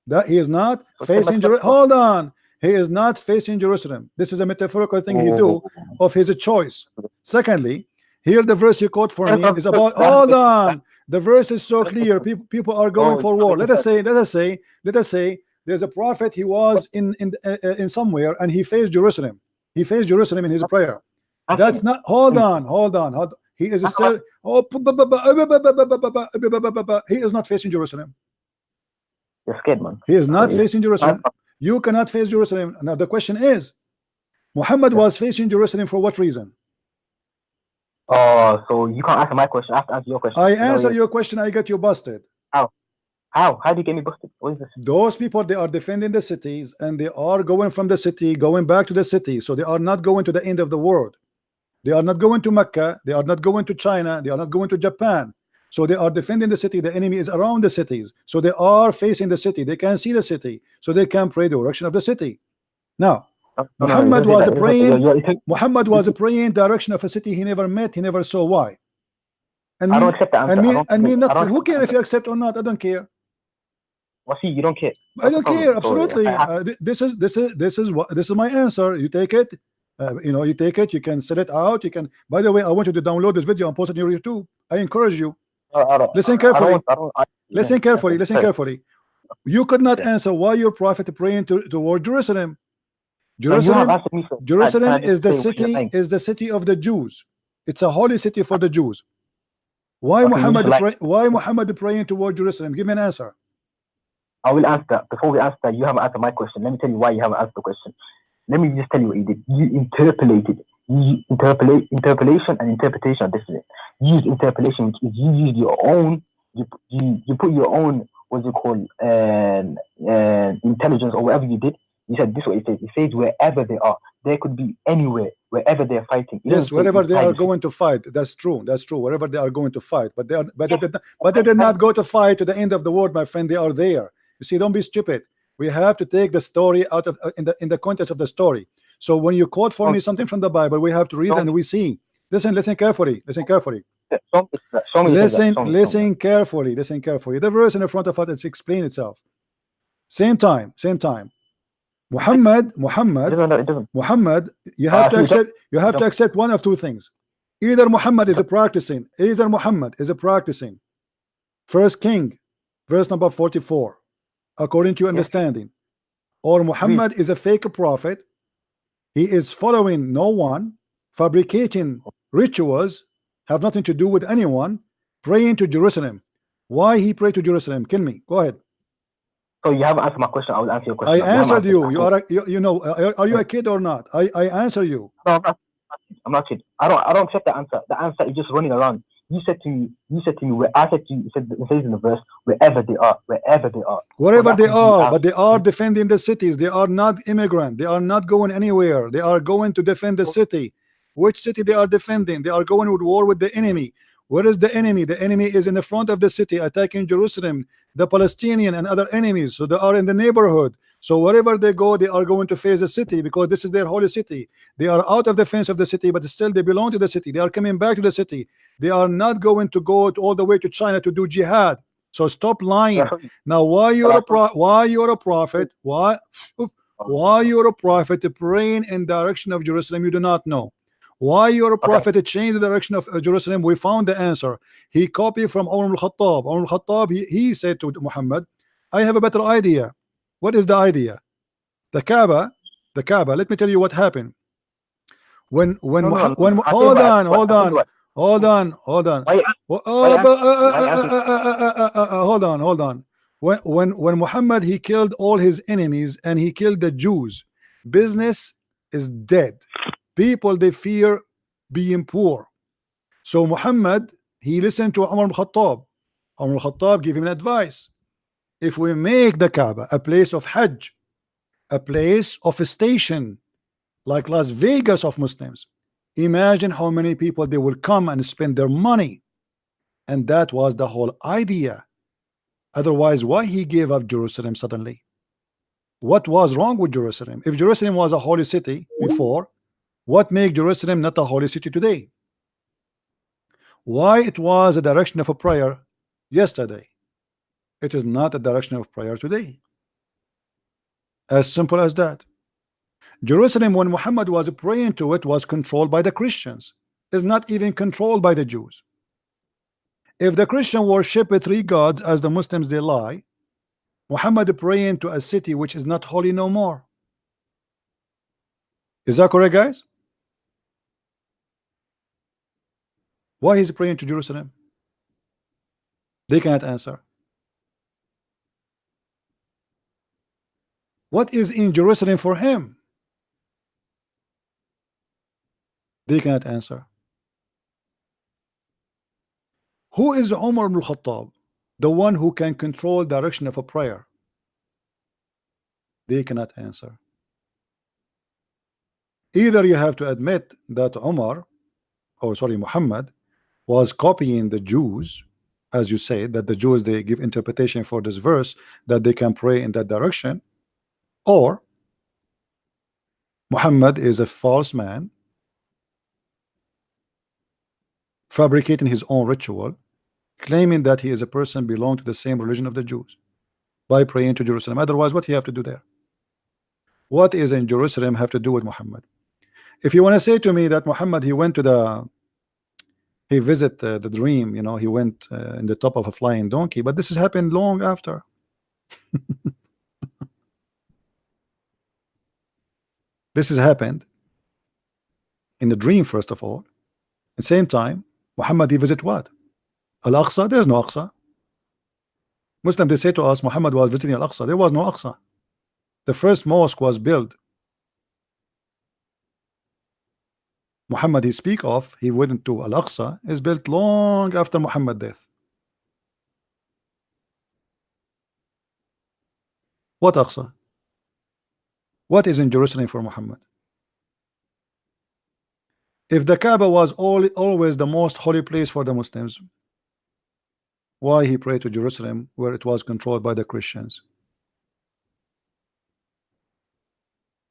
That he is not facing Jerusalem. Hold on. He is not facing Jerusalem. This is a metaphorical thing he do of his choice. Secondly, here the verse you quote for me is about. Hold on. The verse is so clear. People are going for war. Let us say there's a prophet. He was in somewhere and he faced Jerusalem. He faced Jerusalem in his prayer. That's not. Hold on. He is still. He is not facing Jerusalem. You're scared, man. He is not facing Jerusalem. You cannot face Jerusalem. Now the question is, Muhammad was facing Jerusalem for what reason? Oh, so you can't answer my question. I have to answer your question. I answer your question. I get you busted. How? How do you get me busted? What is this? Those people, they are defending the cities, and they are going from the city, going back to the city. So they are not going to the end of the world. They are not going to Mecca. They are not going to China. They are not going to Japan. So they are defending the city. The enemy is around the cities. So they are facing the city. They can see the city. So they can pray the direction of the city. Now, Muhammad was praying direction of a city he never met. He never saw. Why? And I don't accept that answer. And me nothing. Who cares if you accept or not? I don't care. Well, see, you don't care. I don't care. Absolutely. This is my answer. You take it. You take it. You can set it out. You can. By the way, I want you to download this video and post it on your YouTube. I encourage you. Listen carefully. Listen carefully. Listen carefully. You could not answer why your prophet praying toward Jerusalem. Jerusalem is the city of the Jews. It's a holy city for the Jews. Why Muhammad praying toward Jerusalem? Give me an answer. I will answer. Before we answer, you haven't answered my question. Let me tell you why you haven't answered the question. Let me just tell you what you did. You interpolated. Interpolation and interpretation are different. You use interpolation, which is you use your own. You put your own, what's it called, intelligence or whatever you did. You said this is what it says. It says wherever they are. They could be anywhere, wherever they're fighting. Yes, wherever they are going to fight. That's true. That's true. Wherever they are going to fight. But they did not go to fight to the end of the world, my friend. They are there. You see, don't be stupid. We have to take the story out of in the context of the story. So when you quote for me something from the Bible, we have to read and we see. Listen carefully. Listen carefully. Listen carefully. Listen carefully. The verse in the front of it, it's explain itself. Same time. Muhammad, you have to accept one of two things. Either Muhammad is practicing 1 King, verse number 44, according to your understanding, or Muhammad is a fake prophet. He is following no one, fabricating rituals, have nothing to do with anyone, praying to Jerusalem. Why he prayed to Jerusalem? Kill me. Go ahead. So you haven't answered my question. I will answer your question. I answered you. Are you a kid or not? I answer you. No, I'm not kid. I don't accept the answer. The answer is just running around. You said to me, where I said to you, it says in the verse, wherever they are. Wherever they are, but they are defending the cities. They are not immigrant. They are not going anywhere. They are going to defend the city. Which city they are defending? They are going to war with the enemy. Where is the enemy? The enemy is in the front of the city, attacking Jerusalem, the Palestinian and other enemies. So they are in the neighborhood. So wherever they go, they are going to face the city because this is their holy city. They are out of the fence of the city, but still they belong to the city. They are coming back to the city. They are not going to go all the way to China to do jihad. So stop lying. Now, why you're a prophet? Why you're a prophet praying in direction of Jerusalem? You do not know. Why your prophet changed the direction of Jerusalem? We found the answer. He copied from Umar al-Khattab. Umar al-Khattab, he said to Muhammad, I have a better idea. What is the idea? The Kaaba, let me tell you what happened. Hold on. When Muhammad, he killed all his enemies and he killed the Jews, business is dead. People, they fear being poor. So Muhammad, he listened to Umar al-Khattab. Umar al-Khattab gave him an advice. If we make the Kaaba a place of Hajj, a place of a station, like Las Vegas of Muslims, imagine how many people they will come and spend their money. And that was the whole idea. Otherwise, why he gave up Jerusalem suddenly? What was wrong with Jerusalem? If Jerusalem was a holy city before, what makes Jerusalem not a holy city today? Why it was a direction of a prayer yesterday, it is not a direction of prayer today. As simple as that. Jerusalem, when Muhammad was praying to it, was controlled by the Christians. It's not even controlled by the Jews. If the Christian worship 3 gods as the Muslims they lie, Muhammad praying to a city which is not holy no more. Is that correct, guys? Why is he praying to Jerusalem? They cannot answer. What is in Jerusalem for him? They cannot answer. Who is Umar ibn al-Khattab? The one who can control direction of a prayer. They cannot answer. Either you have to admit that Muhammad was copying the Jews, as you say, that the Jews, they give interpretation for this verse that they can pray in that direction, or Muhammad is a false man fabricating his own ritual, claiming that he is a person belong to the same religion of the Jews by praying to Jerusalem. Otherwise, what do you have to do there? What is in Jerusalem have to do with Muhammad? If you want to say to me that Muhammad, he went to he visit the dream, you know, he went in the top of a flying donkey, but this has happened long after. This has happened in the dream, first of all. At the same time, Muhammad, he visit what? Al-Aqsa? There's no Aqsa. Muslim, they say to us, Muhammad was visiting Al-Aqsa. There was no Aqsa. The first mosque was built. Muhammad he speak of, he went to Al-Aqsa, is built long after Muhammad's death. What Aqsa? What is in Jerusalem for Muhammad? If the Kaaba was always the most holy place for the Muslims, why he prayed to Jerusalem where it was controlled by the Christians?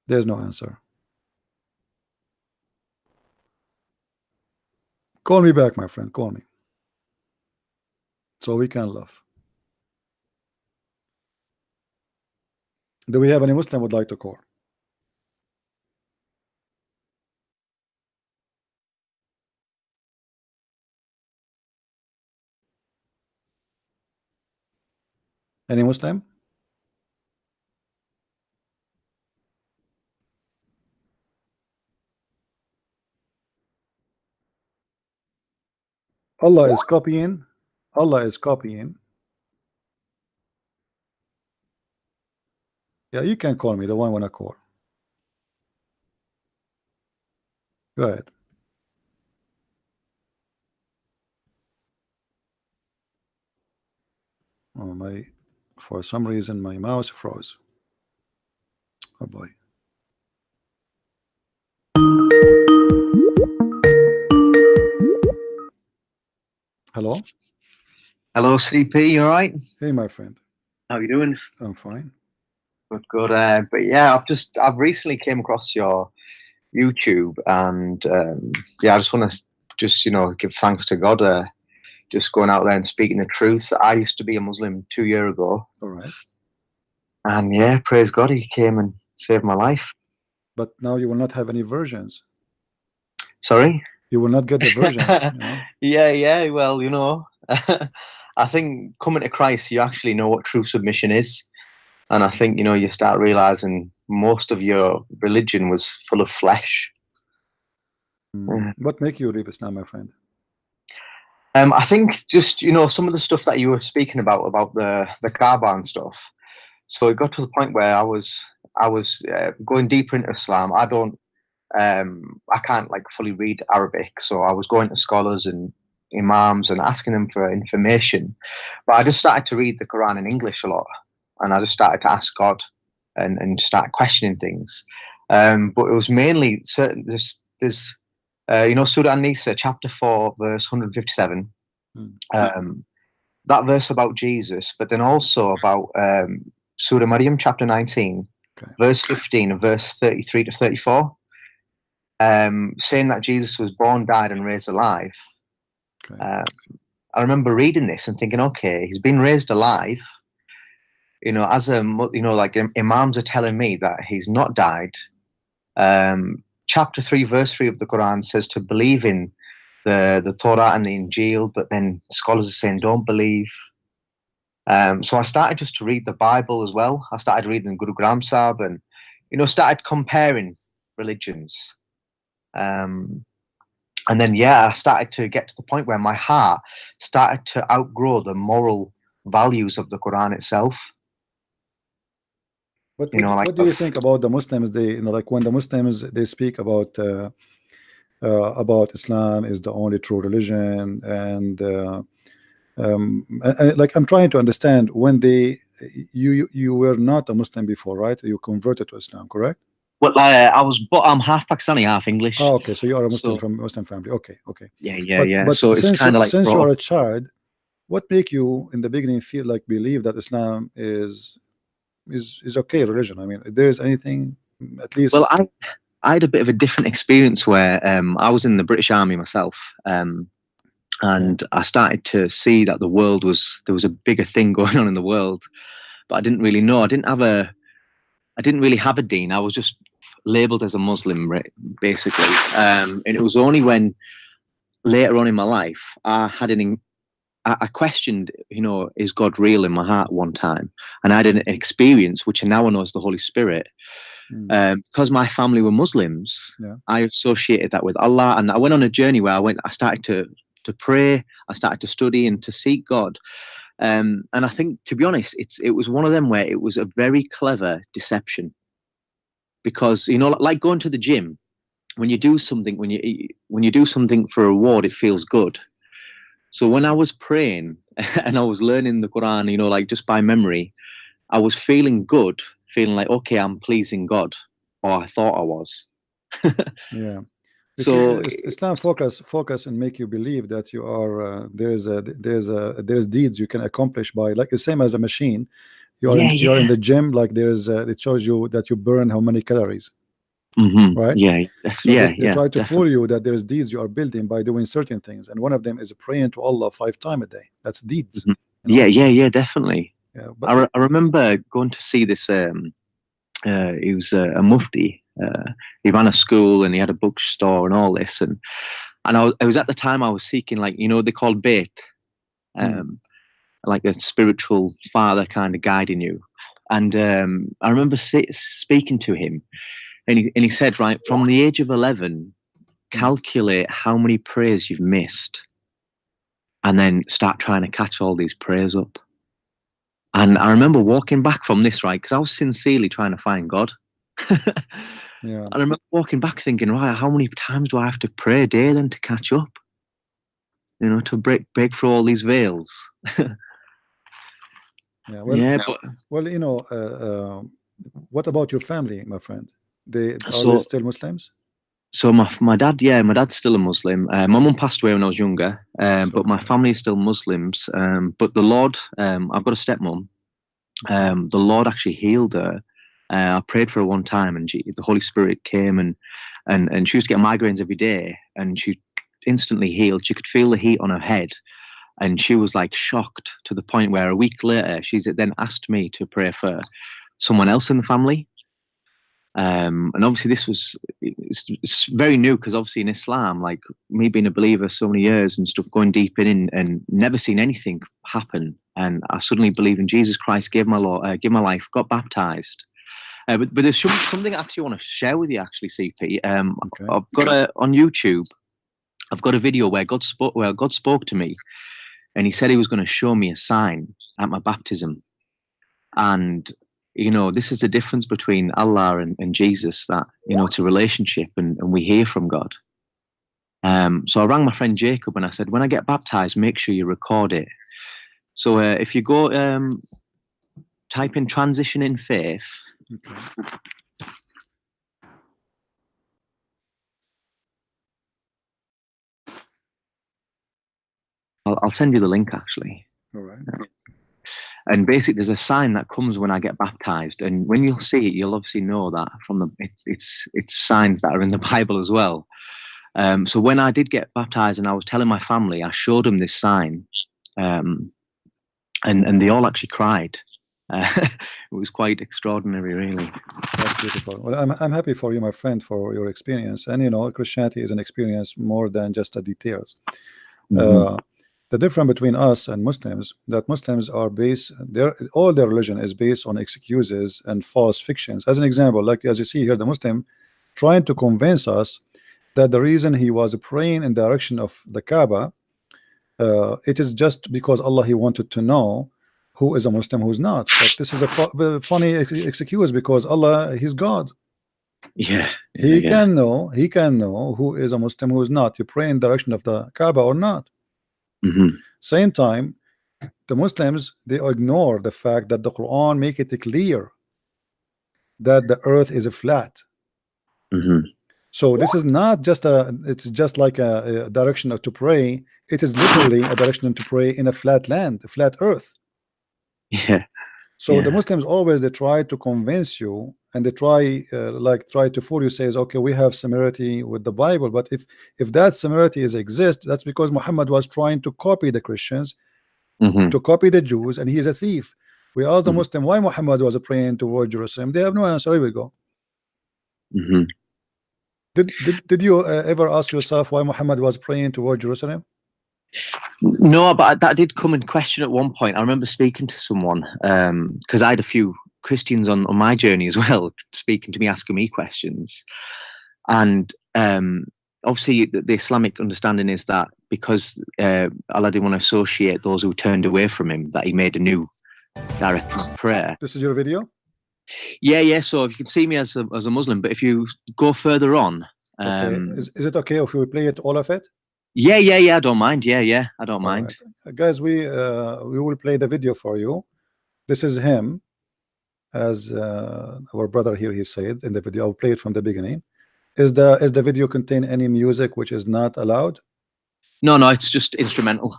There's no answer. Call me back, my friend, call me, so we can laugh. Do we have any Muslim would like to call? Any Muslim? Allah is copying. Allah is copying. Yeah, you can call me, the one when I call. Go ahead. Oh, for some reason my mouse froze. Oh boy. Hello? Hello, CP, you all right? Hey, my friend. How you doing? I'm fine. Good, good. But yeah, I've recently came across your YouTube, and yeah, I just want to give thanks to God, just going out there and speaking the truth. I used to be a Muslim 2 years ago. All right. And yeah, praise God, he came and saved my life. But now you will not have any versions. Sorry? You will not get the versions. You know? Yeah. Well, I think coming to Christ, you actually know what true submission is. And I think, you start realizing most of your religion was full of flesh. What make you leave Islam, my friend? I think just, some of the stuff that you were speaking about the Kaaba and stuff. So it got to the point where I was going deeper into Islam. I can't like fully read Arabic, so I was going to scholars and imams and asking them for information. But I just started to read the Quran in English a lot, and I just started to ask God and start questioning things. But it was mainly certain. There's Surah An-Nisa, chapter 4, verse 157. That verse about Jesus, but then also about Surah Maryam, chapter 19, verse 15 and verse 33 to 34. Saying that Jesus was born, died, and raised alive. I remember reading this and thinking, okay, he's been raised alive. Like imams are telling me that he's not died. Chapter 3, verse 3 of the Quran says to believe in the Torah and the Injil, but then scholars are saying don't believe. So I started just to read the Bible as well. I started reading Guru Granth Sahib and, started comparing religions. And then, I started to get to the point where my heart started to outgrow the moral values of the Quran itself. What do you think about the Muslims? They, like when the Muslims, they speak about Islam is the only true religion, and like I'm trying to understand when you were not a Muslim before, right? You converted to Islam, correct? Well, I'm half Pakistani, half English. Oh, okay. So you are a Muslim from Muslim family. Okay. Yeah. But so it's kind of like since you are a child, what make you in the beginning feel like believe that Islam is okay religion? I mean, if there is anything at least. Well, I had a bit of a different experience where I was in the British Army myself, and I started to see that there was a bigger thing going on in the world, but I didn't really know. I didn't really have a deen. I was just labeled as a Muslim, basically. And it was only when later on in my life, I questioned, is God real in my heart one time? And I had an experience, which now I know is the Holy Spirit. Because my family were Muslims, I associated that with Allah. And I went on a journey where I started to pray, I started to study and to seek God. And I think, to be honest, it was one of them where it was a very clever deception. Because, like going to the gym, when you do something, when you do something for a reward, it feels good. So when I was praying and I was learning the Quran, like just by memory, I was feeling good, feeling like, okay, I'm pleasing God, or I thought I was. Yeah. So Islam focus and make you believe that you are there's deeds you can accomplish by, like the same as a machine. You're in the gym, like it shows you that you burn how many calories. Right? So they try to fool you that there's deeds you are building by doing certain things, and one of them is praying to Allah 5 times a day. That's deeds. Yeah, definitely. Yeah, I remember going to see this. He was a mufti. He ran a school and he had a bookstore and all this, and I was at the time I was seeking, like, they call Bait, like a spiritual father kind of guiding you. And I remember speaking to him. And he said, right, from the age of 11, calculate how many prayers you've missed and then start trying to catch all these prayers up. And I remember walking back from this, right, because I was sincerely trying to find God. Yeah. And I remember walking back thinking, right, how many times do I have to pray a day then to catch up? To break through all these veils. Yeah, well, what about your family, my friend? Are they still Muslims? So my dad's still a Muslim. My mum passed away when I was younger, but my family is still Muslims. But the Lord, I've got a stepmom. The Lord actually healed her. I prayed for her one time, and the Holy Spirit came, and she used to get migraines every day, and she instantly healed. She could feel the heat on her head, and she was like shocked to the point where a week later, she's then asked me to pray for someone else in the family. And obviously it's very new, because obviously in Islam, like me being a believer so many years and stuff, going deep in and never seen anything happen, and I suddenly believe in Jesus Christ, gave my life, got baptized. But there's something I actually want to share with you, actually, CP. Okay. I've got on YouTube, I've got a video where God spoke to me, and he said he was going to show me a sign at my baptism. And this is the difference between Allah and Jesus, that, it's a relationship, and we hear from God. So I rang my friend Jacob and I said, when I get baptized, make sure you record it. So if you go type in transition in faith. Okay. I'll send you the link, actually. All right. And basically, there's a sign that comes when I get baptized, and when you'll see it, you'll obviously know that from it's signs that are in the Bible as well. So when I did get baptized, and I was telling my family, I showed them this sign, and they all actually cried. It was quite extraordinary, really. That's beautiful. Well, I'm happy for you, my friend, for your experience. And Christianity is an experience more than just the details. The difference between us and Muslims, that Muslims are all their religion is based on excuses and false fictions. As an example, like as you see here, the Muslim trying to convince us that the reason he was praying in the direction of the Kaaba, it is just because Allah, he wanted to know who is a Muslim, who's not. But this is a funny excuse, because Allah, he's God. He can know who is a Muslim, who is not. You pray in the direction of the Kaaba or not. Same time, the Muslims, they ignore the fact that the Quran make it clear that the earth is flat. So this is not just it's just like a direction to pray. It is literally a direction to pray in a flat land, a flat earth. So the Muslims always, they try to convince you, and they try to fool you, says, okay, we have similarity with the Bible. But if that similarity exists, that's because Muhammad was trying to copy the Christians, to copy the Jews, and he is a thief. We asked the Muslim why Muhammad was praying toward Jerusalem. They have no answer. Here we go. Did you ever ask yourself why Muhammad was praying toward Jerusalem? No, but that did come in question at one point. I remember speaking to someone because I had a few Christians on my journey as well, speaking to me, asking me questions, and obviously the Islamic understanding is that because Allah didn't want to associate those who turned away from him, that he made a new direction of prayer. This is your video? Yeah. So you can see me as a Muslim, but if you go further on, okay. Is it okay if we play it, all of it? Yeah. I don't mind. Yeah, I don't mind. Right. Guys, we will play the video for you. This is him, as our brother here he said in the video. I'll play it from the beginning. Is the video contain any music which is not allowed? No, it's just instrumental.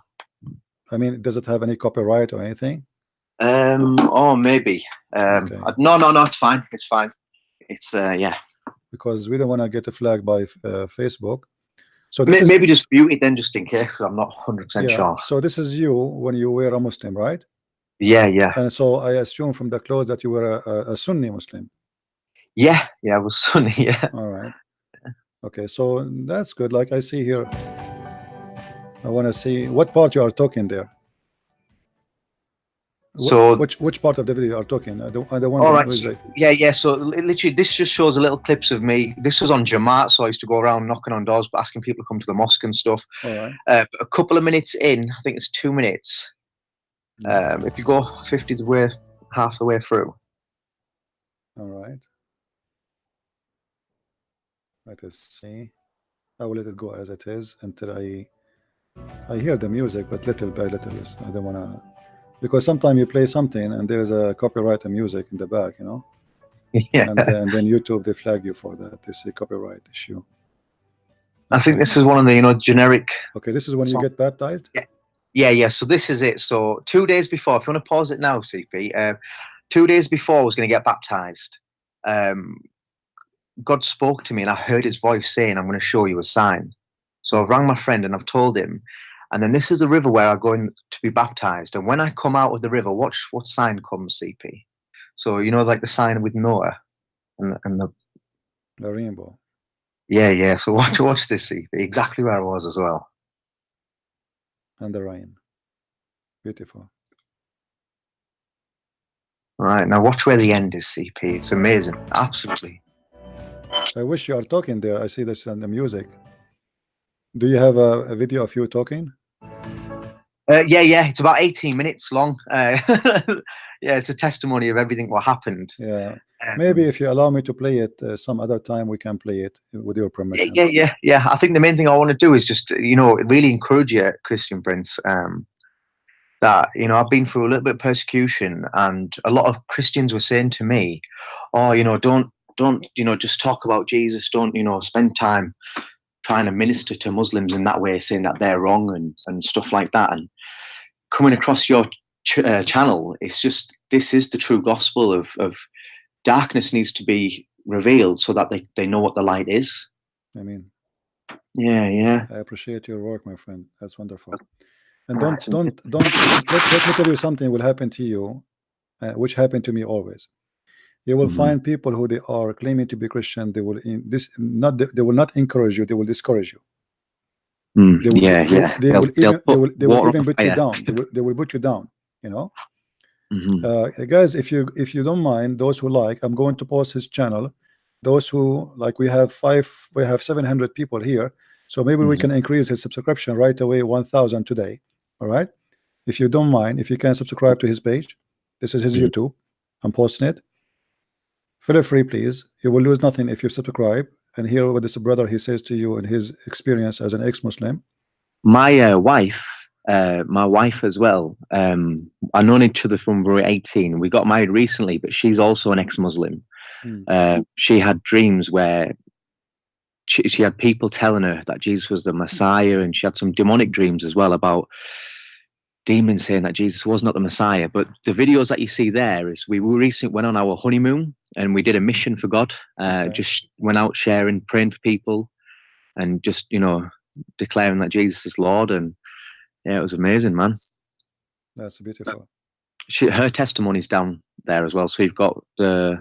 I mean, does it have any copyright or anything? Oh, maybe. Okay. No, it's fine. It's fine. It's yeah. Because we don't want to get a flag by Facebook. So maybe just mute it then, just in case, because I'm not 100% sure. So this is you when you were a Muslim, right? Yeah. And so I assume from the clothes that you were a Sunni Muslim. Yeah, I was Sunni. Yeah. All right. Okay, so that's good. Like I see here, I want to see what part you are talking there. So which part of the video you are talking? The one. All right. Yeah. So literally, this just shows a little clips of me. This was on Jamaat, so I used to go around knocking on doors, but asking people to come to the mosque and stuff. All right. A couple of minutes in, I think it's 2 minutes. If you go half the way through. All right. Let us see. I will let it go as it is until I hear the music, but little by little. I don't want to, because sometimes you play something and there's a copyright music in the back, you know. Yeah. And then YouTube they flag you for that. They say copyright issue. I think this is one of the generic. Okay, this is when you get baptized. Yeah. So this is it. So 2 days before, if you want to pause it now, CP. 2 days before I was going to get baptized. God spoke to me and I heard his voice saying, I'm going to show you a sign. So I've rang my friend and I've told him, and then this is the river where I'm going to be baptized. And when I come out of the river, watch what sign comes, CP. So, like the sign with Noah and the rainbow. Yeah. So watch this, CP. Exactly where I was as well. And the rain. Beautiful. All right. Now watch where the end is, CP. It's amazing. Absolutely. I wish you are talking there. I see this in the music. Do you have a video of you talking? Yeah. It's about 18 minutes long. Yeah, it's a testimony of everything what happened. Yeah. Maybe if you allow me to play it some other time, we can play it with your permission. Yeah. I think the main thing I want to do is just, really encourage you, Christian Prince, that, I've been through a little bit of persecution, and a lot of Christians were saying to me, oh, don't just talk about Jesus. Don't, spend time trying to minister to Muslims in that way, saying that they're wrong and stuff like that. And coming across your channel, it's just, this is the true gospel of darkness needs to be revealed so that they know what the light is. I mean, yeah. I appreciate your work, my friend. That's wonderful. And don't let me tell you something will happen to you, which happened to me always. You will find people who they are claiming to be Christian. They will not encourage you. They will discourage you. They will even put you down. They will put you down. Guys, if you don't mind, those who like, I'm going to post his channel. Those who like, we have 700 people here, so maybe we can increase his subscription right away, 1,000 today. All right, if you don't mind, if you can subscribe to his page. This is his YouTube. I'm posting it. Feel free, please. You will lose nothing if you subscribe and hear what this brother he says to you and his experience as an ex-Muslim. My wife as well. I known each other from we were 18. We got married recently, but she's also an ex-Muslim. She had dreams where she had people telling her that Jesus was the Messiah, and she had some demonic dreams as well about demons saying that Jesus was not the Messiah. But the videos that you see there is we recently went on our honeymoon and we did a mission for God. Just went out sharing, praying for people, and just declaring that Jesus is Lord. And yeah, it was amazing, man. That's beautiful. Her testimony's down there as well. So you've got if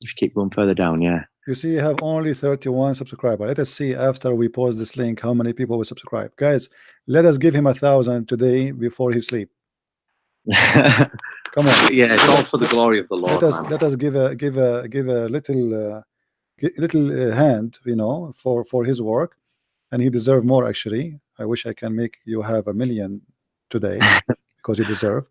you keep going further down, yeah. You see, you have only 31 subscribers. Let us see after we post this link how many people will subscribe. Guys, let us give him 1,000 today before he sleep. Come on. Yeah, it's all for the glory of the Lord. Let us give a little hand, you know, for his work, and he deserves more. Actually, I wish I can make you have 1 million today because you deserve.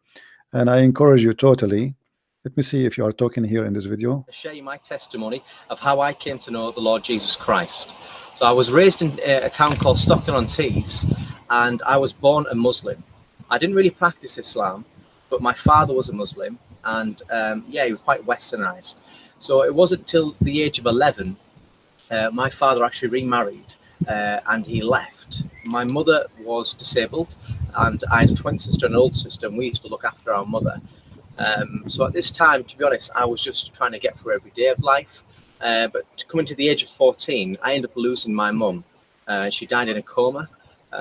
And I encourage you totally. Let me see if you are talking here in this video. Share you my testimony of how I came to know the Lord Jesus Christ. So I was raised in a town called Stockton-on-Tees, and I was born a Muslim. I didn't really practice Islam, but my father was a Muslim, and yeah, he was quite westernized. So it wasn't until the age of 11, my father actually remarried, and he left. My mother was disabled, and I had a twin sister and an older sister, and we used to look after our mother. So at this time, to be honest, I was just trying to get through every day of life. But coming to the age of 14, I ended up losing my mum. She died in a coma.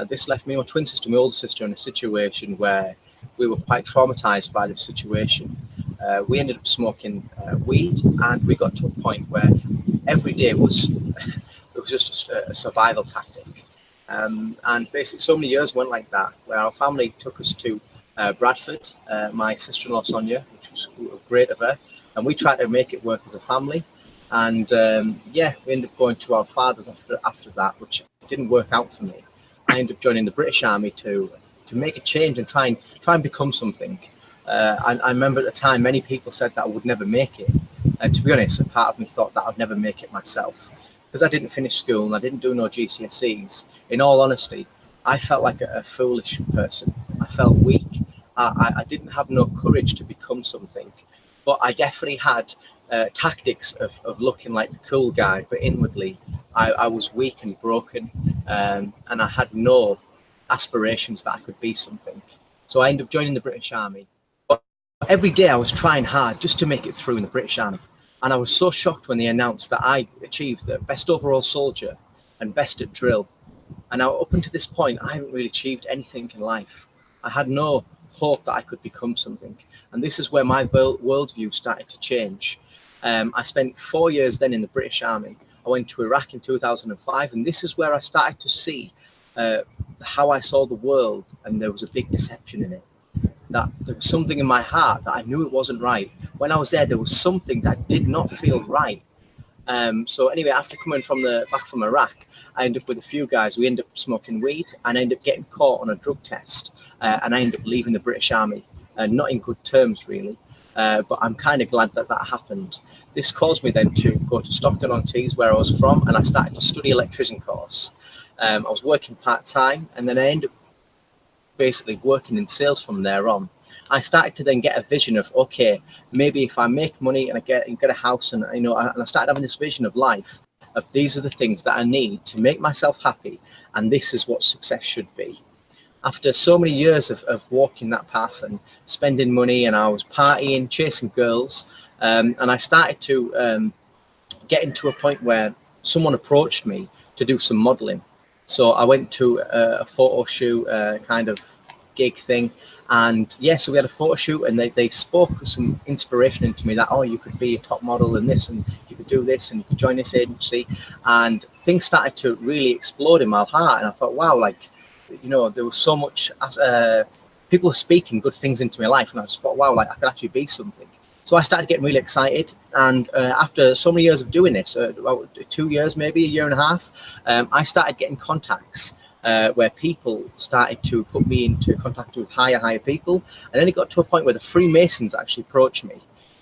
This left me and my twin sister, my older sister, in a situation where we were quite traumatized by this situation. We ended up smoking weed, and we got to a point where every day was just a survival tactic. And basically, so many years went like that, where our family took us to Bradford, my sister-in-law Sonia, which was great of her, and we tried to make it work as a family. And yeah, we ended up going to our fathers after that, which didn't work out for me. I ended up joining the British Army to make a change and try and become something. I remember at the time many people said that I would never make it, and to be honest, a part of me thought that I'd never make it myself, because I didn't finish school and I didn't do no GCSEs. In all honesty, I felt like a foolish person. I felt weak. I didn't have no courage to become something, but I definitely had tactics of looking like the cool guy, but inwardly I was weak and broken, and I had no aspirations that I could be something. So I ended up joining the British Army. But every day I was trying hard just to make it through in the British Army, and I was so shocked when they announced that I achieved the best overall soldier and best at drill. And now, up until this point, I haven't really achieved anything in life. I had no hope that I could become something. And this is where my worldview started to change. I spent 4 years then in the British Army. I went to Iraq in 2005, and this is where I started to see how I saw the world, and there was a big deception in it. That there was something in my heart that I knew it wasn't right. When I was there was something that did not feel right. So anyway, after coming back from Iraq, I ended up with a few guys. We ended up smoking weed, and I ended up getting caught on a drug test, and I ended up leaving the British Army, not in good terms really, but I'm kind of glad that happened. This caused me then to go to Stockton-on-Tees, where I was from, and I started to study electrician course. I was working part-time, and then I ended up basically working in sales from there on. I started to then get a vision of, okay, maybe if I make money and I get a house, and and I started having this vision of life, of these are the things that I need to make myself happy, and this is what success should be. After so many years of walking that path and spending money, and I was partying, chasing girls, and I started to get into a point where someone approached me to do some modeling. So I went to a photo shoot kind of gig thing, and so we had a photo shoot, and they spoke some inspiration into me that, oh, you could be a top model in this, and you could do this, and you could join this agency, and things started to really explode in my heart. And I thought, wow, like, there was so much people were speaking good things into my life, and I just thought, wow, like I could actually be something. So I started getting really excited, and after so many years of doing this, about 2 years, maybe a year and a half, I started getting contacts where people started to put me into contact with higher people, and then it got to a point where the Freemasons actually approached me.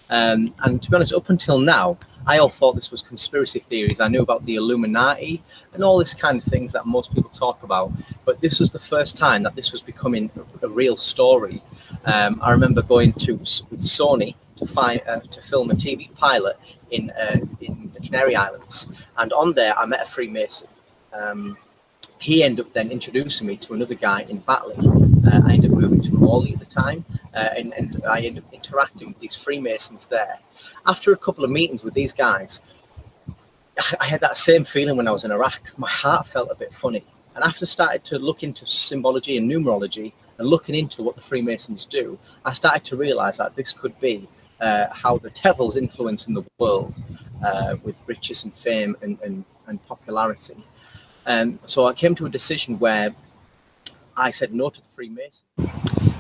And to be honest, up until now, I all thought this was conspiracy theories. I knew about the Illuminati and all this kind of things that most people talk about, but this was the first time that this was becoming a real story. I remember going with Sony to film a TV pilot in the Canary Islands, and on there I met a Freemason. He ended up then introducing me to another guy in Batley. I ended up moving to Morley at the time, and I ended up interacting with these Freemasons there. After a couple of meetings with these guys, I had that same feeling when I was in Iraq. My heart felt a bit funny, and after I started to look into symbology and numerology and looking into what the Freemasons do, I started to realize that this could be how the devil's influencing the world. with riches and fame and popularity. So I came to a decision where I said no to the Freemasons.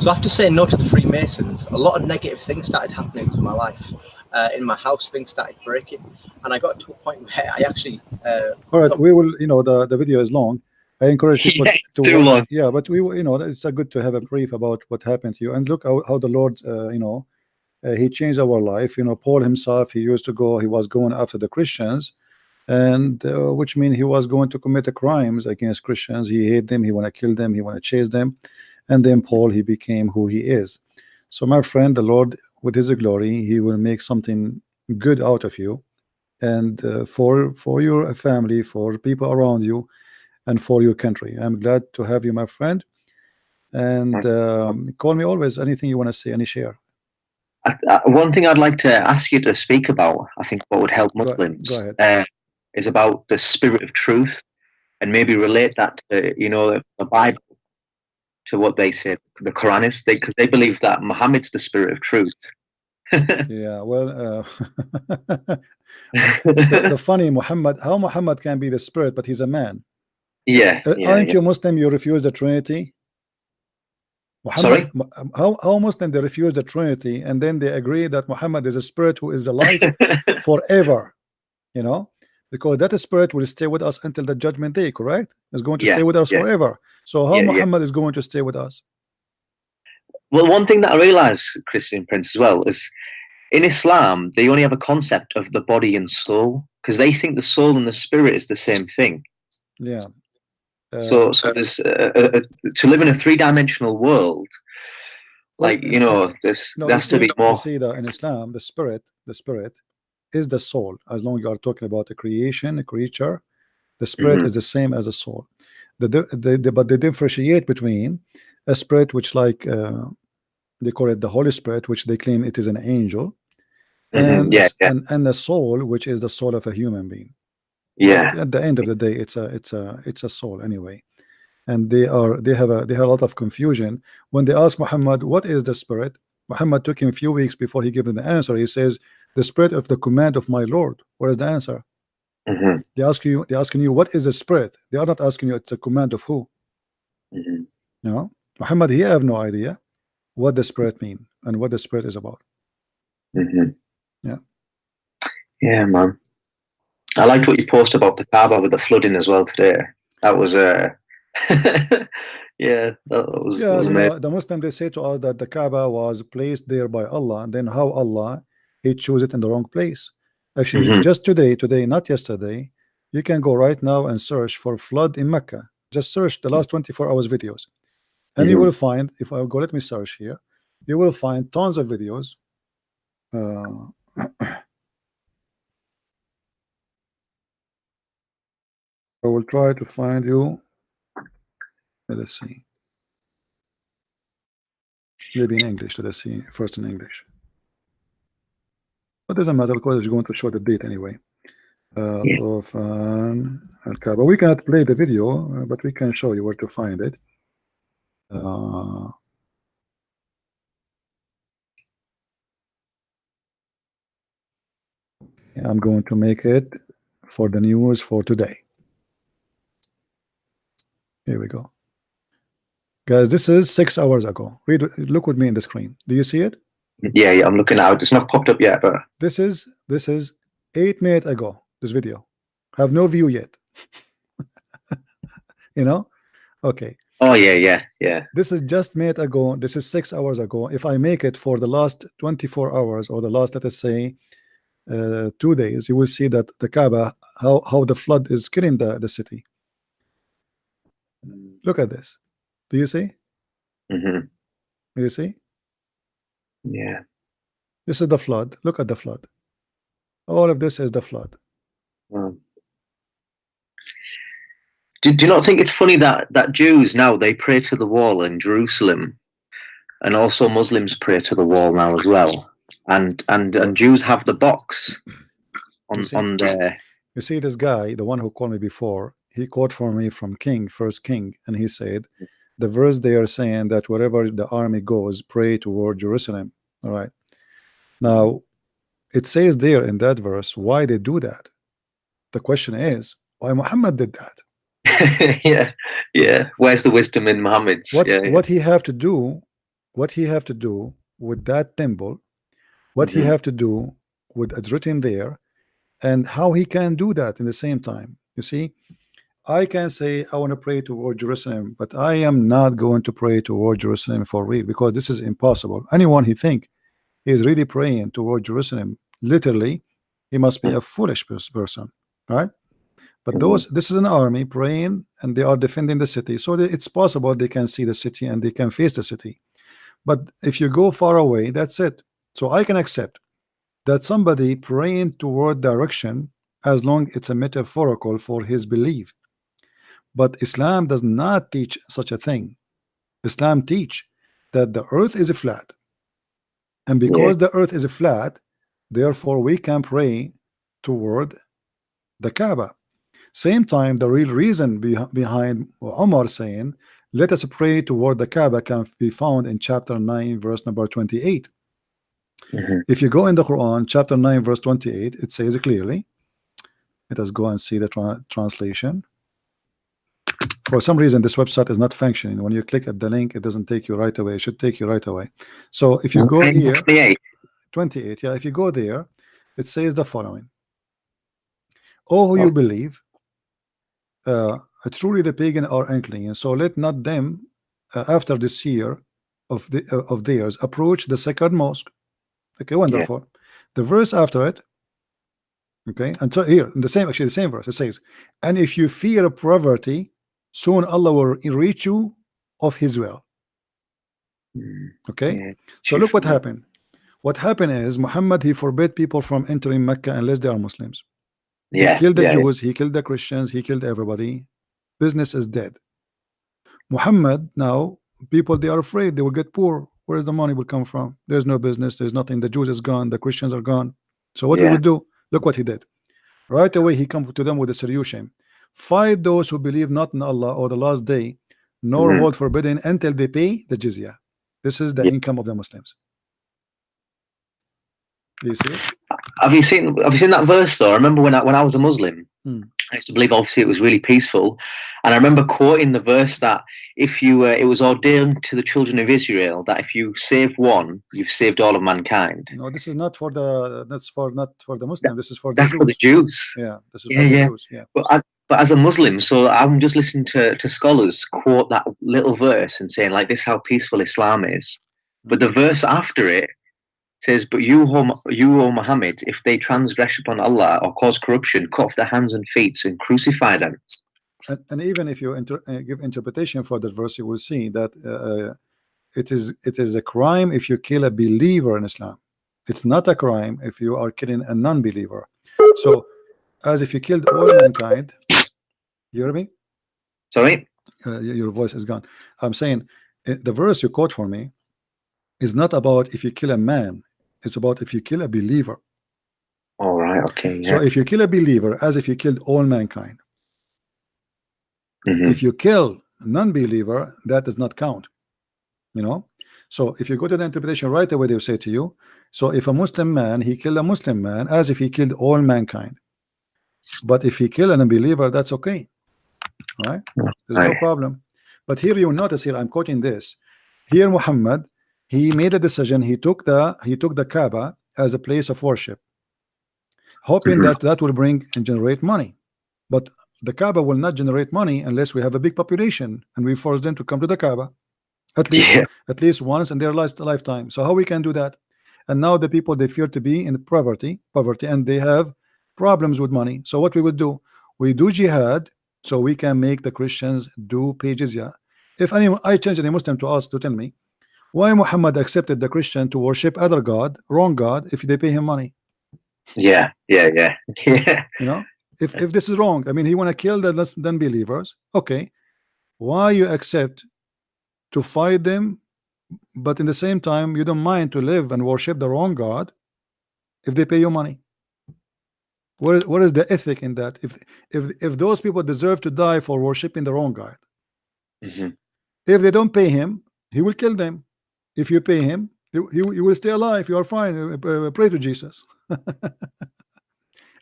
So after saying no to the Freemasons, a lot of negative things started happening to my life. In my house, things started breaking, and I got to a point where I actually. All right, we will. You know, the video is long. I encourage people to watch. Long. Yeah, but we, you know, it's good to have a brief about what happened to you, and look how the Lord, you know, he changed our life. You know, Paul himself, he was going after the Christians, and which means he was going to commit the crimes against Christians. He hate them, he want to kill them, he want to chase them, and then Paul, he became who he is. So my friend, the Lord, with his glory, he will make something good out of you, and for your family, for people around you, and for your country. I'm glad to have you, my friend, and call me always. Anything you want to say, any share. One thing I'd like to ask you to speak about, I think what would help Muslims, go ahead. Is about the spirit of truth, and maybe relate that to, you know, the Bible, to what they say the Quran is, because they believe that Muhammad's the spirit of truth. Yeah, well, the funny Muhammad, how Muhammad can be the spirit, but he's a man. Yeah, aren't you Muslim? You refuse the Trinity. Muhammad, sorry? How Muslim they refuse the Trinity, and then they agree that Muhammad is a spirit who is alive forever, you know, because that spirit will stay with us until the judgment day, correct? It's going to stay with us forever. So how Muhammad is going to stay with us? Well, one thing that I realized, Christian Prince, as well, is in Islam they only have a concept of the body and soul, because they think the soul and the spirit is the same thing. Yeah. So there's to live in a three-dimensional world, like, you know, there has to be more. You see that in Islam, the spirit is the soul. As long as you are talking about a creation, a creature, the spirit is the same as a soul. But they differentiate between a spirit which, like, they call it the Holy Spirit, which they claim it is an angel, and a soul, which is the soul of a human being. Yeah. At the end of the day, it's a soul anyway, and they have a lot of confusion when they ask Muhammad what is the spirit. Muhammad took him a few weeks before he gave them the answer. He says the spirit of the command of my Lord. What is the answer? They're asking you what is the spirit. They are not asking you it's a command of who. No, Muhammad, he have no idea what the spirit mean and what the spirit is about. Yeah, man. I liked what you posted about the Kaaba with the flooding as well today. That was that was the Muslim, they say to us that the Kaaba was placed there by Allah, and then how Allah he chose it in the wrong place. Actually, just today, not yesterday, you can go right now and search for flood in Mecca. Just search the last 24 hours videos, and you will find, if I go, let me search here, you will find tons of videos. I will try to find you. Let us see. Maybe in English. Let us see. First in English. But it doesn't matter because it's going to show the date anyway. Tufan Al-Kaaba. We cannot play the video, but we can show you where to find it. I'm going to make it for the news for today. Here we go, guys. This is 6 hours ago. Look with me in the screen. Do you see it? Yeah, I'm looking at it. It's not popped up yet, but this is 8 minutes ago. This video have no view yet. You know? Okay. Oh yeah. This is just minute ago. This is 6 hours ago. If I make it for the last 24 hours or the last, let us say, 2 days, you will see that the Kaaba, how the flood is killing the city. Look at this. Do you see? Do you see? Yeah. This is the flood. Look at the flood. All of this is the flood. Do you not think it's funny that Jews now, they pray to the wall in Jerusalem, and also Muslims pray to the wall now as well, and Jews have the box on there. You see, this guy, the one who called me before, he quoted for me from First King, and he said the verse they are saying that wherever the army goes, pray toward Jerusalem. All right. Now, It says there in that verse why they do that. The question is why Muhammad did that. yeah. Where's the wisdom in Muhammad's? What he have to do, what he have to do with that temple, what he have to do with it's written there, and how he can do that in the same time. You see, I can say I want to pray toward Jerusalem, but I am not going to pray toward Jerusalem for real, because this is impossible. Anyone he think he is really praying toward Jerusalem, literally, he must be a foolish person, right? But this is an army praying, and they are defending the city, so it's possible they can see the city and they can face the city. But if you go far away, that's it. So I can accept that somebody praying toward direction, as long it's a metaphorical for his belief. But Islam does not teach such a thing. Islam teach that the earth is flat, and because the earth is flat, therefore we can pray toward the Kaaba. Same time, the real reason behind Umar saying let us pray toward the Kaaba can be found in chapter 9 verse number 28. If you go in the Quran chapter 9 verse 28, it says clearly, let us go and see the translation. For some reason this website is not functioning. When you click at the link, it doesn't take you right away. It should take you right away. So if you go here, 28, yeah, if you go there, it says the following: "Oh, who you believe, truly the pagan are unclean, so let not them after this year of theirs approach the sacred mosque." Okay, wonderful. The verse after it, okay, until here in the same verse, it says, "And if you fear poverty, soon Allah will reach you of his will." Okay, so look what happened. What happened is Muhammad, he forbid people from entering Mecca unless they are Muslims. He killed the Jews, he killed the Christians, he killed everybody. Business is dead. Muhammad, now people, they are afraid they will get poor. Where is the money will come from? There's no business, there's nothing. The Jews is gone, the Christians are gone. So what we would do? Look what he did. Right away he come to them with a solution: fight those who believe not in Allah or the last day, nor hold forbidden until they pay the jizya. This is the income of the Muslims. Do you see it? Have you seen that verse though? I remember when I was a Muslim, I used to believe obviously it was really peaceful, and I remember quoting the verse that if you it was ordained to the children of Israel that if you save one, you've saved all of mankind. No, this is not for the not for the Muslim. This is for the Jews. For the Jews. Yeah, this is for the Jews. Yeah. But as a Muslim, so I'm just listening to scholars quote that little verse and saying like this is how peaceful Islam is. But the verse after it says, "But you, O Muhammad, if they transgress upon Allah or cause corruption, cut off their hands and feet and crucify them." And even if you give interpretation for that verse, you will see that it is a crime if you kill a believer in Islam. It's not a crime if you are killing a non-believer. So, as if you killed all mankind. You hear me? Sorry, your voice is gone. I'm saying the verse you quote for me is not about if you kill a man. It's about if you kill a believer. All right. Okay. Yeah. So if you kill a believer, as if you killed all mankind. If you kill a non-believer, that does not count. You know. So if you go to the interpretation right away, they will say to you, so if a Muslim man, he killed a Muslim man, as if he killed all mankind. But if he killed an unbeliever, that's okay. Right? There's no problem. But here you notice here, I'm quoting this. Here Muhammad, he made a decision. He took the Kaaba as a place of worship, hoping that will bring and generate money. But the Kaaba will not generate money unless we have a big population and we force them to come to the Kaaba at least once in their lifetime. So how we can do that? And now the people, they fear to be in poverty, and they have problems with money. So what we would do? We do jihad so we can make the Christians do pay jizya. If I change any Muslim to us to tell me why Muhammad accepted the Christian to worship other God, wrong God, if they pay him money. Yeah. You know, if this is wrong, I mean, he want to kill the non-believers. Okay, why you accept to fight them, but in the same time you don't mind to live and worship the wrong God if they pay you money? What is the ethic in that? If those people deserve to die for worshiping the wrong God, if they don't pay him, he will kill them. If you pay him, you will stay alive. You are fine. Pray to Jesus.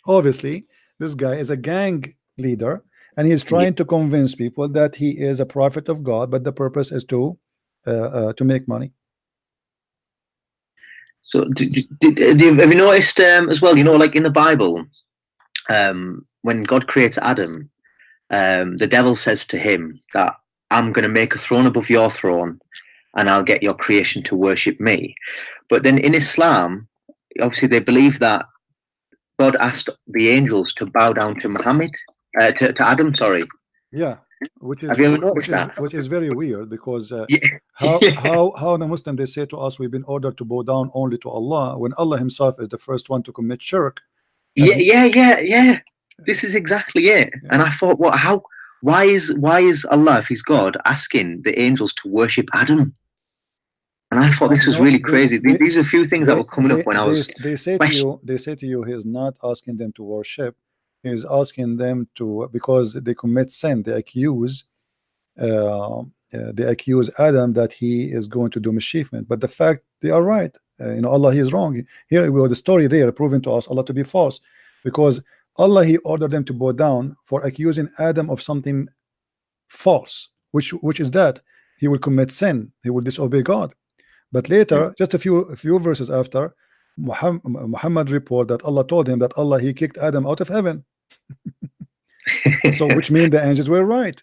Obviously, this guy is a gang leader, and he's trying to convince people that he is a prophet of God, but the purpose is to make money. So, have you noticed as well? You know, like in the Bible, when God creates Adam, the devil says to him that I'm going to make a throne above your throne, and I'll get your creation to worship me. But then in Islam, obviously, they believe that God asked the angels to bow down to Muhammad, to Adam. Sorry. Yeah, which is Have you ever noticed that? Which is very weird, because Yeah. how the Muslim, they say to us, we've been ordered to bow down only to Allah, when Allah Himself is the first one to commit shirk. Yeah. This is exactly it. Yeah. And I thought, what? How? Why is Allah, if He's God, asking the angels to worship Adam? And I thought this was really crazy. These are a few things that were coming up when I was. They say to you, He's not asking them to worship. He's asking them to, because they commit sin. They accuse Adam that he is going to do mischievement. But the fact, they are right. Allah, He is wrong. Here we have the story there proving to us Allah to be false, because Allah, He ordered them to bow down for accusing Adam of something false, which is that he will commit sin, he will disobey God. But later, just a few verses after, Muhammad report that Allah told him that Allah, He kicked Adam out of heaven. So which means the angels were right.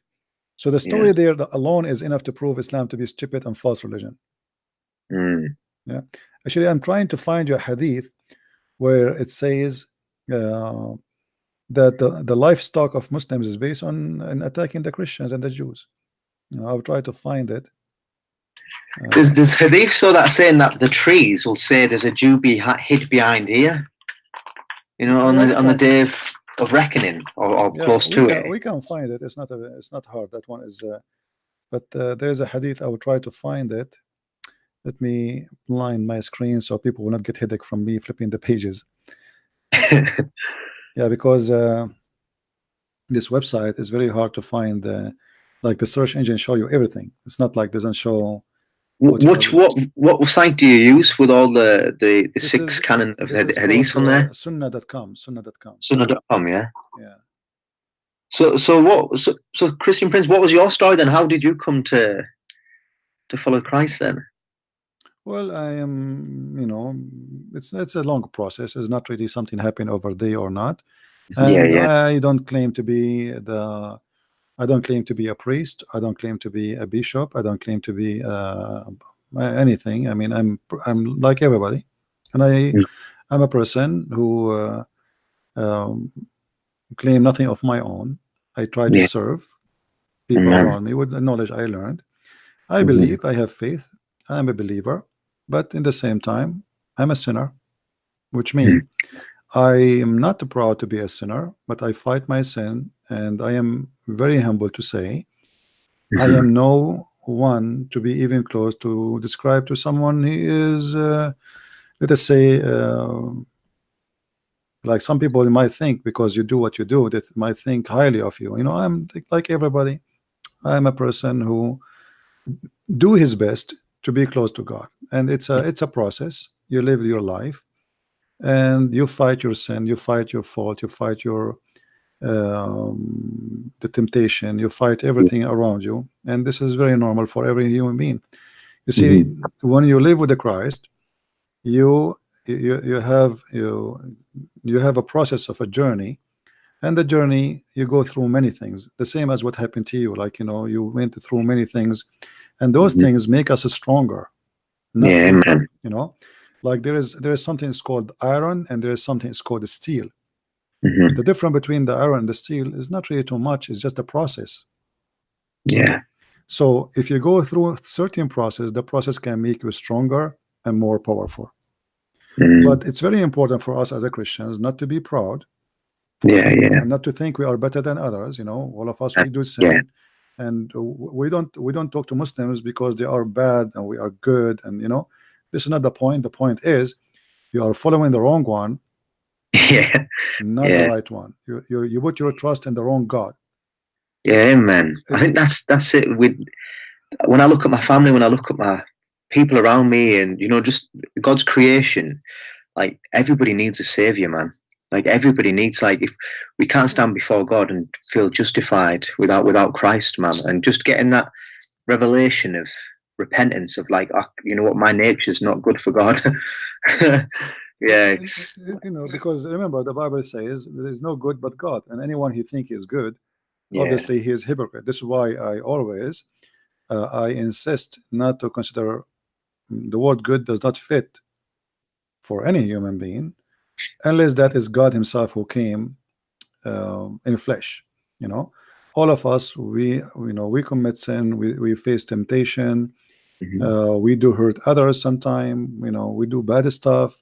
So the story there alone is enough to prove Islam to be stupid and false religion. Yeah, actually, I'm trying to find you a hadith where it says that the livestock of Muslims is based on attacking the Christians and the Jews. I'll try to find it. There's hadith so that saying that the trees will say there's a Jew hid behind here, on the day of reckoning, or close to it. We can find it. It's not hard. That one is, but there's a hadith. I will try to find it. Let me line my screen so people will not get headache from me flipping the pages. Yeah, because this website is very hard to find. Like the search engine show you everything. It's not like doesn't show. What site do you use with all the six canon of hadith on there? Sunnah.com. Sunnah.com, yeah. So Christian Prince, what was your story then? How did you come to follow Christ then? Well, I am, it's a long process. It's not really something happened over a day or not. And I don't claim to be a priest. I don't claim to be a bishop. I don't claim to be anything. I mean, I'm like everybody, and I'm a person who claim nothing of my own. I try to serve people around me with the knowledge I learned. I believe, I have faith. I'm a believer, but in the same time, I'm a sinner, which means I am not proud to be a sinner, but I fight my sin, and I am very humble to say I am no one to be even close to describe to someone he is, let us say, like some people might think because you do what you do, that might think highly of you. I'm like everybody. I'm a person who do his best to be close to God, and it's a process. You live your life, and you fight your sin, you fight your fault, you fight your the temptation, you fight everything around you, and this is very normal for every human being. You see, when you live with the Christ, you have a process of a journey, and the journey you go through many things, the same as what happened to you. Like you went through many things, and those things make us stronger. Like there is something that's called iron, and there is something that's called steel. The difference between the iron and the steel is not really too much. It's just a process. So if you go through a certain process, the process can make you stronger and more powerful. But it's very important for us as a Christians not to be proud, and not to think we are better than others. All of us, we do sin, and we don't talk to Muslims because they are bad and we are good. And this is not the point. The point is you are following the wrong one, not the right one. You put your trust in the wrong God. Man, I think that's it. When I look at my family, when I look at my people around me, and just God's creation, like everybody needs a savior, man. Like everybody needs, like, if we can't stand before God and feel justified without Christ, man, and just getting that revelation of repentance of like, oh, you know what, my nature is not good for God. Yeah, it's, you know, because remember the Bible says there is no good but God, and anyone he think is good, yeah, obviously he is hypocrite. This is why I always I insist not to consider the word good does not fit for any human being unless that is God himself who came in flesh. You know, all of us, we commit sin, we face temptation, we do hurt others sometime, you know, we do bad stuff,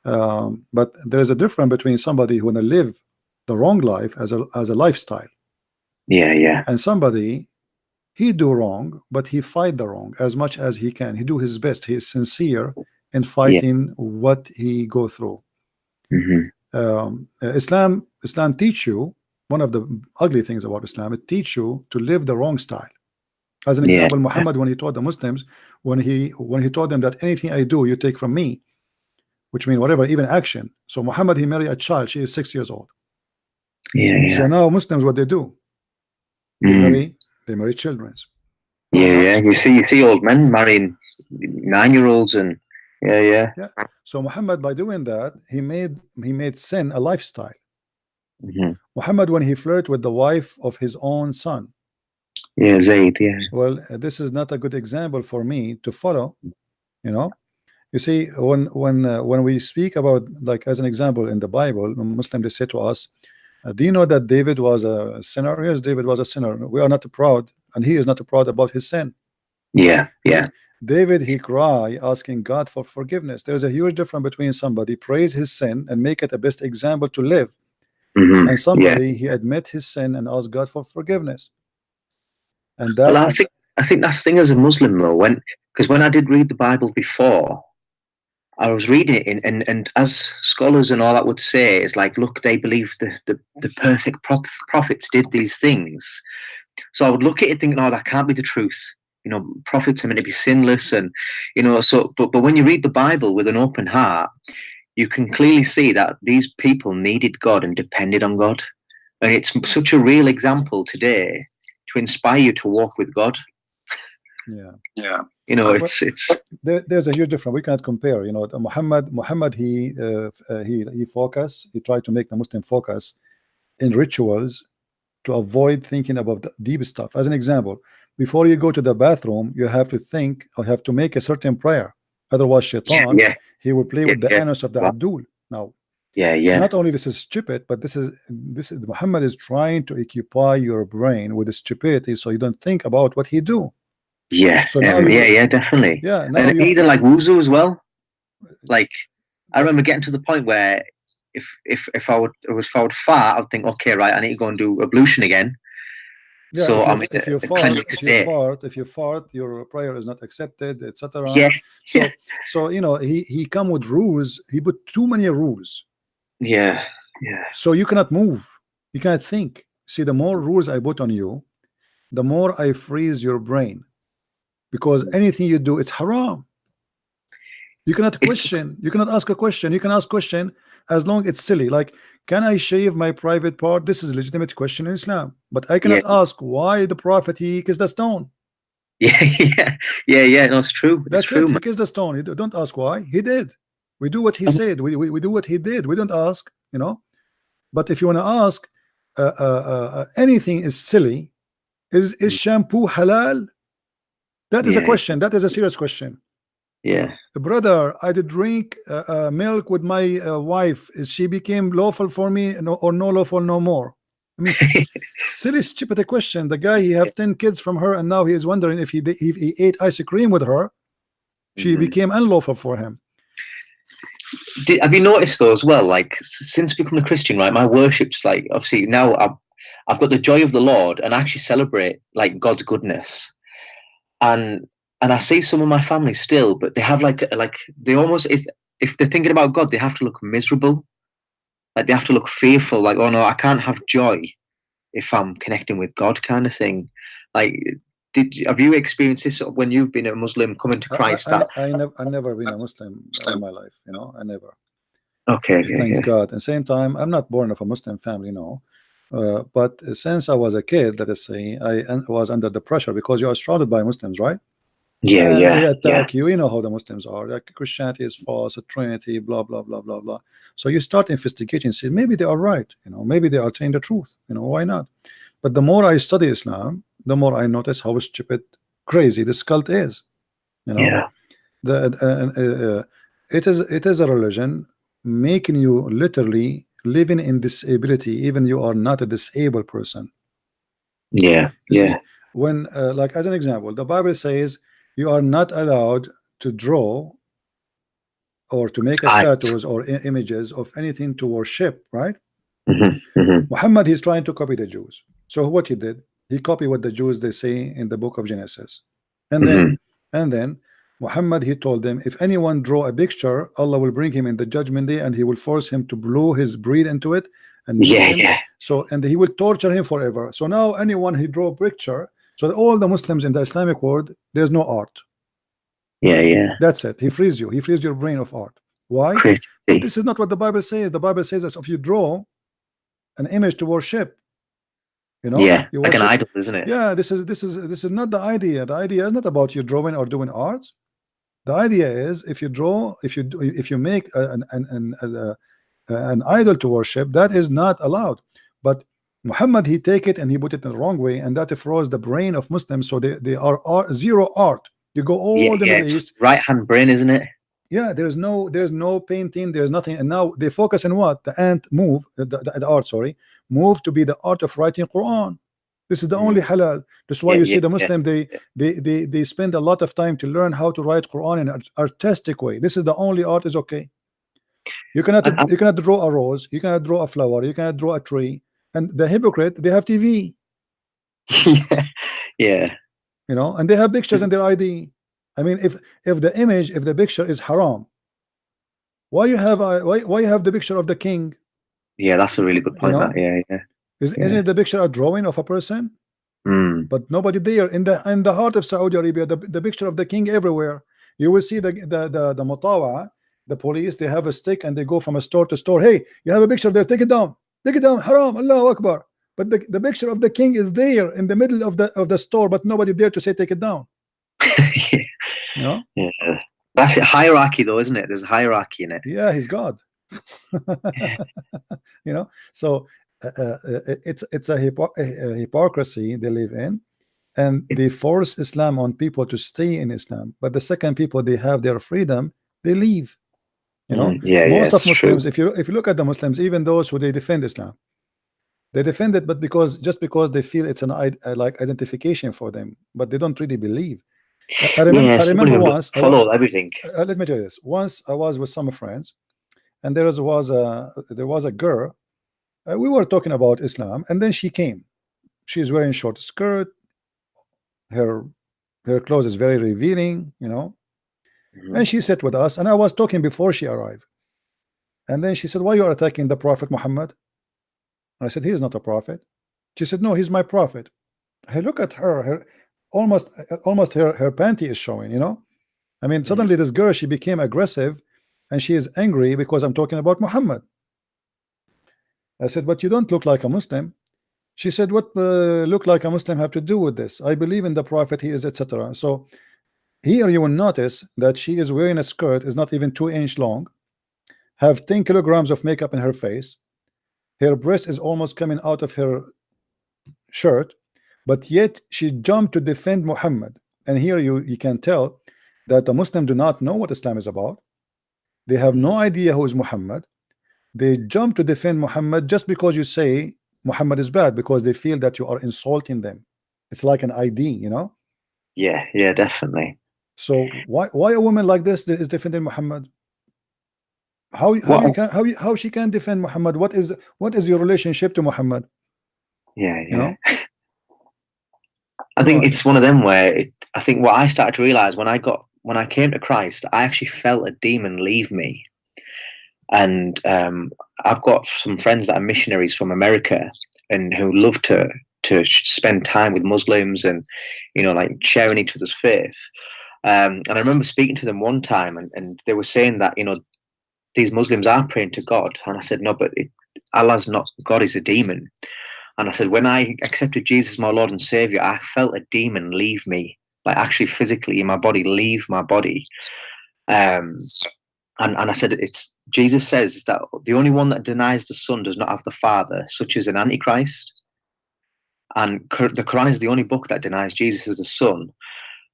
but there is a difference between somebody who wanna live the wrong life as a lifestyle, yeah, and somebody he do wrong but he fight the wrong as much as he can. He do his best, he is sincere in fighting what he go through. Islam teach you, one of the ugly things about Islam, it teach you to live the wrong style. As an example, Muhammad, when he taught the Muslims, when he taught them that anything I do you take from me, which means whatever, even action. So Muhammad, he married a child, she is 6 years old. So now Muslims, what they do, they marry children. You see old men marrying 9-year-olds, and yeah. So Muhammad, by doing that, he made sin a lifestyle. Muhammad, when he flirted with the wife of his own son, Zayd, well, this is not a good example for me to follow. You know, you see, when we speak about, like, as an example in the Bible, Muslim, they say to us, do you know that David was a sinner? Yes, David was a sinner. We are not proud, and he is not proud about his sin. Yeah. David, he cry asking God for forgiveness. There's a huge difference between somebody praise his sin and make it a best example to live, and somebody he admit his sin and ask God for forgiveness. And that, well, I think that's the thing as a Muslim though, because when I did read the Bible before, I was reading it and as scholars and all that would say, it's like, look, they believe the perfect prophets did these things. So I would look at it thinking, no, that can't be the truth. You know, prophets are meant to be sinless, and you know, so but when you read the Bible with an open heart, you can clearly see that these people needed God and depended on God. And it's such a real example today to inspire you to walk with God. Yeah. You know, there's a huge difference. We cannot compare. You know, Muhammad he tried to make the Muslim focus in rituals to avoid thinking about the deep stuff. As an example, before you go to the bathroom, you have to think or have to make a certain prayer. Otherwise, Shaitan, he will play with the anus of the Abdul. Now, not only this is stupid, but this is Muhammad is trying to occupy your brain with the stupidity, so you don't think about what he do. So definitely. And even like wuzu as well. Like, I remember getting to the point where if I would fart, I'd think, okay, right, I need to go and do ablution again. Yeah, so if you fart, your prayer is not accepted, etc. So you know, he come with rules. He put too many rules. So you cannot move, you cannot think. See, the more rules I put on you, the more I freeze your brain, because anything you do, it's haram. You cannot question, you cannot ask a question. You can ask question as long it's silly, like, can I shave my private part? This is a legitimate question in Islam, but I cannot ask why the prophet he kissed the stone. No, it's true. That's true, he kissed the stone. You don't ask why. He did. We do what he said. We do what he did. We don't ask, you know. But if you want to ask anything is silly, is shampoo halal? That is a question. That is a serious question. Brother, I did drink milk with my wife. Is she became lawful for me or no lawful no more? I mean, silly, stupid question. The guy, he have 10 kids from her, and now he is wondering if he ate ice cream with her, she became unlawful for him. Have you noticed though as well, like, since becoming a Christian, right, my worship's like, obviously now I've got the joy of the Lord and I actually celebrate like God's goodness, and I see some of my family still, but they have like they almost, if they're thinking about God, they have to look miserable, like they have to look fearful, like, oh no, I can't have joy if I'm connecting with God, kind of thing. Like, have you experienced this when you've been a Muslim coming to Christ? I never been a Muslim in my life, you know. I never. Okay. Thanks God. At the same time, I'm not born of a Muslim family, no. But since I was a kid, let us say, I was under the pressure because you are surrounded by Muslims, right? Yeah, They attack you. You know how the Muslims are. Like Christianity is false, a Trinity, blah blah blah blah blah. So you start investigating, see maybe they are right. You know, maybe they are telling the truth. You know, why not? But the more I study Islam, the more I notice how stupid, crazy this cult is. You know, it is a religion making you literally living in disability, even you are not a disabled person. Yeah. See, when like as an example, the Bible says you are not allowed to draw or to make a statues or images of anything to worship, right? Muhammad, he's trying to copy the Jews. So what he did, he copied what the Jews they say in the book of Genesis, and then Muhammad, he told them, if anyone draw a picture, Allah will bring him in the judgment day and he will force him to blow his breath into it and so and he will torture him forever. So now anyone he draw a picture, so all the Muslims in the Islamic world, there's no art. That's it. He frees you. He frees your brain of art. Why? But this is not what the Bible says. The Bible says that if you draw an image to worship, you know, you like an idol, isn't it? Yeah, this is not the idea. The idea is not about you drawing or doing art. The idea is if you draw, if you make an idol to worship, that is not allowed. But Muhammad, he take it and he put it in the wrong way, and that froze the brain of Muslims. So they are zero art. You go all the Middle East, right hand brain, isn't it? Yeah, there's no painting, there's nothing, and now they focus on what the ant move, the art, sorry, move to be the art of writing Quran. This is the only halal. That's why you see the Muslim they spend a lot of time to learn how to write Quran in an artistic way. This is the only art is okay. You cannot draw a rose, you cannot draw a flower, you cannot draw a tree. And the hypocrite, they have TV. You know, and they have pictures in their ID. I mean, if the picture is haram, why you have why you have the picture of the king? Yeah, that's a really good point. You know? Isn't it the picture a drawing of a person? But nobody there in the heart of Saudi Arabia, the picture of the king everywhere. You will see the mutawa, the police, they have a stick and they go from a store to store. Hey, you have a picture there, take it down, haram, Allahu Akbar. But the picture of the king is there in the middle of the store, but nobody there to say take it down. You know? Yeah. That's it. Hierarchy though, isn't it? There's a hierarchy in it. Yeah, he's God. You know, so it's a hypocrisy they live in, and they force Islam on people to stay in Islam. But the second people they have their freedom, they leave. You know, most of Muslims, true. If you look at the Muslims, even those who they defend Islam, they defend it, but just because they feel it's an like identification for them, but they don't really believe. I remember once follow everything. Let me tell you this. Once I was with some friends, and there was a girl. We were talking about Islam, and then she came. She's wearing short skirt. Her clothes is very revealing, you know. And she sat with us, and I was talking before she arrived. And then she said, "Why you are attacking the Prophet Muhammad?" I said, "He is not a prophet." She said, "No, he's my prophet." I look at her almost her panty is showing, you know. I mean, suddenly this girl, she became aggressive, and she is angry because I'm talking about Muhammad. I said, "But you don't look like a Muslim." She said, "What look like a Muslim have to do with this? I believe in the Prophet, he is, etc." So here you will notice that she is wearing a skirt is not even 2 inches long, have 10 kilograms of makeup in her face, her breast is almost coming out of her shirt, but yet she jumped to defend Muhammad. And here you can tell that the Muslims do not know what Islam is about. They have no idea who is Muhammad. They jump to defend Muhammad just because you say Muhammad is bad, because they feel that you are insulting them. It's like an ID, you know. Yeah, definitely. So why a woman like this is defending Muhammad? How she can defend Muhammad? What is your relationship to Muhammad? Yeah. You know? I think it's one of them where I think what I started to realize when I came to Christ, I actually felt a demon leave me. And I've got some friends that are missionaries from America and who love to spend time with Muslims and, you know, like sharing each other's faith. And I remember speaking to them one time, and they were saying that, you know, these Muslims are praying to God. And I said, no, but Allah's not God, is a demon. And I said, when I accepted Jesus, my Lord and Savior, I felt a demon leave me, like actually physically in my body, leave my body. And I said, Jesus says that the only one that denies the Son does not have the Father, such as an Antichrist. And the Quran is the only book that denies Jesus as the Son.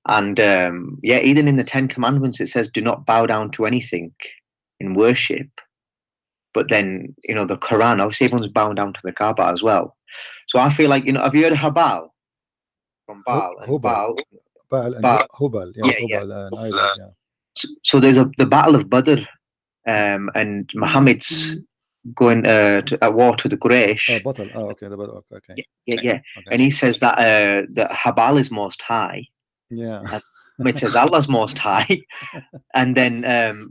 And yeah, even in the 10 Commandments, it says, do not bow down to anything in worship. But then, you know, the Quran, obviously everyone's bowing down to the Kaaba as well. So I feel like, you know, have you heard of Habal? From Baal. Hubal. Baal and Hubal. Yeah, Hubal and idols, yeah. So there's the Battle of Badr, and Muhammad's going at war to the Quraysh. Battle. Oh, okay. The battle. Okay. Yeah. Okay. And he says that that Habal is most high. Yeah. And Muhammad says Allah's most high. And then,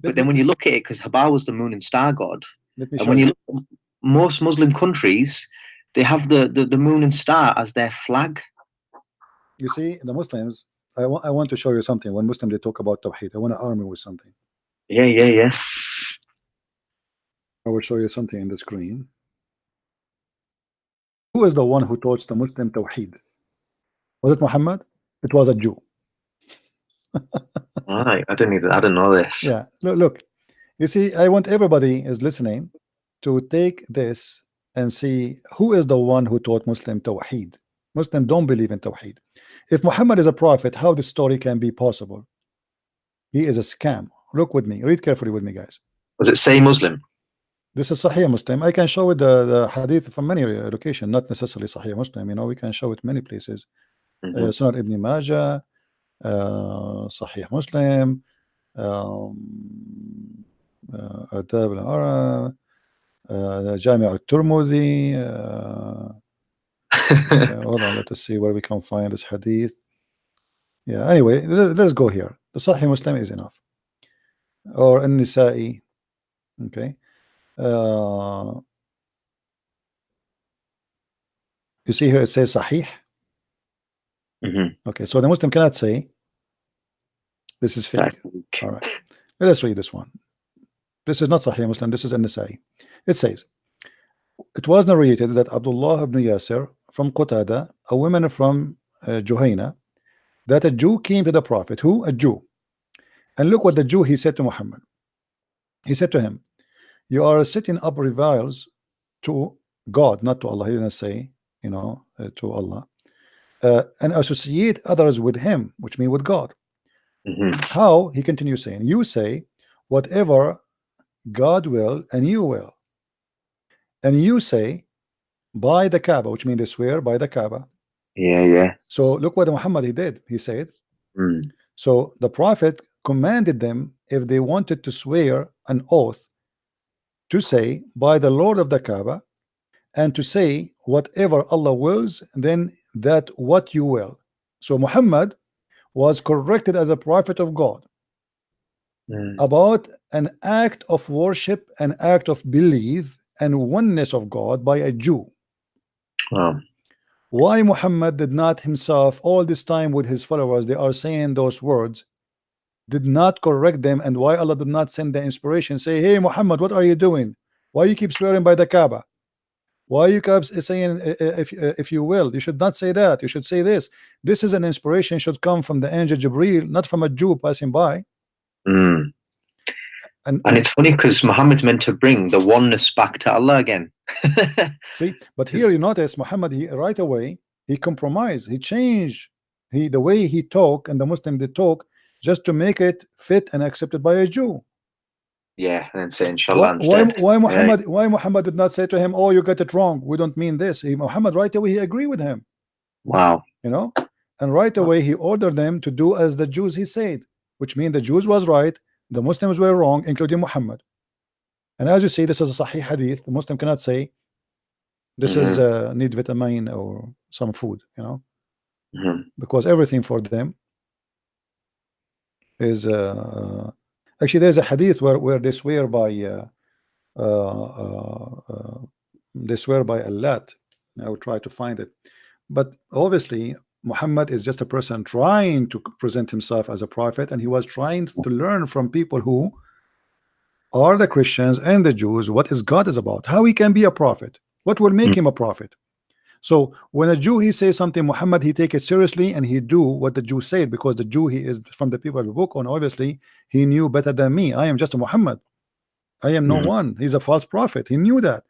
but then when you look at it, because Habal was the moon and star god, and when you look at most Muslim countries, they have the moon and star as their flag. You see, the Muslims, I want to show you something. When Muslims, they talk about Tawheed, I want to arm you with something. Yeah. I will show you something in the screen. Who is the one who taught the Muslim Tawheed? Was it Muhammad? It was a Jew. Right, I didn't know this. Yeah, look. You see, I want everybody is listening to take this and see who is the one who taught Muslim Tawheed. Muslims don't believe in Tawheed. If Muhammad is a prophet, how this story can be possible? He is a scam. Look with me. Read carefully with me, guys. Does it say Muslim? This is Sahih Muslim. I can show it the hadith from many locations, not necessarily Sahih Muslim. You know, we can show it many places. Sunan Ibn Majah, Sahih Muslim, Adab al-Arab, Jami' al-Tirmidhi. Hold on, let us see where we can find this hadith. Yeah, anyway, let's go here. The Sahih Muslim is enough. Or An-Nisa'i. Okay. You see here it says Sahih. Okay, so the Muslim cannot say this is fake. All right, let's read this one. This is not Sahih Muslim, this is An-Nisa'i. It says, it was narrated that Abdullah ibn Yasir from Qatada, a woman from Juhayna, that a Jew came to the Prophet. Who? A Jew. And look what the Jew, he said to Muhammad. He said to him, you are setting up rivals to God, not to Allah. He didn't say, you know, to Allah. And associate others with him, which means with God. How? He continues saying, you say whatever God will and you will, and you say by the Kaaba, which means they swear by the Kaaba. Yeah. So look what Muhammad he did. He said, so the Prophet commanded them, if they wanted to swear an oath, to say by the Lord of the Kaaba, and to say whatever Allah wills, then that what you will. So Muhammad was corrected as a prophet of God about an act of worship, an act of belief and oneness of God by a Jew. Why Muhammad did not himself, all this time with his followers, they are saying those words, did not correct them, and why Allah did not send the inspiration, say, hey Muhammad, what are you doing? Why you keep swearing by the Kaaba? Why you keep saying, if you will, you should not say that, you should say this. This is an inspiration, should come from the angel Jibreel, not from a Jew passing by. And it's funny because Muhammad's meant to bring the oneness back to Allah again. See, but here you notice Muhammad, he right away he compromised, he changed the way he talk, and the Muslim they talk, just to make it fit and accepted by a Jew. Yeah, and then say inshallah instead. Why Muhammad did not say to him, oh, you got it wrong, we don't mean this? Muhammad right away he agreed with him. Wow. You know, and right away he ordered them to do as the Jews he said, which means the Jews was right, the Muslims were wrong, including Muhammad. And as you see, this is a Sahih hadith. The Muslim cannot say this is need vitamin or some food, you know, because everything for them is actually there's a hadith where they swear by Allah. I will try to find it, but obviously Muhammad is just a person trying to present himself as a prophet, and he was trying to learn from people who are the Christians and the Jews what is God is about, how he can be a prophet, what will make him a prophet. So when a Jew he says something Muhammad, he take it seriously and he do what the Jew said, because the Jew he is from the people of the book, and obviously he knew better than me. I am just a Muhammad, I am no one. He's a false prophet. He knew that.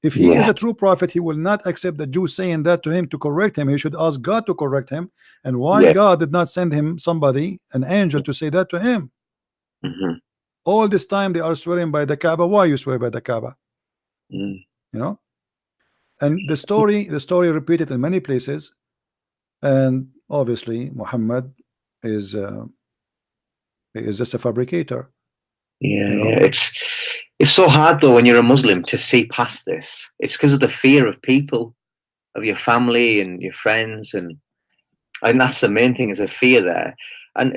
If he is a true prophet, he will not accept the Jew saying that to him to correct him. He should ask God to correct him. And why God did not send him somebody, an angel, to say that to him? All this time they are swearing by the Kaaba. Why you swear by the Kaaba? You know? And the story repeated in many places. And obviously Muhammad is just a fabricator. It's so hard though when you're a Muslim to see past this. It's because of the fear of people, of your family and your friends, and that's the main thing, is a fear there. And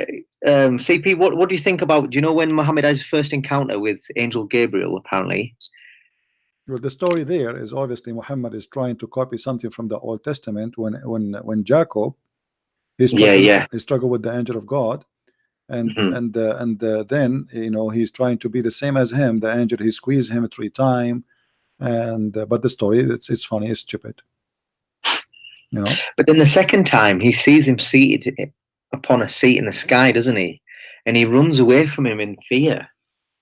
CP, what do you think about? Do you know when Muhammad had his first encounter with Angel Gabriel? Apparently, well, the story there is obviously Muhammad is trying to copy something from the Old Testament. When Jacob he struggled with the angel of God. And then he's trying to be the same as him. The angel, he squeezed him 3 times, and but the story it's funny, it's stupid, But then the second time he sees him seated upon a seat in the sky, doesn't he? And he runs away from him in fear.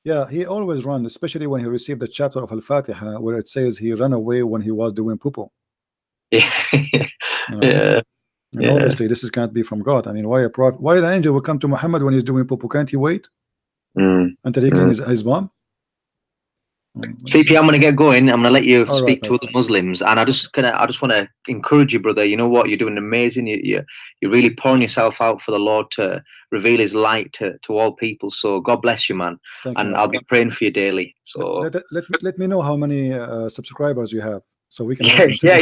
Yeah, he always runs, especially when he received the chapter of Al-Fatiha where it says he ran away when he was doing poo-poo. And obviously this can't be from God. I mean, why the angel will come to Muhammad when he's doing poo-poo? Can't he wait until he cleans his bum? CP, I'm going to get going. I'm going to let you speak to other Muslims, and I just want to encourage you, brother. You know what? You're doing amazing. You're really pouring yourself out for the Lord to reveal His light to all people. So God bless you, man. I'll be praying for you daily. So let me know how many subscribers you have, so we can.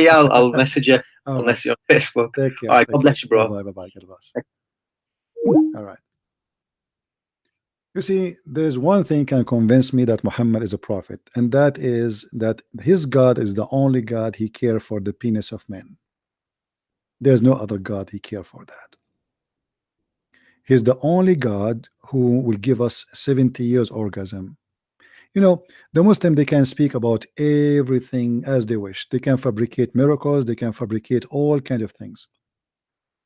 I'll message you. I'll message you on Facebook. Take care. All right. God bless you, bro. Bye. All right. You see, there's one thing can convince me that Muhammad is a prophet, and that is that his God is the only God he cares for the penis of men. There's no other God he cares for that. He's the only God who will give us 70 years orgasm. The Muslim, they can speak about everything as they wish. They can fabricate miracles, they can fabricate all kinds of things.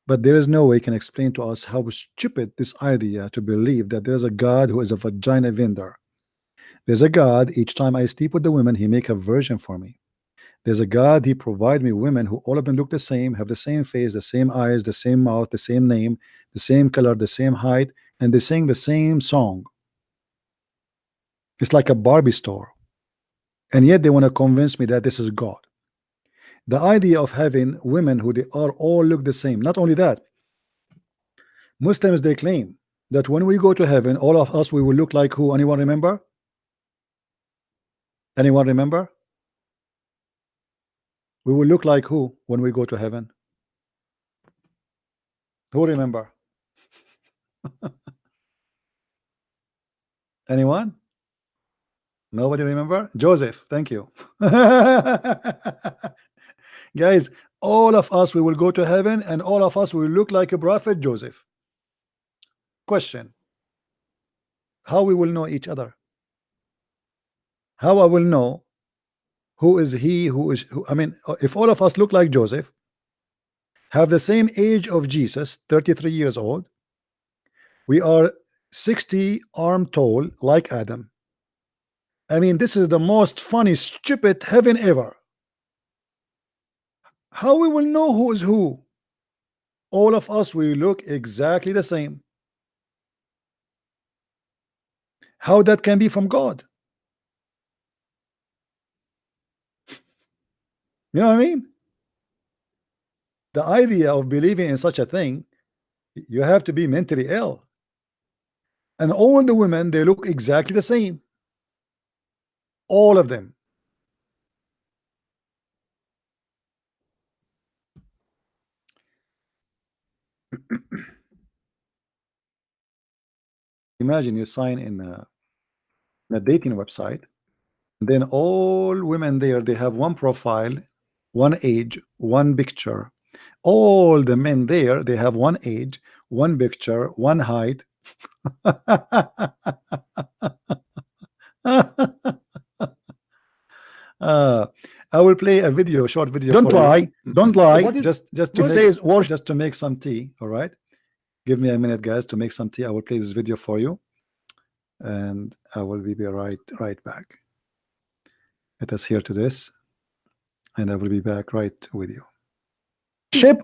But there is no way can explain to us how stupid this idea to believe that there's a God who is a vagina vendor. There's a God, each time I sleep with the women, he make a virgin for me. There's a God, he provide me women who all of them look the same, have the same face, the same eyes, the same mouth, the same name, the same color, the same height, and they sing the same song. It's like a Barbie store. And yet they want to convince me that this is God. The idea of having women who they are all look the same. Not only that, Muslims, they claim that when we go to heaven, all of us, we will look like who? Anyone remember? Anyone remember? We will look like who when we go to heaven? Who remember? Anyone? Nobody remember? Joseph, thank you. Guys, all of us, we will go to heaven, and all of us will look like a prophet Joseph. Question: how we will know each other? How I will know who is he, who is who? I mean, if all of us look like Joseph, have the same age of Jesus, 33 years old, we are 60 arm tall like Adam. I mean, this is the most funny, stupid heaven ever. How we will know who is who? All of us, we look exactly the same. How that can be from God? You know what I mean? The idea of believing in such a thing, you have to be mentally ill. And all the women, they look exactly the same. All of them. Imagine you sign in a dating website, and then all women there, they have one profile, one age, one picture. All the men there, they have one age, one picture, one height. I will play a video, a short video. Don't lie. Don't lie. Just to make some tea. All right. Give me a minute, guys, to make some tea. I will play this video for you, and I will be right back. Let us hear to this, and I will be back right with you.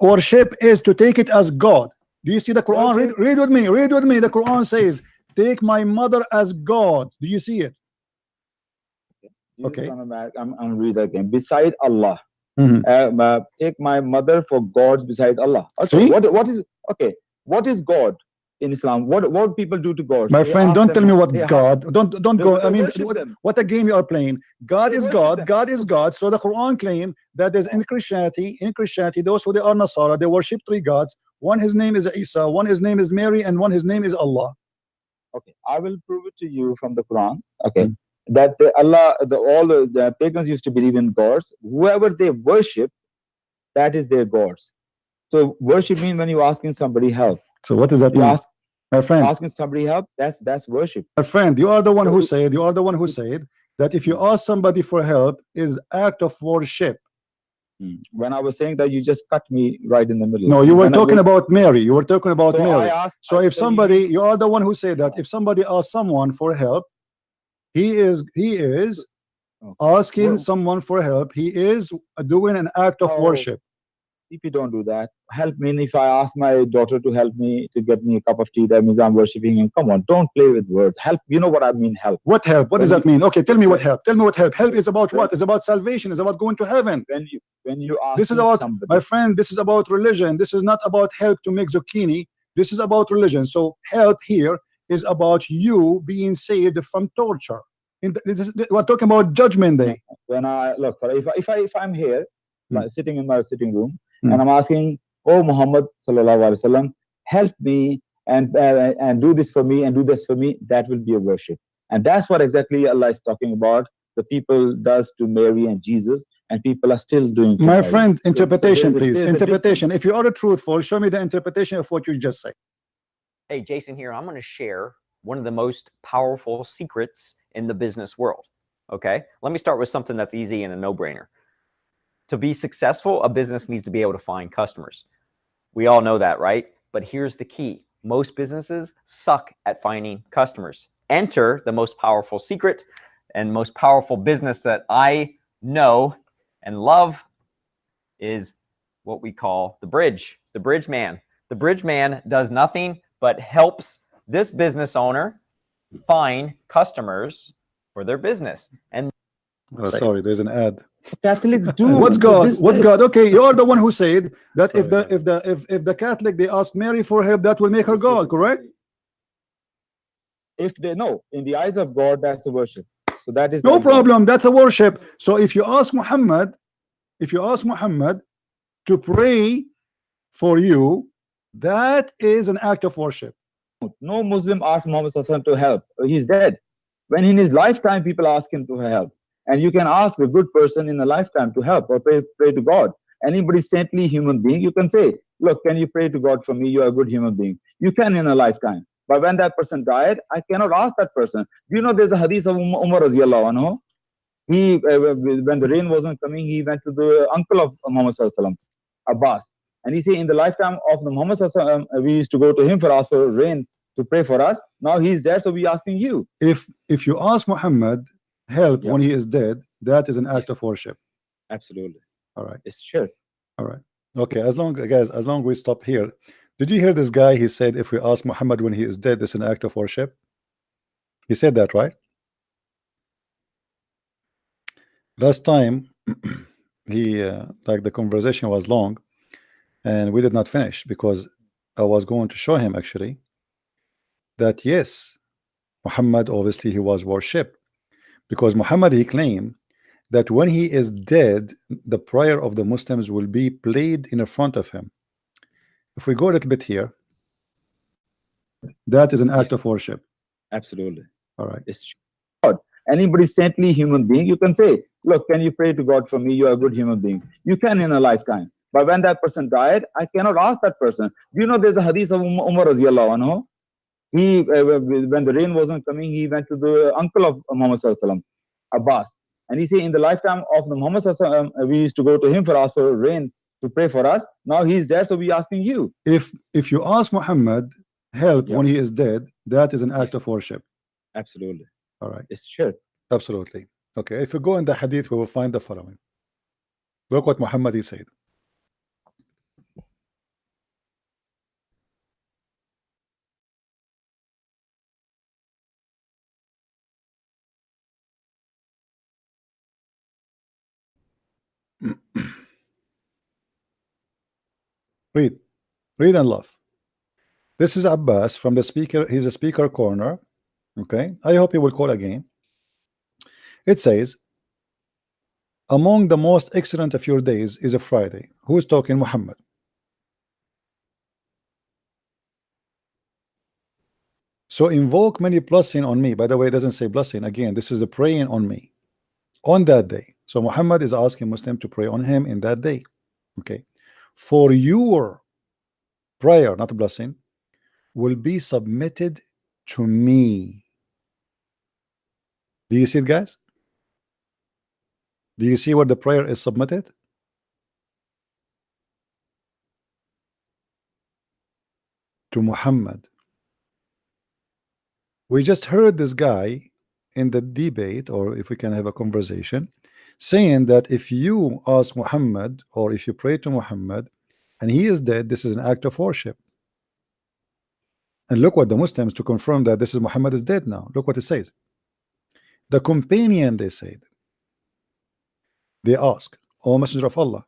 Worship is to take it as God. Do you see the Quran? Read with me. Read with me. The Quran says, "Take my mother as God." Do you see it? Okay. I'm read again. Beside Allah, take my mother for gods beside Allah. Okay. What is okay? What is God in Islam? What people do to God? My friend, don't tell me what's God. Don't go. I mean, what a game you are playing. God is God. God is God. So the Quran claim that there's in Christianity, those who they are Nasara, they worship three gods. One his name is Isa, one his name is Mary, and one his name is Allah. Okay, I will prove it to you from the Quran. Okay, that all the pagans used to believe in gods. Whoever they worship, that is their gods. So worship means when you're asking somebody help. So what does that mean? My friend, asking somebody help, that's worship. My friend, you are the one who said that if you ask somebody for help is act of worship. When I was saying that, you just cut me right in the middle. No, you were talking about Mary. You were talking about Mary. So if somebody, you are the one who said that if somebody asks someone for help, he is asking someone for help. He is doing an act of worship. If you don't do that, help me. If I ask my daughter to help me to get me a cup of tea, that means I'm worshiping him. Come on, don't play with words. Help, you know what I mean, help. What help? What does that mean? Okay, tell me what help. Tell me what help. Help is about what? It's about salvation. It's about going to heaven. When you ask this is about somebody, my friend, this is about religion. This is not about help to make zucchini. This is about religion. So help here is about you being saved from torture. We're talking about judgment day. When I look, if I'm here, like sitting in my sitting room, and I'm asking, oh Muhammad sallallahu alaihi wasallam, help me and do this for me and do this for me, that will be a worship. And that's what exactly Allah is talking about. The people does to Mary and Jesus, and people are still doing. My friend, interpretation, so please. Interpretation. If you are truthful, show me the interpretation of what you just said. Hey, Jason here. I'm going to share one of the most powerful secrets in the business world. Okay, let me start with something that's easy and a no-brainer. To be successful, a business needs to be able to find customers. We all know that, right? But here's the key. Most businesses suck at finding customers. Enter the most powerful secret and most powerful business that I know and love is what we call the bridge, the bridge man. The bridge man does nothing but helps this business owner find customers for their business. And sorry, there's an ad. Catholics do. What's God? What's God? Okay, you're the one who said that if the Catholic they ask Mary for help, that will make her God, correct? If they know, in the eyes of God, that's a worship. So that is no problem. That's a worship. So if you ask Muhammad, to pray for you, that is an act of worship. No Muslim asked Muhammad to help. He's dead. When in his lifetime people ask him to help. And you can ask a good person in a lifetime to help or pray to God. Anybody saintly human being, you can say, look, can you pray to God for me? You're a good human being. You can in a lifetime. But when that person died, I cannot ask that person. Do you know there's a hadith of Umar Raziyallahu anhu? He, when the rain wasn't coming, he went to the uncle of Muhammad Sallallahu Alaihi Wasallam, Abbas. And he said, in the lifetime of the Muhammad Sallallahu Alaihi Wasallam, we used to go to him for ask for rain to pray for us. Now he's dead, so we're asking you. If you ask Muhammad help when he is dead, that is an act of worship. Absolutely. All right. It's sure. All right. Okay. As long we stop here. Did you hear this guy? He said, if we ask Muhammad when he is dead, it's an act of worship. He said that, right? Last time, he like the conversation was long, and we did not finish because I was going to show him actually that yes, Muhammad obviously he was worshipped. Because Muhammad, he claimed that when he is dead, the prayer of the Muslims will be played in front of him. If we go a little bit here, that is an act of worship. Absolutely. All right. It's God. Anybody saintly human being, you can say, look, can you pray to God for me? You're a good human being. You can in a lifetime. But when that person died, I cannot ask that person. Do you know there's a hadith of Umar Raziyallahu anhu? He when the rain wasn't coming, he went to the uncle of Muhammad Sallallahu Alaihi Wasallam, Abbas, and he said, in the lifetime of the Muhammad Sallallahu Alaihi Wasallam, we used to go to him for ask for rain to pray for us. Now he's dead, so we asking you. If you ask Muhammad help when he is dead, that is an act of worship. Absolutely. All right. It's shirk. Absolutely. Okay. If you go in the hadith, we will find the following. Look what Muhammad he said. Read and laugh. This is Abbas from the speaker. He's a speaker corner. Okay. I hope he will call again. It says, among the most excellent of your days is a Friday. Who is talking? Muhammad. So invoke many blessing on me. By the way, it doesn't say blessing. Again, this is a praying on me on that day. So Muhammad is asking Muslim to pray on him in that day. Okay. For your prayer, not a blessing, will be submitted to me. Do you see it, guys? Do you see where the prayer is submitted? To Muhammad. We just heard this guy in the debate, or if we can have a conversation, saying that if you ask Muhammad or if you pray to Muhammad and he is dead, this is an act of worship. And look what the Muslims, to confirm that this is Muhammad is dead now, look what it says. The companion, they said, they ask, O Messenger of Allah.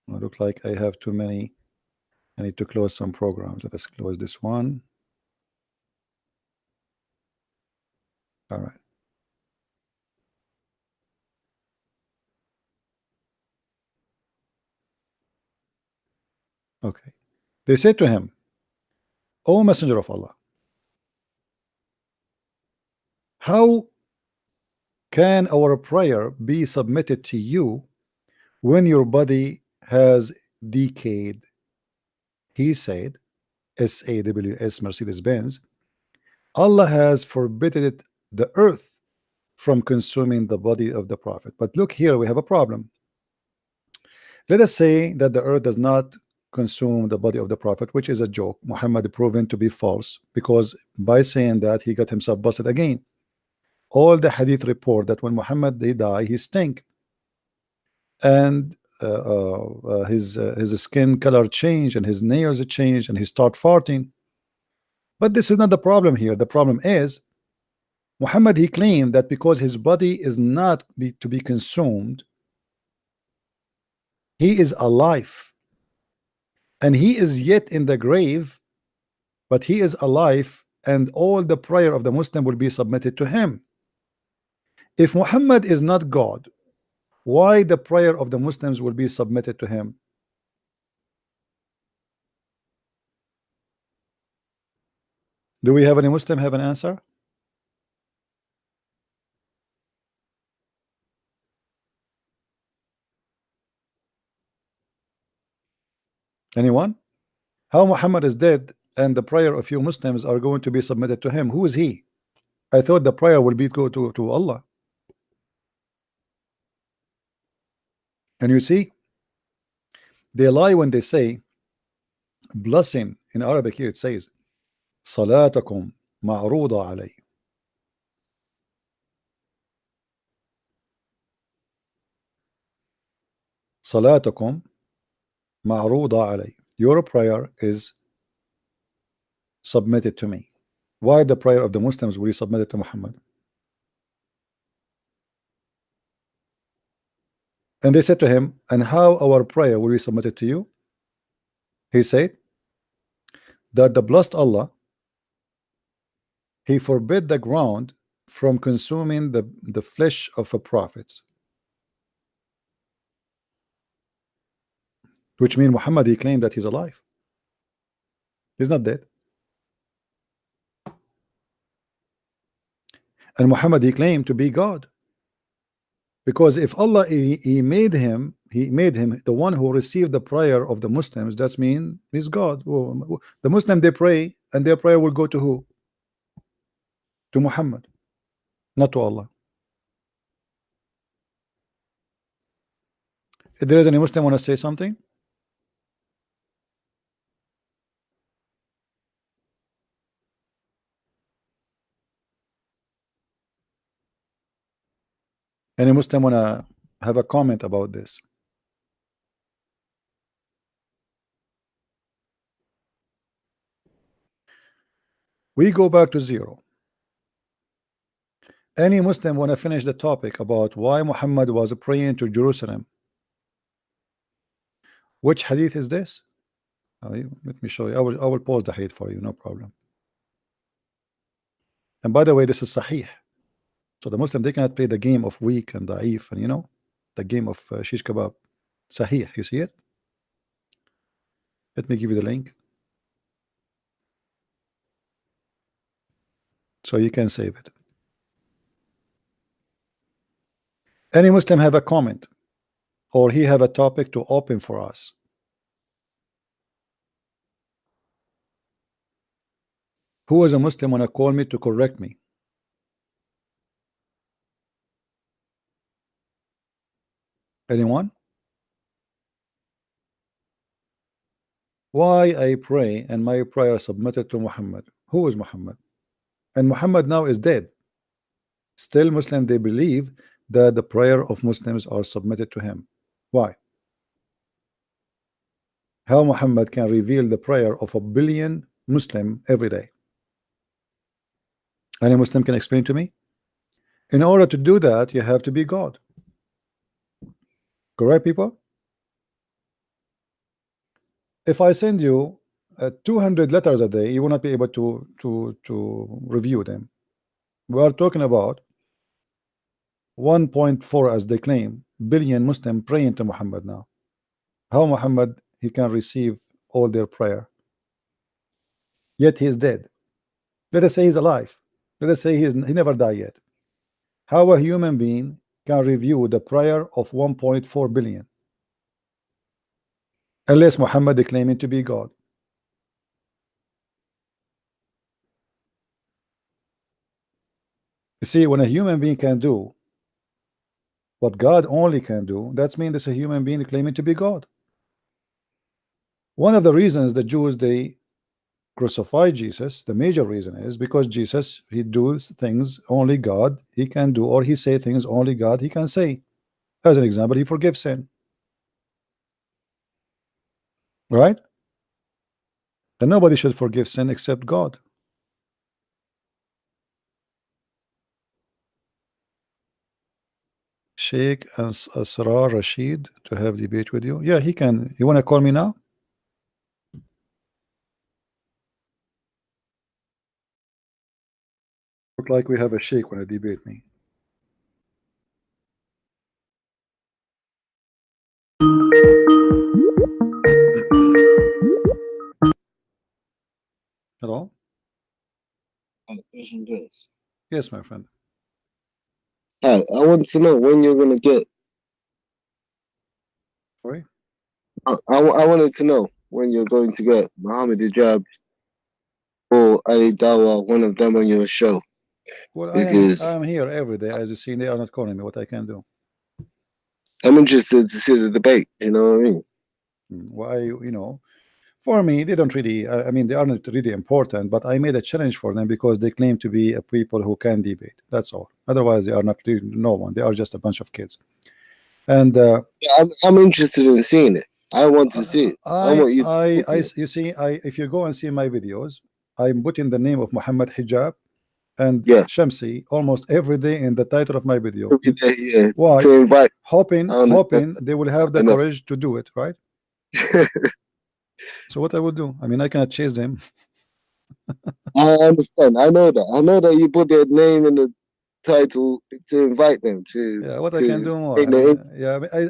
I look like I have too many. I need to close some programs. Let us close this one. All right. Okay. They said to him, O Messenger of Allah, how can our prayer be submitted to you when your body has decayed? He said, SAWS Mercedes-Benz, Allah has forbidden the earth from consuming the body of the Prophet. But look here, we have a problem. Let us say that the earth does not consume the body of the Prophet, which is a joke. Muhammad proven to be false, because by saying that he got himself busted again. All the hadith report that when Muhammad they die, he stink, and his skin color changed, and his nails changed, and he start farting. But this is not the problem here. The problem is Muhammad, he claimed that because his body is not to be consumed, he is alive, and he is yet in the grave, but he is alive, and all the prayer of the Muslim will be submitted to him. If Muhammad is not God, why the prayer of the Muslims will be submitted to him? Do we have any Muslim have an answer? Anyone? How Muhammad is dead and the prayer of you Muslims are going to be submitted to him? Who is he? I thought the prayer will be go to Allah. And you see, they lie when they say blessing. In Arabic here it says Salatakum ma'ruda alay. Salatakum ma'ruda alay. Your prayer is submitted to me. Why the prayer of the Muslims will be submitted to Muhammad? And they said to him, and how our prayer will be submitted to you? He said that the blessed Allah, he forbid the ground from consuming the flesh of a prophets, which means Muhammad, he claimed that he's alive. He's not dead. And Muhammad, he claimed to be God, because if Allah he made him, he made him the one who received the prayer of the Muslims. That's mean he's God. The Muslim, they pray, and their prayer will go to who? To Muhammad, not to Allah. If there is any Muslim want to say something? Any Muslim want to have a comment about this? We go back to zero. Any Muslim want to finish the topic about why Muhammad was praying to Jerusalem? Which hadith is this? Let me show you. I will pause the hadith for you, no problem. And by the way, this is Sahih. So the Muslim, they cannot play the game of weak and da'if, and you know, the game of shish kebab. Sahih, you see it? Let me give you the link so you can save it. Any Muslim have a comment, or he have a topic to open for us? Who is a Muslim wanna call me to correct me? Anyone? Why I pray and my prayer submitted to Muhammad? Who is Muhammad? And Muhammad now is dead. Still Muslim, they believe that the prayer of Muslims are submitted to him. Why? How Muhammad can reveal the prayer of 1 billion Muslim every day? Any Muslim can explain to me? In order to do that, you have to be God. Correct, people? If I send you 200 letters a day, you will not be able to review them. We are talking about 1.4, as they claim, billion Muslim praying to Muhammad now. How Muhammad he can receive all their prayer? Yet he is dead. Let us say he's alive. Let us say he never died yet. How a human being can review the prayer of 1.4 billion? Unless Muhammad is claiming to be God. You see, when a human being can do what God only can do, that means there's a human being claiming to be God. One of the reasons the Jews, they crucify Jesus, the major reason is because Jesus, he does things only God he can do, or he say things only God he can say. As an example, he forgives sin. Right? And nobody should forgive sin except God. Sheikh Asrar Rashid to have debate with you. Yeah, he can. You want to call me now? Look like we have a sheikh want to debate me. Hello? Yes, my friend. Hi, I want to know when you're gonna get. Sorry? I wanted to know when you're going to get Muhammad Hijab or Ali Dawa, one of them on your show. Well, Because I am here every day. As you see, they are not calling me. What I can do? I'm interested to see the debate. You know what I mean? Why, you know, for me, they don't really. I mean, they are not really important. But I made a challenge for them because they claim to be a people who can debate. That's all. Otherwise, they are not really no one. They are just a bunch of kids. And yeah, I'm interested in seeing it. I want to see it. I want you to. You see, if you go and see my videos, I'm putting the name of Muhammad Hijab and Shamsi almost every day in the title of my video. Yeah, why? to invite. Hoping they will have the courage to do it, right? So what I will do? I mean, I cannot chase them. I understand. I know that. I know that you put their name in the title to invite them to. Yeah, what I can do more. I mean,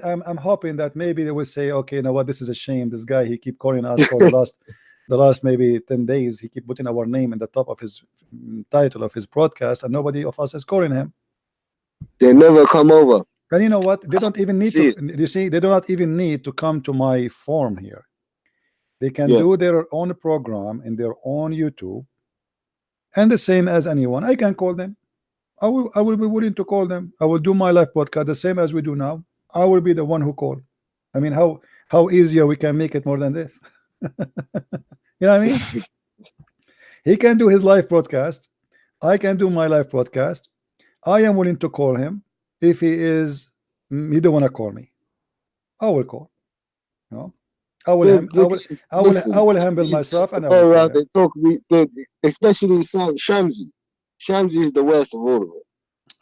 I'm hoping that maybe they will say, okay, you know what, this is a shame. This guy, he keep calling us for the last maybe 10 days. He keep putting our name in the top of his title of his broadcast, and nobody of us is calling him. They never come over. And you know what? They don't even need to. You see, they do not even need to come to my forum here. They can do their own program in their own YouTube, and the same as anyone. I can call them. I will be willing to call them. I will do my live podcast the same as we do now. I will be the one who call. I mean, how easier we can make it more than this? You know what I mean? He can do his live broadcast. I can do my live broadcast. I am willing to call him. If he don't want to call me, I will call. You know, I will humble myself and I will around. They talk. Especially Shamsi. Shamsi is the worst of all of them.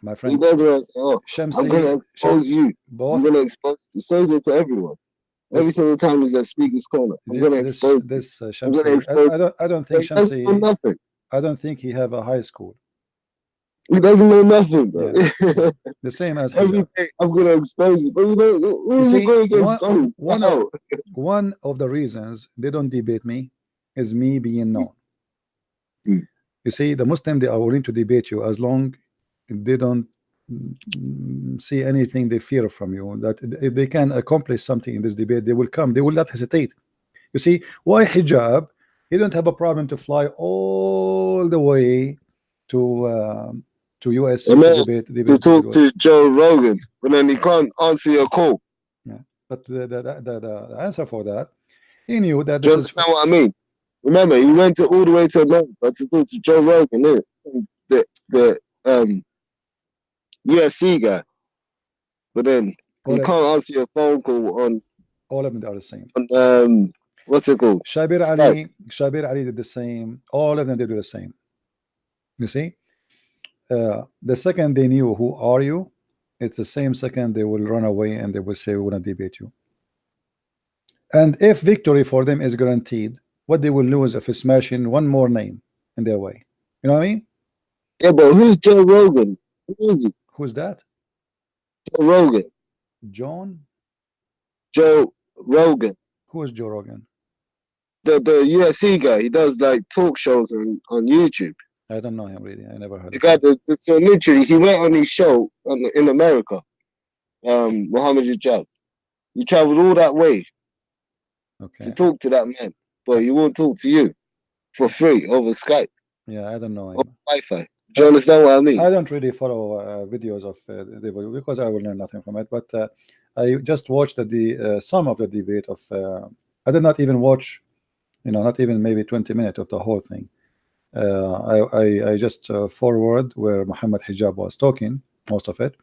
My friend, he goes around and say, "Oh, Shamsi, I'm going to expose you. I'm going to expose." He says it to everyone. Every single time he's at Speaker's Corner, I'm going to expose this Shamsi. I don't think Shamsi. Nothing. I don't think he have a high school. He doesn't know nothing, bro. Yeah. The same as every day. I'm going to expose you, but you know, one of the reasons they don't debate me is me being known. You see, the Muslim, they are willing to debate you as long they don't see anything they fear from you. That if they can accomplish something in this debate, they will come. They will not hesitate. You see, why hijab? You don't have a problem to fly all the way to USA to talk to Joe Rogan, but then he can't answer your call. Yeah, but the answer for that, he knew that. Do you understand what I mean? Remember, he went all the way to America to talk to Joe Rogan, the UFC guy. But then he can't answer your phone call on. All of them are the same. On, what's it called? Shabir Ali did the same. All of them did the same. You see, the second they knew who are you, it's the same second they will run away and they will say we want to debate you. And if victory for them is guaranteed, what they will lose if it's smashing one more name in their way. You know what I mean? Yeah, but who's Joe Rogan? Who is he? Who's that? Joe Rogan. Joe Rogan. Who is Joe Rogan? The UFC guy. He does like talk shows on YouTube. I don't know him really. I never heard. The guy so literally he went on his show in America. Muhammad Hijab. He traveled all that way to talk to that man, but he won't talk to you for free over Skype. Yeah, I don't know him. Over Wi-Fi. Do you understand what I mean? I don't really follow videos of because I will learn nothing from it. But I just watched some of the debate of. I did not even watch, not even maybe 20 minutes of the whole thing. I just forward where Muhammad Hijab was talking, most of it,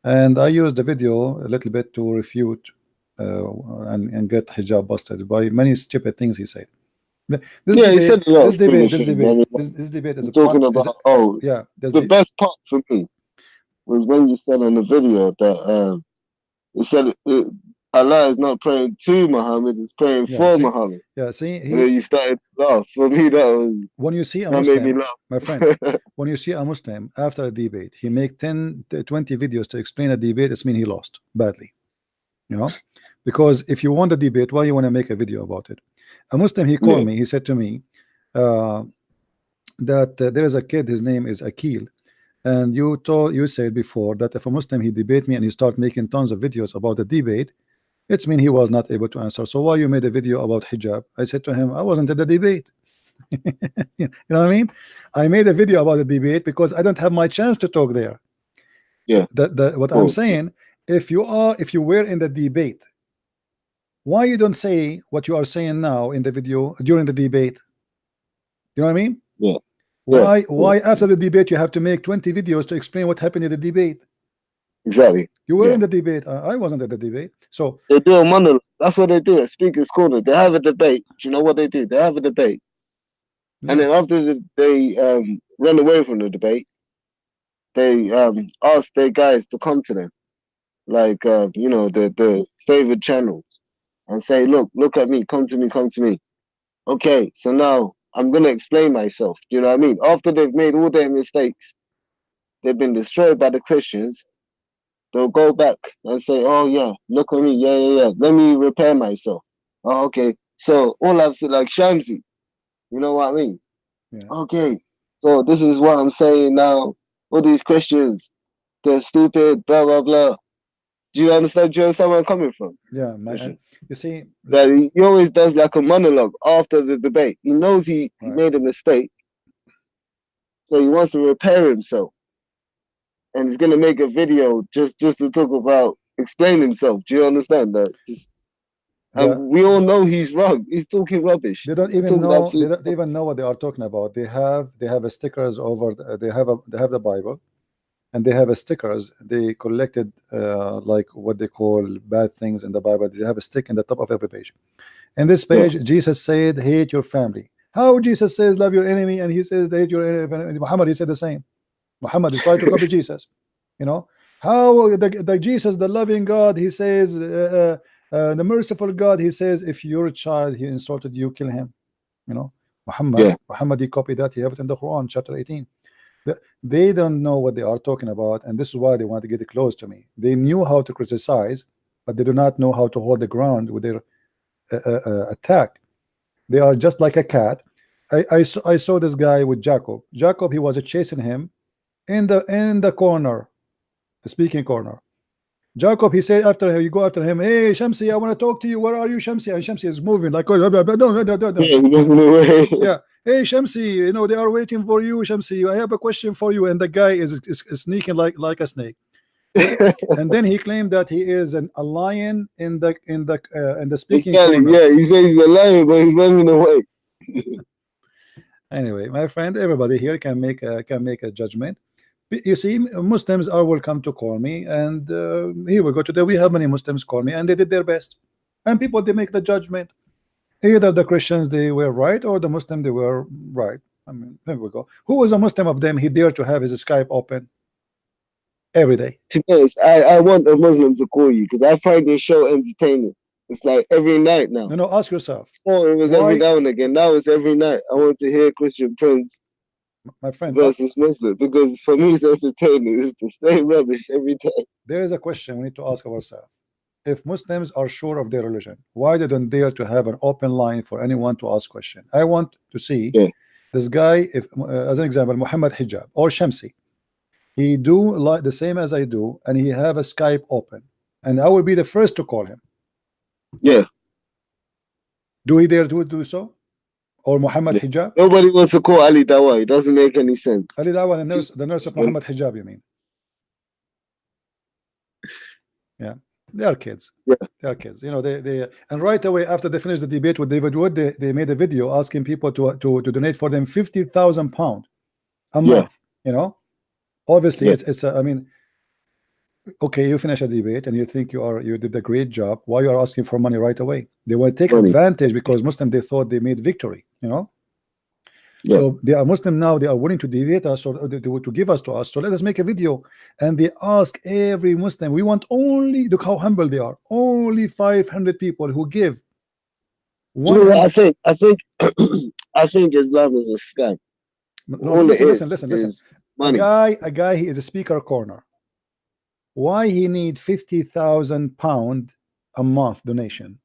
and I used the video a little bit to refute and get Hijab busted by many stupid things he said. This debate is talking about. The best part for me was when you said on the video that you said Allah is not praying to Muhammad; he's praying for Muhammad. Yeah, see, you started to laugh. For me, that was when you see a Muslim, that made me laugh. My friend. When you see a Muslim after a debate, he make 10, 20 videos to explain a debate. It means he lost badly. Because if you want the debate, why you want to make a video about it? A Muslim, he called me. He said to me that there is a kid. His name is Akil, and you said before that if a Muslim he debate me and he start making tons of videos about the debate, it means he was not able to answer. So why you made a video about hijab? I said to him, I wasn't at the debate. You know what I mean? I made a video about the debate because I don't have my chance to talk there. Yeah. What I'm saying, if you were in the debate, why you don't say what you are saying now in the video during the debate? You know what I mean? Yeah. Why after the debate you have to make 20 videos to explain what happened in the debate? Exactly. You were in the debate. I wasn't at the debate. So they do a monologue. That's what they do at Speaker's Corner. They have a debate. Do you know what they do? They have a debate, and then after they run away from the debate, they ask their guys to come to them, like the favorite channels, and say, look at me, come to me. Okay, so now I'm gonna explain myself. Do you know what I mean? After they've made all their mistakes, they've been destroyed by the Christians. They'll go back and say, oh yeah, look at me, yeah. Let me repair myself. Oh, okay. So all I've said, like Shamsi, you know what I mean? Yeah. Okay. So this is what I'm saying now. All these Christians, they're stupid, blah blah blah. Do you understand where I'm coming from? Yeah, man. You see that he always does like a monologue after the debate. He knows he made a mistake, so he wants to repair himself, and he's gonna make a video just to talk about explain himself. Do you understand that? And we all know he's wrong. He's talking rubbish. They don't even know. They don't even know what they are talking about. They have a stickers over. They have the Bible, and they have a stickers. They collected like what they call bad things in the Bible. They have a stick in the top of every page. In this page, Jesus said, "Hate your family." How Jesus says, "Love your enemy," and he says, "Hate your enemy." Muhammad, he said the same. Muhammad is trying to copy Jesus. You know how the Jesus, the loving God, he says. The merciful God, he says, if your child he insulted you, kill him. You know, Muhammad he copied that. He have it in the Quran, chapter 18. They don't know what they are talking about, and this is why they want to get close to me. They knew how to criticize, but they do not know how to hold the ground with their attack. They are just like a cat. I saw this guy with Jacob. Jacob, he was chasing him in the corner, the speaking corner. Jacob, he said after you go after him, "Hey Shamsi, I want to talk to you. Where are you, Shamsi?" And Shamsi is moving like, "No." Yeah. "Hey Shamsi, you know they are waiting for you, Shamsi. I have a question for you." And the guy is sneaking like a snake. And then he claimed that he is a lion in the speaking corner. Yeah, he says he's a lion, but he's running away. Anyway, my friend, everybody here can make a judgment. You see, Muslims are welcome to call me, and here we go. Today we have many Muslims call me, and they did their best. And people, they make the judgment. Either the Christians, they were right, or the Muslim, they were right. I mean, here we go. Who was a Muslim of them? He dared to have his Skype open every day. To be honest, I want a Muslim to call you because I find your show entertaining. It's like every night now. No, ask yourself. Before it was every now and again. Now it's every night. I want to hear Christian Prince, my friend, versus Muslim, because for me it's entertaining. It's the same rubbish every day. There is a question we need to ask ourselves. If Muslims are sure of their religion, why they don't dare to have an open line for anyone to ask question? I want to see this guy, if as an example, Muhammad Hijab or Shamsi, he do like the same as I do, and he have a Skype open, and I will be the first to call him. Yeah. Do he dare to do so? Or Muhammad Hijab? Nobody wants to call Ali Dawah. It doesn't make any sense. Ali Dawah, the nurse of Muhammad Hijab, you mean? Yeah, they are kids. Yeah, they are kids. You know, they and right away after they finished the debate with David Wood, they made a video asking people to donate for them £50,000 a month. You know, obviously it's I mean, okay, you finish a debate and you think you did a great job. Why you are asking for money right away? They will take advantage because Muslim, they thought they made victory, you know. So they are Muslim now, they are willing to debate us or to give us to us. So let us make a video. And they ask every Muslim, we want only, look how humble they are, only 500 people who give. I think I think Islam is a scam. No, listen. Money. A guy he is a speaker corner. Why he need £50,000 a month donation?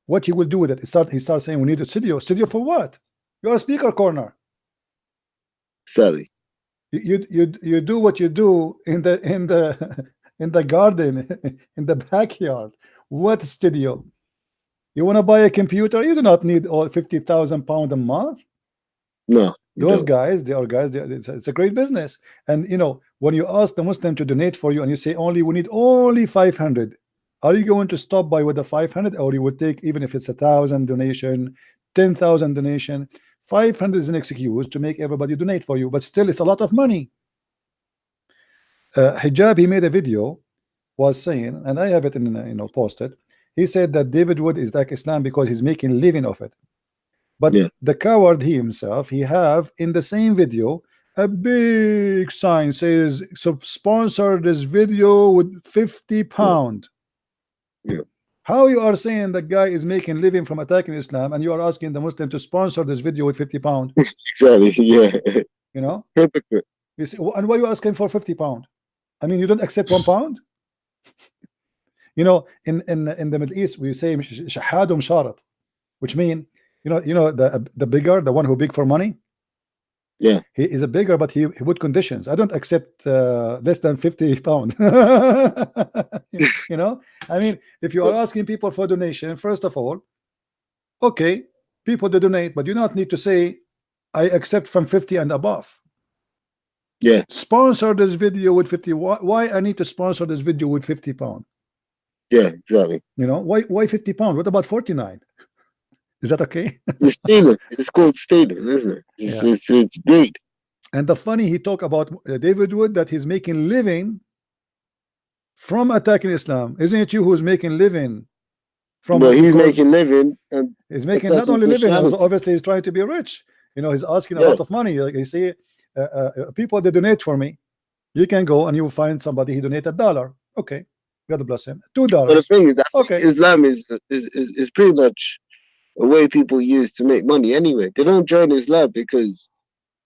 What he will do with it? He starts saying we need a studio. Studio for what? You are a speaker corner. Sorry. You do what you do in the garden, in the backyard. What studio? You want to buy a computer? You do not need all £50,000 a month. No. Those guys, it's a great business. And you know, when you ask the Muslim to donate for you and you say we need only 500, are you going to stop by with the 500, or you would take, even if it's 1,000 donation, 10,000 donation? 500 is an excuse to make everybody donate for you, but still it's a lot of money. Hijab, he made a video, was saying, and I have it in posted. He said that David Wood is like Islam because he's making a living of it. But the coward himself, he have in the same video a big sign says, so sponsor this video with £50. How you are saying the guy is making living from attacking Islam, and you are asking the Muslim to sponsor this video with £50? Exactly. Yeah. You know. Hypocrite. You see, and why you asking for £50? I mean, you don't accept £1. You know, in the Middle East we say shahadum sharat, which mean you know the bigger, the one who big for money. Yeah. He is a beggar, but he put conditions. I don't accept less than 50 pounds. You know, I mean, if you are asking people for donation, first of all, okay, people to donate, but you don't need to say I accept from 50 and above. Yeah. Sponsor this video with 50. Why I need to sponsor this video with 50 pounds? Yeah, exactly. You know, why 50 pounds? What about 49? Is that okay? It's stealing. It's called stealing, isn't it? It's great. And the funny, he talked about David Wood, that he's making living from attacking Islam. Isn't it you who's making living from? But he's making living, and he's making not only living, obviously he's trying to be rich. You know, he's asking a lot of money. Like you see, people they donate for me. You can go and you will find somebody he donated $1. Okay, God bless him. $2. But the thing is, okay, Islam is pretty much a way people use to make money anyway. They don't join Islam because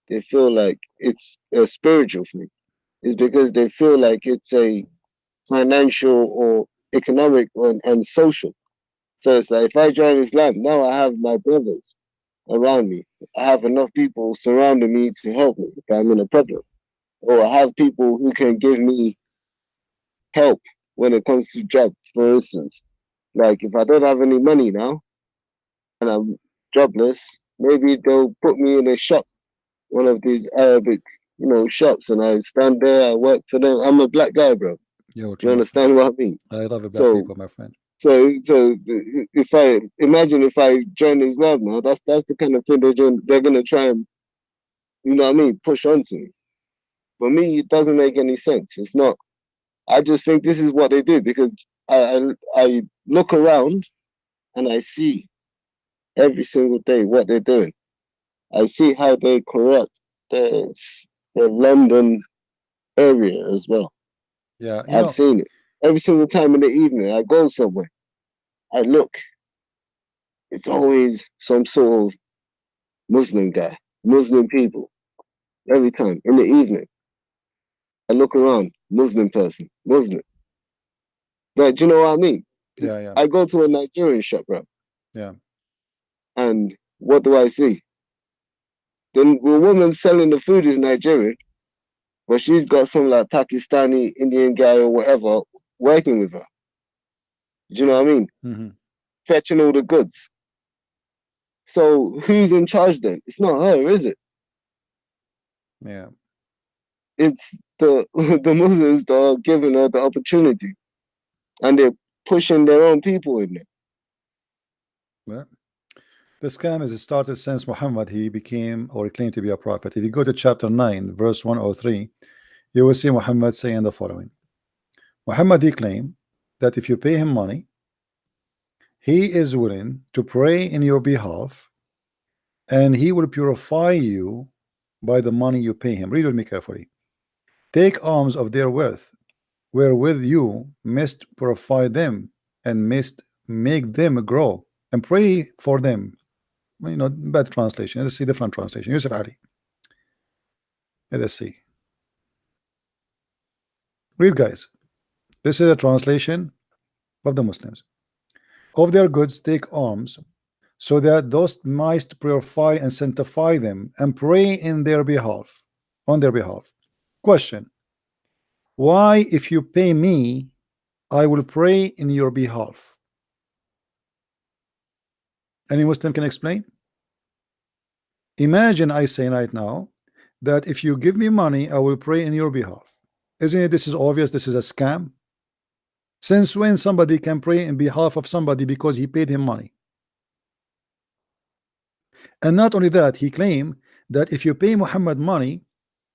they feel like it's a spiritual thing. It's because they feel like it's a financial or economic and social. So it's like, if I join Islam, now I have my brothers around me. I have enough people surrounding me to help me if I'm in a problem. Or I have people who can give me help when it comes to jobs, for instance. Like if I don't have any money now and I'm jobless, maybe they'll put me in a shop, one of these Arabic, you know, shops, and I stand there, I work for them. I'm a black guy, bro. Do you understand what I mean? I love black people, my friend. So if I imagine if I join Islam now, that's the kind of thing they're gonna try and, you know what I mean, push onto me. For me, it doesn't make any sense. It's not. I just think this is what they did, because I look around and I see every single day what they're doing. I see how they corrupt the London area as well. Yeah, I've seen it every single time in the evening. I go somewhere, I look. It's always some sort of Muslim guy, Muslim people. Every time in the evening, I look around, Muslim person, Muslim. But do you know what I mean? Yeah. I go to a Nigerian shop, bro. Yeah. And what do I see? The woman selling the food is Nigerian, but she's got some like Pakistani, Indian guy or whatever working with her. Do you know what I mean? Mm-hmm. Fetching all the goods. So who's in charge then? It's not her, is it? Yeah. It's the Muslims that are giving her the opportunity, and they're pushing their own people in there. Well, the scam is started since Muhammad he became or claimed to be a prophet. If you go to chapter 9 verse 103, you will see Muhammad saying the following. Muhammad he claimed that if you pay him money, he is willing to pray in your behalf, and he will purify you by the money you pay him. Read with me carefully. Take alms of their wealth, wherewith you must purify them and must make them grow, and pray for them. You know, bad translation. Let's see different translation. Yusuf Ali. Let us see. Read, guys. This is a translation of the Muslims. Of their goods take alms, so that those might purify and sanctify them, and pray in their behalf, on their behalf. Question: why, if you pay me, I will pray in your behalf? Any Muslim can explain? Imagine I say right now that if you give me money, I will pray in your behalf. Isn't it this is obvious? This is a scam. Since when somebody can pray in behalf of somebody because he paid him money? And not only that, he claimed that if you pay Muhammad money,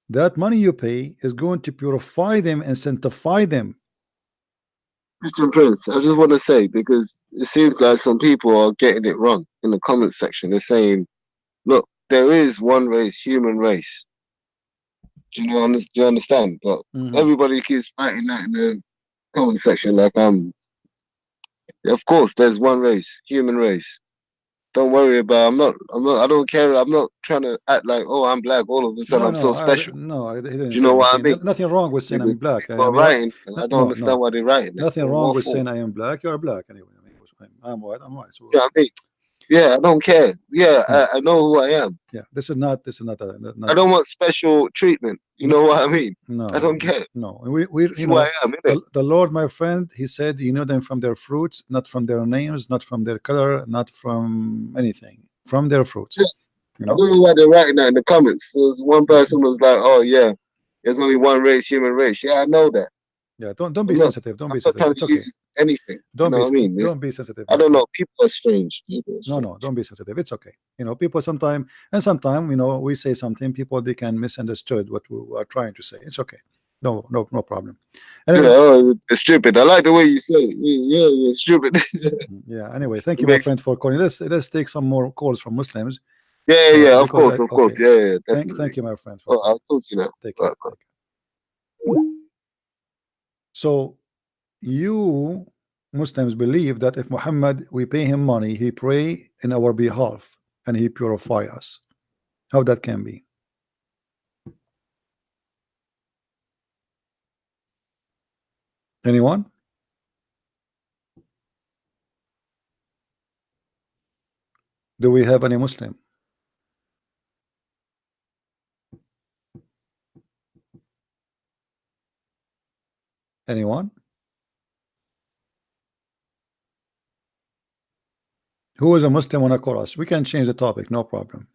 that money you pay is going to purify them and sanctify them. Christian Prince, I just want to say, because it seems like some people are getting it wrong in the comment section. They're saying, look, there is one race, human race. Do you understand? But everybody keeps fighting that in the comment section like of course there's one race, human race. Don't worry about I don't care. I'm not trying to act like, oh, I'm black all of a sudden I'm so special. He didn't. Do you know what I mean? Nothing wrong with saying I'm black. I don't understand why they're writing. Nothing wrong with saying I am black. You're black anyway. I'm white. I'm white. So, yeah, I mean, Yeah, I don't care. Yeah, I know who I am. Yeah, this is not I don't want special treatment. You know what I mean? No, I don't care. No, we This is who I am, innit? the Lord, my friend, he said, you know them from their fruits, not from their names, not from their color, not from anything, from their fruits. Yeah. You I know? don't know why they're writing that in the comments. So one person was like, "Oh yeah, there's only one race, human race." Yeah, I know that. Yeah, don't be sensitive. Don't be I'm not sensitive. trying It's to okay. use anything. Don't you know what I be mean? don't be sensitive. I don't know. People are strange. People are strange. No, don't be sensitive. It's okay. You know, people sometimes, and sometimes, you know, we say something, people they can misunderstood what we are trying to say. It's okay. No problem. Anyway, Oh, it's stupid. I like the way you say it. Yeah, you're stupid. Yeah. Anyway, thank you, my friend, for calling. Let's take some more calls from Muslims. Yeah, of because course. okay. Yeah, definitely. Thank you, my friend. Oh, I'll talk to you now. Take care. So you Muslims believe that if Muhammad, we pay him money, he pray in our behalf and he purify us. How that can be? Anyone? Do we have any Muslim? Anyone? Who is a Muslim wanna call us? We can change the topic, no problem.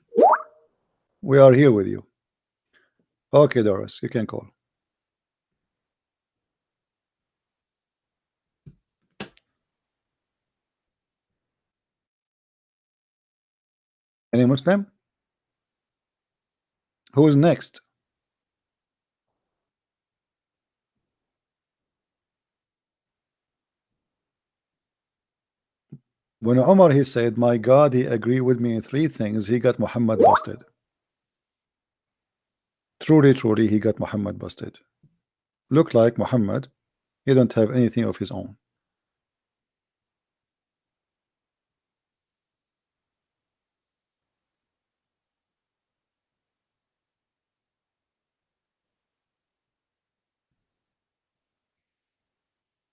We are here with you. Okay, Doris, you can call. Any Muslim? Who is next? When Umar, he said, my God, he agreed with me in 3 things, he got Muhammad busted. Truly, he got Muhammad busted. Look like Muhammad, he don't have anything of his own.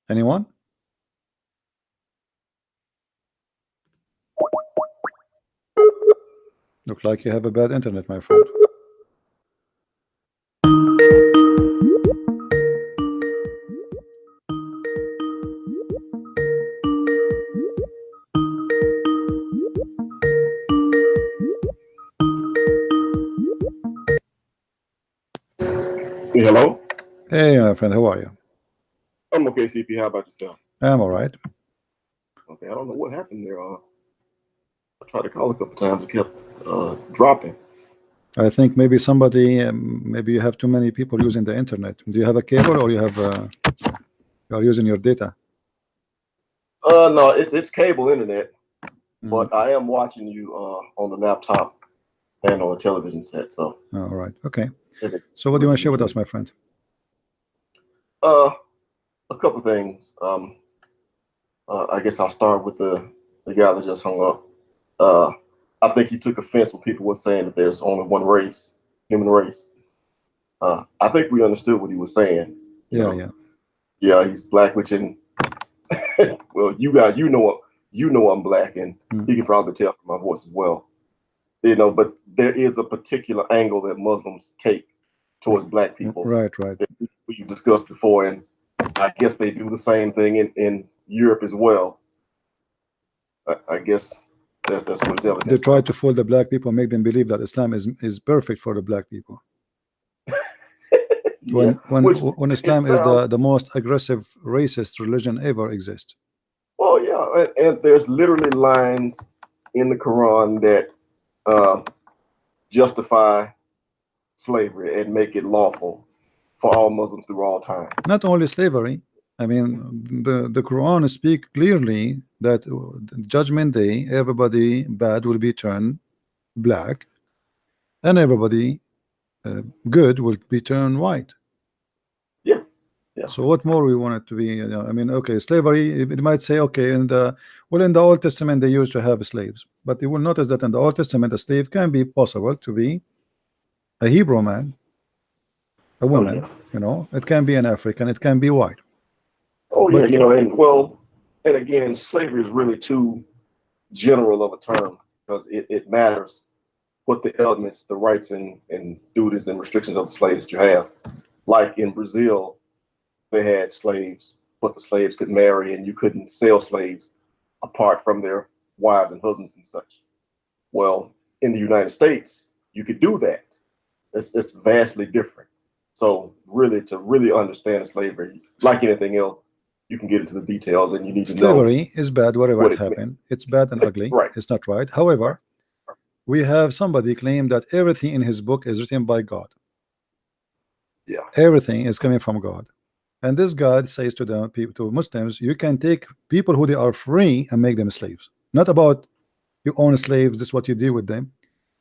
Anyone? Look like you have a bad internet, my friend. Hello? Hey, my friend, how are you? I'm okay, CP. How about yourself? I'm all right. Okay, I don't know what happened there. I tried to call a couple times. It kept dropping. I think maybe somebody, maybe you have too many people using the internet. Do you have a cable or you have you are using your data? No, it's cable internet, but I am watching you on the laptop and on a television set. So. All right. Okay. So what do you want to share with us, my friend? A couple things. I guess I'll start with the guy that just hung up. I think he took offense when people were saying that there's only one race, human race. I think we understood what he was saying. Yeah, he's black, which in well, you know I'm black, and you can probably tell from my voice as well. You know, but there is a particular angle that Muslims take towards black people. Right. That we discussed before, and I guess they do the same thing in Europe as well. I guess that's what it's evident. They try to fool the black people, make them believe that Islam is perfect for the black people. When Islam is the most aggressive racist religion ever exist. Oh yeah, and there's literally lines in the Quran that justify slavery and make it lawful for all Muslims through all time. Not only slavery. I mean, the Quran speak clearly that Judgment Day, everybody bad will be turned black, and everybody good will be turned white. Yeah. So what more we want it to be? You know, I mean, okay, slavery. It might say, okay, in the Old Testament they used to have slaves, but you will notice that in the Old Testament a slave can be possible to be a Hebrew man, a woman. You know, it can be an African, it can be white. Oh yeah, you know, and again, slavery is really two general of a term because it matters what the elements, the rights and duties and restrictions of the slaves that you have. Like in Brazil, they had slaves, but the slaves could marry and you couldn't sell slaves apart from their wives and husbands and such. Well, in the United States, you could do that. It's vastly different. So really, to really understand slavery, like anything else, you can get into the details and you need to know. Slavery is bad whatever it happened. It's bad and ugly. Right. It's not right. However, we have somebody claim that everything in his book is written by God. Yeah. Everything is coming from God. And this God says to the people, to Muslims, you can take people who they are free and make them slaves. Not about you own slaves, this is what you do with them.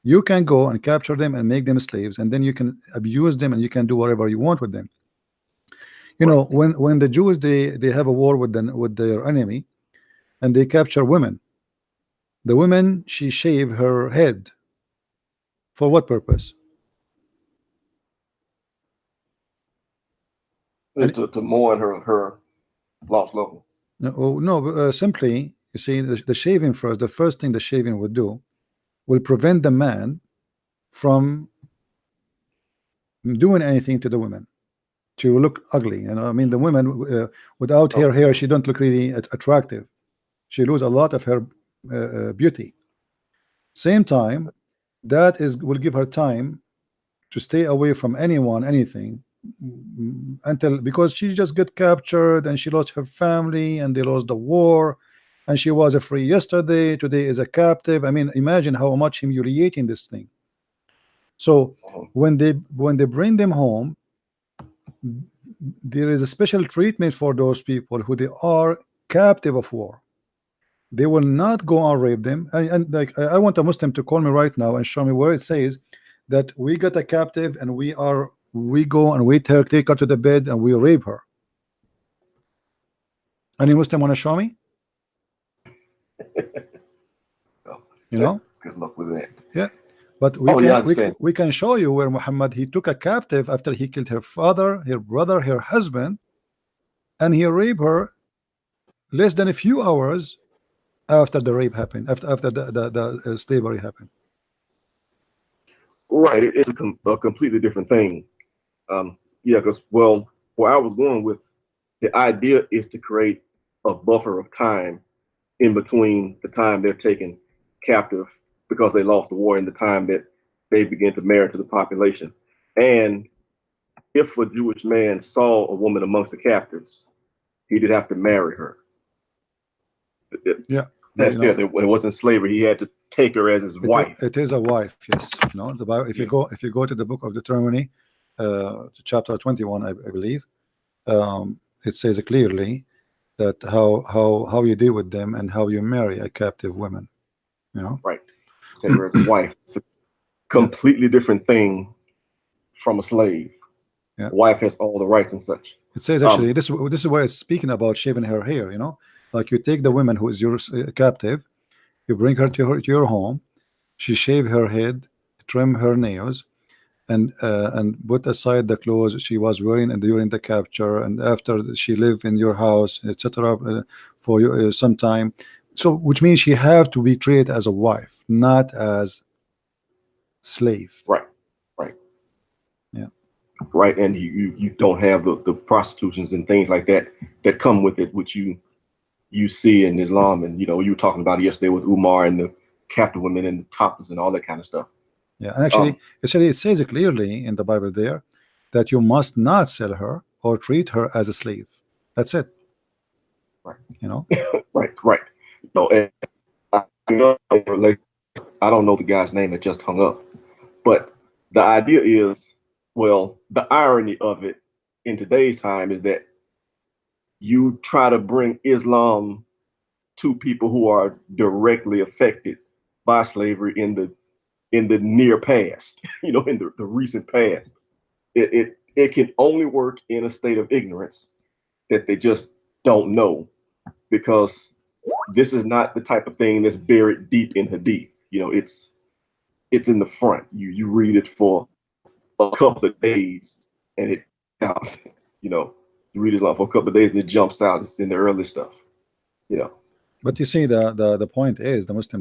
You can go and capture them and make them slaves, and then you can abuse them and you can do whatever you want with them. You know, when the Jews they have a war with their enemy, and they capture women. The woman, she shave her head. For what purpose? To mourn her lost loved one. No, simply, you see, the shaving first. The first thing the shaving would do will prevent the man from doing anything to the woman. She will look ugly. You know, I mean, the woman without her hair, she don't look really attractive. She lose a lot of her beauty. Same time, that will give her time to stay away from anyone, anything, until, because she just get captured and she lost her family and they lost the war, and she was a free yesterday, today is a captive. I mean, imagine how much humiliating this thing. So when they bring them home, there is a special treatment for those people who they are captive of war. They will not go and rape them. And like, I want a Muslim to call me right now and show me where it says that we got a captive and we go and we take her to the bed and we rape her. Any Muslim want to show me? You know? Good luck with that. Yeah. But we can show you where Muhammad, he took a captive after he killed her father, her brother, her husband, and he raped her less than a few hours after the rape happened, after the slavery happened. Right, it's a completely different thing. Yeah, because where I was going with the idea is to create a buffer of time in between the time they're taken captive because they lost the war and the time that they begin to marry to the population. And if a Jewish man saw a woman amongst the captives, he did have to marry her. Yeah. That's it. It wasn't slavery. He had to take her as his wife. It is a wife, yes. You know, the Bible, if you go to the book of Deuteronomy, chapter 21, I believe, it says clearly that how you deal with them and how you marry a captive woman. You know, right? Take her as a wife. It's a completely different thing from a slave. Yeah. Wife has all the rights and such. It says actually this is where it's speaking about shaving her hair. You know, like you take the woman who is your captive, you bring her to your home, she shave her head, trim her nails, and put aside the clothes she was wearing and during the capture, and after she lived in your house, etc. For you some time. So, which means she have to be treated as a wife, not as slave. Right. Yeah. Right, and you don't have the prostitutions and things like that come with it, which you see in Islam. And you were talking about it yesterday with Umar and the captive women and the topless and all that kind of stuff. Yeah, and actually, it says it clearly in the Bible there that you must not sell her or treat her as a slave. That's it. Right. You know. Right. No, and I don't know the guy's name that just hung up, but the idea is, the irony of it in today's time is that you try to bring Islam to people who are directly affected by slavery in the near past, in the recent past. It can only work in a state of ignorance that they just don't know, because this is not the type of thing that's buried deep in Hadith. It's in the front. You read it for a couple of days and it out. You read it for a couple of days and it jumps out. It's in the early stuff. But you see, the point is, the Muslim,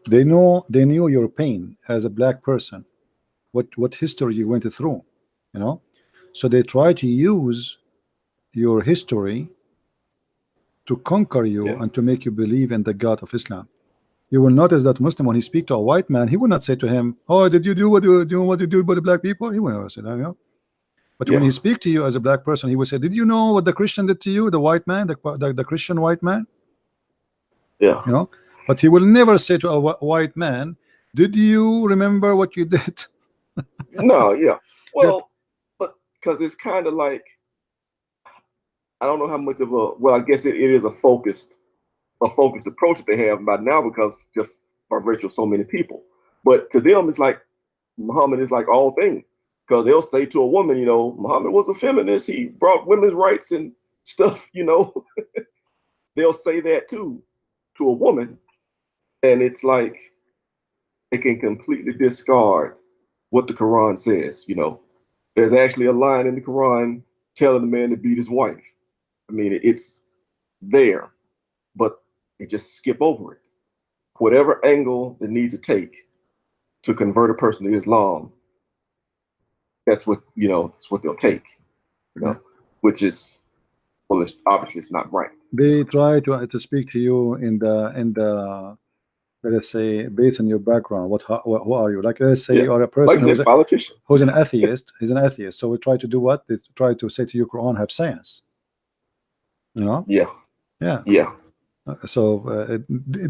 they knew your pain as a black person, what history you went through, you know. So they try to use your history to conquer you and to make you believe in the God of Islam. You will notice that Muslim, when he speak to a white man, he will not say to him, "Oh, did you do what you do by the black people?" He will never say that, you know. But when he speak to you as a black person, he will say, "Did you know what the Christian did to you, the white man, the Christian white man?" Yeah. You know. But he will never say to a white man, "Did you remember what you did?" No, yeah. Well, but because it's kind of like, I don't know how much of a, well, I guess it is a focused approach that they have by now, because just by virtue of so many people. But to them, it's like Muhammad is like all things, because they'll say to a woman, you know, Muhammad was a feminist. He brought women's rights and stuff, you know. They'll say that too to a woman, and it's like they can completely discard what the Quran says. You know, there's actually a line in the Quran telling the man to beat his wife. I mean, it's there, but they just skip over it. Whatever angle they need to take to convert a person to Islam, that's what, you know, that's what they'll take, you know, which is, well, it's obviously it's not right. They try to speak to you in the let's say, based on your background. Who are you? Like, let's say you are a person like who's an atheist. He's an atheist. So we try to do what? They try to say to you, Quran have science. You know? Yeah. So it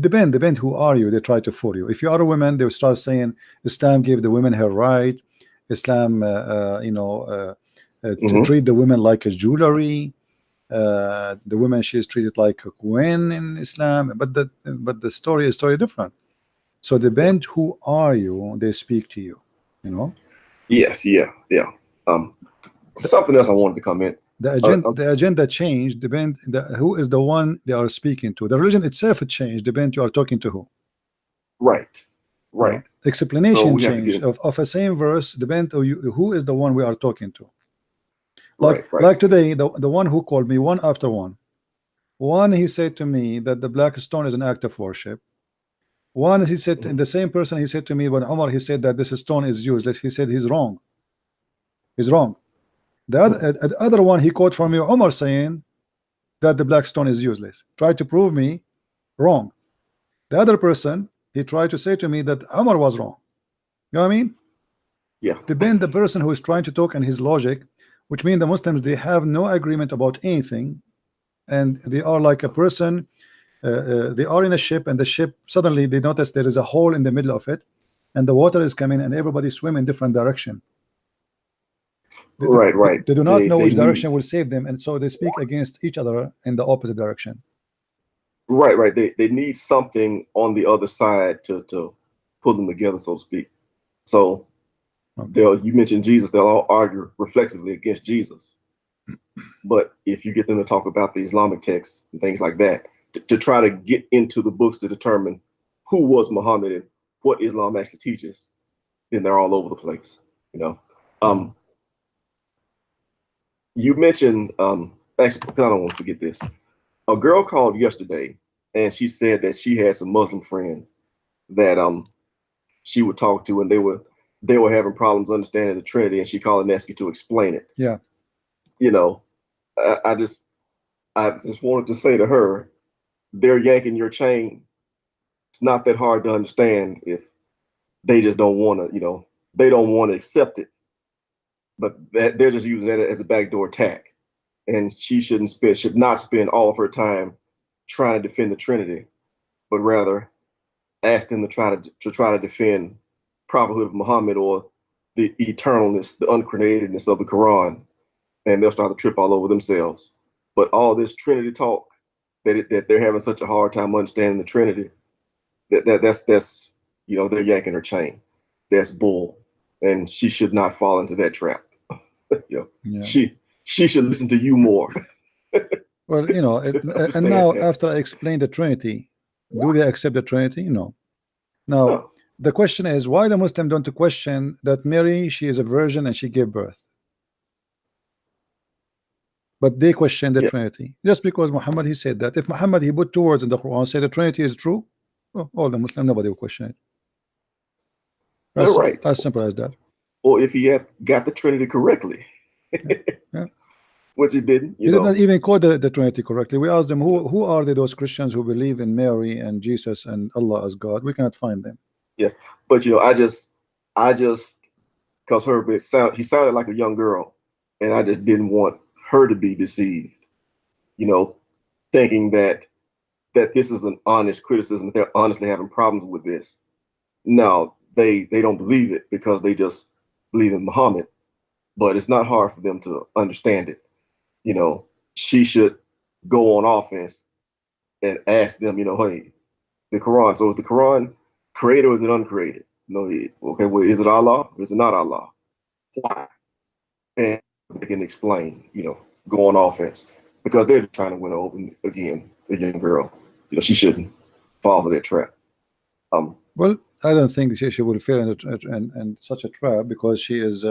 depend who are you. They try to fool you. If you are a woman, they will start saying Islam gave the women her right. Islam, to treat the women like a jewelry. The woman, she is treated like a queen in Islam. But the story is different. So depend who are you. They speak to you. You know. Yes. Yeah. Something else I wanted to comment. The agenda changed. Depend who is the one they are speaking to. The religion itself changed. Depend you are talking to who. Right. You know? Explanation change of a same verse. Depend who is the one we are talking to. Like today, the one who called me one after one. One, he said to me that the black stone is an act of worship. One, he said, and the same person, he said to me when Umar, he said that this stone is useless. He said he's wrong. He's wrong. The other one, he quote from me Umar saying that the black stone is useless. Tried to prove me wrong. The other person, he tried to say to me that Umar was wrong. You know what I mean? Yeah. Depend the person who is trying to talk and his logic, which means the Muslims, they have no agreement about anything, and they are like a person. They are in a ship, and the ship suddenly they notice there is a hole in the middle of it, and the water is coming, and everybody swim in different direction. Right. They do not know which direction will save them, and so they speak against each other in the opposite direction. Right. They need something on the other side to pull them together, so to speak. So you mentioned Jesus, they'll all argue reflexively against Jesus. But if you get them to talk about the Islamic texts and things like that, to try to get into the books to determine who was Muhammad and what Islam actually teaches, then they're all over the place, you know. You mentioned, actually, because I don't want to forget this. A girl called yesterday, and she said that she had some Muslim friends that she would talk to, and they were having problems understanding the Trinity, and she called and asked you to explain it. Yeah. You know, I just wanted to say to her, they're yanking your chain. It's not that hard to understand if they just don't want to, you know, they don't want to accept it. But they're just using that as a backdoor attack. And she should not spend all of her time trying to defend the Trinity, but rather ask them to try to defend prophethood of Muhammad or the eternalness, the uncreatedness of the Quran, and they'll start to trip all over themselves. But all this Trinity talk that they're having such a hard time understanding the Trinity, that's you know, they're yanking her chain. That's bull, and she should not fall into that trap. You know, she should listen to you more. Well, you know, and now after I explained the Trinity, do they accept the Trinity? No. Now the question is, why the Muslim don't question that Mary, she is a virgin and she gave birth? but they question the Trinity just because Muhammad he said that. If Muhammad he put two words in the Quran, say the Trinity is true, oh, all the Muslim, nobody will question it. That's right. As simple as that. Or if he had got the Trinity correctly, which he didn't. He did not even quote the Trinity correctly. We asked them who are they, those Christians who believe in Mary and Jesus and Allah as God. We cannot find them. Yeah, but I just because he sounded like a young girl, and I just didn't want her to be deceived, thinking that this is an honest criticism, that they're honestly having problems with this. No, they don't believe it because they just believe in Muhammad, but it's not hard for them to understand it. She should go on offense and ask them, hey, the Quran. So is the Quran created or is it uncreated? Okay, well, is it Allah or is it not Allah? Why? And they can explain, go on offense because they're trying to win over again the young girl. She shouldn't fall for that trap. Well, I don't think she will fall in such a trap because she is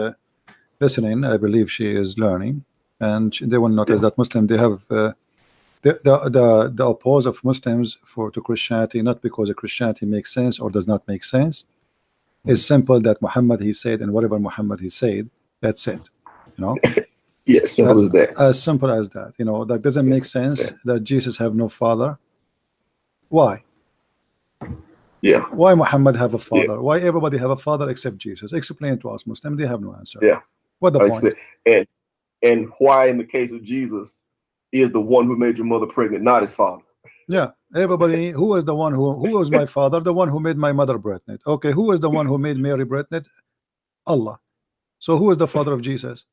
listening. I believe she is learning, and they will notice that Muslim they have the oppose of Muslims to Christianity, not because the Christianity makes sense or does not make sense. It's simple that Muhammad he said, and whatever Muhammad he said, that's it. Yes, simple as that. As simple as that. That doesn't make sense that Jesus have no father. Why? Yeah. Why Muhammad have a father? Why everybody have a father except Jesus? Explain to us, Muslim. They have no answer. Yeah. What the point? And why, in the case of Jesus, is the one who made your mother pregnant, not his father? Yeah. Everybody, who is the one who was my father? The one who made my mother pregnant. Okay. Who is the one who made Mary pregnant? Allah. So who is the father of Jesus?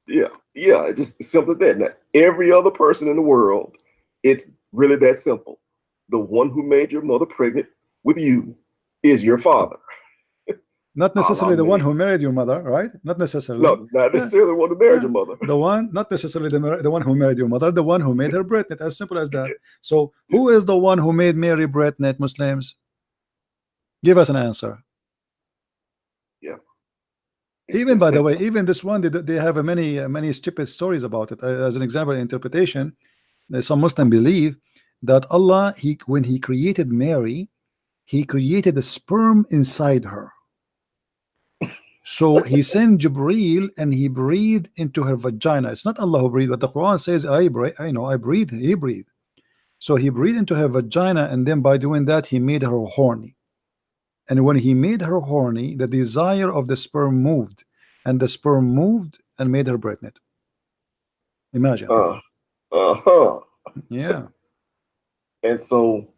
Yeah. It's just simple as that. Now, every other person in the world, it's really that simple. The one who made your mother pregnant with you is your father. Not necessarily the one who married your mother, right? Not necessarily. No, not necessarily the one who married your mother. The one, not necessarily the one who married your mother, the one who made her pregnant. As simple as that. So who is the one who made Mary pregnant, Muslims? Give us an answer. Yeah. Even by the way, even this one, they have many stupid stories about it. As an example, interpretation, some Muslims believe that Allah, when he created Mary, he created a sperm inside her. So he sent Jibreel and he breathed into her vagina. It's not Allah who breathed, but the Quran says, I breathe, he breathed. So he breathed into her vagina, and then by doing that, he made her horny. And when he made her horny, the desire of the sperm moved, and the sperm moved and made her pregnant. Imagine. Yeah. And so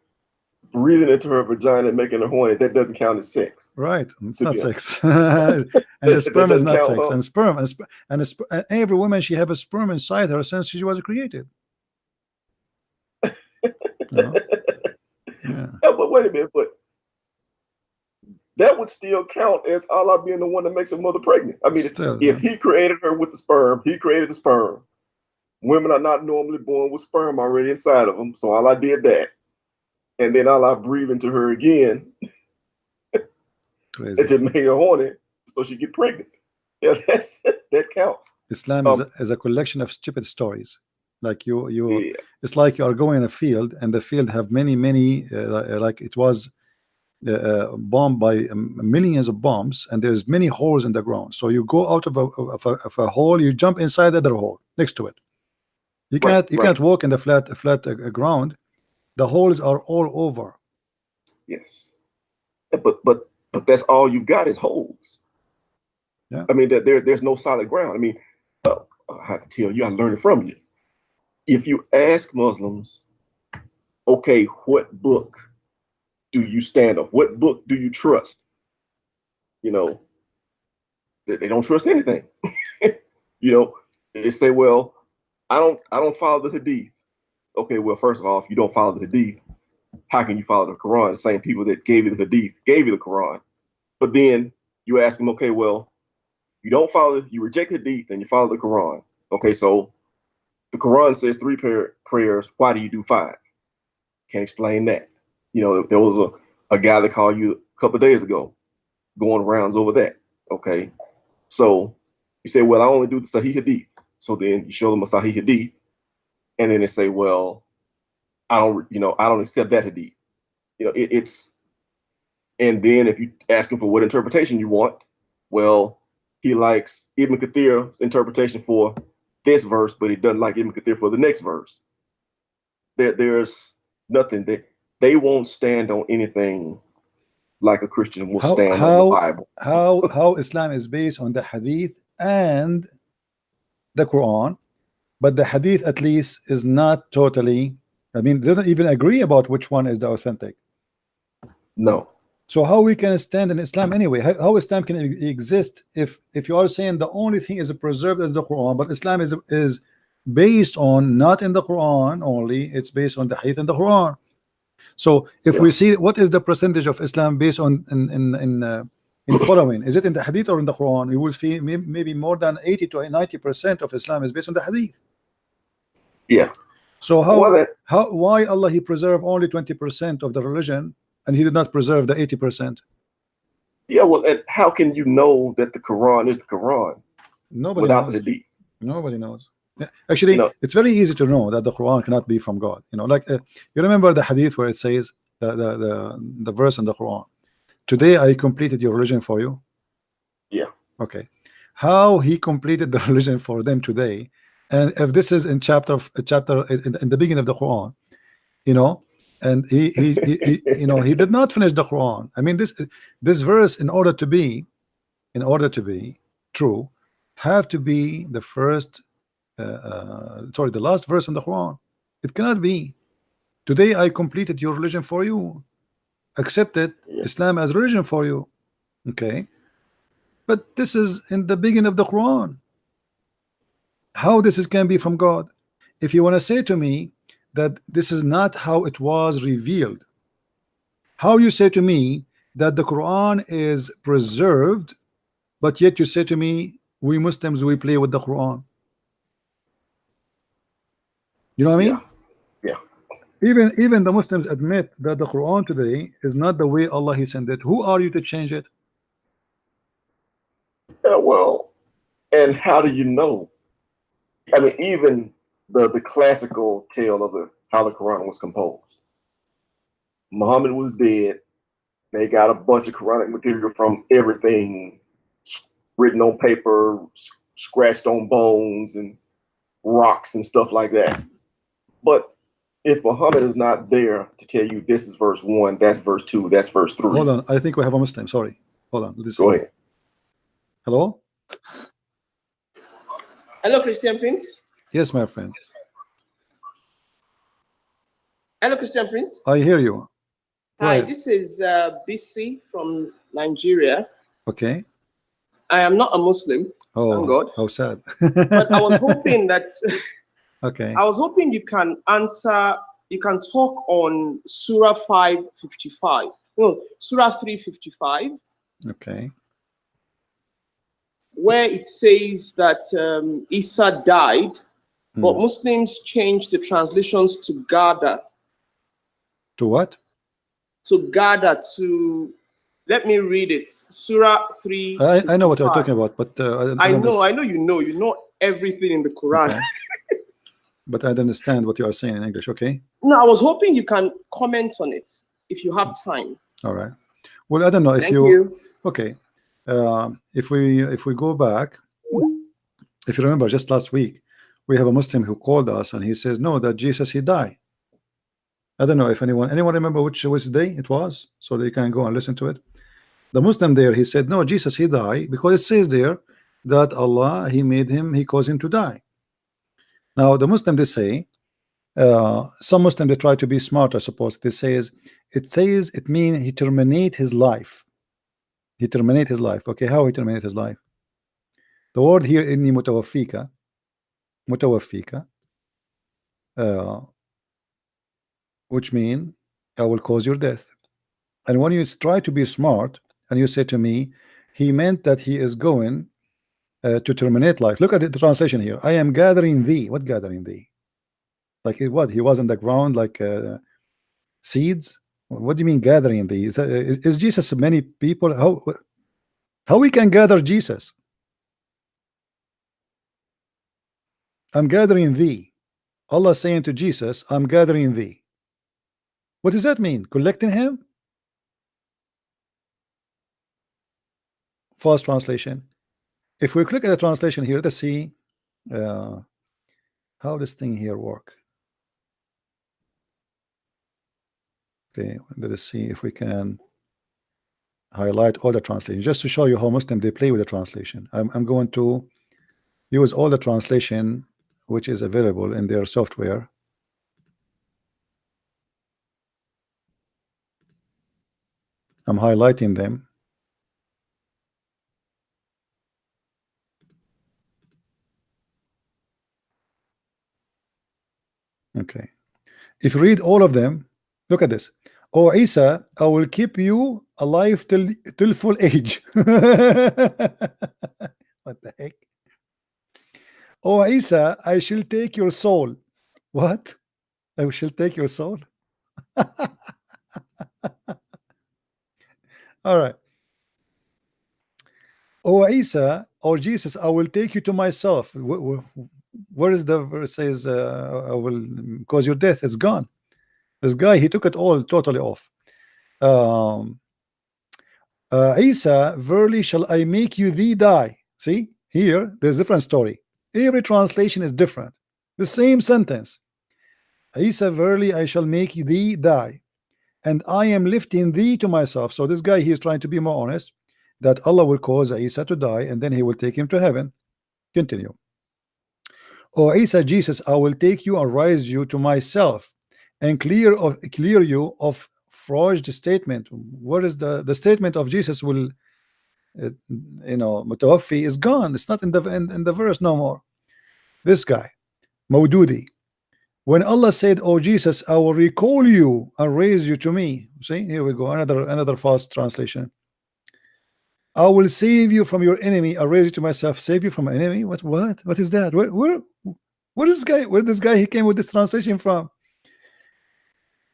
breathing into her vagina and making her horny, that doesn't count as sex. Right. It's not sex. And the sperm is not sex. And every woman, she have a sperm inside her since she was created. Yeah. But wait a minute, but that would still count as Allah being the one that makes a mother pregnant. I mean, if he created her with the sperm, he created the sperm. Women are not normally born with sperm already inside of them, so Allah did that. And then Allah breathed into her again. Crazy. It just made her horny, so she get pregnant. Yeah, that counts. Islam is a collection of stupid stories. Like it's like you are going in a field, and the field have many like it was bombed by millions of bombs, and there's many holes in the ground. So you go out of a hole, you jump inside the other hole next to it. You can't walk in the flat ground. The holes are all over. Yes, but that's all you've got is holes. Yeah. I mean, there's no solid ground. I mean, I have to tell you, I learned it from you. If you ask Muslims, okay, what book do you stand on? What book do you trust? They don't trust anything. They say, well, I don't follow the Hadith. Okay, well, first of all, if you don't follow the Hadith, how can you follow the Quran? The same people that gave you the Hadith gave you the Quran. But then you ask them, okay, well, you reject the Hadith and you follow the Quran. Okay, so the Quran says 3 prayers. Why do you do 5? Can't explain that. There was a guy that called you a couple of days ago going rounds over that. Okay, so you say, well, I only do the Sahih Hadith. So then you show them a Sahih Hadith, and then they say, well, I don't accept that Hadith. It's, and then if you ask him for what interpretation you want, well, he likes Ibn Kathir's interpretation for this verse, but he doesn't like Ibn Kathir for the next verse. There's nothing that they won't stand on anything like a Christian will stand on the Bible. How Islam is based on the Hadith and the Quran, but the Hadith at least is not totally. I mean, they don't even agree about which one is the authentic. No. So how we can stand in Islam anyway? How Islam can exist if you are saying the only thing is preserved as the Quran, but Islam is based on not in the Quran only, it's based on the Hadith and the Quran. So if we see what is the percentage of Islam based on in following, is it in the Hadith or in the Quran? We will see maybe more than 80 to 90% of Islam is based on the Hadith. Yeah. So why Allah He preserved only 20% of the religion and He did not preserve the 80%? Yeah, well, and how can you know that the Quran is the Quran without the Hadith? Nobody knows. Actually, it's very easy to know that the Quran cannot be from God. Like you remember the Hadith where it says the verse in the Quran, "Today I completed your religion for you." Yeah. Okay. How He completed the religion for them today, and if this is in chapter in the beginning of the Quran, and he he did not finish the Quran. I mean, this verse, in order to be true, have to be the first. The last verse in the Quran. It cannot be. Today I completed your religion for you. Accepted Islam as religion for you. Okay. But this is in the beginning of the Quran. How this can be from God? If you want to say to me that this is not how it was revealed, how you say to me that the Quran is preserved, but yet you say to me, we Muslims, we play with the Quran? You know what I mean? Yeah. Even the Muslims admit that the Quran today is not the way Allah He sent it. Who are you to change it? Yeah, well, and how do you know? I mean, even the classical tale of how the Quran was composed. Muhammad was dead. They got a bunch of Quranic material from everything written on paper, scratched on bones and rocks and stuff like that. But if Muhammad is not there to tell you this is verse 1, that's verse 2, that's verse 3. Hold on, I think we have a Muslim. Sorry. Hold on. Go ahead. Hello? Hello, Christian Prince. Yes, my friend. Hello, Christian Prince. I hear you. Hi, this is BC from Nigeria. Okay. I am not a Muslim. Oh, thank God. How sad. But I was hoping that okay. I was hoping you can talk on Surah 555. No, Surah 355. Okay. Where it says that Isa died, but Muslims changed the translations to Gada. To what? To Gada, to, let me read it. Surah 3. I know what you're talking about, but I know you know everything in the Quran. Okay. But I don't understand what you are saying in English. Okay. No, I was hoping you can comment on it if you have time. All right. Well, I don't know if Thank you. Okay. If we go back, if you remember, just last week we have a Muslim who called us and he says no, that Jesus He died. I don't know if anyone remember which day it was, so they can go and listen to it. The Muslim there, he said no, Jesus He died because it says there that Allah He caused him to die. Now the Muslim, they say, some Muslim, they try to be smart, I suppose. It says it means he terminate his life. He terminate his life. Okay, how he terminate his life? The word here, inni mutawaffika, which mean I will cause your death. And when you try to be smart and you say to me, he meant that he is going to terminate life. Look at the translation here. I am gathering thee. What gathering thee? Like what? He was in the ground like seeds? What do you mean gathering thee? Is Jesus many people? How we can gather Jesus? I'm gathering thee. Allah saying to Jesus, I'm gathering thee. What does that mean? Collecting him? False translation. If we click at the translation here, let's see how this thing here work. Okay, let us see if we can highlight all the translation just to show you how Muslim they play with the translation. I'm going to use all the translation which is available in their software. I'm highlighting them. Okay, if you read all of them, look at this. O Isa, I will keep you alive till full age. What the heck? O Isa, I shall take your soul. What? I shall take your soul? All right. O Isa, or Jesus, I will take you to myself. Where is the verse says I will cause your death? It's gone. This guy, he took it all totally off. Isa, verily shall I make you thee die. See, here there's a different story. Every translation is different. The same sentence. Isa, verily I shall make thee die, and I am lifting thee to myself. So this guy, he is trying to be more honest that Allah will cause Isa to die and then he will take him to heaven. Continue. O Isa, Jesus, I will take you and raise you to myself and clear you of forged statement. What is the statement of Jesus will mutawaffi is gone. It's not in the verse no more. This guy Maududi, when Allah said, oh Jesus, I will recall you and raise you to me. See, here we go, another false translation. I will save you from your enemy, I raise you to myself. Save you from an enemy? What is that? Where this guy he came with this translation from?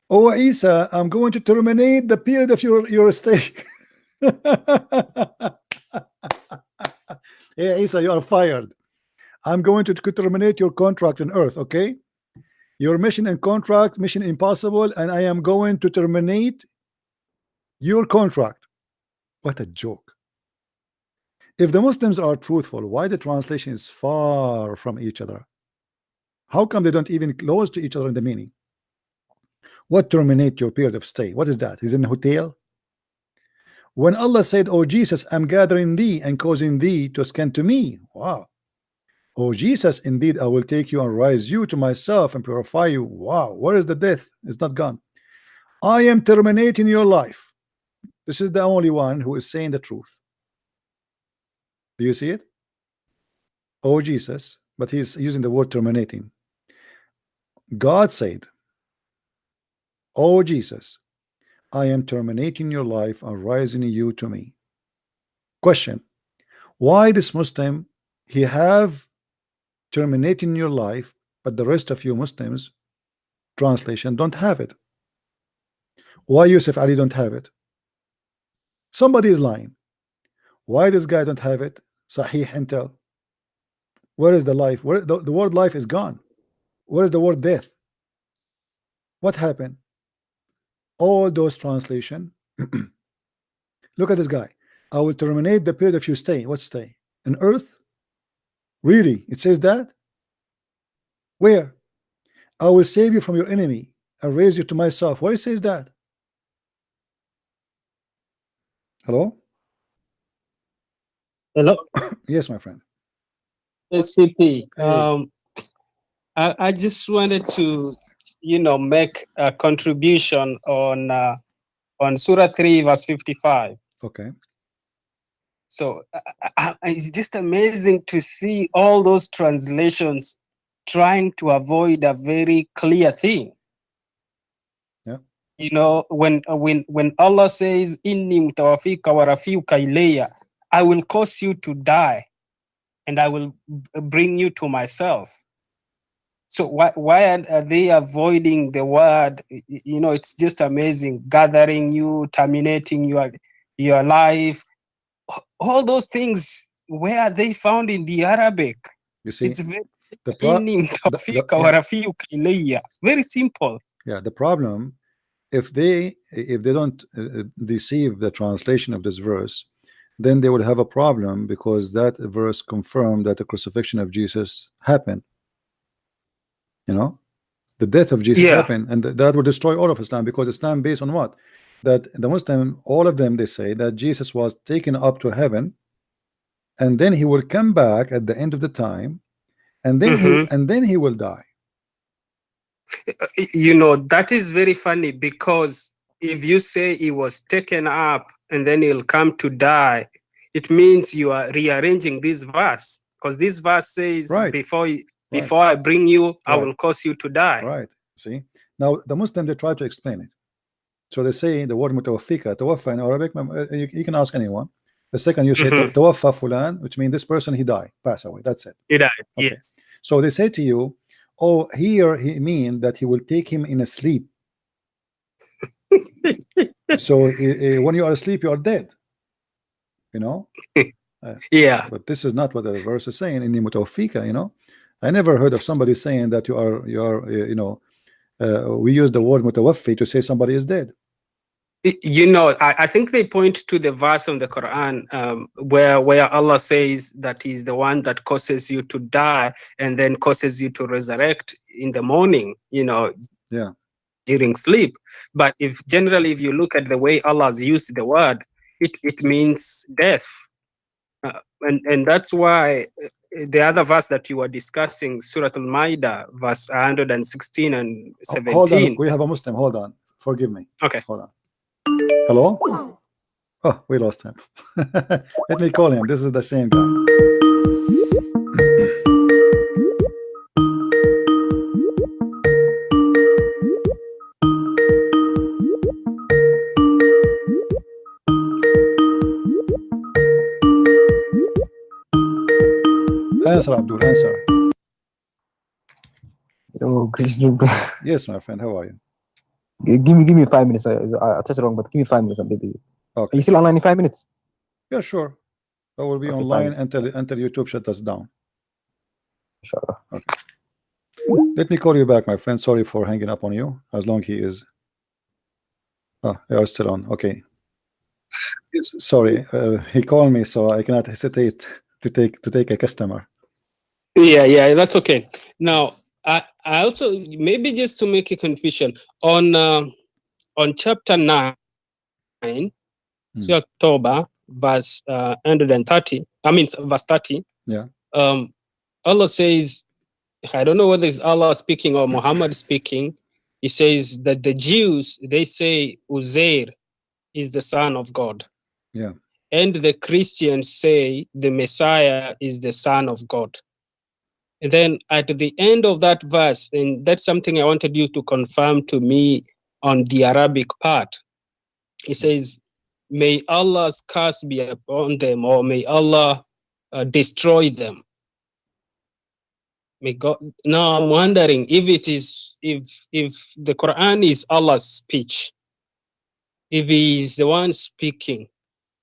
Oh Isa, I'm going to terminate the period of your stay. Hey Isa, you are fired. I'm going to terminate your contract on earth, okay? Your mission and contract, mission impossible, and I am going to terminate your contract. What a joke. If the Muslims are truthful, why the translation is far from each other? How come they don't even close to each other in the meaning? What terminate your period of stay? What is that? Is in a hotel? When Allah said, oh Jesus, I'm gathering thee and causing thee to ascend to me. Wow. Oh Jesus, indeed I will take you and rise you to myself and purify you. Wow. Where is the death? It's not gone. I am terminating your life. This is the only one who is saying the truth. Do you see it? Oh Jesus, but he's using the word terminating. God said, oh Jesus, I am terminating your life and rising you to me. Question: why this Muslim he have terminating your life, but the rest of you Muslims translation don't have it? Why Yusuf Ali don't have it? Somebody is lying. Why this guy don't have it? Sahih Intel. Where is the life? Where the word life is gone. Where is the word death? What happened? All those translation. Look at this guy. I will terminate the period of your stay. What stay? On earth? Really? It says that? Where? I will save you from your enemy and raise you to myself. Where it says that? Hello? Hello? Yes, my friend. SCP. I just wanted to, make a contribution on Surah 3, verse 55. Okay. So it's just amazing to see all those translations trying to avoid a very clear thing. Yeah. When Allah says, "Inni mutawafika wa rafiuka ilayya," I will cause you to die, and I will bring you to myself. So why are they avoiding the word? It's just amazing. Gathering you, terminating your life. All those things, where are they found in the Arabic? You see, it's very Very simple. Yeah, the problem, if they don't deceive the translation of this verse, then they would have a problem, because that verse confirmed that the crucifixion of Jesus happened. You know, the death of Jesus happened, and that would destroy all of Islam, because Islam based on what? That the Muslim, all of them, they say that Jesus was taken up to heaven, and then he will come back at the end of the time, and then he will die. You know, that is very funny, because if you say he was taken up and then he'll come to die, it means you are rearranging this verse, because this verse says, before I bring you, I will cause you to die. Right. See, now the Muslims, they try to explain it. So they say the word mutawaffika, tawaffa in Arabic, you can ask anyone. The second you say tawaffa fulan, which means this person, he died, pass away. That's it. He died. Yes. So they say to you, oh, here he mean that he will take him in a sleep. So when you are asleep, you are dead. You know. Yeah. But this is not what the verse is saying. In the mutawaffika, you know, I never heard of somebody saying that you are you know, we use the word mutawaffi to say somebody is dead. You know, I think they point to the verse of the Quran where Allah says that He's the one that causes you to die and then causes you to resurrect in the morning, you know, during sleep. But if you look at the way Allah has used the word, it means death. And that's why the other verse that you were discussing, Surah Al-Ma'idah, verse 116 and 17. Hold on, we have a Muslim. Hold on, forgive me. Okay. Hold on. Hello? Oh, we lost him. Let me call him. This is the same guy. Answer, Abdul, answer. Yes, my friend, how are you? Give me 5 minutes. I touched it wrong, but give me 5 minutes. I'm a bit busy. Okay. Are you still online in 5 minutes? Yeah, sure. I will be online until YouTube shuts us down. Inshallah. Okay. Let me call you back, my friend. Sorry for hanging up on you. As long he is. Oh, you are still on. Okay. Sorry, he called me, so I cannot hesitate to take a customer. Yeah, that's okay. Now, I also, maybe just to make a confusion on chapter 9, Surah Tawbah, verse 130. I mean, verse 30. Yeah. Allah says, I don't know whether it's Allah speaking or Muhammad speaking. He says that the Jews, they say Uzair is the son of God. Yeah. And the Christians say the Messiah is the son of God. And then at the end of that verse, and that's something I wanted you to confirm to me on the Arabic part. It says, may Allah's curse be upon them, or may Allah destroy them. May God. Now I'm wondering if it is, if the Quran is Allah's speech, if He is the one speaking.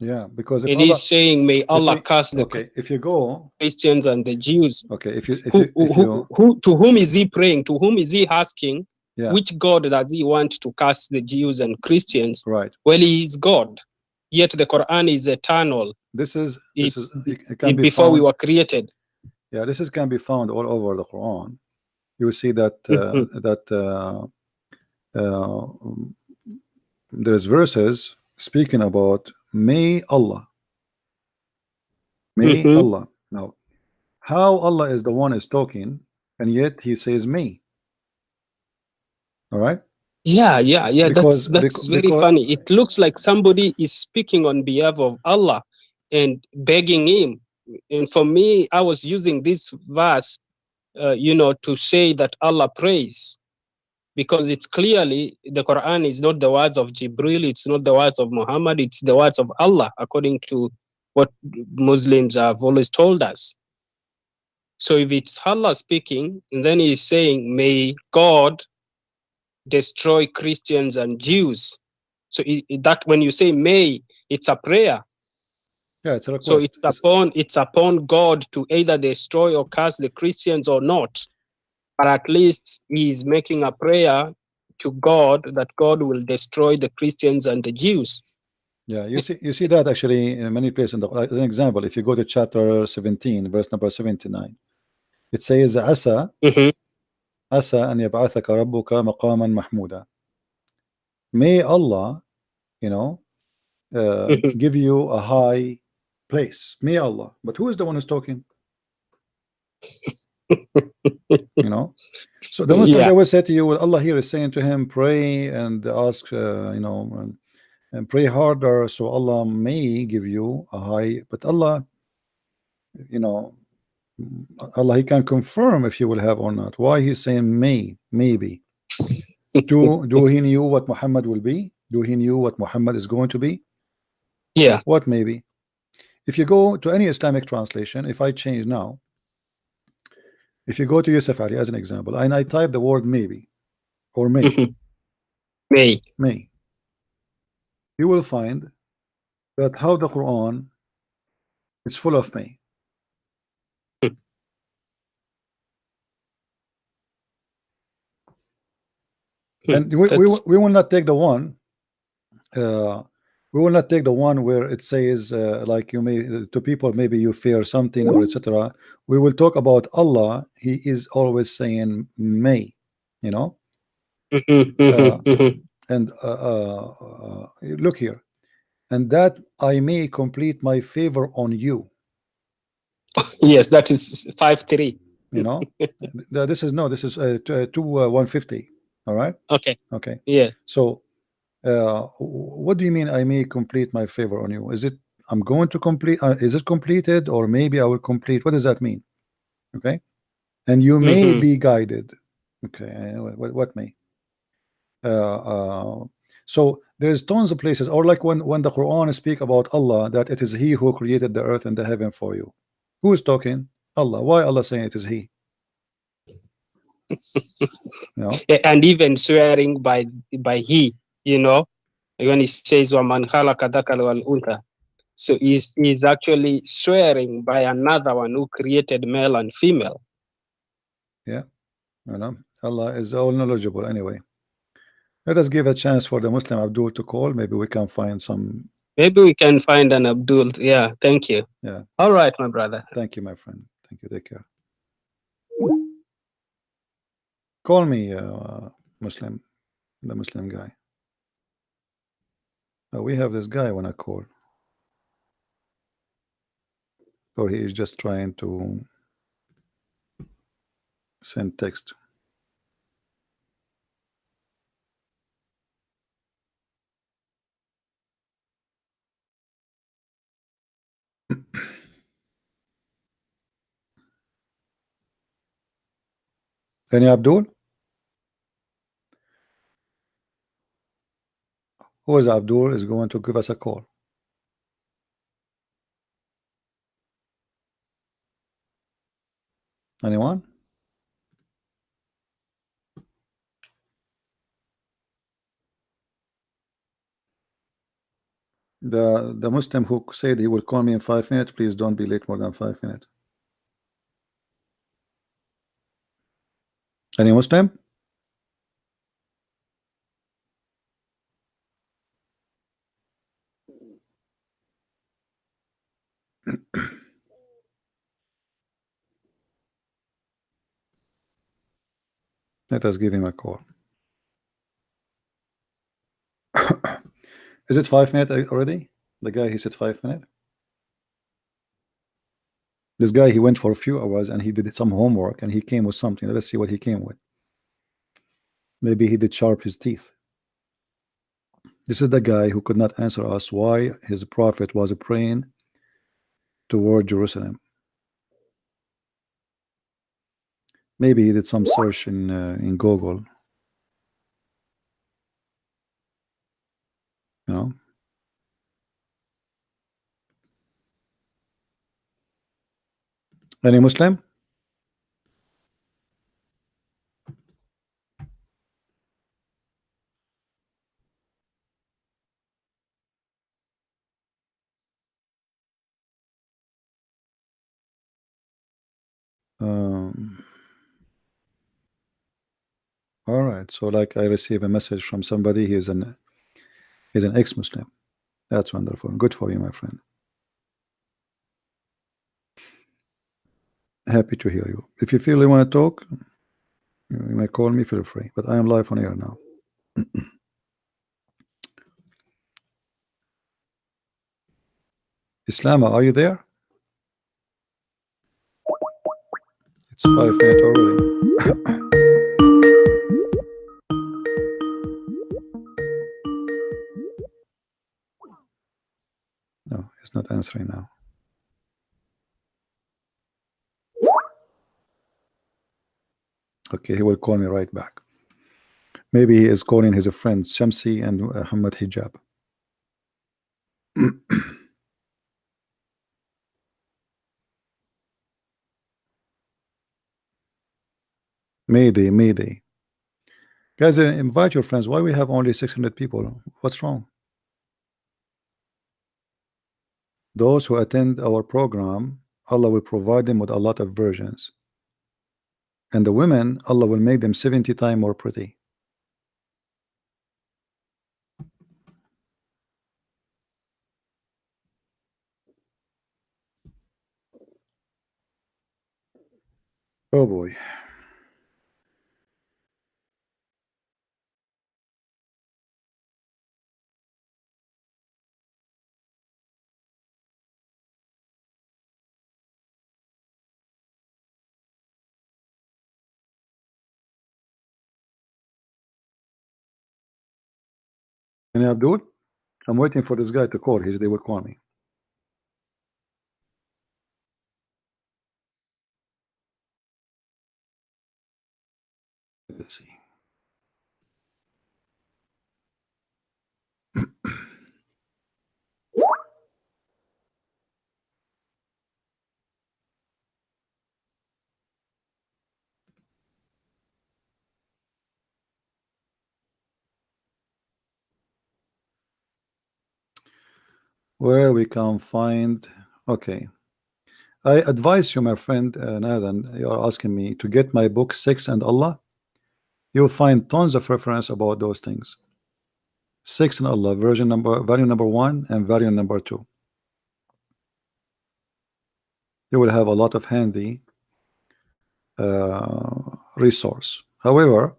Yeah, because if it is saying, may Allah curse the if you go Christians and the Jews. Okay, if you to whom is He praying? To whom is He asking? Yeah. Which God does He want to curse the Jews and Christians? Right. Well, He is God. Yet the Quran is eternal. It can be before found, we were created. Yeah, this can be found all over the Quran. You will see that there's verses speaking about may Allah. May Allah. Now, how Allah is the one is talking, and yet He says me. All right. Yeah. That's very funny. It looks like somebody is speaking on behalf of Allah and begging Him. And for me, I was using this verse, to say that Allah prays, because it's clearly the Quran is not the words of Jibril, it's not the words of Muhammad, it's the words of Allah, according to what Muslims have always told us. So if it's Allah speaking, and then He's saying, may God destroy Christians and Jews. So that when you say may, it's a prayer. Yeah, it's a request. So it's upon God to either destroy or curse the Christians or not. But at least he is making a prayer to God that God will destroy the Christians and the Jews. Yeah, you see that actually in many places. As an example, if you go to chapter 17, verse number 79, it says, "Asa, asa an yab'athaka rabbuka maqaman mahmuda." May Allah, you know, give you a high place. May Allah. But who is the one who's talking? You know. So the Muslim, they will say to you, well, Allah here is saying to him, pray and ask, you know, and pray harder, so Allah may give you a high. But Allah, you know, Allah, He can confirm if you will have or not. Why He's saying may, maybe? Do He knew what Muhammad will be? Do He knew what Muhammad is going to be? Yeah. What maybe? If you go to any Islamic translation, if I change now, if you go to Yusuf Ali as an example, and I type the word maybe or may, may, you will find that how the Quran is full of may. And we will not take the one. We will not take the one where it says like you may to people maybe you fear something or etc. We will talk about Allah. He is always saying may, you know. And look here, and that I may complete my favor on you. Yes, that is 5:3. You know, this is 150. All right. Okay. Yeah. So what do you mean I may complete my favor on you? Is it I'm going to complete, is it completed, or maybe I will complete? What does that mean? Okay. And you may be guided. Okay. What may? So there's tons of places, or like when the Quran speak about Allah, that it is He who created the earth and the heaven for you. Who is talking? Allah. Why Allah saying it is He? No. And even swearing by He, you know, when He says "Waman khalaqa dhakara wal untha," so he's actually swearing by another one who created male and female. Yeah, you know, Allah is all knowledgeable. Anyway, let us give a chance for the Muslim Abdul to call. Maybe we can find some. Maybe we can find an Abdul. Yeah, thank you. Yeah. All right, my brother. Thank you, my friend. Thank you. Take care. Call me, Muslim, the Muslim guy. Oh, we have this guy when I call. Or he is just trying to send text. Any Abdul? Who is Abdul is going to give us a call? Anyone? The Muslim who said he will call me in 5 minutes, please don't be late more than 5 minutes. Any Muslim? Let us give him a call. Is it 5 minutes already? The guy, he said 5 minutes. This guy, he went for a few hours and he did some homework and he came with something. Let's see what he came with. Maybe he did sharp his teeth. This is the guy who could not answer us why his prophet was praying toward Jerusalem. Maybe he did some search in Google. You know. Any Muslim? All right, so like I receive a message from somebody. He's an ex-Muslim. That's wonderful. Good for you, my friend. Happy to hear you. If you feel you want to talk, you may call me. Feel free. But I am live on air now. Islama, are you there? It's 5 minutes already. No, he's not answering now. Okay, he will call me right back. Maybe he is calling his friends Shamsi and Muhammad Hijab. Mayday. Guys, invite your friends. Why we have only 600 people? What's wrong? Those who attend our program, Allah will provide them with a lot of virgins. And the women, Allah will make them 70 times more pretty. Oh boy. And Abdul, I'm waiting for this guy to call. They will call me. Let's see. Where we can find, okay. I advise you, my friend Nathan, you are asking me to get my book Sex and Allah. You'll find tons of reference about those things. Sex and Allah, value number 1 and value number 2. You will have a lot of handy resource. However,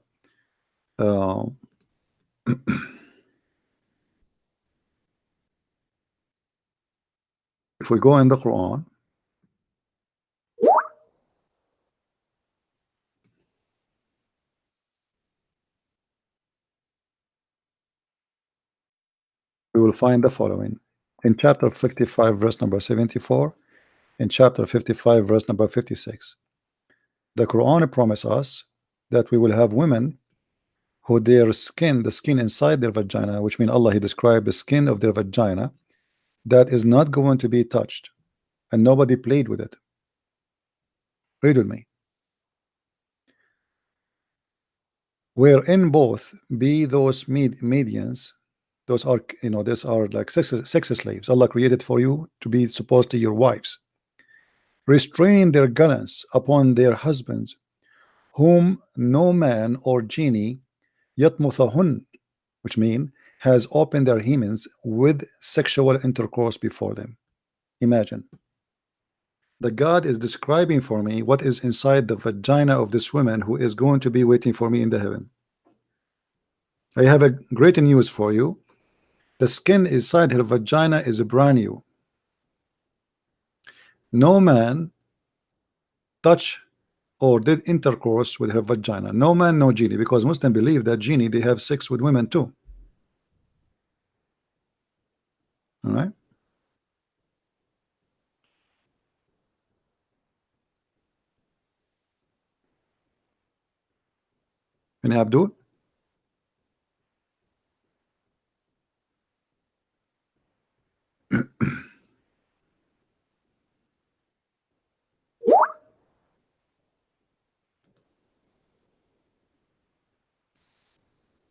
if we go in the Quran, we will find the following in chapter 55 verse number 74, in chapter 55 verse number 56. The Quran promises us that we will have women who their skin, the skin inside their vagina, which means Allah, He described the skin of their vagina, that is not going to be touched, and nobody played with it. Read with me. Wherein both be those medians, those are, those are like sex slaves Allah created for you to be supposedly your wives, restraining their gallants upon their husbands, whom no man or genie yatmuthahun, which mean has opened their hymens with sexual intercourse before them. Imagine. The God is describing for me what is inside the vagina of this woman who is going to be waiting for me in the heaven. I have a great news for you. The skin inside her vagina is brand new. No man touched or did intercourse with her vagina. No man, no genie, because Muslims believe that genie, they have sex with women too. All right. And Abdul?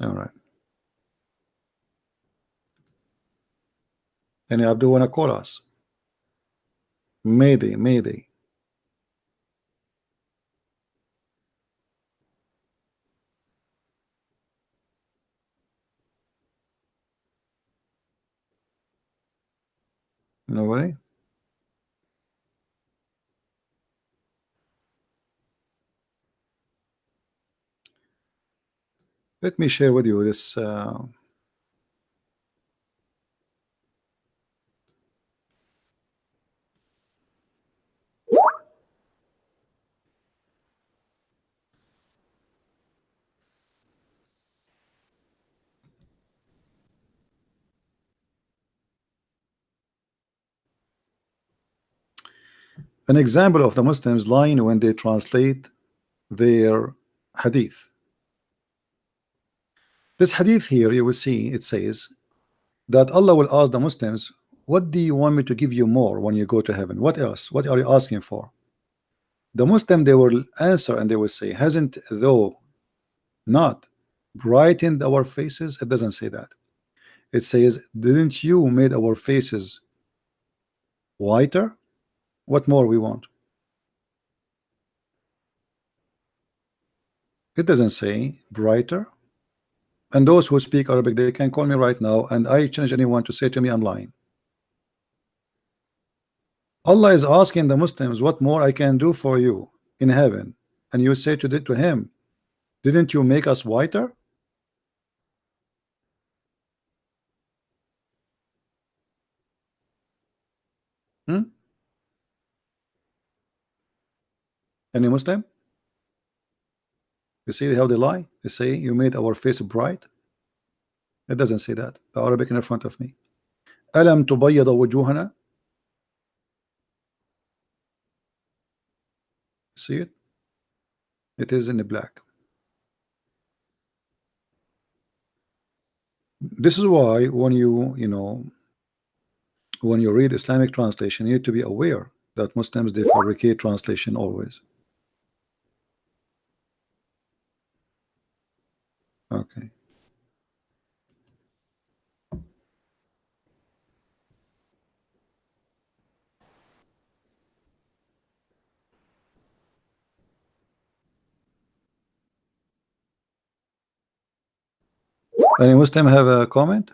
All right. And Abdul wanna call us? Mayday. Nobody? Let me share with you this. An example of the Muslims lying when they translate their hadith. This hadith here, you will see it says that Allah will ask the Muslims, what do you want me to give you more when you go to heaven? What else? What are you asking for? The Muslim, they will answer and they will say, hasn't thou not brightened our faces? It doesn't say that. It says, didn't you made our faces whiter? What more we want? It doesn't say brighter. And those who speak Arabic, they can call me right now, and I challenge anyone to say to me I'm lying. Allah is asking the Muslims, what more I can do for you in heaven? And you say to him, didn't you make us whiter? Any Muslim? You see how they lie? They say you made our face bright. It doesn't say that. The Arabic in front of me. ألم تبيض وجوهنا. See it? It is in the black. This is why when when you read Islamic translation, you need to be aware that Muslims, they fabricate translation always. Okay. Any Muslim have a comment?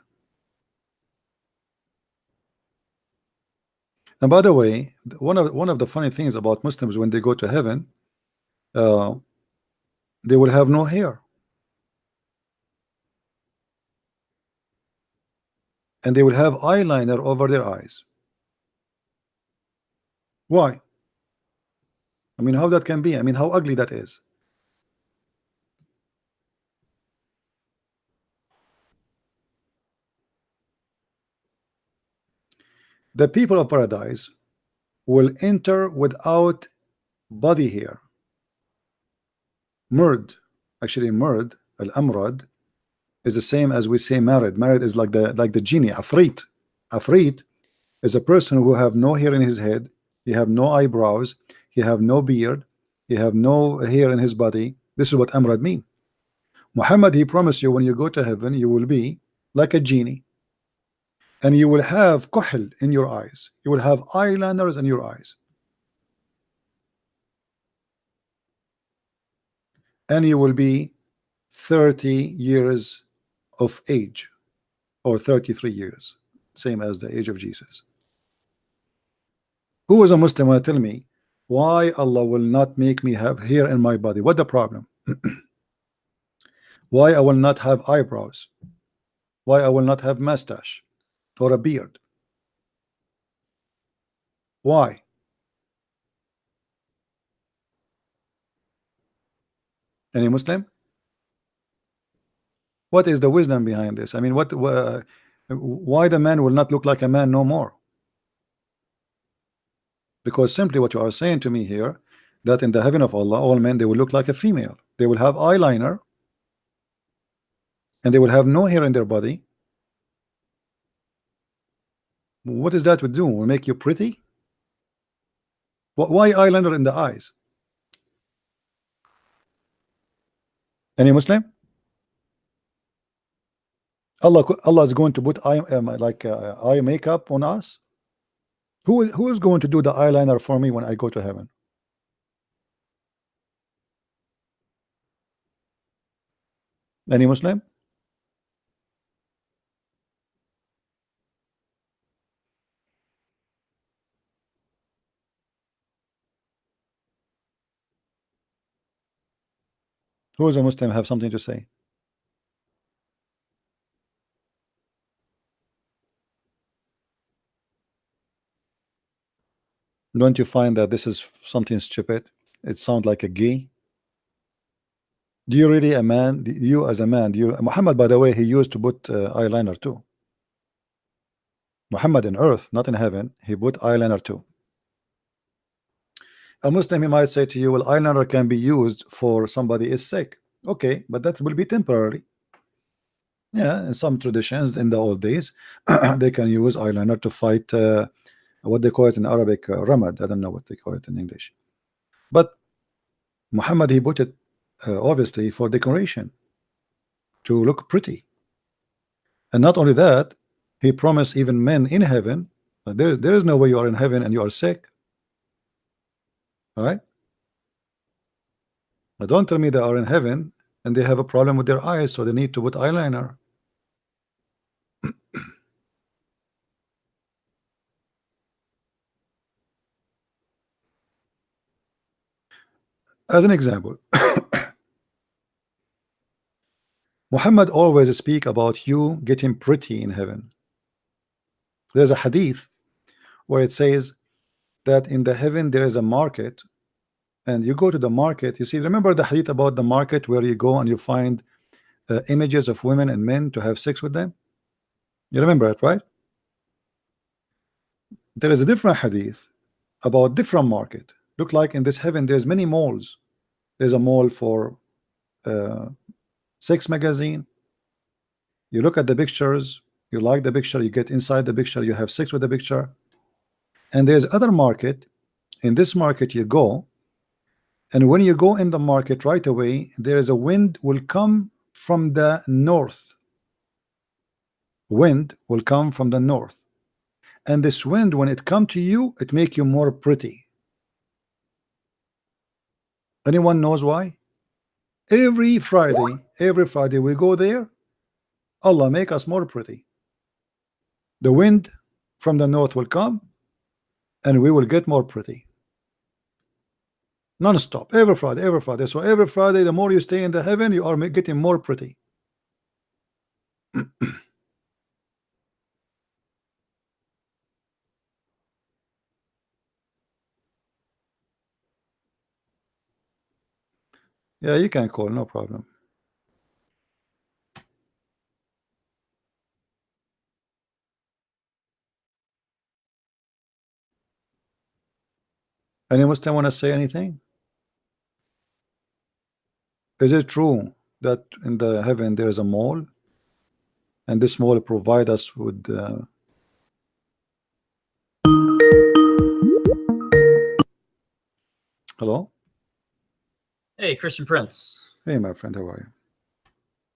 And by the way, one of the funny things about Muslims, when they go to heaven, they will have no hair, and they will have eyeliner over their eyes. Why? I mean, how that can be? I mean, how ugly that is. The people of paradise will enter without body hair. Murd, actually murd, al-amrad, is the same as we say married. Married is like the genie, afrit. Afrit is a person who have no hair in his head, he have no eyebrows, he have no beard, he have no hair in his body. This is what amrad mean. Muhammad, he promised you when you go to heaven, you will be like a genie. And you will have kuhl in your eyes. You will have eyeliners in your eyes. And you will be 30 years of age, or 33 years, same as the age of Jesus. Who is a Muslim will tell me why Allah will not make me have hair in my body? What the problem? Why I will not have eyebrows? Why I will not have mustache or a beard? Why? Any Muslim? What is the wisdom behind this? I mean, why the man will not look like a man no more? Because simply what you are saying to me here, that in the heaven of Allah, all men, they will look like a female. They will have eyeliner, and they will have no hair in their body. What is that would do? Will make you pretty? Why eyeliner in the eyes? Any Muslim? Allah is going to put eye makeup on us. Who is going to do the eyeliner for me when I go to heaven? Any Muslim? Who is a Muslim have something to say? Don't you find that this is something stupid? It sounds like a gay. Do you really, a man, you as a man, do you, Muhammad, by the way, he used to put eyeliner too. Muhammad in earth, not in heaven, he put eyeliner too. A Muslim, he might say to you, well, eyeliner can be used for somebody is sick. Okay, but that will be temporary. Yeah, in some traditions in the old days, they can use eyeliner to fight what they call it in Arabic, ramad. I don't know what they call it in English. But Muhammad, he put it obviously for decoration, to look pretty. And not only that, he promised even men in heaven, there is no way you are in heaven and you are sick. All right? But don't tell me they are in heaven and they have a problem with their eyes, so they need to put eyeliner. As an example, Muhammad always speak about you getting pretty in heaven. There's a hadith where it says that in the heaven there is a market, and you go to the market. You see, remember the hadith about the market where you go and you find images of women and men to have sex with them? You remember it, right? There is a different hadith about different market. Look like in this heaven there's many malls. There's a mall for sex magazine. You look at the pictures, you like the picture, you get inside the picture, you have sex with the picture. And there's other market. In this market you go, and when you go in the market, right away there is a wind will come from the north. Wind will come from the north, and this wind, when it come to you, it make you more pretty. Anyone knows why? Every Friday we go there. Allah make us more pretty. The wind from the north will come and we will get more pretty. Non-stop, every Friday. So every Friday, the more you stay in the heaven, you are getting more pretty. Yeah, you can call, no problem. Any Muslim want to say anything? Is it true that in the heaven there is a mall, and this mall provide us with hello? Hey, Christian Prince. Hey, my friend, how are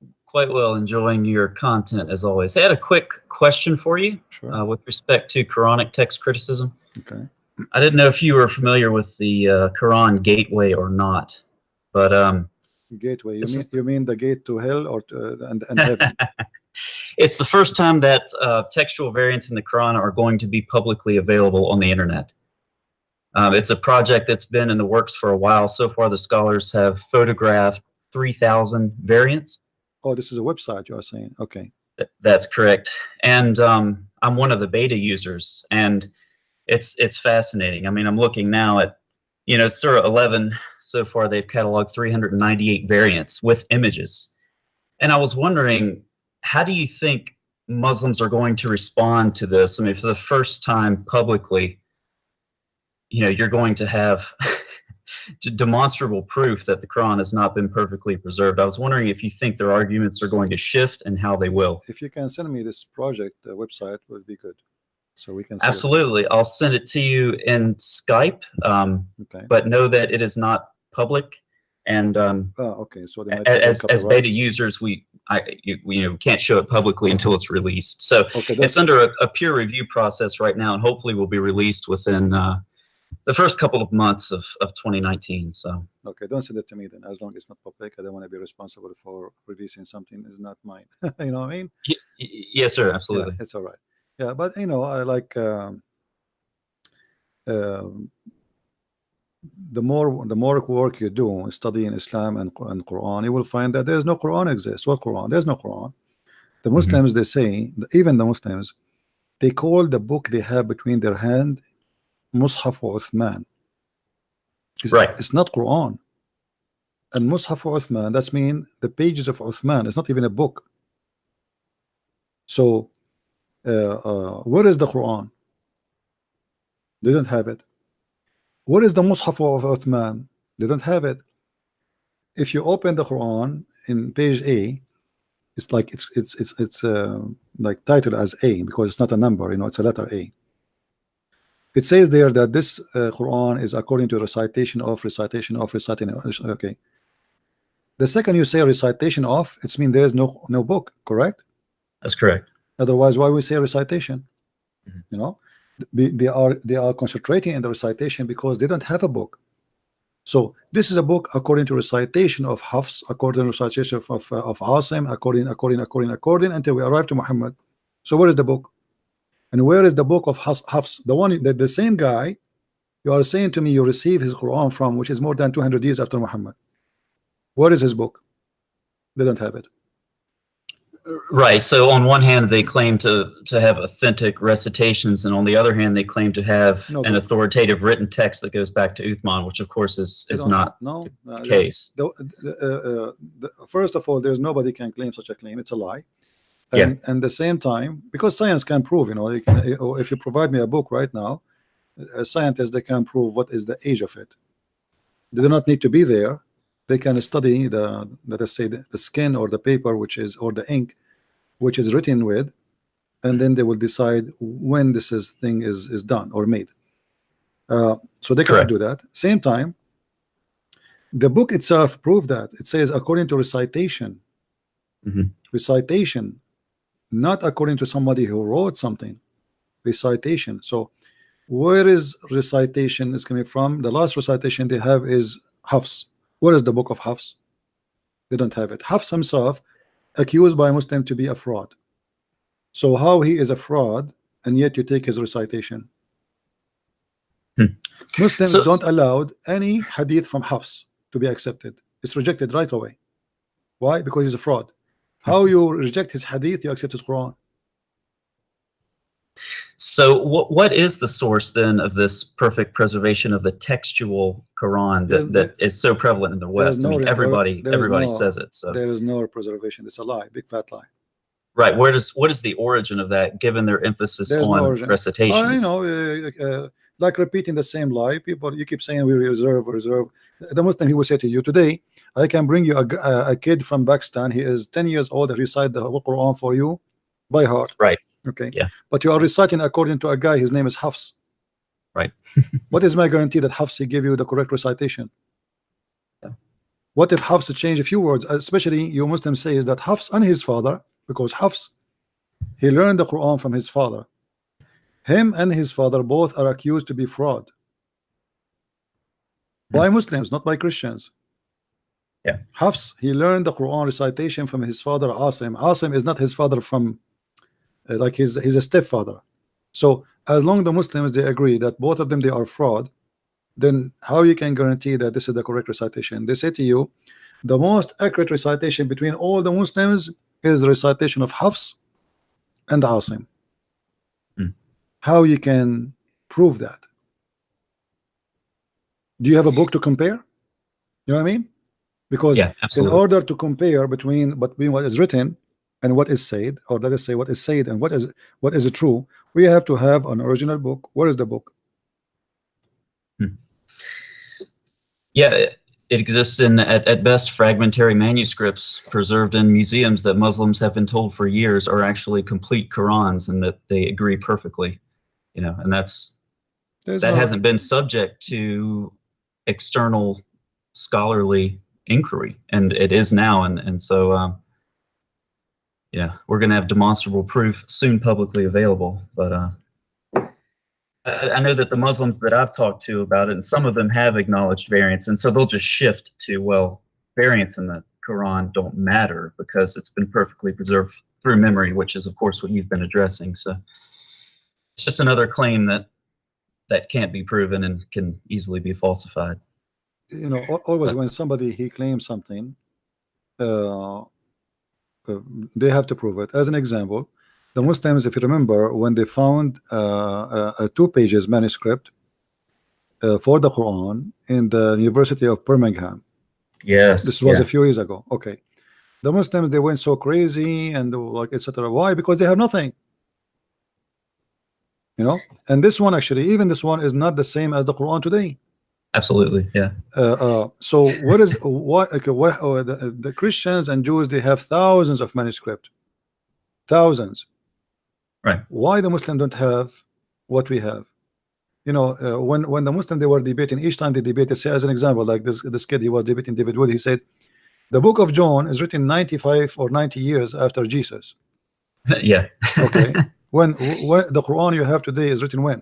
you? Quite well, enjoying your content as always. I had a quick question for you. Sure. With respect to Quranic text criticism. Okay. I didn't know if you were familiar with the Quran gateway or not, but gateway. You mean the gate to hell or and heaven? It's the first time that textual variants in the Quran are going to be publicly available on the internet. It's a project that's been in the works for a while. So far, the scholars have photographed 3,000 variants. Oh, this is a website you are saying? Okay. That's correct. And I'm one of the beta users, and it's fascinating. I mean, I'm looking now at, Surah 11. So far, they've cataloged 398 variants with images. And I was wondering, how do you think Muslims are going to respond to this? I mean, for the first time publicly, you're going to have demonstrable proof that the Quran has not been perfectly preserved. I was wondering if you think their arguments are going to shift and how they will. If you can send me this project website, would be good, so we can see absolutely. I'll send it to you in Skype. Okay. But know that it is not public. And okay. So as beta users, we can't show it publicly until it's released. So it's under a peer review process right now, and hopefully will be released within the first couple of months of 2019. So okay, don't send it to me then. As long as it's not public, I don't want to be responsible for releasing something is not mine. You know what I mean? Yes, sir. Absolutely. Yeah, it's all right. Yeah, but I like the more work you do studying Islam and Quran, you will find that there's no Quran exists. What Quran? There's no Quran. The Muslims, they say, even the Muslims, they call the book they have between their hand Mus'haf Uthman. Right. It's not Quran. And Mus'haf Uthman, that's mean the pages of Uthman. It's not even a book. So where is the Quran? They don't have it. What is the Mus'haf of Uthman? They don't have it. If you open the Quran in page A, it's like it's like titled as A because it's not a number, you know, it's a letter A. It says there that this Quran is according to recitation of. Okay. The second you say recitation of, it's mean there is no book, correct? That's correct. Otherwise, why we say recitation? You know, they are concentrating in the recitation because they don't have a book. So this is a book according to recitation of Hafs, according to recitation of Asim, according until we arrive to Muhammad. So where is the book? And where is the book of Hafs? The one that the same guy you are saying to me you receive his Quran from, which is more than 200 years after Muhammad. Where is his book? They don't have it. Right. So on one hand, they claim to have authentic recitations, and on the other hand, they claim to have an authoritative written text that goes back to Uthman, which of course is not the case. First of all, there's nobody can claim such a claim. It's a lie. And at the same time, because science can prove, you know, if you provide me a book right now, scientists, they can prove what is the age of it. They do not need to be there. They can study let us say the skin or the paper, or the ink, which is written with, and then they will decide when this thing is done or made. So they can do that. Same time, the book itself proved that. It says according to recitation. Recitation, not according to somebody who wrote something. Recitation. So where is recitation is coming from? The last recitation they have is Hafs. Where is the book of Hafs? They don't have it. Hafs himself accused by Muslim to be a fraud. So how he is a fraud and yet you take his recitation? Muslims don't allow any hadith from Hafs to be accepted. It's rejected right away. Why? Because he's a fraud. How you reject his hadith, you accept his Quran. So what is the source then of this perfect preservation of the textual Quran that is so prevalent in the West? I mean, everybody says it. So there is no preservation. It's a lie, big fat lie. Right. What is the origin of that, given their emphasis on recitations? Like repeating the same lie. People, you keep saying we reserve. The Muslim, he will say to you today, I can bring you a kid from Pakistan. He is 10 years old. Recite the whole Quran for you by heart. Right. Okay. Yeah. But you are reciting according to a guy. His name is Hafs. Right. What is my guarantee that Hafs give you the correct recitation? Yeah. What if Hafs change a few words? Especially you Muslims say is that Hafs and his father, because Hafs, he learned the Quran from his father. Him and his father both are accused to be fraud by Muslims, not by Christians. Yeah. Hafs, he learned the Quran recitation from his father Asim. Asim is not his father from like he's a stepfather. So as long as the Muslims they agree that both of them they are fraud, then how you can guarantee that this is the correct recitation? They say to you the most accurate recitation between all the Muslims is the recitation of Hafs and Asim. How you can prove that? Do you have a book to compare? You know what I mean? Because in order to compare between what is written and what is said, or let us say what is said and what is true, we have to have an original book. Where is the book? Yeah, it exists in at best fragmentary manuscripts preserved in museums that Muslims have been told for years are actually complete Qurans and that they agree perfectly. You know, and that hasn't been subject to external scholarly inquiry, and it is now, and so yeah, we're going to have demonstrable proof soon publicly available. But I know that the Muslims that I've talked to about it, and some of them have acknowledged variants, and so they'll just shift to, well, variants in the Quran don't matter because it's been perfectly preserved through memory, which is of course what you've been addressing. So it's just another claim that can't be proven and can easily be falsified. you know, always when somebody he claims something, they have to prove it. As an example, the Muslims, if you remember, when they found a 2 pages manuscript for the Quran in the University of Birmingham. Yes, this was yeah. a few years ago. Okay, the Muslims, they went so crazy and like etc. Why? Because they have nothing, you know. And this one, actually, even this one is not the same as the Quran today. Absolutely, yeah. So what is what? Okay, the Christians and Jews, they have thousands of manuscripts, thousands. Right. Why the Muslim don't have what we have? You know, when the Muslim, they were debating, each time they debated, say as an example, like this kid, he was debating David Wood. He said the book of John is written 95 or 90 years after Jesus. Yeah. Okay. when the Quran you have today is written when?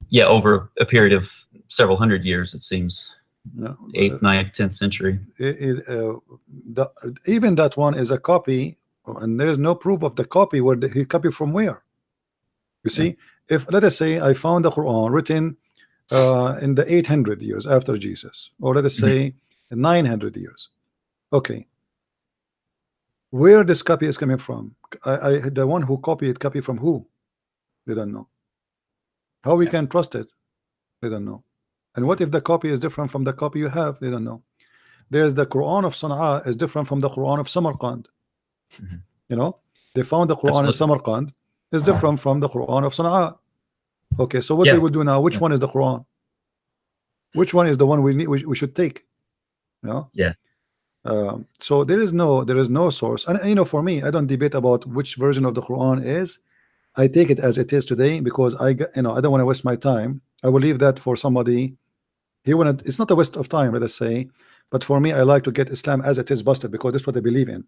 Yeah, over a period of several hundred years, it seems. No, 8th, 9th, 10th century. Even that one is a copy, and there is no proof of the copy. Where he copied from where? You see, if let us say I found the Quran written in the 800 years after Jesus, or let us say 900 years. Okay, where this copy is coming from? The one who copied copy from who? They don't know. How we can trust it? They don't know. And what if the copy is different from the copy you have? They don't know. There's the Quran of Sana'a is different from the Quran of Samarkand. You know, they found the Quran in Samarkand is different from the Quran of Sana'a. Okay, so what we will do now? Which one is the Quran? Which one is the one we need? We should take. You know? Yeah. So there is no source, and you know, for me, I don't debate about which version of the Quran is. I take it as it is today because I don't want to waste my time. I will leave that for somebody. It's not a waste of time, let us say, but for me, I like to get Islam as it is busted because that's what I believe in.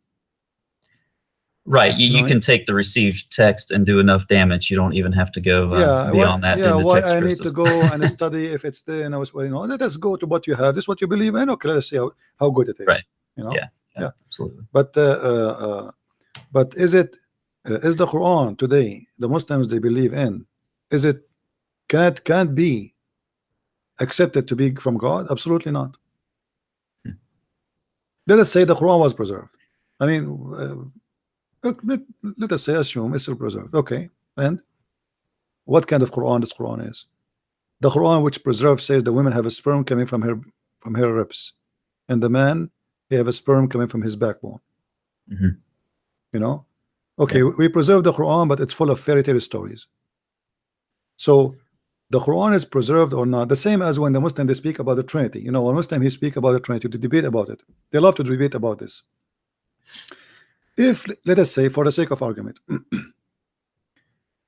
Right. You can take the received text and do enough damage. You don't even have to go beyond that. Yeah, why I need to go and study if it's there, let us go to what you have. This is what you believe in. Okay, let's see how good it is. Right. You know? Yeah, absolutely. But is the Quran today, the Muslims they believe in, is it can't be accepted to be from God? Absolutely not. Let us say the Quran was preserved. I mean, let us say, assume it's still preserved. Okay, and what kind of Quran this Quran is? The Quran which preserved says the women have a sperm coming from her ribs, and the man, he have a sperm coming from his backbone. You know. Okay, we preserve the Quran, but it's full of fairy tale stories. So the Quran is preserved or not, the same as when the Muslim they speak about the Trinity. You know, when Muslim he speak about the Trinity, they debate about it. They love to debate about this. If let us say, for the sake of argument,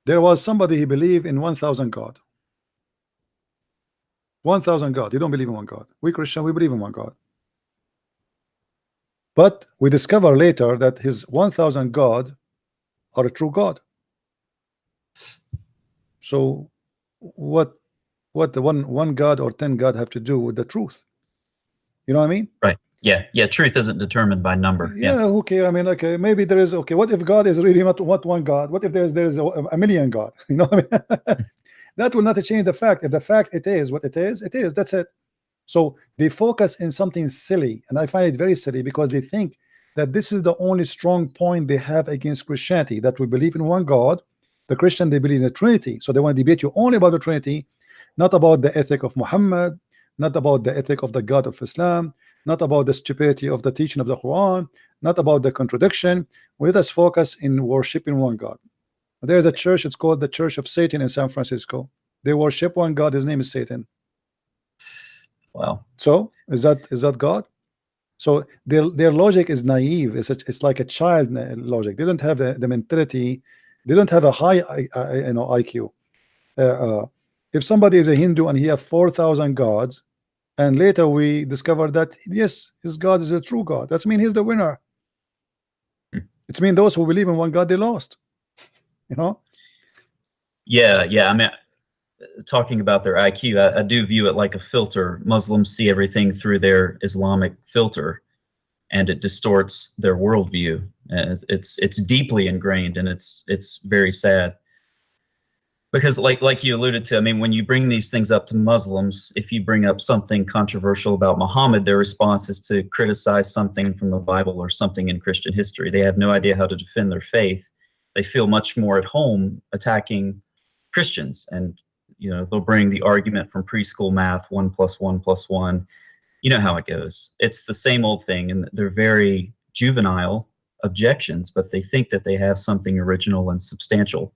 there was somebody he believed in 1,000 God. 1,000 God. You don't believe in one God. We Christian, we believe in one God. But we discover later that his 1,000 God are a true God. So what the one God or 10 God have to do with the truth? You know what I mean? Right. Yeah. Truth isn't determined by number. Yeah. Who cares? I mean, okay, maybe there is. Okay, what if God is really not one God? What if there's a million God? You know what I mean? That will not change the fact. If the fact it is what it is, it is. That's it. So they focus in something silly, and I find it very silly because they think that this is the only strong point they have against Christianity, that we believe in one God. The Christian, they believe in the Trinity, so they want to debate you only about the Trinity, not about the ethic of Muhammad, not about the ethic of the God of Islam, not about the stupidity of the teaching of the Quran, not about the contradiction. Let us focus in worshiping one God. There's a church, it's called the Church of Satan in San Francisco. They worship one God, his name is Satan. Wow. So is that God? So their logic is naive. It's like a child logic. They don't have the mentality. They don't have a high IQ. If somebody is a Hindu and he have 4,000 gods, and later we discover that yes, his God is a true God, that means he's the winner. It means those who believe in one God, they lost. You know? Yeah. I mean, talking about their IQ, I do view it like a filter. Muslims see everything through their Islamic filter, and it distorts their worldview. And it's deeply ingrained, and it's very sad. Because like you alluded to, I mean, when you bring these things up to Muslims, if you bring up something controversial about Muhammad, their response is to criticize something from the Bible or something in Christian history. They have no idea how to defend their faith. They feel much more at home attacking Christians, and they'll bring the argument from preschool math, 1 + 1 + 1. You know how it goes. It's the same old thing, and they're very juvenile objections, but they think that they have something original and substantial.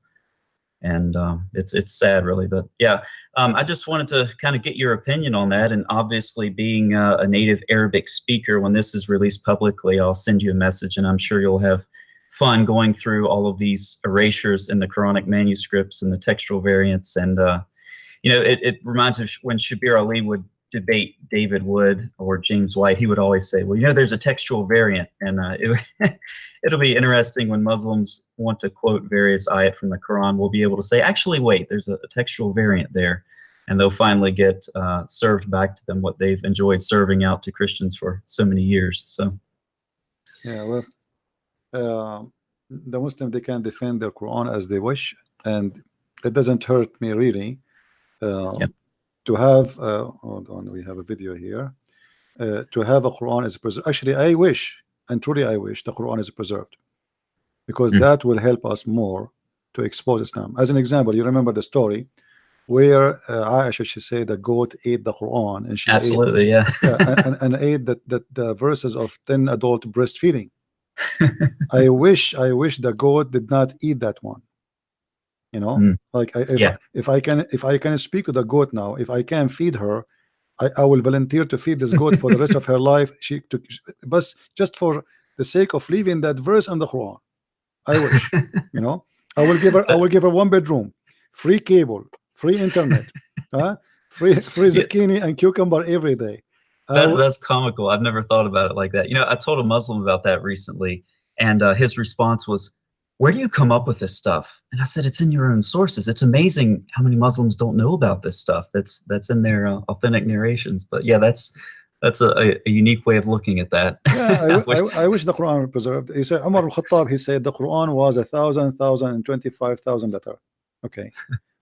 And it's sad, really. But yeah, I just wanted to kind of get your opinion on that. And obviously, being a native Arabic speaker, when this is released publicly, I'll send you a message, and I'm sure you'll have fun going through all of these erasures in the Quranic manuscripts and the textual variants. And it reminds me of when Shabir Ali would debate David Wood or James White. He would always say, well, there's a textual variant, and it'll be interesting when Muslims want to quote various ayat from the Quran. We'll be able to say, actually, wait, there's a textual variant there, and they'll finally get served back to them what they've enjoyed serving out to Christians for so many years. So yeah, well, the Muslim, they can defend their Quran as they wish, and it doesn't hurt me really. To have hold on, we have a video here. To have a Quran is preserved. Actually, I wish, and truly I wish, the Quran is preserved, because that will help us more to expose Islam. As an example, you remember the story where Aisha, she said the goat ate the Quran, and she absolutely ate, and ate the verses of 10 adult breastfeeding. I wish the goat did not eat that one. Like if I can speak to the goat now, if I can feed her, I will volunteer to feed this goat for the rest of her life. But just for the sake of leaving that verse in the Quran, I wish. I will give her 1 bedroom, free cable, free internet, free zucchini and cucumber every day. That's comical. I've never thought about it like that. I told a Muslim about that recently, and his response was, where do you come up with this stuff? And I said, it's in your own sources. It's amazing how many Muslims don't know about this stuff that's in their authentic narrations. But yeah, that's a unique way of looking at that. Yeah, I wish the Quran were preserved. He said, Umar al-Khattab, he said the Quran was 1,025,000 letter. Okay.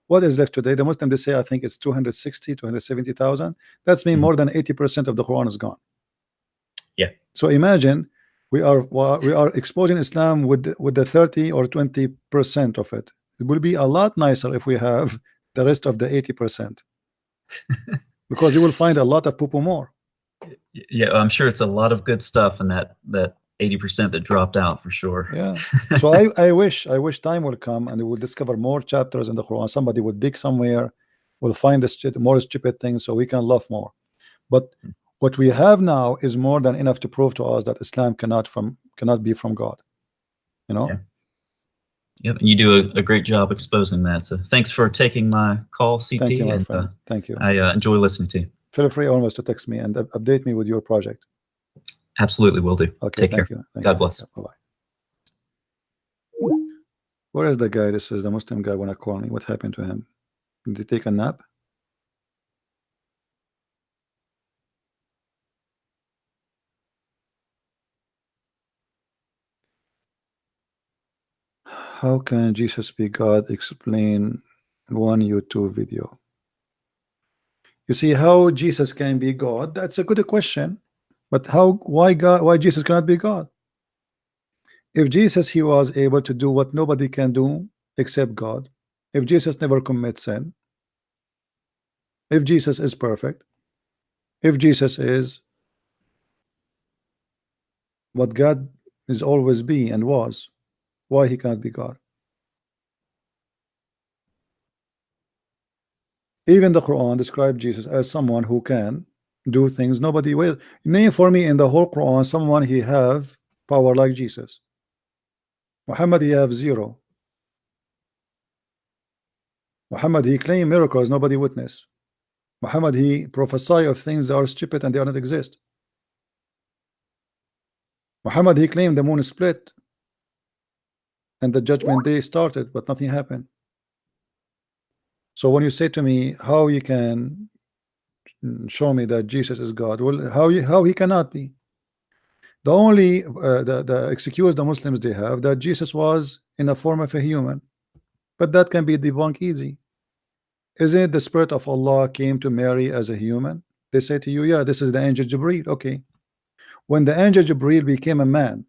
What is left today? The Muslim, they say, I think it's 260, 270,000. That's mean more than 80% of the Quran is gone. Yeah. So imagine we are exposing Islam with the 30 or 20% of it. It will be a lot nicer if we have the rest of the 80%, because you will find a lot of poo-poo more. Yeah, I'm sure it's a lot of good stuff in that 80% that dropped out, for sure. Yeah. So I wish time will come and we will discover more chapters in the Quran. Somebody would dig somewhere, will find the more stupid things, so we can love more. But what we have now is more than enough to prove to us that Islam cannot be from God. Yeah. Yep, you do a great job exposing that. So thanks for taking my call, CP. Thank you, my friend. Thank you. I enjoy listening to you. Feel free always to text me and update me with your project. Absolutely, will do. Okay, Take care. God bless. Bye-bye. Where is the guy? This is the Muslim guy wanna call me. What happened to him? Did he take a nap? How can Jesus be God? Explain one YouTube video. You see how Jesus can be God? That's a good question. But why Jesus cannot be God? If Jesus, he was able to do what nobody can do except God, if Jesus never commits sin, if Jesus is perfect, if Jesus is what God is always be and was, why he cannot be God? Even the Quran described Jesus as someone who can do things nobody will. Name for me in the whole Quran someone he have power like Jesus. Muhammad, he have zero. Muhammad, he claim miracles nobody witness. Muhammad, he prophesy of things that are stupid and they do not exist. Muhammad, he claimed the moon split and the judgment day started, but nothing happened. So when you say to me how you can show me that Jesus is God, well, how he cannot be? The only the excuse the Muslims they have that Jesus was in the form of a human, but that can be debunked easy. Isn't it the Spirit of Allah came to Mary as a human? They say to you, yeah, this is the angel Jibreel. Okay. When the angel Jibreel became a man,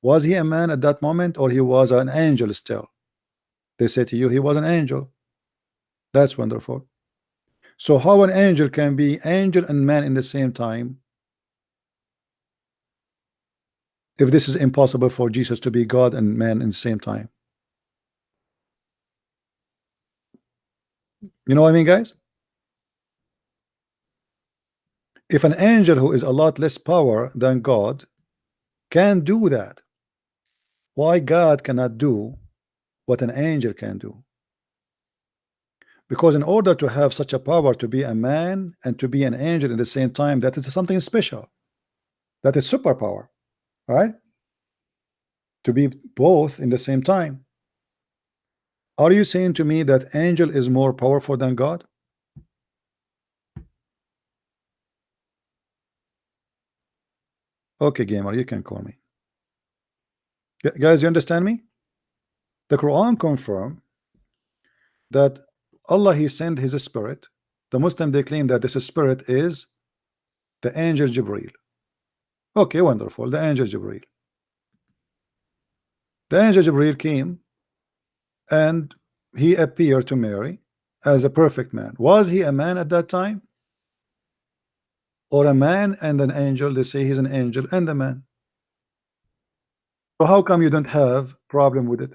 was he a man at that moment, or he was an angel still? They say to you, he was an angel. That's wonderful. So how an angel can be angel and man in the same time, if this is impossible for Jesus to be God and man in the same time? You know what I mean, guys? If an angel who is a lot less power than God can do that, why God cannot do what an angel can do? Because in order to have such a power to be a man and to be an angel at the same time, that is something special. That is superpower, right? To be both in the same time. Are you saying to me that angel is more powerful than God? Okay, gamer, you can call me. Guys, you understand me? The Quran confirm that Allah, he sent his spirit. The Muslim, they claim that this spirit is the angel Jibreel. Okay, wonderful. The angel Jibreel. The angel Jibreel came and he appeared to Mary as a perfect man. Was he a man at that time? Or a man and an angel? They say he's an angel and a man. So how come you don't have problem with it?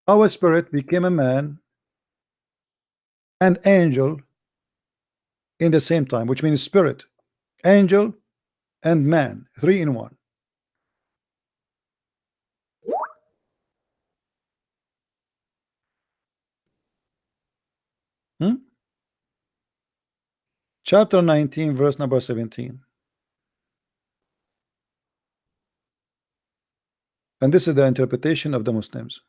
Our spirit became a man and angel in the same time, which means spirit, angel, and man, 3 in 1. Chapter 19, verse number 17. And this is the interpretation of the Muslims.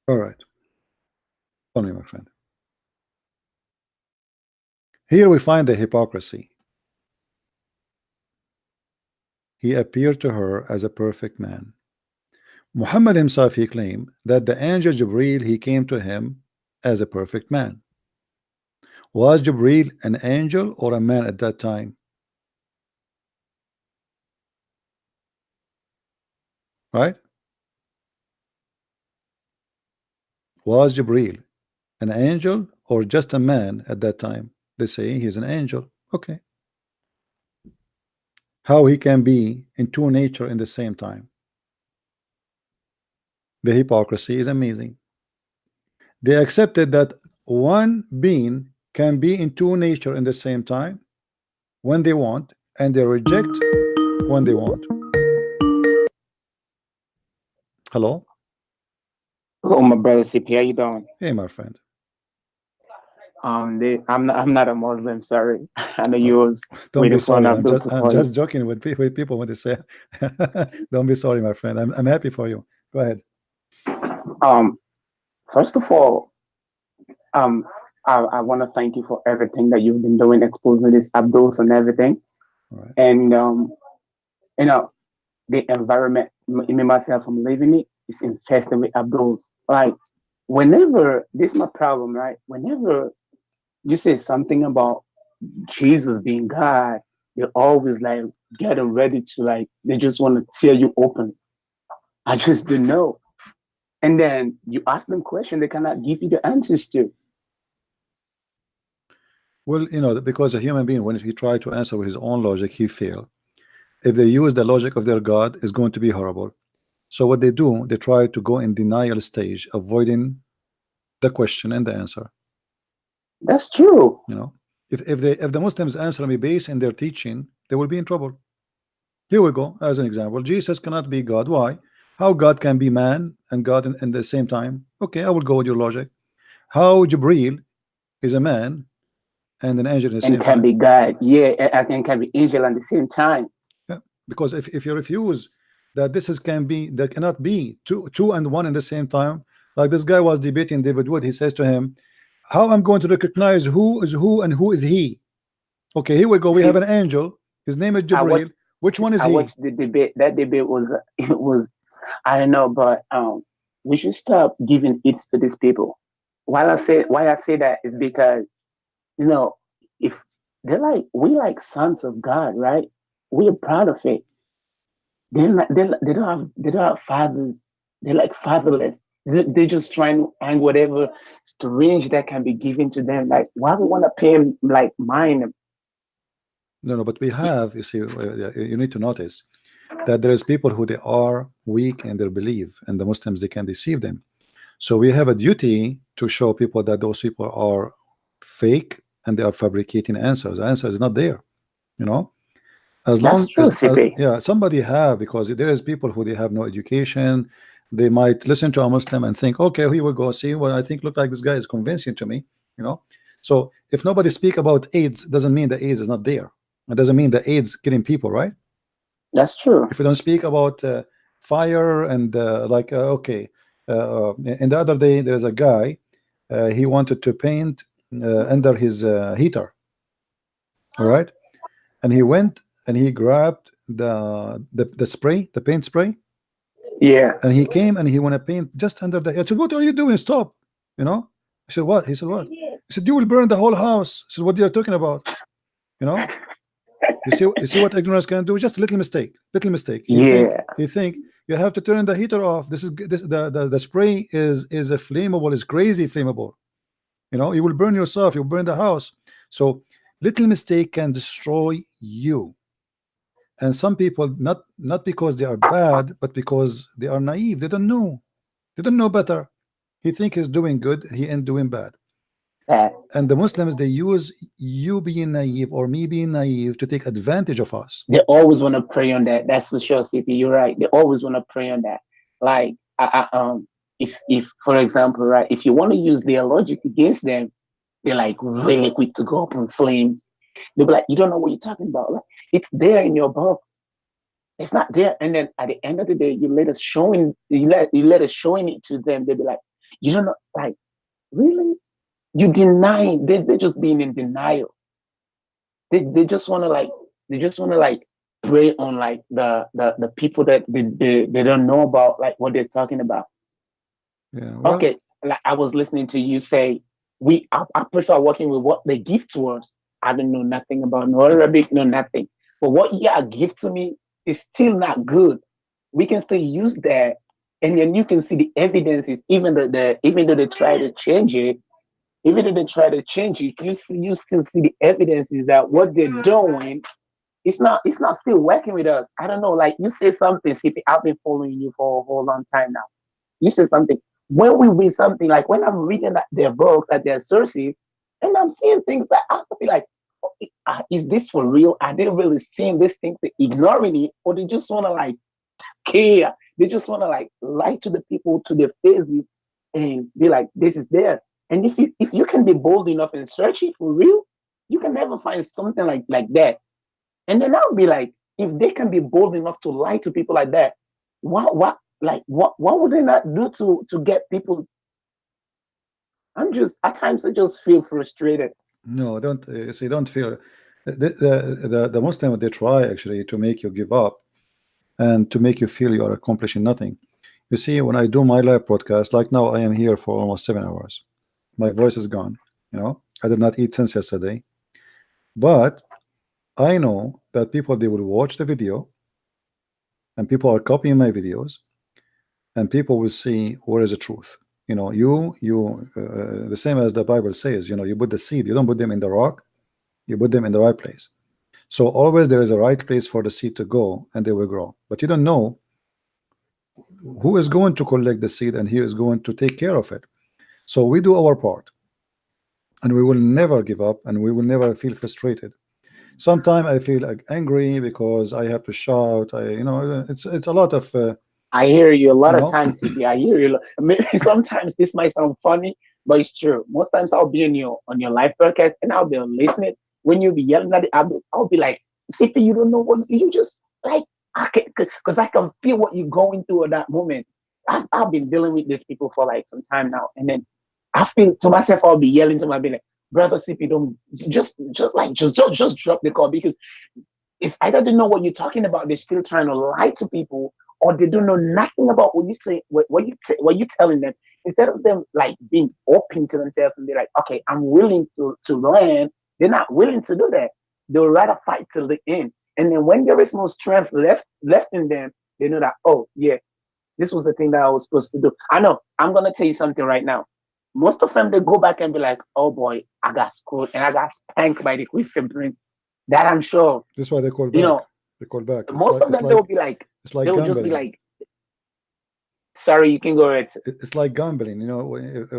All right. Tell me, my friend. Here we find the hypocrisy. He appeared to her as a perfect man. Muhammad himself, he claimed that the angel Jibreel, he came to him as a perfect man. Was Jibreel an angel or a man at that time? Right? Was Jibreel an angel or just a man at that time? They say he's an angel. Okay. How he can be in two nature in the same time? The hypocrisy is amazing. They accepted that one being can be in two nature in the same time when they want, and they reject when they want. Hello? Hello, my brother CP. How you doing? Hey, my friend. I'm not a Muslim. Sorry, I know you was. Don't be sorry. I'm just joking with people when they say. Don't be sorry, my friend. I'm happy for you. Go ahead. First of all, I want to thank you for everything that you've been doing, exposing these Abduls and everything. Right. And you know, the environment, me myself, I'm living it, is infested with Abduls. Like, whenever this is my problem, right? Whenever you say something about Jesus being God, they're always like getting ready to, like, they just want to tear you open. I just don't know. And then you ask them questions they cannot give you the answers to. Well, you know, because a human being, when he tries to answer with his own logic, he fails. If they use the logic of their God, it's going to be horrible. So what they do, they try to go in denial stage, avoiding the question and the answer. That's true. You know, if the Muslims answer me based in their teaching, they will be in trouble. Here we go. As an example, Jesus cannot be God. Why? How God can be man and God in the same time? Okay, I will go with your logic. How Jibreel is a man and an angel at the same time? And can be God. Yeah, I think can be angel at the same time. Yeah. Because if you refuse that this is there cannot be two and one in the same time, like this guy was debating David Wood, he says to him, how I'm going to recognize who is who and who is he? Okay, here we go. We have an angel. His name is Jibreel. Which one is he? I watched the debate. That debate was I don't know, but we should stop giving it to these people. Why I say that is because, you know, if we like sons of God, right? We are proud of it. They don't have fathers. They're like fatherless. They're just trying to hang whatever strange that can be given to them. Like, why we want to pay them like mine? No, but we have, you see, you need to notice that there is people who they are weak in their belief, and the Muslims, they can deceive them. So we have a duty to show people that those people are fake and they are fabricating answers. The answer is not there, you know. As long as somebody have, because there is people who they have no education, they might listen to a Muslim and think, okay, here we go, see what I think look like this guy is convincing to me, you know. So if nobody speak about AIDS, doesn't mean that AIDS is not there. It doesn't mean that AIDS killing people, right? That's true. If we don't speak about fire and okay, and the other day there's a guy, he wanted to paint under his heater, all right, and he went and he grabbed the spray, the paint spray, yeah, and he came and he want to paint just under the. I said, what are you doing? Stop, you know. I said, what? He said, what? He said, you will burn the whole house. I said, what are you talking about? You know. You see what ignorance can do? Just a little mistake. You think you have to turn the heater off. The spray is a flammable, is crazy flammable. You know, you will burn yourself, you'll burn the house. So little mistake can destroy you. And some people, not because they are bad, but because they are naive. They don't know. They don't know better. He think he's doing good, he ain't doing bad. And the Muslims, they use you being naive or me being naive to take advantage of us. They always want to prey on that. That's for sure, CP. You're right. They always want to prey on that. Like, if for example, right, if you want to use their logic against them, they're like really quick to go up in flames. They'll be like, you don't know what you're talking about. Like, it's there in your box. It's not there. And then at the end of the day, you let us showing it to them. They'll be like, you don't know, like, really? You deny, they're just being in denial. They just want to like prey on like the people that they don't know about, like what they're talking about. Yeah. Well, okay, like I was listening to you say, I prefer working with what they give to us. I don't know nothing about no Arabic, no nothing. But what you give to me is still not good. We can still use that, and then you can see the evidences, even though they try to change it. Even if they try to change it, you still see the evidences that what they're doing, it's not still working with us. I don't know, like you say something, CP, I've been following you for a whole long time now. You say something. When we read something, like when I'm reading their book, that their sources, and I'm seeing things that I have to be like, is this for real? Are they really seeing this thing, to ignoring it, or they just want to like care? They just want to like lie to the people to their faces and be like, this is there. And if you can be bold enough and search it for real, you can never find something like that. And then I would be like, if they can be bold enough to lie to people like that, what would they not do to get people? At times I just feel frustrated. No, don't feel. The Muslim, they try actually to make you give up and to make you feel you are accomplishing nothing. You see, when I do my live broadcast, like now I am here for almost 7 hours. My voice is gone, you know. I did not eat since yesterday. But I know that people, they will watch the video, and people are copying my videos, and people will see where is the truth. You know, the same as the Bible says, you know, you put the seed, you don't put them in the rock, you put them in the right place. So always there is a right place for the seed to go, and they will grow. But you don't know who is going to collect the seed and who is going to take care of it. So we do our part, and we will never give up, and we will never feel frustrated. Sometimes I feel like angry because I have to shout. It's a lot of. I hear you a lot of times, CP. I hear you. Maybe sometimes this might sound funny, but it's true. Most times I'll be on your live broadcast and I'll be listening. When you be yelling at it, I'll be like, CP, you don't know what you just like. because I can feel what you're going through at that moment. I've been dealing with these people for like some time now, and then I feel to myself, I'll be yelling to my be like, brother CP, don't just drop the call, because it's either they know what you're talking about, they're still trying to lie to people, or they don't know nothing about what you say, what you're telling them. Instead of them like being open to themselves and be like, okay, I'm willing to learn, they're not willing to do that. They'll rather fight till the end. And then when there is no strength left in them, they know that, oh yeah, this was the thing that I was supposed to do. I know, I'm gonna tell you something right now. Most of them, they go back and be like, oh boy, I got screwed and I got spanked by the Christian Prince. That I'm sure. That's why they call back. You know, they call back. Most of them, they'll be like, it's like they'll gambling. just be like, sorry, you can go ahead. It's like gambling. You know,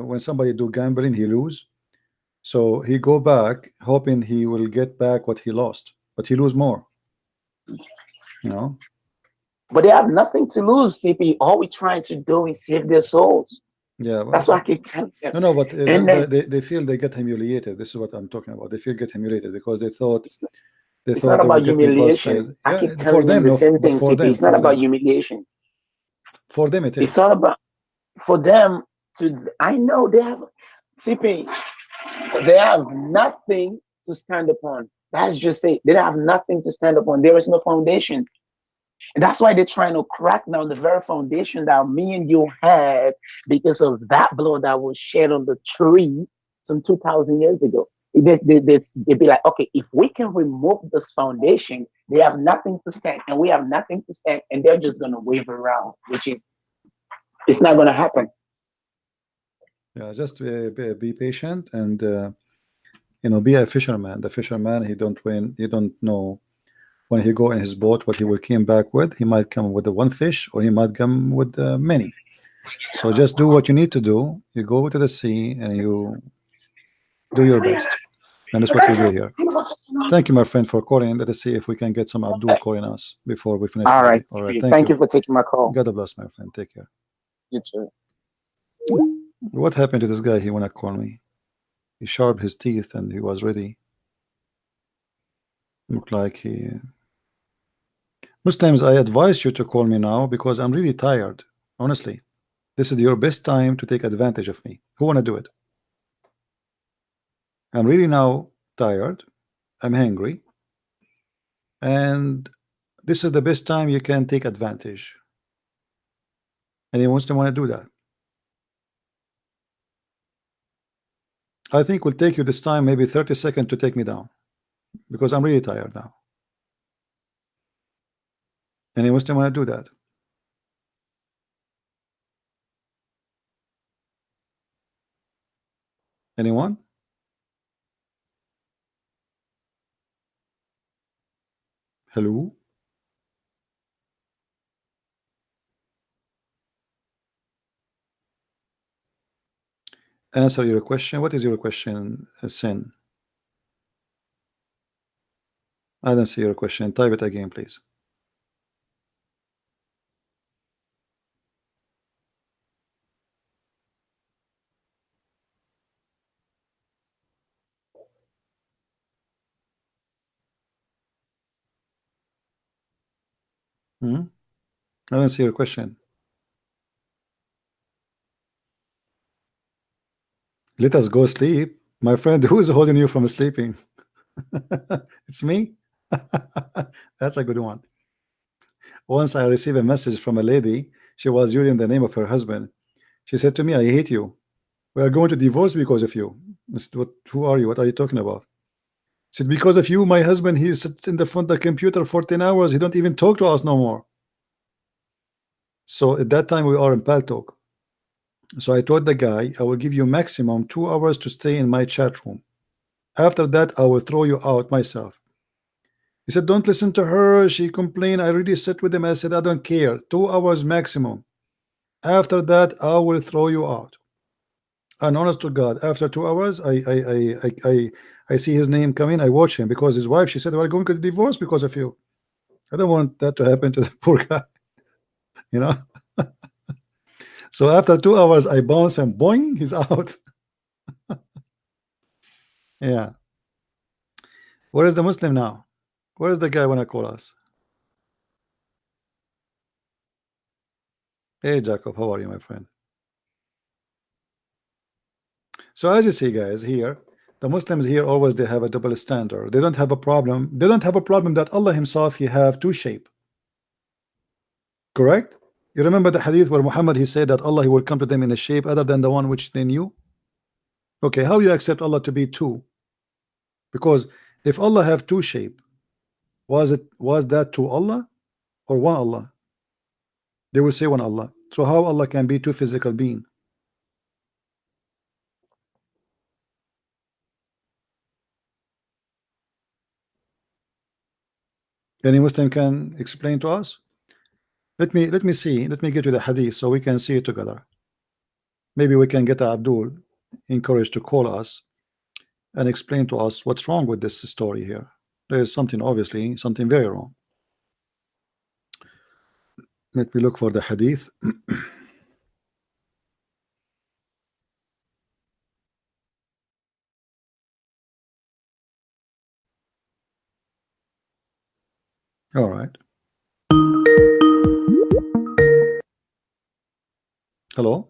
when somebody do gambling, he lose. So he go back hoping he will get back what he lost, but he lose more. You know. But they have nothing to lose, CP. All we're trying to do is save their souls. Yeah, well, that's what I keep telling them. No, but they feel they get humiliated. This is what I'm talking about. They feel get humiliated because they thought it's not about humiliation. I keep telling them the same thing, CP. It's not about humiliation. For them, it is. It's all about for them to. I know they have CP. They have nothing to stand upon. That's just it. They have nothing to stand upon. There is no foundation. And that's why they're trying to crack down the very foundation that me and you had because of that blood that was shed on the tree some 2,000 years ago. They'd be like, okay, if we can remove this foundation, they have nothing to stand, and we have nothing to stand, and they're just going to wave around, which is, it's not going to happen. Yeah, just be patient and, you know, be a fisherman. The fisherman, he don't win, you don't know. When he go in his boat, what he will come back with, he might come with the one fish, or he might come with many. So just do what you need to do. You go to the sea and you do your best, and that's what we do here. Thank you, my friend, for calling. Let us see if we can get some Abdul calling us before we finish. All right. Thank you for taking my call. God bless, my friend. Take care. You too. What happened to this guy? He wanna call me. He sharpened his teeth and he was ready. Look like he. Muslims, I advise you to call me now because I'm really tired. Honestly, this is your best time to take advantage of me. Who wanna do it? I'm really now tired. I'm hungry, and this is the best time you can take advantage. And he wants to want to do that. I think will take you this time maybe 30 seconds to take me down because I'm really tired now. And he wants to want to do that. Anyone? Hello? Answer your question. What is your question, Sin? I don't see your question. Type it again, please. I don't see your question. Let us go sleep. My friend, who is holding you from sleeping? It's me? That's a good one. Once I received a message from a lady. She was using the name of her husband. She said to me, I hate you. We are going to divorce because of you. I said, who are you? What are you talking about? She said, because of you, my husband, he sits in the front of the computer for 10 hours. He don't even talk to us no more. So at that time, we are in Paltalk. So I told the guy, I will give you maximum 2 hours to stay in my chat room. After that, I will throw you out myself. He said, don't listen to her. She complained. I already sat with him. I said, I don't care. 2 hours maximum. After that, I will throw you out. And honest to God, after 2 hours, I see his name coming. I watch him because his wife, she said, we're going to divorce because of you. I don't want that to happen to the poor guy. You know? So after 2 hours, I bounce and boing, he's out. Yeah. Where is the Muslim now? Where is the guy when I call us? Hey Jacob, how are you, my friend? So as you see, guys, here the Muslims here always they have a double standard. They don't have a problem. They don't have a problem that Allah Himself He have two shape. Correct? You remember the hadith where Muhammad he said that Allah He will come to them in a shape other than the one which they knew. Okay, how you accept Allah to be two? Because if Allah have two shape, was that two Allah or one Allah? They will say one Allah. So how Allah can be two physical being? Any Muslim can explain to us? Let me see. Let me get to the hadith so we can see it together. Maybe we can get Abdul encouraged to call us and explain to us what's wrong with this story here. There is something, obviously, something very wrong. Let me look for the hadith. All right. Hello.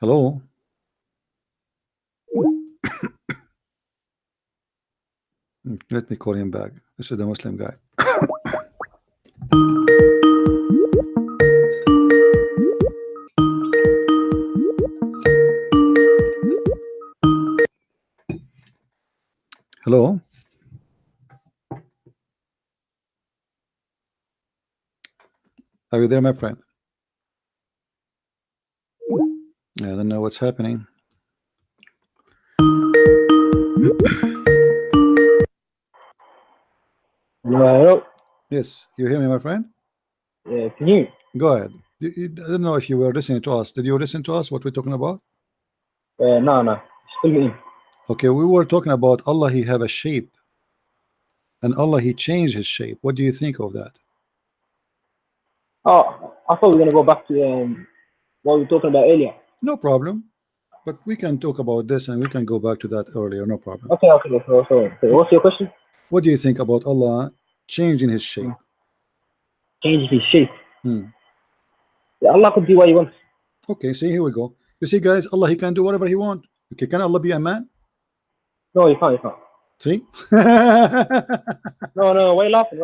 Hello. Let me call him back. This is the Muslim guy. Hello. Are you there, my friend? I don't know what's happening. Hello. Yes, you hear me, my friend? Yeah, can you? Go ahead. I don't know if you were listening to us. Did you listen to us? What we're talking about? No. Still me. Okay, we were talking about Allah. He have a shape, and Allah He changed His shape. What do you think of that? Oh, I thought we were gonna go back to what we were talking about earlier. No problem. But we can talk about this and we can go back to that earlier. No problem. Okay. So what's your question? What do you think about Allah changing His shape? Changing His shape. Yeah, Allah could do what He wants. Okay, see, here we go. You see, guys, Allah He can do whatever He wants. Okay, can Allah be a man? No, He can't. See? No. Why laughing?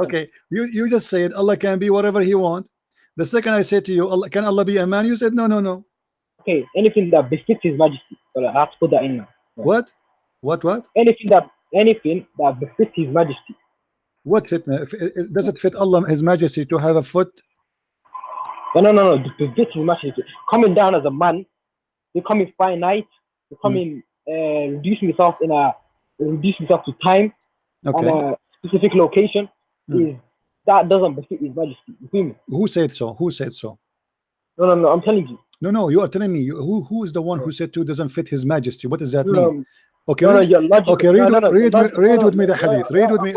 Okay, you just said Allah can be whatever He wants. The second I said to you, Allah, can Allah be a man? You said no. Okay, anything that befits His Majesty. But I have to put that in now. What? Anything that befits His Majesty. What fit? Does it fit Allah His Majesty to have a foot? No. Befits His Majesty. Coming down as a man, becoming finite, becoming reducing himself to time on a specific location that doesn't befit His Majesty. You feel me? Who said so? No. I'm telling you. No, you are telling me. Who is the one who said to doesn't fit His Majesty? What does that mean? Okay, read with me the hadith. Read with me.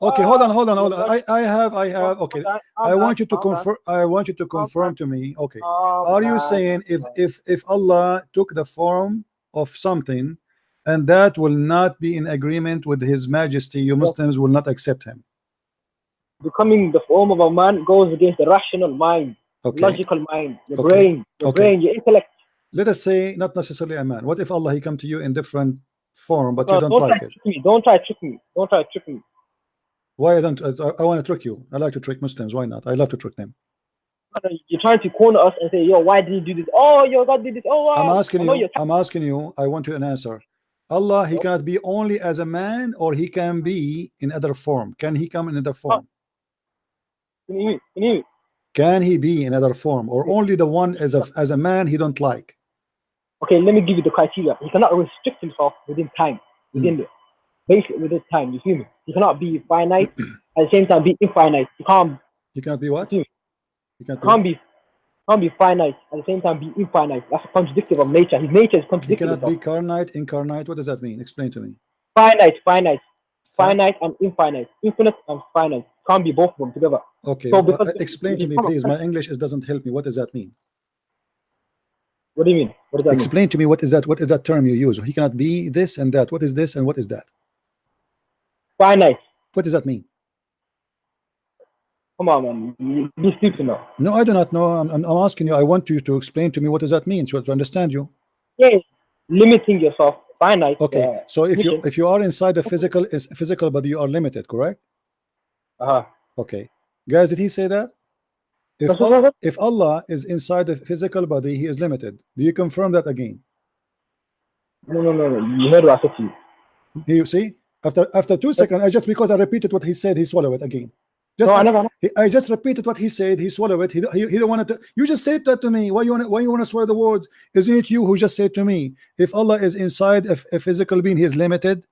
Okay, hold on. I have. Okay, I want you to confirm. I want you to confirm to me. Okay, are you saying if Allah took the form of something, and that will not be in agreement with His Majesty, you Muslims will not accept Him? Becoming the form of a man goes against the rational mind, logical mind, your brain, your intellect. Let us say not necessarily a man. What if Allah He come to you in different form, but you don't like it? Don't try to trick me. Why I don't? I want to trick you. I like to trick Muslims. Why not? I love to trick them. You're trying to corner us and say, yo, why did you do this? Oh, your God did this. Oh, wow. I'm asking you. I want you an answer. Allah, He cannot be only as a man, or He can be in other form. Can He come in other form? Can you hear me? Can He be in other form, or only the one as a man He don't like? Okay, let me give you the criteria. He cannot restrict himself within time, within time. You feel me? He cannot be finite at the same time be infinite. He cannot be what? He can't be finite at the same time be infinite. That's a contradictive of nature. His nature is contradictive. He cannot be carnite, incarnate. What does that mean? Explain to me. Finite and infinite. Infinite and finite. Can't be both of them together. Okay, so explain to me, please. My English doesn't help me. What does that mean? What do you mean? What does that explain to me. What is that term you use? He cannot be this and that. What is this and what is that? Finite. What does that mean? Come on, man. Be stupid now. No, I do not know. I'm asking you. I want you to explain to me what does that mean, so to understand you. Yeah, limiting yourself, finite. Okay, so if mission. you are inside the physical body, you are limited, correct? Okay, guys, did he say that? If Allah is inside the physical body, he is limited. Do you confirm that again? No. You heard what I said to you. You see, after 2 seconds, because I repeated what he said, he swallowed it again. I never. I just repeated what he said. He swallowed it. He don't want to. You just said that to me. Why you want to swallow the words? Isn't it you who just said to me, if Allah is inside a physical being, he is limited?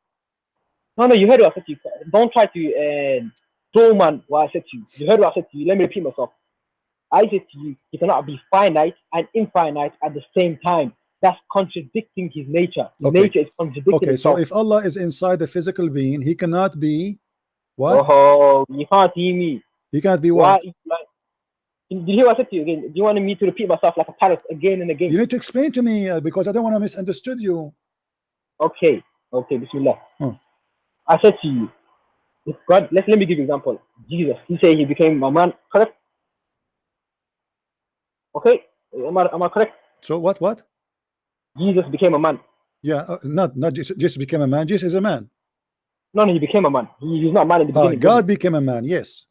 No. You heard what I said to you. Don't try to throw man what I said to you. You heard what I said to you. Let me repeat myself. I said to you, he cannot be finite and infinite at the same time. That's contradicting his nature. His nature is contradicting. Okay, itself. so if Allah is inside the physical being, he cannot be what? Oh, you can't hear me. He can't be what? Did you hear what I said to you again? Do you want me to repeat myself like a parrot again and again? You need to explain to me because I don't want to misunderstood you. Okay, Bismillah. Oh. I said to you, if God, let me give you an example. Jesus, he said he became a man, correct? Okay, am I correct? So what? Jesus became a man. Yeah, not Jesus became a man. Jesus is a man. No, he became a man. He's not a man in the beginning. God became a man, yes.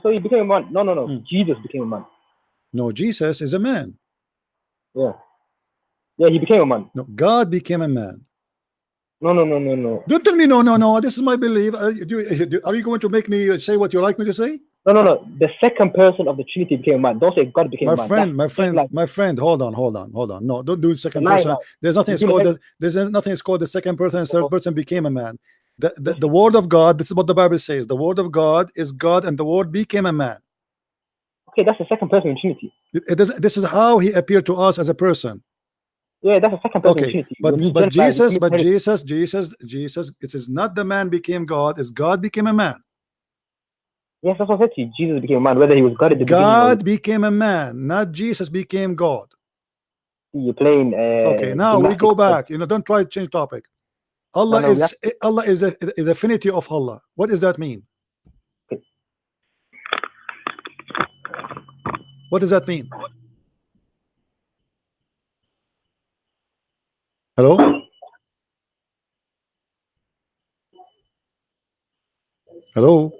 So he became a man. No. Jesus became a man. No, Jesus is a man. Yeah, he became a man. No, God became a man. No. Don't tell me no. This is my belief. Are you going to make me say what you like me to say? No. The second person of the Trinity became a man. Don't say God became a man. My friend. Hold on. No, don't do second person. There's nothing called the second person and third person became a man. The word of God, this is what the Bible says. The word of God is God, and the word became a man. Okay, that's the second person in Trinity. This is how he appeared to us as a person. Yeah, that's the second person in Trinity. But Jesus, it is not the man became God, it's God became a man. Yes, that's what I said to you. Jesus became a man, whether he was God at the beginning. God became a man, not Jesus became God. You're playing. Okay, now we go back. Don't try to change topic. Allah is the affinity of Allah. What does that mean? Okay. What does that mean? Hello? Hello?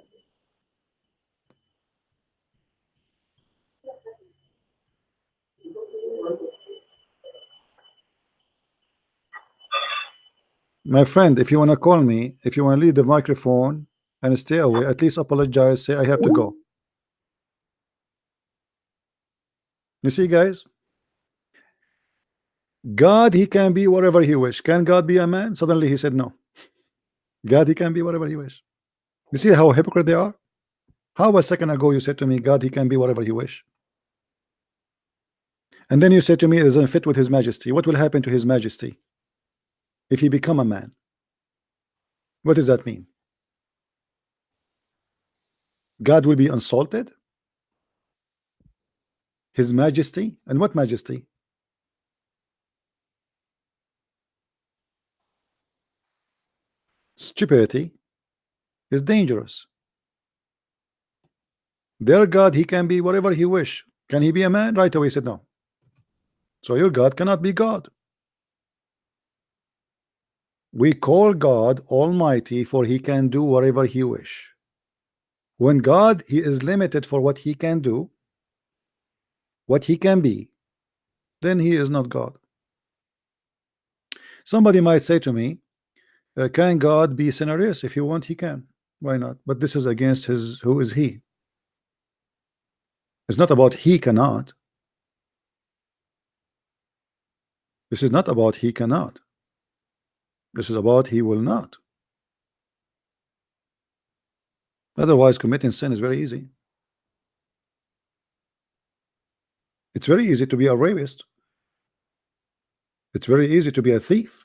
My friend, if you want to call me, if you want to leave the microphone and stay away, at least apologize, say I have to go. You see, guys? God, he can be whatever he wish. Can God be a man? Suddenly he said no. God, he can be whatever he wish. You see how hypocrite they are? How a second ago you said to me, God, he can be whatever he wish. And then you said to me, it doesn't fit with his majesty. What will happen to his majesty if he become a man? What does that mean? God will be insulted? His majesty? And what majesty? Stupidity is dangerous. Their God, he can be whatever he wish. Can he be a man? Right away he said no. So your God cannot be God. We call God Almighty, for he can do whatever he wish. When God, he is limited for what he can do, what he can be, then he is not God. Somebody might say to me, can God be sinner? Yes, if you want, he can. Why not? But this is against his, who is he? It's not about he cannot. This is not about he cannot. This is about he will not. Otherwise, committing sin is very easy. It's very easy to be a rapist. It's very easy to be a thief.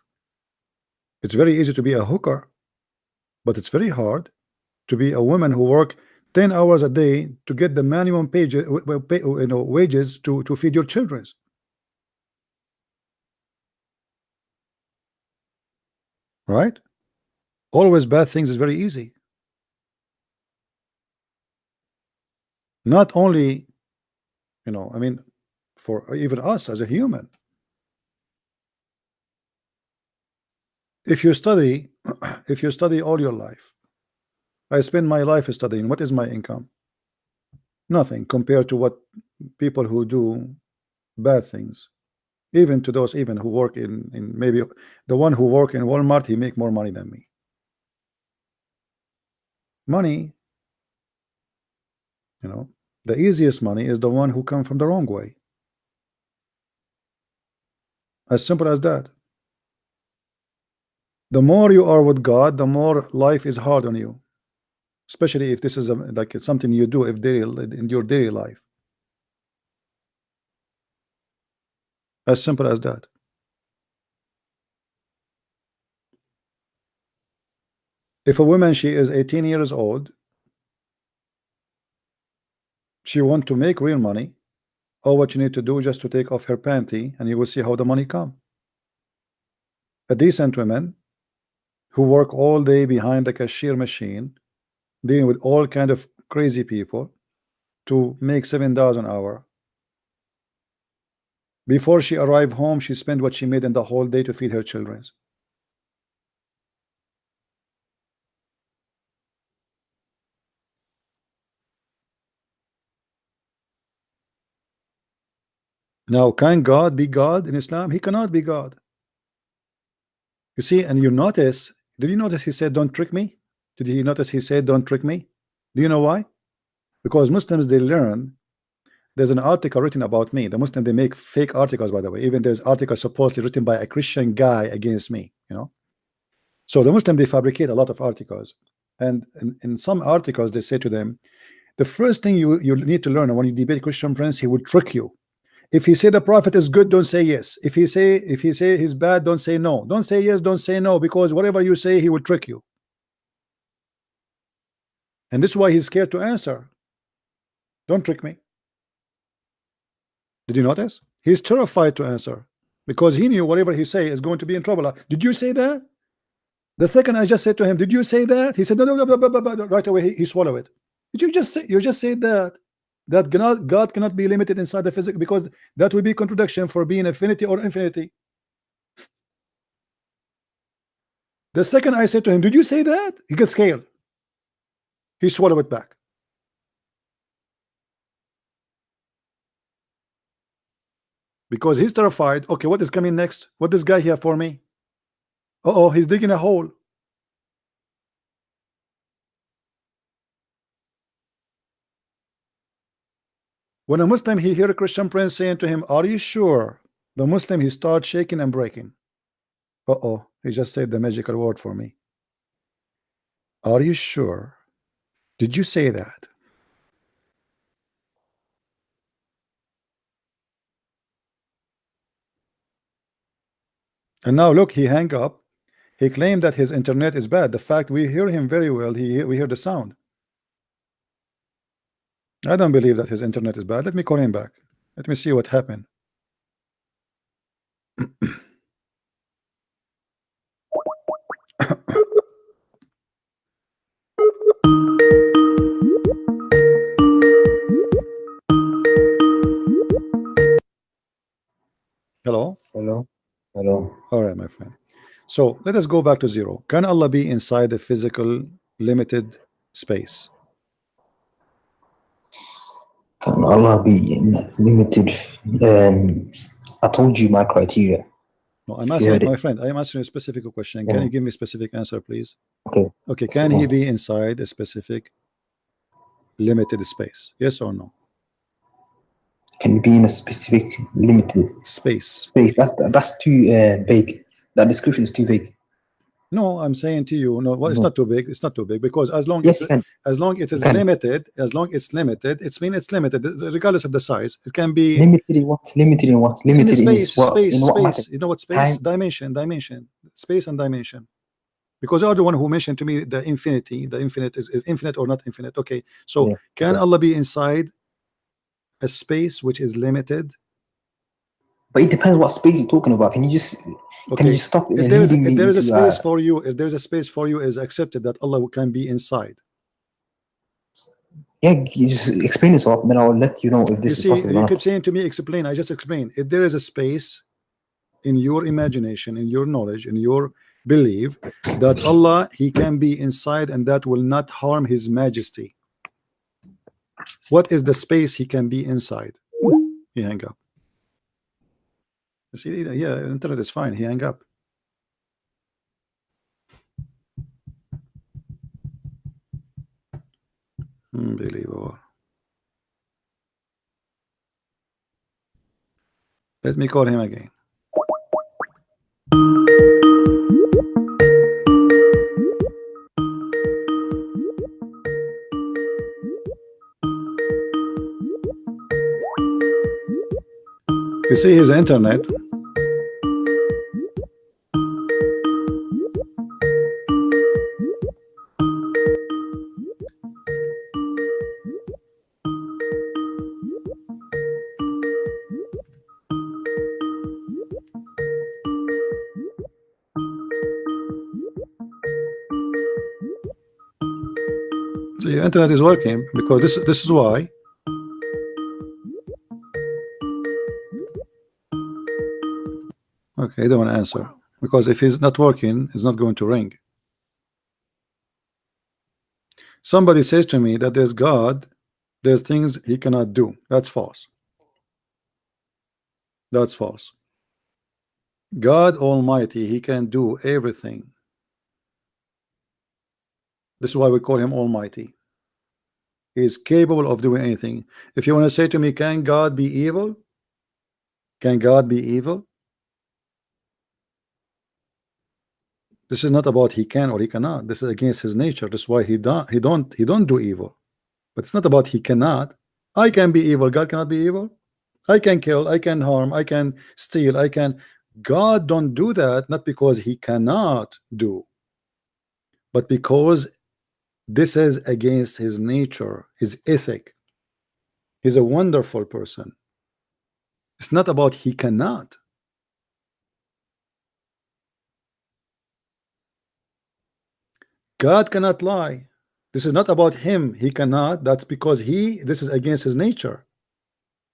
It's very easy to be a hooker. But it's very hard to be a woman who work 10 hours a day to get the minimum wages to feed your children. Right? Always bad things is very easy. Not only, you know, I mean, for even us as a human. If you study, if you study all your life, I spend my life studying. What is my income? Nothing compared to what people who do bad things. Even to those even who work in maybe the one who work in Walmart, he make more money than me. Money, you know, the easiest money is the one who come from the wrong way. As simple as that. The more you are with God, the more life is hard on you, especially if this is like something you do in your daily life. As simple as that. If a woman, she is 18 years old, she want to make real money, all what you need to do is just to take off her panty and you will see how the money come. A decent woman who work all day behind the cashier machine, dealing with all kind of crazy people, to make $7 an hour. Before she arrived home, she spent what she made in the whole day to feed her children. Now, can God be God in Islam? He cannot be God. You see, and you notice, did you notice he said, don't trick me? Did you notice he said, don't trick me? Do you know why? Because Muslims, they learn, there's an article written about me. The Muslims, they make fake articles, by the way. Even there's articles supposedly written by a Christian guy against me, you know. So the Muslims, they fabricate a lot of articles. And in some articles, they say to them, the first thing you need to learn when you debate Christian Prince, he will trick you. If he say the prophet is good, don't say yes. If he say he's bad, don't say no. Don't say yes, don't say no, because whatever you say, he will trick you. And this is why he's scared to answer. Don't trick me. Did you notice? He's terrified to answer because he knew whatever he say is going to be in trouble. Did you say that? The second I just said to him, did you say that? He said no, no, no, no, no, no. Right away he swallowed it. Did you just say, you just said that God cannot be limited inside the physical, because that would be contradiction for being affinity or infinity. The second I said to him, did you say that? He gets scared. He swallowed it back. Because he's terrified. Okay, what is coming next? What this guy here for me? Uh-oh, he's digging a hole. When a Muslim, he hear a Christian Prince saying to him, are you sure? The Muslim, he starts shaking and breaking. Uh-oh, he just said the magical word for me. Are you sure? Did you say that? And now look, he hang up. He claimed that his internet is bad. The fact we hear him very well, we hear the sound. I don't believe that his internet is bad. Let me call him back. Let me see what happened. Hello? Hello? Hello? All right, my friend. So let us go back to zero. Can Allah be inside the physical limited space? Can Allah be in limited? I told you my criteria. No, I'm asking, my friend, I am asking a specific question. Can you give me a specific answer, please? Okay. Okay, can he be inside a specific limited space? Yes or no? Can you be in a specific limited space? That's too vague. That description is too vague. No, I'm saying to you, no. Well, it's not too big. It's not too big because as long Yes, as long it is limited, as long it's limited, it's mean it's limited regardless of the size. It can be limited in what? Limited in what? Limited in space. what? Space. In what Space. You know what space? Dimension. Space and dimension. Because you are the one who mentioned to me the infinity. The infinite is infinite or not infinite. Okay. So can Allah be inside a space which is limited? But it depends what space you're talking about. Can you just stop it? If there is a space for you, if there's a space for you, is accepted that Allah can be inside. Yeah, you just explain yourself, then I'll let you know if this is possible. You keep saying to me, explain. I just explain. If there is a space in your imagination, in your knowledge, in your belief that Allah, He can be inside and that will not harm His majesty. What is the space He can be inside? He hang up. You see, yeah, internet is fine. He hang up. Unbelievable. Let me call him again. You see his internet. So your internet is working because this is why. Okay, I don't want to answer because if he's not working, it's not going to ring. Somebody says to me that there's God, there's things He cannot do. That's false. That's false. God Almighty, He can do everything. This is why we call Him Almighty. He is capable of doing anything. If you want to say to me, can God be evil? Can God be evil? This is not about He can or He cannot. This is against His nature. That's why He don't do evil. But it's not about He cannot. I can be evil. God cannot be evil. I can kill. I can harm. I can steal. I can. God don't do that. Not because He cannot do, but because this is against His nature, His ethic. He's a wonderful person. It's not about He cannot. God cannot lie. This is not about Him. He cannot. That's because this is against His nature.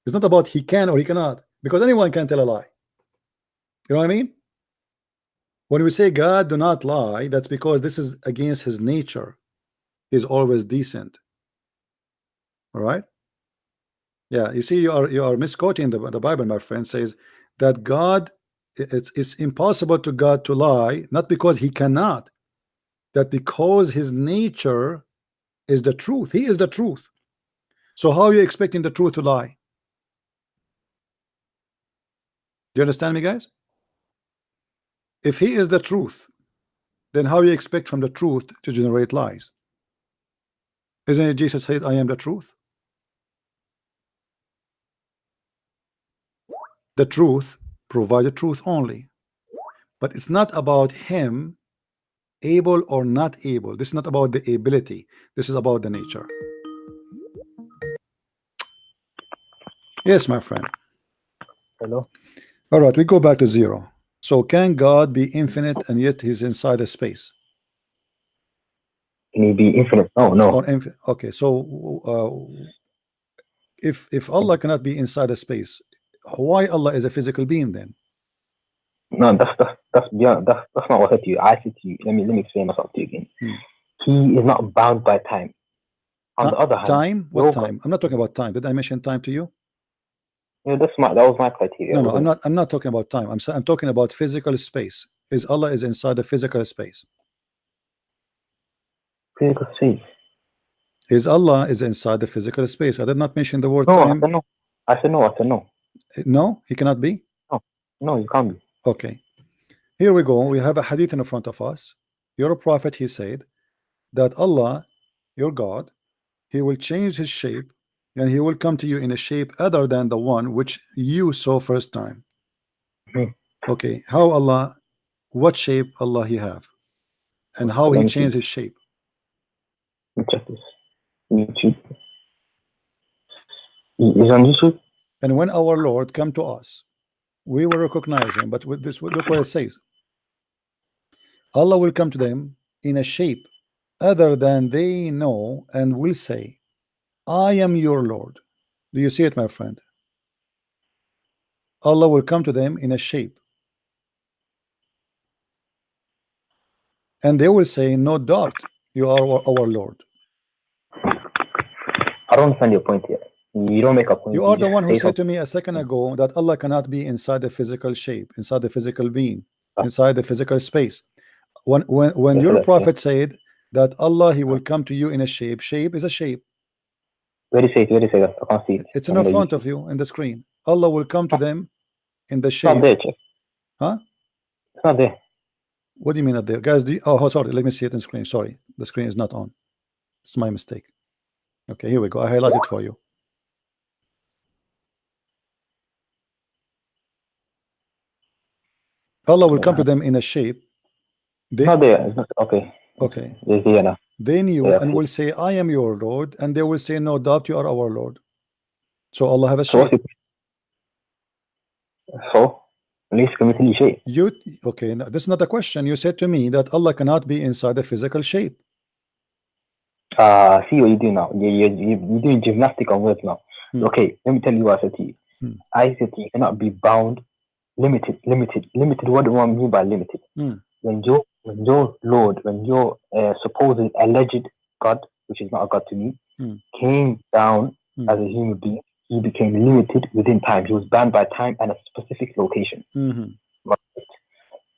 It's not about He can or He cannot, because anyone can tell a lie. You know what I mean? When we say God do not lie, that's because this is against His nature. He's always decent. All right? Yeah, you see, you are misquoting the Bible. My friend says that God, it's impossible to God to lie, not because He cannot, that because His nature is the truth. He is the truth. So how are you expecting the truth to lie? Do you understand me, guys? If He is the truth, then how do you expect from the truth to generate lies? Isn't it Jesus said, I am the truth? The truth provides the truth only. But it's not about Him able or not able. This is not about the ability. This is about the nature. Yes, my friend. Hello. All right, we go back to zero. So can God be infinite and yet He's inside a space? Can He be infinite? Oh no. Okay, so if Allah cannot be inside a space, why Allah is a physical being then? No, that's beyond. That's not what I said to you. I said to you. Let me explain myself to you again. He is not bound by time. On the other hand, time. What time? I'm not talking about time. Did I mention time to you? Yeah, that was my criteria. No, I'm not talking about time. I'm talking about physical space. Is Allah is inside the physical space? Physical space. Is Allah is inside the physical space? I did not mention the word no, time. I said no. No, He cannot be. No, you can't be. Okay, here we go. We have a hadith in front of us. Your prophet, he said that Allah, your God, He will change His shape and He will come to you in a shape other than the one which you saw first time. Okay, how Allah, what shape Allah He have, and how He changed His shape? Check this. YouTube. Is on YouTube. And when our Lord come to us, we will recognize Him. But with this, look what it says. Allah will come to them in a shape other than they know and will say, I am your Lord. Do you see it, my friend? Allah will come to them in a shape, and they will say, no doubt you are our Lord. I don't understand your point here. You don't make a point. You are the just one who say said to something. me a second ago that Allah cannot be inside the physical shape, inside the physical being, inside the physical space. When Yes, your yes, prophet said that Allah, he will come to you in a shape. Shape is a shape. Where do you say it? Where do you say that? I can't see it. It's in front of you in the screen. Allah will come to them in the shape. It's not there, Chief. Huh? It's not there. What do you mean not there, guys? Oh, sorry. Let me see it in screen. Sorry, the screen is not on. It's my mistake. Okay, here we go. I highlight it for you. Allah will come to them in a shape. They, not there. It's not, okay. Okay. It's there now. They knew Yeah, and will say, I am your Lord, and they will say, no doubt you are our Lord. So Allah have a So shape. So, ليس كمثله شيء. You okay? No, this is not a question. You said to me that Allah cannot be inside a physical shape. See what you do now. You're doing gymnastic on words now. Okay, let me tell you what I said to you. I said to you, cannot be bound, limited. What do I mean by limited? When your Lord, when your supposed alleged God, which is not a God to me, came down as a human being, he became limited within time. He was bound by time and a specific location. Right?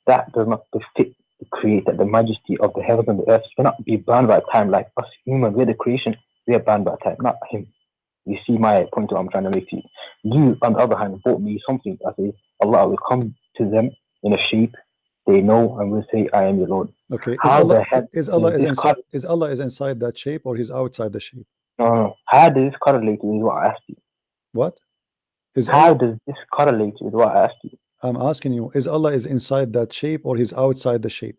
That does not befit the Creator, the majesty of the heavens and the earth. You cannot be bound by time like us humans. We're the creation. We are bound by time, not him. You see my point? What I'm trying to make to you. You, on the other hand, brought me something. I say Allah will come to them in a shape they know and will say, I am your Lord. Okay. Is Allah inside that shape, or he's outside the shape? No. How does this correlate with what I asked you? What? How does this correlate with what I asked you? I'm asking you, is Allah is inside that shape or he's outside the shape?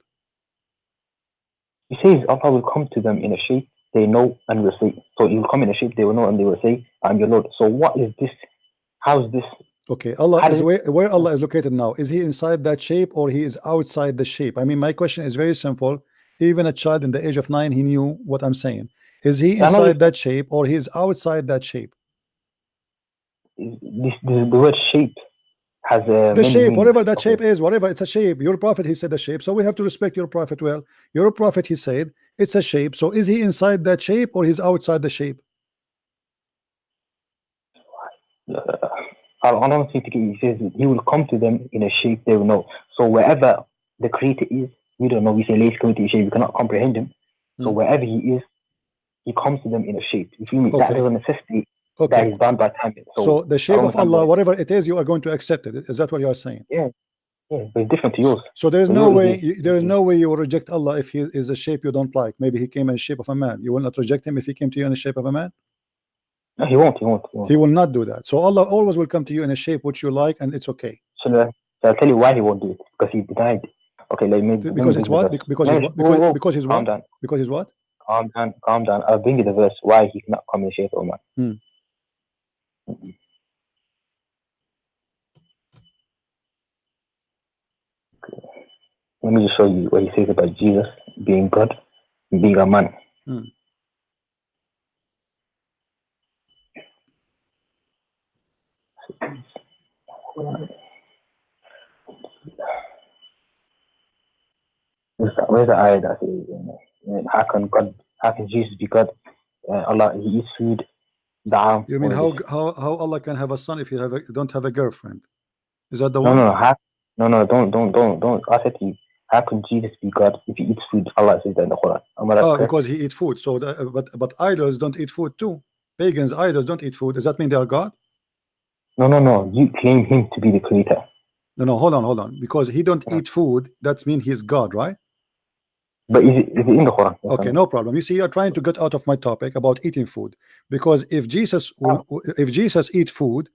He says Allah will come to them in a shape they know and will say. So he will come in a shape they will know and they will say, I'm your Lord. So what is this? How is this? Okay, Allah is where Allah is located now. Is he inside that shape or he is outside the shape? I mean, my question is very simple. Even a child in the age of 9, he knew what I'm saying. Is he inside that shape or he is outside that shape? The word shape has the shape, whatever that shape is, whatever, it's a shape. Your prophet, he said a shape, so we have to respect your prophet. Well, your prophet, he said it's a shape. So is he inside that shape or he's outside the shape? I don't think he says he will come to them in a shape they will know. So wherever the Creator is, we don't know. We say lace coming to shape, we cannot comprehend him. So wherever he is, he comes to them in a shape. You feel me? That is a necessity. That is bound by time. So the shape of Allah, whatever it is, you are going to accept it. Is that what you are saying? Yeah, but it's different to yours. So there is no way. There is no way you will reject Allah if he is a shape you don't like. Maybe he came in the shape of a man. You will not reject him if he came to you in the shape of a man. No, he won't. He will not do that. So Allah always will come to you in a shape which you like, and it's okay. So I'll tell you why he won't do it. Because he denied. Okay, let me. Because it's what? Because he's what? Because he's what? Calm down. I'll bring you the verse why he cannot come in the shape of a man. Let me just show you what he says about Jesus being God and being a man. Where's the ayah that says, how can Jesus be God? Allah, he eats food. You mean how Allah can have a son if you don't have a girlfriend? Is that the one? No, don't. I said to you, how can Jesus be God if he eats food? Allah says that in the Quran. Because he eats food. So, but idols don't eat food too. Pagans, idols don't eat food. Does that mean they are God? No. You claim him to be the creator. No. Hold on. Because he don't eat food, that means he's God, right? But is it in the Quran? Okay, no problem. You see, you're trying to get out of my topic about eating food, because if Jesus eat food,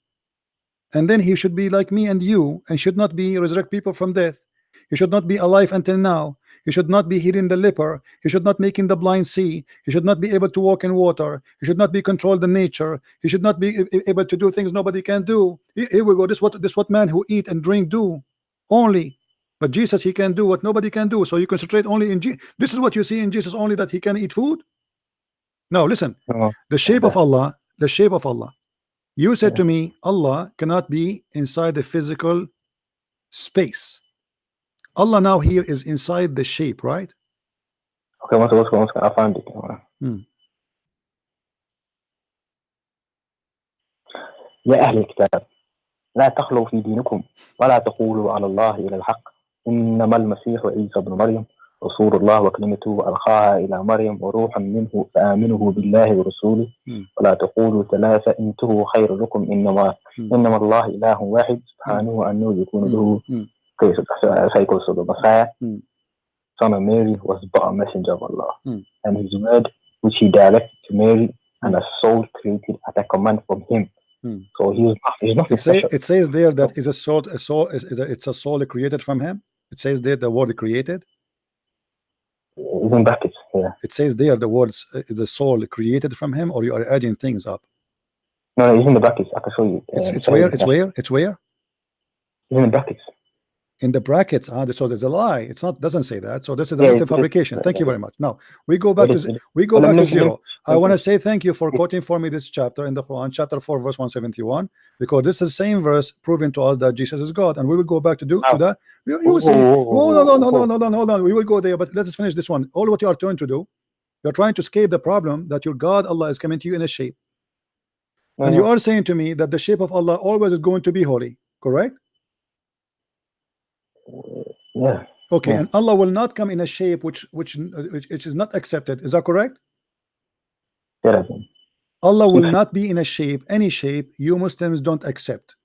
and then he should be like me and you, and should not be resurrect people from death. He should not be alive until now. He should not be healing the leper. He should not making the blind see. He should not be able to walk in water. He should not be control the nature. He should not be able to do things nobody can do. Here we go. This what man who eat and drink do only. But Jesus, he can do what nobody can do. So you concentrate only in Jesus. This is what you see in Jesus only, that he can eat food. No, listen. The shape of Allah, the shape of Allah. You said to me, Allah cannot be inside the physical space. Allah now here is inside the shape, right? Okay, once I found it. يا أهل الكتاب لا تغلوا في دينكم ولا تقولوا على الله إلا الحق إنما المسيح عيسى بن مريم رسول الله وكلمته ألقاها إلى مريم وروح منه فآمنوا بالله ورسوله ولا تقولوا ثلاثة انتهوا خير لكم إنما الله إله واحد سبحانه أنه يكون له cycle. So the Messiah, son of Mary, was but a messenger of Allah, and his word which he directed to Mary and a soul created at a command from him. So he's nothing special. It says there that is it's a soul created from him. It says there the word created. It's in brackets. Yeah. It says there the words the soul created from him, or you are adding things up. No, it's in the brackets. I can show you. It's where? It's where? It's where? It's in the brackets. In the brackets, so there's a lie. It's not, doesn't say that. So this is the fabrication. Thank you very much. Now we go back to zero. I want to say thank you for quoting for me this chapter in the Quran, chapter 4, verse 171, because this is the same verse proving to us that Jesus is God, and we will go back to that. You will see. Hold on. We will go there, but let us finish this one. All what you are trying to do, you're trying to escape the problem that your God Allah is coming to you in a shape, and you are saying to me that the shape of Allah always is going to be holy, correct? Yeah. Okay, and Allah will not come in a shape which is not accepted. Is that correct? Yeah. Allah will not be in a shape, any shape you Muslims don't accept.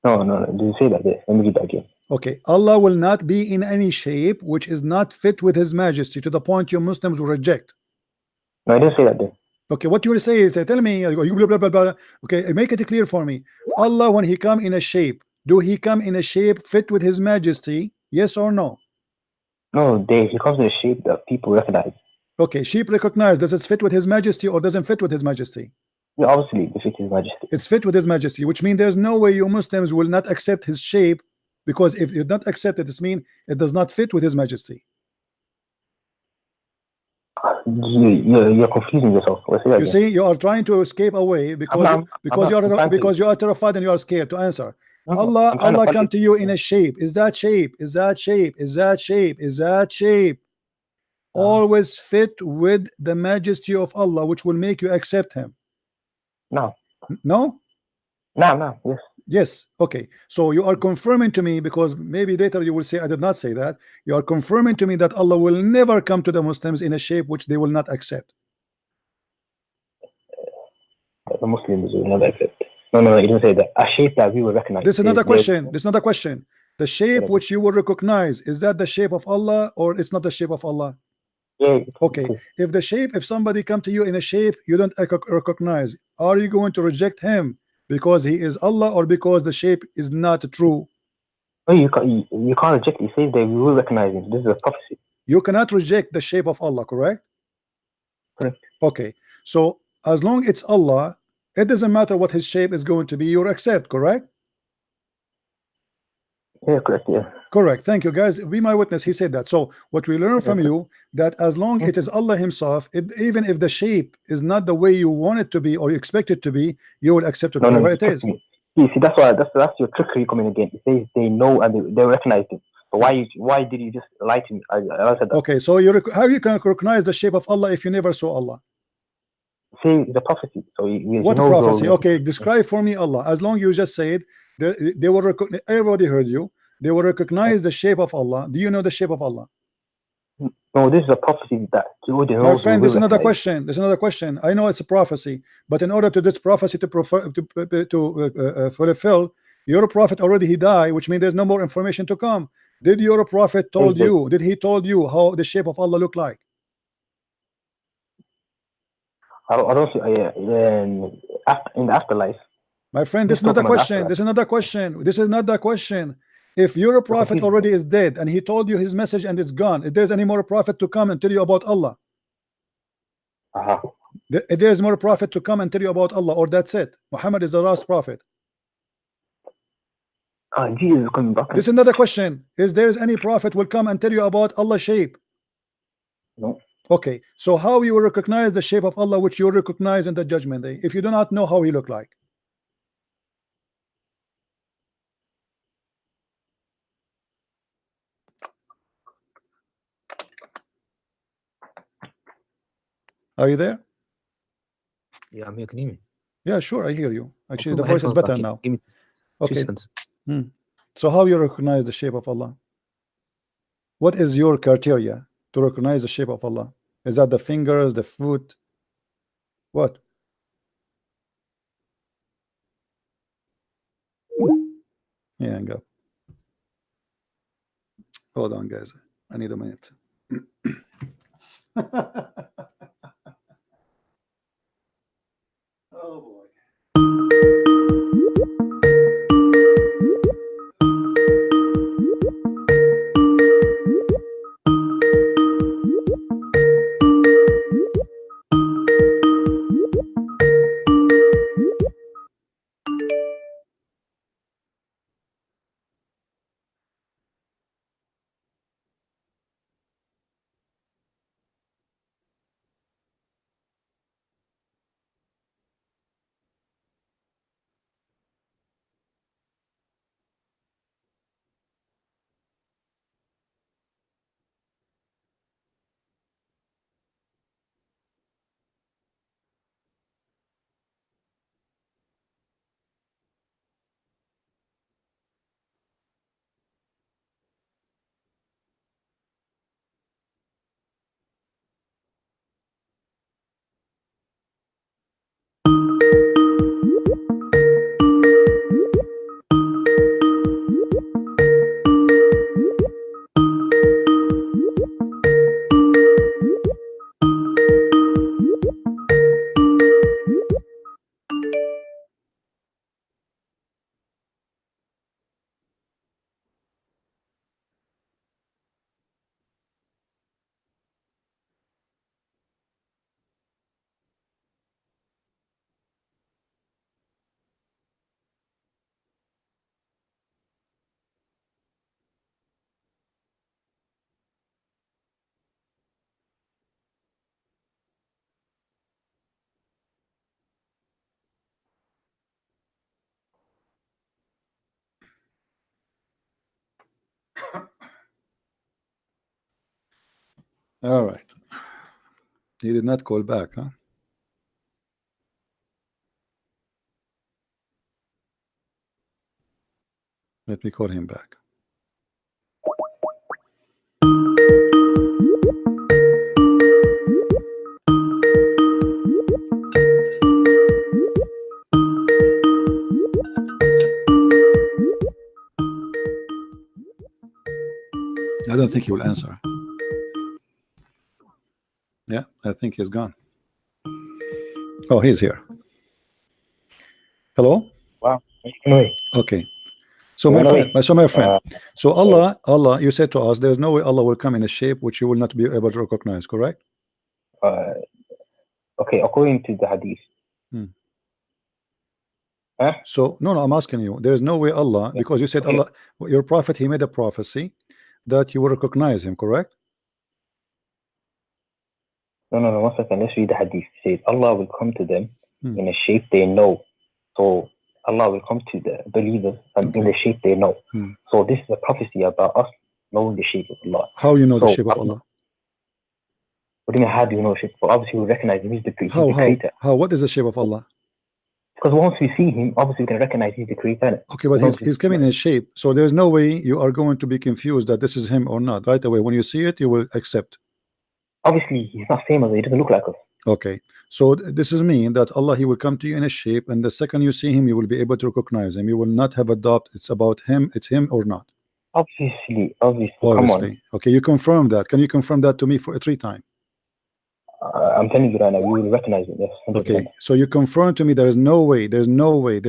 No. Did you say that there? Let me read that again. Okay, Allah will not be in any shape which is not fit with His Majesty to the point you Muslims will reject. No, I didn't say that there. Okay, what you will say is tell me, you blah, blah, blah. Okay, make it clear for me. Allah, when He come in a shape, do He come in a shape fit with His Majesty? Yes or no? No, He comes in a shape that people recognize. Okay, sheep recognize. Does it fit with His Majesty or doesn't fit with His Majesty? Yeah, obviously it fits His Majesty. It's fit with His Majesty, which means there's no way you Muslims will not accept His shape, because if you don't accept it, this means it does not fit with His Majesty. You're confusing yourself. You see, you are trying to escape away because you are terrified and you are scared to answer. Allah come to you in a shape. Is that shape always fit with the majesty of Allah, which will make you accept Him? No. Yes. Okay, so you are confirming to me, because maybe later you will say I did not say that. You are confirming to me that Allah will never come to the Muslims in a shape which they will not accept. The Muslims will never accept. No, you didn't say that. A shape that we will recognize. This is another question. The shape which you will recognize, is that the shape of Allah or it's not the shape of Allah? Yeah. Okay. If somebody come to you in a shape you don't recognize, are you going to reject him because he is Allah or because the shape is not true? No, you can't reject. He says that we will recognize him. This is a prophecy. You cannot reject the shape of Allah, correct? Correct. Okay. So as long it's Allah, it doesn't matter what his shape is going to be, you accept, correct? Yeah, correct. Yeah. Correct. Thank you, guys. Be my witness. He said that. So what we learn from you, that as long it is Allah Himself, even if the shape is not the way you want it to be or you expect it to be, you will accept it whatever it is. See, that's your trickery coming again. It says they know and they recognize it. So why did you just lie to me? I said that. Okay, so how you can recognize the shape of Allah if you never saw Allah? See, the prophecy. So what prophecy? Okay, describe for me Allah. As long you just said they will recognize. Everybody heard you. They will recognize the shape of Allah. Do you know the shape of Allah? No, this is a prophecy that my friend. This is another question. There's another question. I know it's a prophecy, but in order to this prophecy to fulfill, your prophet already he died, which means there's no more information to come. Did your prophet told you? Did he told you how the shape of Allah look like? I don't see in the afterlife. My friend, this is another question. This is another question. This is another question. If your prophet already is dead and he told you his message and it's gone, if there's any more prophet to come and tell you about Allah, if there's more prophet to come and tell you about Allah, or that's it, Muhammad is the last prophet. Jesus is coming back. This is another question. Is there any prophet will come and tell you about Allah's shape? No. Okay, so how you will recognize the shape of Allah, which you will recognize in the judgment day, if you do not know how he look like? Are you there? Yeah, I'm here. Can you hear me? Yeah, sure, I hear you. Actually, put the my voice is headphones better back in. now. Give me 2 Okay. seconds. So how you recognize the shape of Allah? What is your criteria to recognize the shape of Allah? Is that the fingers, the foot? What? Yeah, hang up. Hold on, guys. I need a minute. Oh boy. All right. He did not call back, huh? Let me call him back. I don't think he will answer. Yeah, I think he's gone. Oh, he's here. Hello? Wow. Okay. So my friend, so Allah, you said to us, there's no way Allah will come in a shape which you will not be able to recognize, correct? Okay, according to the hadith. So no, I'm asking you. There's no way Allah, because you said Allah, your prophet, he made a prophecy that you will recognize him, correct? No, 1 second. Let's read the hadith. It says Allah will come to them in a shape they know. So Allah will come to the believers and in the shape they know. So this is a prophecy about us knowing the shape of Allah. How you know the shape of Allah? What do you mean, how do you know the shape? Well, obviously we recognize him. He's the creator. How? What is the shape of Allah? Because once we see him, obviously we can recognize he's the creator. Okay, but he's coming in a shape. So there's no way you are going to be confused that this is him or not. Right away, when you see it, you will accept. Obviously, he's not same as us. He doesn't look like us. Okay, so this is mean that Allah, he will come to you in a shape, and the second you see him, you will be able to recognize him. You will not have a doubt. It's about him. It's him or not. Obviously. Come on. Okay, you confirm that. Can you confirm that to me for 3 times? I'm telling you right now, you will recognize it. Yes. 100%. Okay, so you confirm to me there is no way, there's no way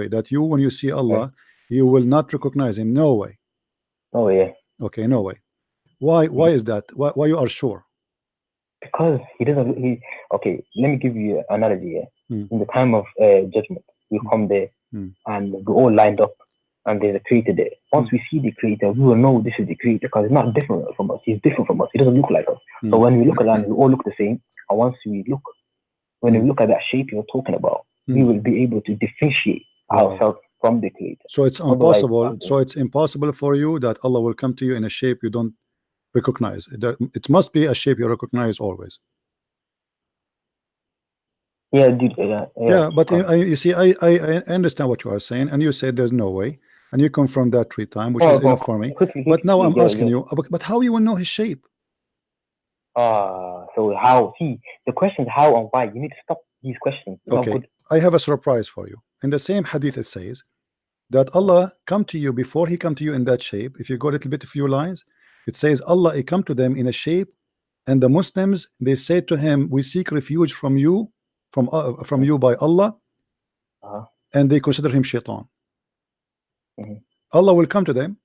that you, when you see Allah, you will not recognize him. No way. No way. Okay, no way. Why is that? Why you are sure? Because he doesn't. Okay, let me give you an analogy here. In the time of judgment, we come there and we all lined up, and there's a creator there. Once we see the creator, we will know this is the creator because it's not different from us. He's different from us. He doesn't look like us. So when we look at land, we all look the same. And once we look, when we look at that shape you're talking about, we will be able to differentiate ourselves from the creator. So it's impossible. So it's impossible for you that Allah will come to you in a shape you don't recognize. It must be a shape you recognize always. Yeah, dude. Yeah. But you see, I understand what you are saying, and you said there's no way, and you confirm that 3 times, which is enough for me. But now I'm asking you, but how you will know his shape? So how? See, the question is how and why. You need to stop these questions. It's not Okay, good. I have a surprise for you. In the same hadith, it says that Allah come to you before He come to you in that shape. If you go a little bit, a few lines, it says Allah He come to them in a shape, and the Muslims they say to Him, "We seek refuge from you, from you by Allah," and they consider Him shaitan. Allah will come to them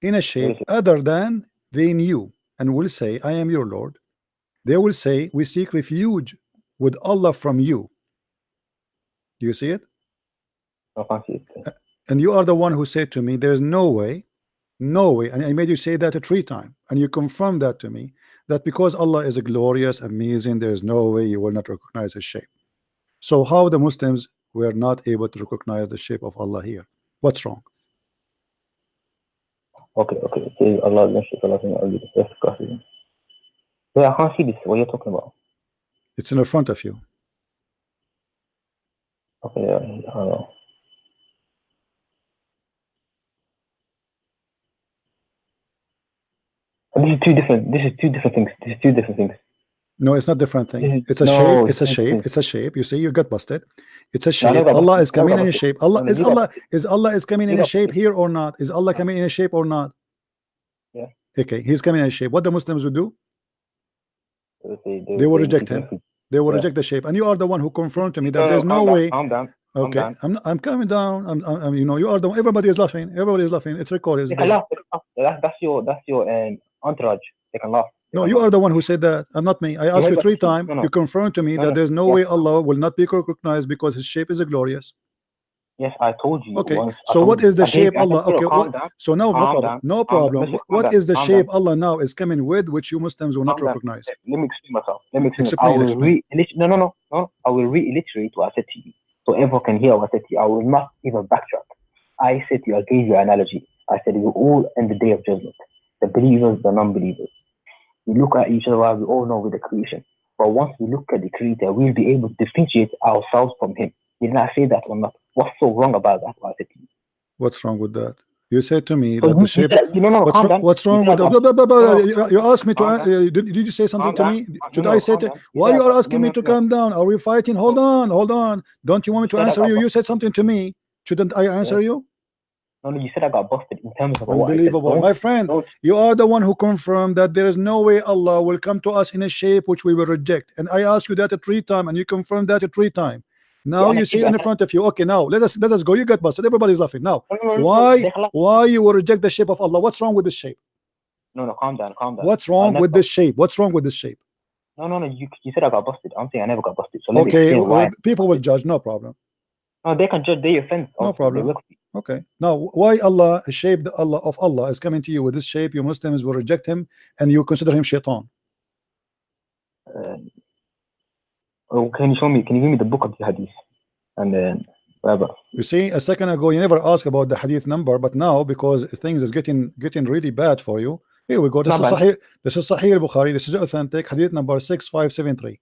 in a shape other than they knew, and will say, "I am your Lord." They will say, "We seek refuge with Allah from you." Do you see it? I can't see it. And you are the one who said to me, "There's no way, no way," and I made you say that 3 times, and you confirmed that to me, that because Allah is a glorious, amazing, there's no way you will not recognize His shape. So how the Muslims were not able to recognize the shape of Allah here? What's wrong? Okay. Say Allah, yeah, I can't see this. What you're talking about? It's in the front of you. Okay, I don't know. This is two different things. This is 2 different things. No, it's not different thing. It's a No, shape. It's a it's- shape. It's a shape. You see, you got busted. It's a I shape. never got Allah busted. is coming I never in a got shape. busted. Allah No, is you got Allah busted. is Allah is coming You in a got shape busted. here or not? Is Allah coming in a shape or not? Yeah. Okay, He's coming in a shape. What the Muslims would do? They They will say reject seek Him. refuge. They will Yeah. reject the shape, and you are the one who confirmed to me that No, there's no calm down, way. calm down. Calm Okay, down. I'm coming down. I'm you know, you are the everybody is laughing. Everybody is laughing. It's recorded. It's They can there. laugh. That's your entourage. They can laugh. No, you are the one who said that. I'm not me. I asked you but- 3 times. no, no. You confirmed to me No, that no. there's no Yes. way Allah will not be recognized because His shape is glorious. Yes, I told you Okay, once. I so told what you. is the I gave shape you- I said, Allah? "Bro, Okay, calm what? down. So now, no Calm problem. down. No Calm down. problem. Listen, calm What down. is the Calm shape down. Allah now is coming with, which you Muslims will not Calm down. recognize? Let me explain myself. Let me explain. Explain, explain. No. I will reiterate what I said to you, so everyone can hear what I said to you. I will not even backtrack. I said to you, I gave you an analogy. I said we're all in the day of judgment. The believers, the non-believers. We look at each other. We all know with the creation. But once we look at the Creator, we'll be able to differentiate ourselves from Him. Didn't I say that or not? What's so wrong about that? What I said to you. What's wrong with that? You said to me So that the shape. What's wrong with that? You asked me to. Did you say something to me? Should I say to? Why you are asking me to calm down? Are we fighting? Hold on. Don't you want me to answer you? You said something to me. Shouldn't I answer you? No, you said I got busted in terms of what I said. Unbelievable, my friend. You are the one who confirmed that there is no way Allah will come to us in a shape which we will reject. And I asked you that 3 times, and you confirmed that 3 times. Now you see it in front of you. Okay, now let us go. You got busted. Everybody's laughing. Now, why you will reject the shape of Allah? What's wrong with the shape? No, calm down. What's wrong with this shape? What's wrong with this shape? No. You said I got busted. I'm saying I never got busted. So okay, well, people will judge. No problem. No, they can judge their offense. No problem. Okay. Now, why Allah shape the Allah of Allah is coming to you with this shape? You Muslims will reject Him, and you consider Him shaitan. Can you show me? Can you give me the book of the hadith? And then, you see, a second ago you never asked about the hadith number, but now because things is getting really bad for you, here we go. This is Sahih. This is Sahih al-Bukhari. This is authentic hadith number 6573.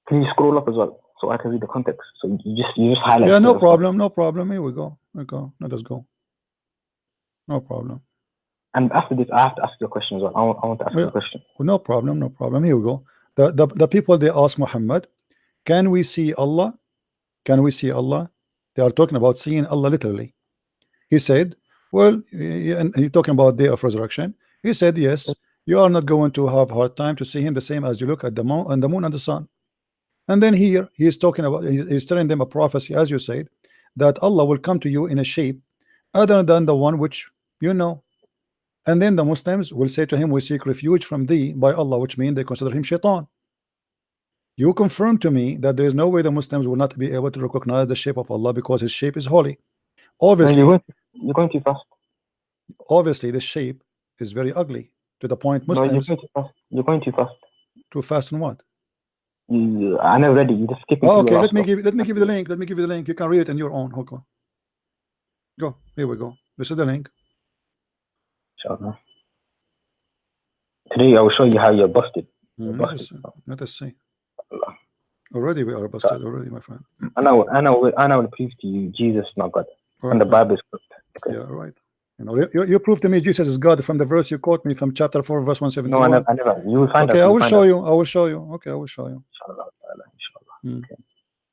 Can you scroll up as well so I can read the context? So you just highlight. Yeah, no problem. Here we go. Let us go. No problem. And after this, I have to ask you a question as well. I want to ask you a question. No problem. Here we go. The people, they ask Muhammad, can we see Allah? Can we see Allah? They are talking about seeing Allah literally. He said, well, and he's talking about day of resurrection. He said, yes, you are not going to have hard time to see Him the same as you look at the moon and the sun. And then here he's talking about, he's telling them a prophecy, as you said, that Allah will come to you in a shape other than the one which you know. And then the Muslims will say to him, we seek refuge from thee by Allah, which means they consider him shaitan. You confirm to me that there is no way the Muslims will not be able to recognize the shape of Allah because His shape is holy. Obviously, you're going too fast. Obviously, the shape is very ugly to the point Muslims. No, you're going too fast. Too fast in what? I never read it. You just skipping. Oh, okay, let me give you the link. Let me give you the link. You can read it on your own. Okay. Go. Here we go. This is the link. Inshallah. Today I will show you how you're busted. Let us see. Already we are busted. Already, my friend. And I will prove to you Jesus is not God, and the Bible is correct. Okay. Yeah, right. You know, you prove to me Jesus is God from the verse you quote me from chapter 4, verse 171. No, I never. You will find out. Okay, I will show you. I will show you. Okay, I will show you. Inshallah. Okay.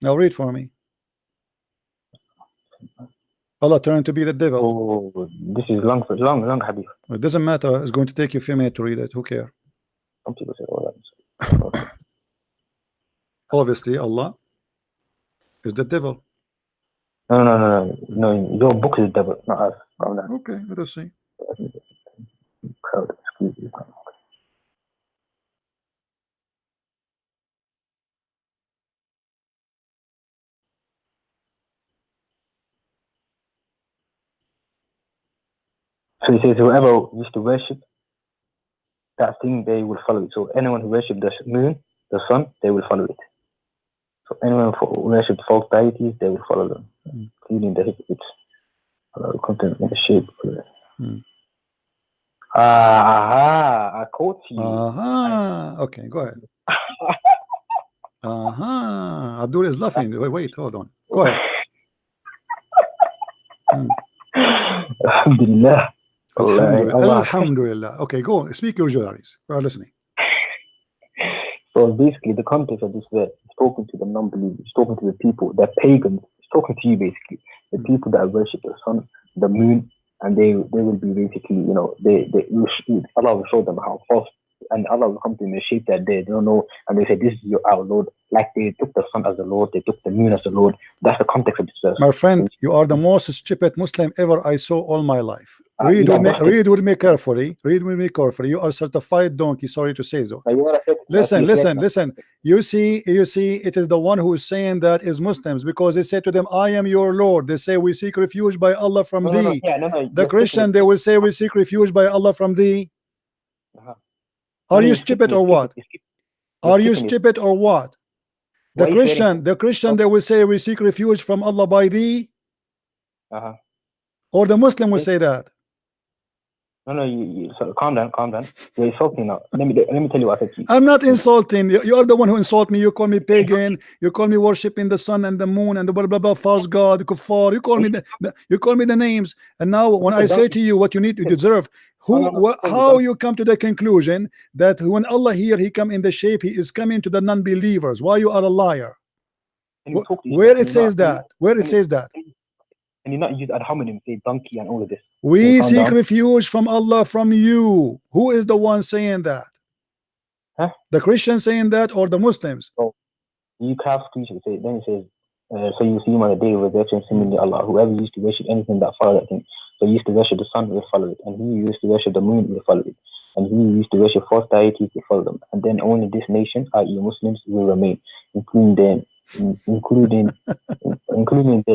Now read for me. Allah turned to be the devil. Oh, this is long hadith. It doesn't matter. It's going to take you a few minutes to read it. Who cares? Some people say all that. Obviously, Allah is the devil. No. Your book is the devil, not us. Okay, let us see. Excuse me. So he says, whoever used to worship that thing, they will follow it. So anyone who worshipped the moon, the sun, they will follow it. So anyone who worshipped false deities, they will follow them, including the hypocrites. Allah will come to them in the shape. I caught you. Okay, go ahead. Abdul is laughing. Wait, hold on. Go ahead. Alhamdulillah. Alhamdulillah. Okay, go. Speak your juries. We are listening. So basically, the context of this verse is talking to the non-believers, it's talking to the people, the pagans, it's talking to you basically, the people that worship the sun, the moon, and they will be basically, you know, Allah will show them how false, and Allah will come to them in a shape that they don't know, and they say, this is our Lord. Like they took the sun as the Lord, they took the moon as the Lord. That's the context of this verse. My friend, you are the most stupid Muslim ever I saw all my life. Read with me carefully. Read with me carefully. You are certified donkey. Sorry to say so. Listen. You see, it is the one who is saying that is Muslims, because they say to them, I am your Lord. They say, we seek refuge by Allah from thee. The Christian, they will say, we seek refuge by Allah from thee. Are you stupid or what? Are you stupid or what? The Christian, they will say, we seek refuge from Allah by thee. Or the Muslim will say that. No, so calm down. You're insulting now. Let me tell you what I said to you. I'm not insulting. You are the one who insult me. You call me pagan. You call me worshiping the sun and the moon and the blah blah blah, false god, kuffar. You call me the names. And now when I say to you what you need to deserve, how you come to the conclusion that when Allah here he come in the shape, he is coming to the non-believers? Why you are a liar? Where it says that? Where it says that? And you not use ad hominem, say donkey and all of this. We seek refuge from Allah from you. Who is the one saying that? The Christians saying that or the Muslims? So you have to say, then it says, so you see my day with resurrection, similarly Allah, whoever used to worship anything that followed that thing. So he used to worship the sun, will follow it, and he used to worship the moon, will follow it, and he used to worship false deities, will follow them, and then only this nation, i.e. Muslims, will remain, including the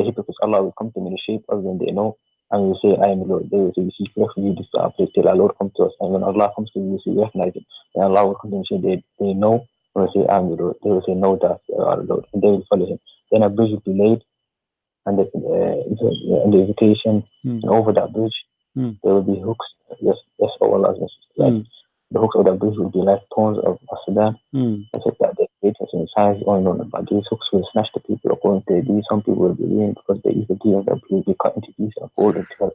hypocrites. Allah will come to them in the shape of when they know, and will say, I am the Lord. They will say, we seek refuge, this is our place till our Lord come to us, and when Allah comes to you, you recognize it, and Allah will come to them and say, they know, and will say, I am the Lord. They will say, no, that's our Lord, and they will follow him. Then a bridge will be laid, and the invitation, and over that bridge, there will be hooks. Yes, Allah. The hooks of that bridge will be like thorns of Sudan. It's like that. The greatness and size going on, but these hooks will snatch the people according to these. Some people will be ruined because they either do and will be cut into pieces and folded together.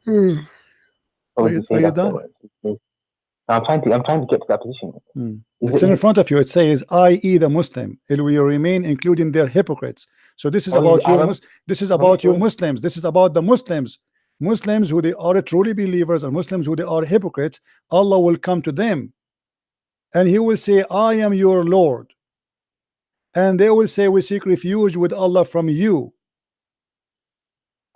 Are you done? I'm trying to get to that position. It's in front of you. It says, i.e. the Muslim, it will remain, including their hypocrites. So this is about you. This is about you Muslims. This is about the Muslims. Muslims who they are truly believers, and Muslims who they are hypocrites. Allah will come to them, and He will say, I am your Lord. And they will say, we seek refuge with Allah from you.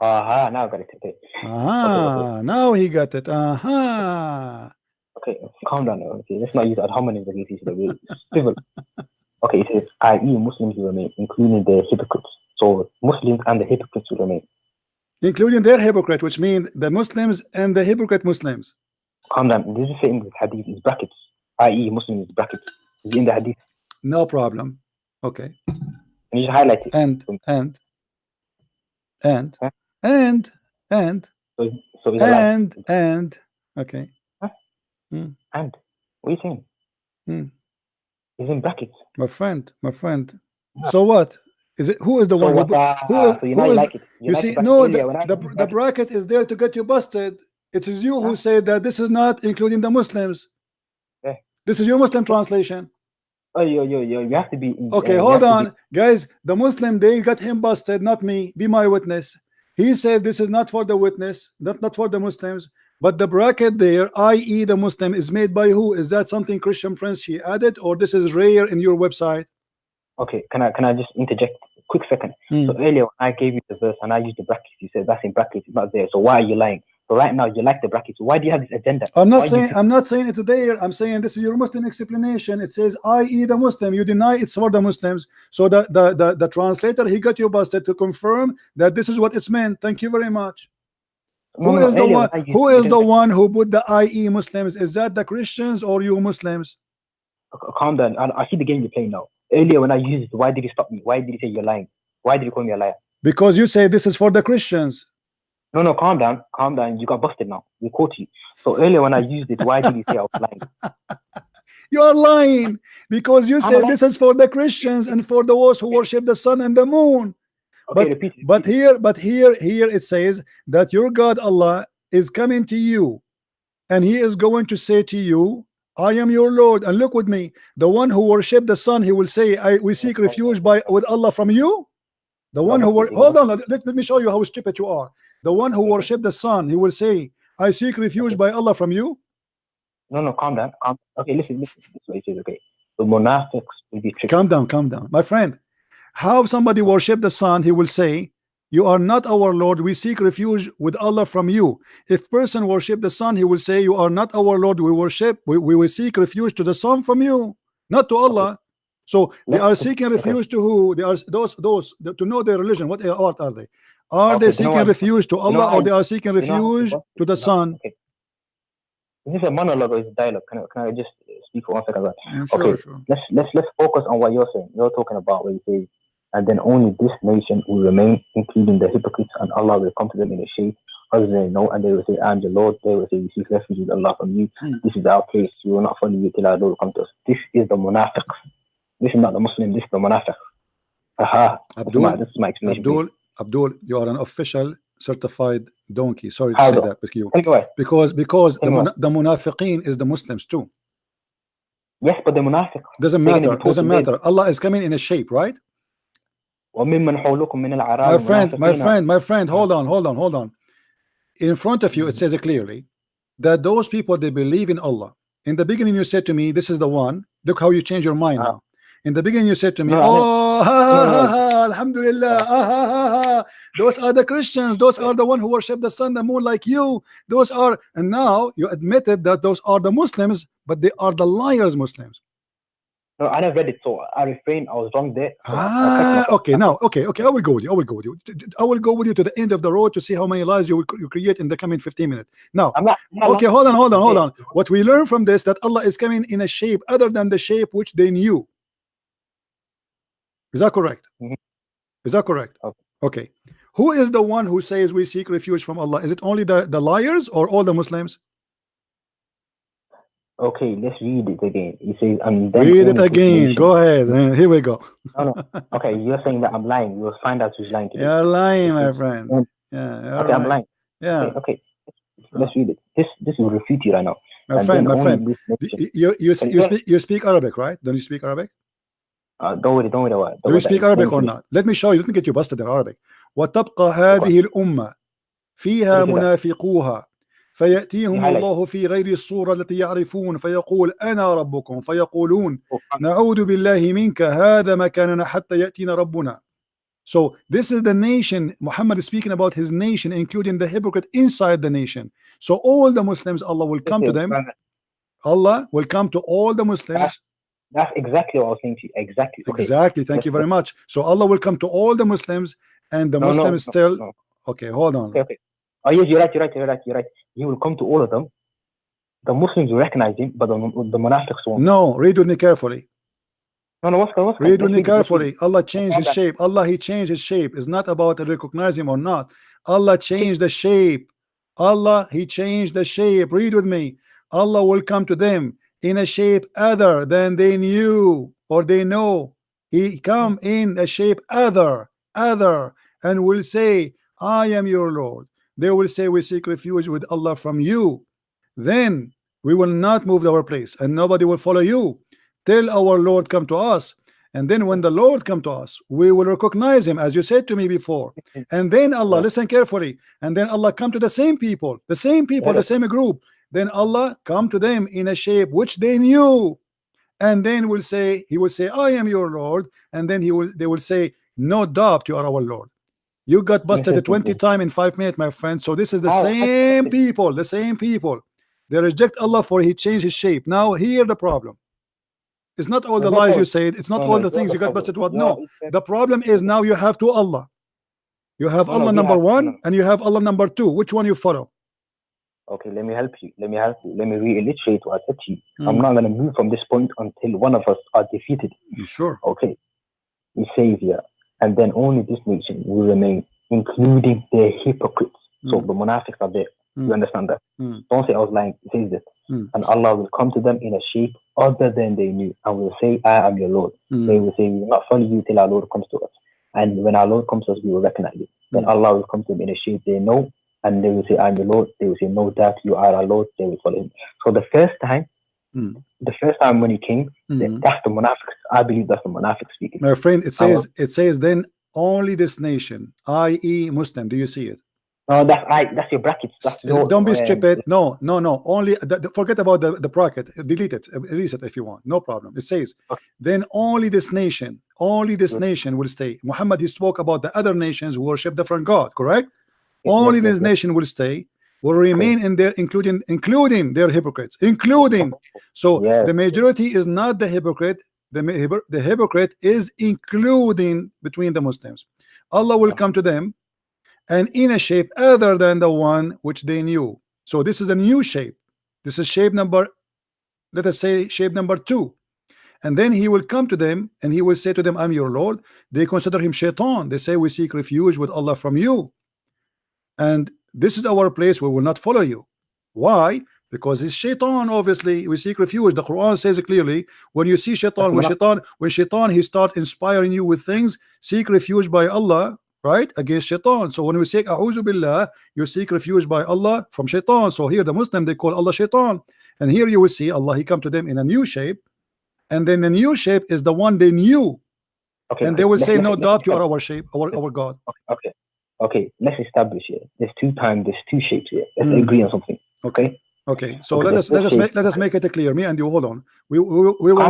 Now I got it. Okay. Now he got it. Okay, calm down. Okay, let's not use ad hominem against each other. Civil. Okay, it says, i.e. Muslims will remain, including the hypocrites. So Muslims and the hypocrites will remain. Including their hypocrite, which means the Muslims and the hypocrite Muslims. Calm down. This is saying the hadith is brackets, i.e. Muslims is brackets. Is in the hadith. No problem. Okay. Can you just highlight it? And. Huh? So okay. Huh? And what are you saying? Is in brackets. My friend. So what? Is it who is the one who like it. You see, no, the bracket is there to get you busted. It is you who say that this is not including the Muslims. This is your Muslim translation. Oh, you have to be. Okay, hold on, guys. The Muslim, they got him busted, not me. Be my witness. He said this is not for the witness, not for the Muslims. But the bracket there, i.e. the Muslim, is made by who? Is that something Christian Prince he added, or this is rare in your website? Okay, can I just interject a quick second? So earlier when I gave you the verse and I used the brackets, you said that's in brackets, it's not there. So why are you lying? So right now you like the brackets. Why do you have this agenda? I'm not saying it's there. I'm saying this is your Muslim explanation. It says i.e. the Muslim. You deny it's for the Muslims. So the translator, he got you busted to confirm that this is what it's meant. Thank you very much. Who is the one who put the i.e. Muslims? Is that the Christians or you Muslims? Calm down. I see the game you're playing now. Earlier when I used it, why did you stop me? Why did you say you're lying? Why did you call me a liar? Because you say this is for the Christians. No, calm down. You got busted now. We caught you. So earlier when I used it, why did you say I was lying? You are lying because you said this is for the Christians and for those who worship the sun and the moon. Okay, but here it says that your God Allah is coming to you and he is going to say to you, I am your Lord, and look with me, the one who worship the sun, he will say, we seek refuge with Allah from you. The one who hold on, let me show you how stupid you are. The one who worship the sun, he will say, I seek refuge by Allah from you. No, calm down. Okay, listen. This is what he says. Okay, the monastics will be tricked. Calm down, my friend. How somebody worship the sun, he will say, you are not our Lord, we seek refuge with Allah from you. If person worship the sun, he will say, you are not our Lord, we will seek refuge to the sun from you, not to Allah. So they are seeking refuge to who? They are those to know their religion. What are they? Are they seeking refuge to Allah, or they are seeking refuge to the sun? Okay. Is this a monologue or is it a dialogue? Can I just speak for 1 second? Sure. Let's focus on what you're saying. You're talking about where you say, and then only this nation will remain, including the hypocrites, and Allah will come to them in a shape as they know, and they will say, I am the Lord. They will say, we seek refuge with Allah from you. This is our place. We will not follow you till our Lord will come to us. This is the munafiq. This is not the Muslim. This is the munafiq. Aha. This is my explanation. Abdul, you are an official certified donkey. Sorry to say that with you. Because the munafiqeen is the Muslims too. Yes, but the munafiq doesn't matter. Allah is coming in a shape, right? My friend, hold on. In front of you, it says clearly that those people, they believe in Allah. In the beginning, you said to me, this is the one. Look how you change your mind now. In the beginning, you said to me, Alhamdulillah, those are the Christians, those are the one who worship the sun, the moon like you. And now you admitted that those are the Muslims, but they are the liars Muslims. No, I never read it, so I refrained. I was wrong there. Okay. I will go with you. I will go with you to the end of the road to see how many lies you create in the coming 15 minutes. Now, hold on. What we learn from this, that Allah is coming in a shape other than the shape which they knew. Is that correct? Is that correct? Okay. Who is the one who says we seek refuge from Allah? Is it only the liars or all the Muslims? Okay, let's read it again. He says, read it again. Go ahead. Here we go. No. Okay, you're saying that I'm lying. We'll find out who's lying today. You're lying, my friend. Yeah. Okay, I'm lying. Yeah. Okay. Let's read it. This will refute you right now. My friend. You speak Arabic, right? Don't you speak Arabic? Don't worry. Do you speak Arabic or not? Let me show you. Let me get you busted in Arabic. وتبقى هذه الأمة فيها منافقوها فيأتيهم الله في غير الصورة التي يعرفون فيقول أنا ربكم فيقولون نعوذ بالله منك هذا مكاننا حتى يأتينا ربنا. So this is the nation. Muhammad is speaking about his nation, including the hypocrite inside the nation. So all the Muslims, Allah will come to them. Allah will come to all the Muslims That's exactly what I was saying to you. Exactly. Okay. Exactly. Thank you very much. So Allah will come to all the Muslims, and the Muslims still. Okay, hold on. Okay. Oh yes, you're right. He will come to all of them. The Muslims will recognize him, but the Munafiqs won't. No, read with me carefully. No, what's read with me carefully. Allah changed his shape. He changed his shape. It's not about recognize him or not. Allah changed the shape. He changed the shape. Read with me. Allah will come to them in a shape other than they knew or they know. He come in a shape other, and will say, I am your Lord. They will say, we seek refuge with Allah from you. Then we will not move our place, and nobody will follow you till our Lord come to us. And then when the Lord come to us, we will recognize him, as you said to me before. And then Allah, listen carefully, and then Allah come to the same people, the same group. Then Allah come to them in a shape which they knew, and then he will say, I am your Lord. And then they will say, no doubt you are our Lord. You got busted 20 times in 5 minutes, my friend. So this is the same people, They reject Allah for he changed his shape. Now here the problem. It's not all the lies you said. It's not all the things you got busted with. No, the problem is now you have two Allah. You have Allah number one, and you have Allah number two. Which one you follow? Okay, let me help you. Let me reiterate what I said to you. I'm not going to move from this point until one of us are defeated. You sure? Okay. We say here, and then only this nation will remain, including their hypocrites. So the Munafiqs are there. You understand that? Don't say I was lying. It says this. And Allah will come to them in a shape other than they knew, and will say, I am your Lord. They will say, we will not follow you till our Lord comes to us. And when our Lord comes to us, we will recognize you. Then Allah will come to them in a shape they know, and they will say, I am your Lord. They will say, no doubt you are our Lord. They will follow him. So the first time when he came, that's the Munafiqs. I believe that's the Munafiqs speaking. My friend, it says then only this nation, i.e. Muslim. Do you see it? No, that's your brackets. Don't be stupid. No. Only forget about the bracket. Delete it. Erase it if you want. No problem. It says then only this nation will stay. Muhammad, he spoke about the other nations who worship different God. Correct? Only this nation will stay, will remain in there, including their hypocrites. So the majority is not the hypocrite. The hypocrite is including between the Muslims. Allah will come to them, and in a shape other than the one which they knew. So this is a new shape. This is shape number, let us say shape number 2. And then he will come to them and he will say to them, I'm your Lord. They consider him shaitan. They say, we seek refuge with Allah from you, and this is our place, we will not follow you. Why? Because it's shaitan. Obviously we seek refuge. The Quran says it clearly. When you see shaitan, when shaitan he start inspiring you with things, seek refuge by Allah, right, against shaitan. So when we say a'udhu billah, you seek refuge by Allah from shaitan. So here the Muslim, they call Allah shaitan, and here you will see Allah, he come to them in a new shape, and then the new shape is the one they knew, and they will say, no doubt you are our shape, our God. Okay, let's establish here. There's two shapes here. Let's agree on something. Okay. So let us make it clear. Me and you, hold on. We will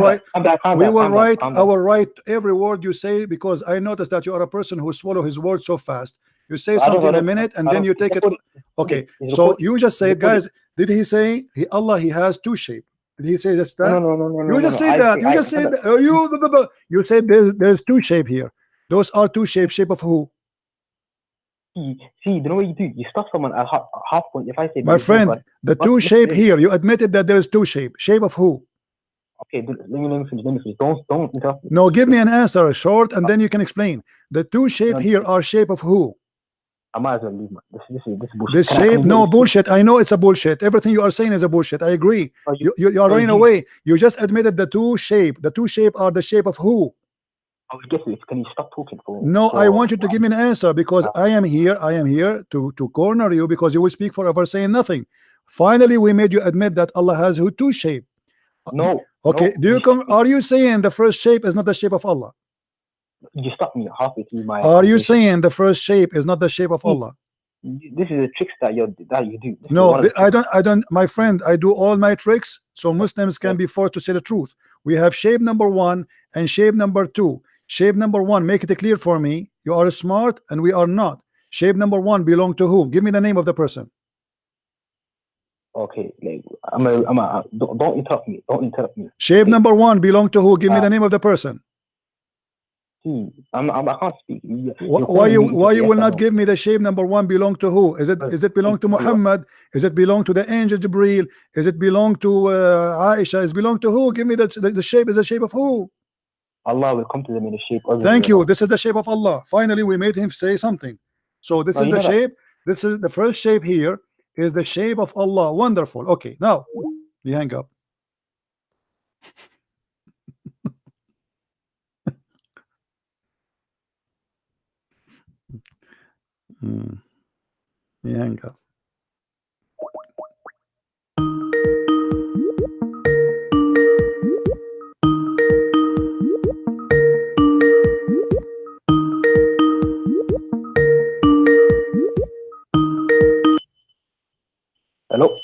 write every word you say, because I noticed that you are a person who swallow his words so fast. You say something in a minute and then you take it. Okay. So you just say, guys, did he say Allah he has two shapes? Did he say that? No. You just said that. You said there's two shape here. Those are two shapes. Shape of who? See, you know what you do? You stop someone at half point. If I say, my friend, the two shape here, you admitted that there is two shape. Shape of who? Okay, let me finish. Don't interrupt me. No, give me an answer, short, and then you can explain. The two shape here are shape of who? I might as well leave, man. This is bullshit. This shape, no bullshit. I know it's a bullshit. Everything you are saying is a bullshit. I agree. You are running away. You just admitted the two shape. The two shape are the shape of who? Can you stop talking for me? No, I want you to give me an answer, because I am here to corner you, because you will speak forever saying nothing. Finally, we made you admit that Allah has two shape. No. Okay. Are you saying the first shape is not the shape of Allah? You stopped me halfway through my. Are you saying the first shape is not the shape of Allah? This is a trick that you do. No, I don't, my friend. I do all my tricks so Muslims can be forced to say the truth. We have shape number 1 and shape number 2. Shape number 1, make it clear for me. You are smart and we are not. Shape number 1 belong to whom? Give me the name of the person. Okay, like don't interrupt me. Don't interrupt me. Shape number 1 belong to who? Give me the name of the person. I can't speak. Why you will not give me the shape number 1 belong to who? Is it belong to Muhammad? Is it belong to the angel Jibreel? Is it belong to Aisha? Is belong to who? Give me the shape. Is the shape of who? Allah will come to them in the shape of Thank you. This is the shape of Allah. Finally, we made him say something. So this is the shape. This is the first shape here. Is the shape of Allah. Wonderful. Okay, now you hang up. You hang up. Hello.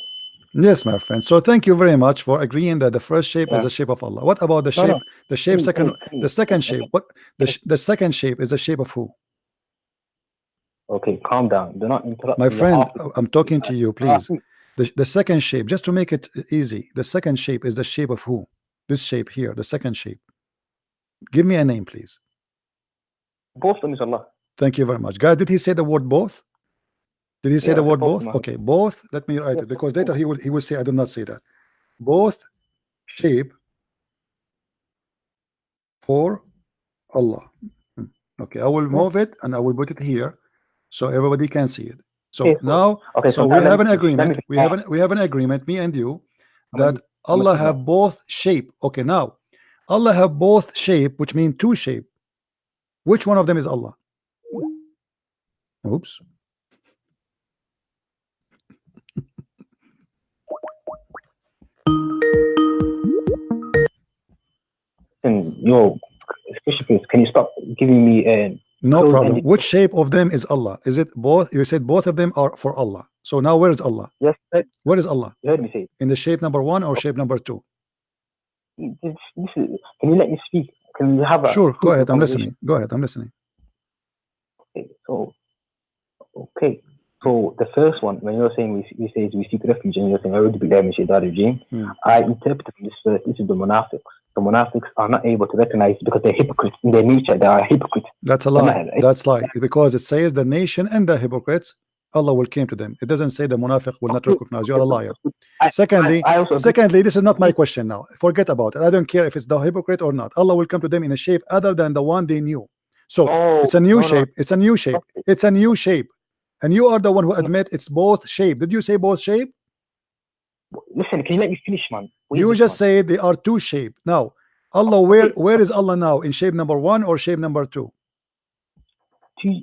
Yes, my friend. So thank you very much for agreeing that the first shape is the shape of Allah. What about the shape? No. The shape the second shape. What the second shape is the shape of who? Okay, calm down. Do not interrupt My me. friend, I'm talking to you, please. The second shape, just to make it easy, the second shape is the shape of who? This shape here, the second shape. Give me a name, please. Both of them is Allah. Thank you very much. Guys, did he say the word both? Did he say the word both? both? Okay, both. Let me write it because later he will say I did not say that. Both shape for Allah. Okay, I will move it and I will put it here so everybody can see it. So now, so we have an agreement. We have an agreement, me and you, that Allah have both shape. Okay, now Allah have both shape, which means two shape. Which one of them is Allah? Oops. And yo, please, can you stop giving me no problem. Which shape of them is Allah? Is it both? You said both of them are for Allah. So now where is Allah? Yes. Where is Allah? You heard me say. In the shape number 1 or shape number 2? Can you let me speak? Can you have a sure? Go ahead. I'm listening. Go ahead. I'm listening. Okay. So the first one, when you're saying we seek refuge, and you're saying I interpret this verse. This is the munafiqs. The munafiqs are not able to recognize because they're hypocrites in their nature. They are hypocrites. That's a lie. That's lie. Because it says the nation and the hypocrites, Allah will come to them. It doesn't say the munafiq will not recognize. You're a liar. Secondly, this is not my question now. Forget about it. I don't care if it's the hypocrite or not. Allah will come to them in a shape other than the one they knew. So it's a new shape. It's a new shape. It's a new shape. And you are the one who admit it's both shape. Did you say both shape? Listen, can you let me finish, man? You just say they are two shape. Now, Allah, where is Allah now? In shape number 1 or shape number 2?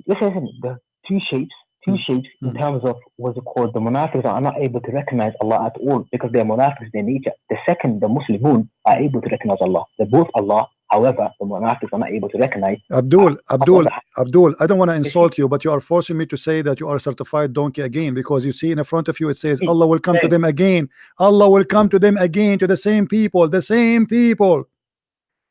Listen, the two shapes in terms of what's it called, the munafiqs are not able to recognize Allah at all because they're munafiqs, their nature. The second, the Muslimun are able to recognize Allah. They're both Allah. However, the munafiqs are not able to recognize. Abdul, I don't want to insult you, but you are forcing me to say that you are a certified donkey again, because you see in front of you it says Allah will come to them again. Allah will come to them again, to the same people.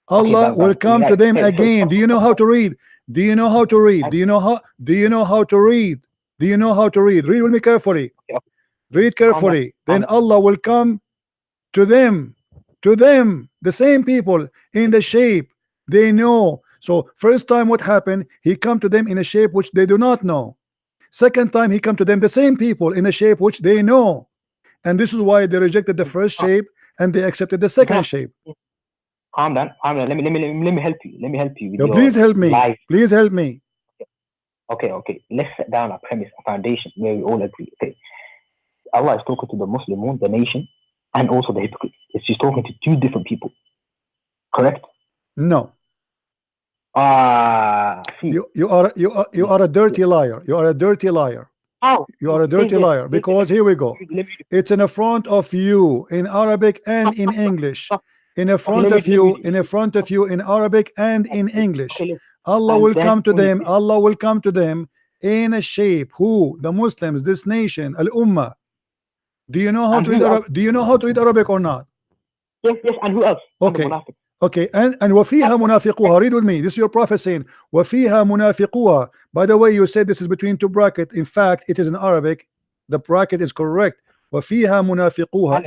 Allah will come to them again. Do you know how to read? Do you know how to read? Do you know how to read? Do you know how to read? Read with me carefully. Read carefully. Then Allah will come to them, the same people, in the shape they know. So first time what happened, he come to them in a shape which they do not know. Second time he come to them, the same people, in a shape which they know. And this is why they rejected the first shape and they accepted the second shape. Calm down. Let me help you. Let me help you. Yo, please help me. Please help me. Okay. Let's set down a premise, a foundation where we all agree. Okay. Allah is talking to the Muslimun, the nation, and also the hypocrites. She's talking to two different people. Correct? No. You are a dirty liar. You are a dirty liar. How? You are a dirty liar, because here we go. It's in front of you in Arabic and in English. In front of you in Arabic and in English. Allah will come to them. Allah will come to them in a shape. Who? The Muslims, this nation, Al-Ummah. Do you know how to read Arabic? Do you know how to read Arabic or not? Yes. And who else? Okay. And وَفِيهَا مُنَافِقُوهَا. Read with me. This is your prophet saying وَفِيهَا مُنَافِقُوهَا. By the way, you said this is between two brackets. In fact, it is in Arabic. The bracket is correct. وفيها منافقوها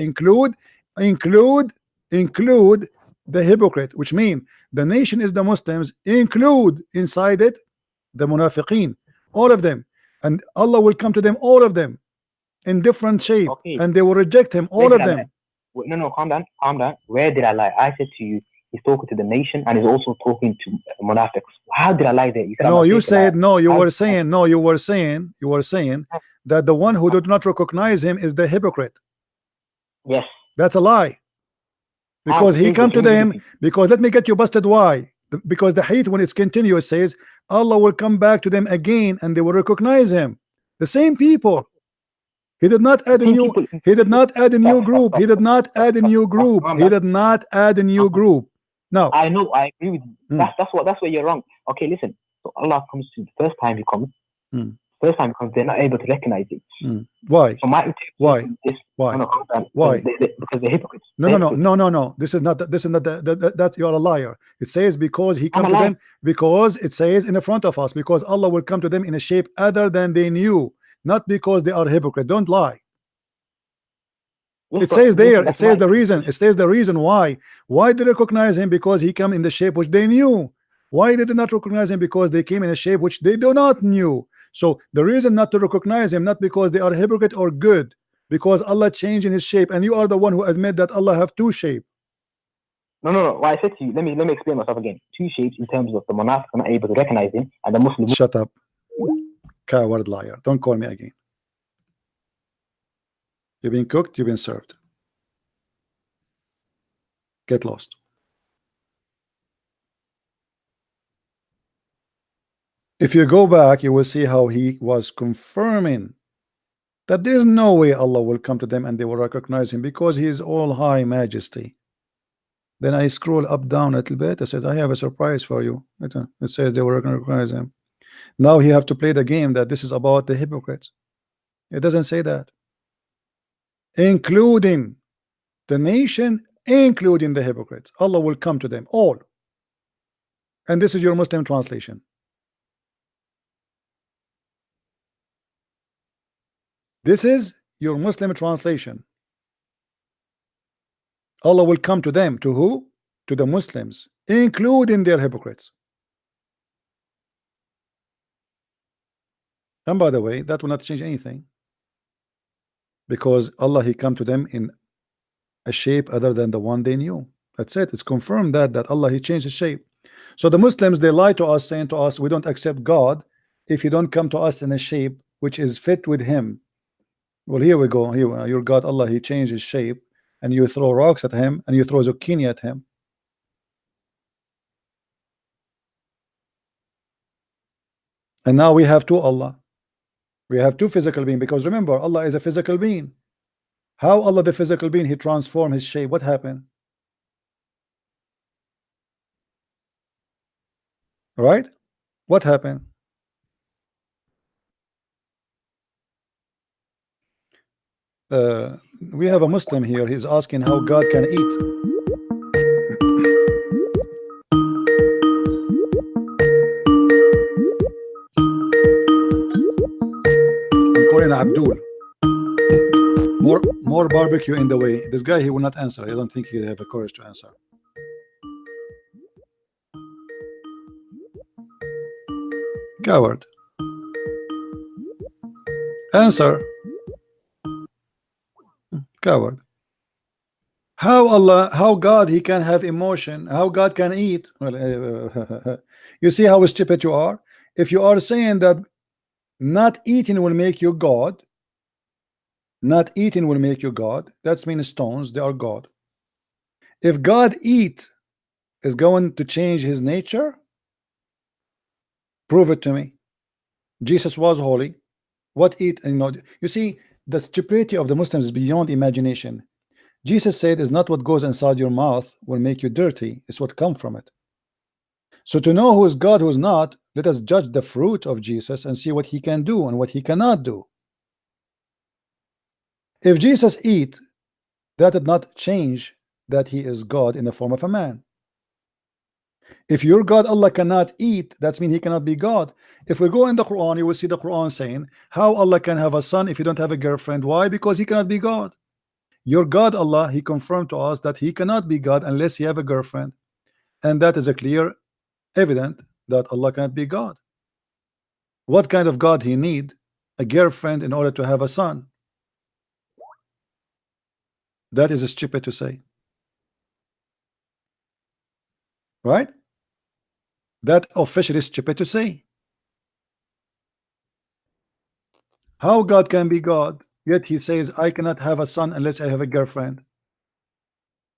include the hypocrite, which mean the nation is the Muslims, include inside it the munafiqeen, all of them, and Allah will come to them, all of them, in different shape, and they will reject him, all of them. No, calm down. Where did I lie? I said to you, he's talking to the nation and he's also talking to munafiqs. How did I lie there? You said no, you said no. You were saying that the one who did not recognize him is the hypocrite. Yes, that's a lie. Because he come to them. Because let me get you busted. Why? Because the hadith, when it's continuous, says Allah will come back to them again and they will recognize him. The same people. He did not add a new. He did not add a new group. He did not add a new group. He did not add a new group. No. I know. I agree with you. That's where you're wrong. Okay, listen. So Allah comes to the first time he comes. First time he comes, they're not able to recognize it. Why? So why? Why? Why? Because they're hypocrites. No. This is not. That you are a liar. It says because he come to them. Because it says in the front of us. Because Allah will come to them in a shape other than they knew. Not because they are hypocrite. Don't lie. It says there. It says the reason. It says the reason why. Why did they recognize him? Because he came in the shape which they knew. Why did they not recognize him? Because they came in a shape which they do not knew. So the reason not to recognize him, not because they are hypocrite or good, because Allah changed in his shape, and you are the one who admit that Allah have two shape. No. What I said to you, let me explain myself again. Two shapes in terms of the munafiq are not able to recognize him, and the Muslim. Shut up, coward liar! Don't call me again. You've been cooked. You've been served. Get lost. If you go back, you will see how he was confirming that there's no way Allah will come to them and they will recognize him because he is all high majesty. Then I scroll up down a little bit. It says I have a surprise for you. It says they will recognize him. Now he have to play the game that this is about the hypocrites. It doesn't say that. Including the nation, including the hypocrites. Allah will come to them all. And this is your Muslim translation. This is your Muslim translation. Allah will come to them. To who? To the Muslims, including their hypocrites. And by the way, that will not change anything, because Allah, he come to them in a shape other than the one they knew. That's it. It's confirmed that Allah, he changed his shape. So the Muslims, they lie to us, saying to us, we don't accept God if you don't come to us in a shape which is fit with him. Well, here we go. Here, your God, Allah, he changed his shape, and you throw rocks at him, and you throw zucchini at him. And now we have two Allah. We have two physical beings, because remember, Allah is a physical being. How Allah, the physical being, he transformed his shape? What happened? Right? What happened? We have a Muslim here. He's asking how God can eat. I'm calling Abdul. More barbecue in the way. This guy, he will not answer. I don't think he'll have the courage to answer. Coward. Answer. Coward. How Allah, how God, he can have emotion, how God can eat. Well, you see how stupid you are. If you are saying that not eating will make you God, not eating will make you God, that means stones, they are God. If God eat is going to change his nature, prove it to me. Jesus was holy. What eat? You see, the stupidity of the Muslims is beyond imagination. Jesus said, "Is not what goes inside your mouth will make you dirty; it's what comes from it." So to know who is God, who is not, let us judge the fruit of Jesus and see what he can do and what he cannot do. If Jesus eat, that did not change that he is God in the form of a man. If your God Allah cannot eat, that means he cannot be God. If we go in the Quran, you will see the Quran saying how Allah can have a son if you don't have a girlfriend. Why? Because he cannot be God. Your God Allah, he confirmed to us that he cannot be God unless he have a girlfriend, and that is a clear evident that Allah cannot be God. What kind of God he need a girlfriend in order to have a son? That is stupid to say, right? That officially is stupid to say. How God can be God, yet he says I cannot have a son unless I have a girlfriend?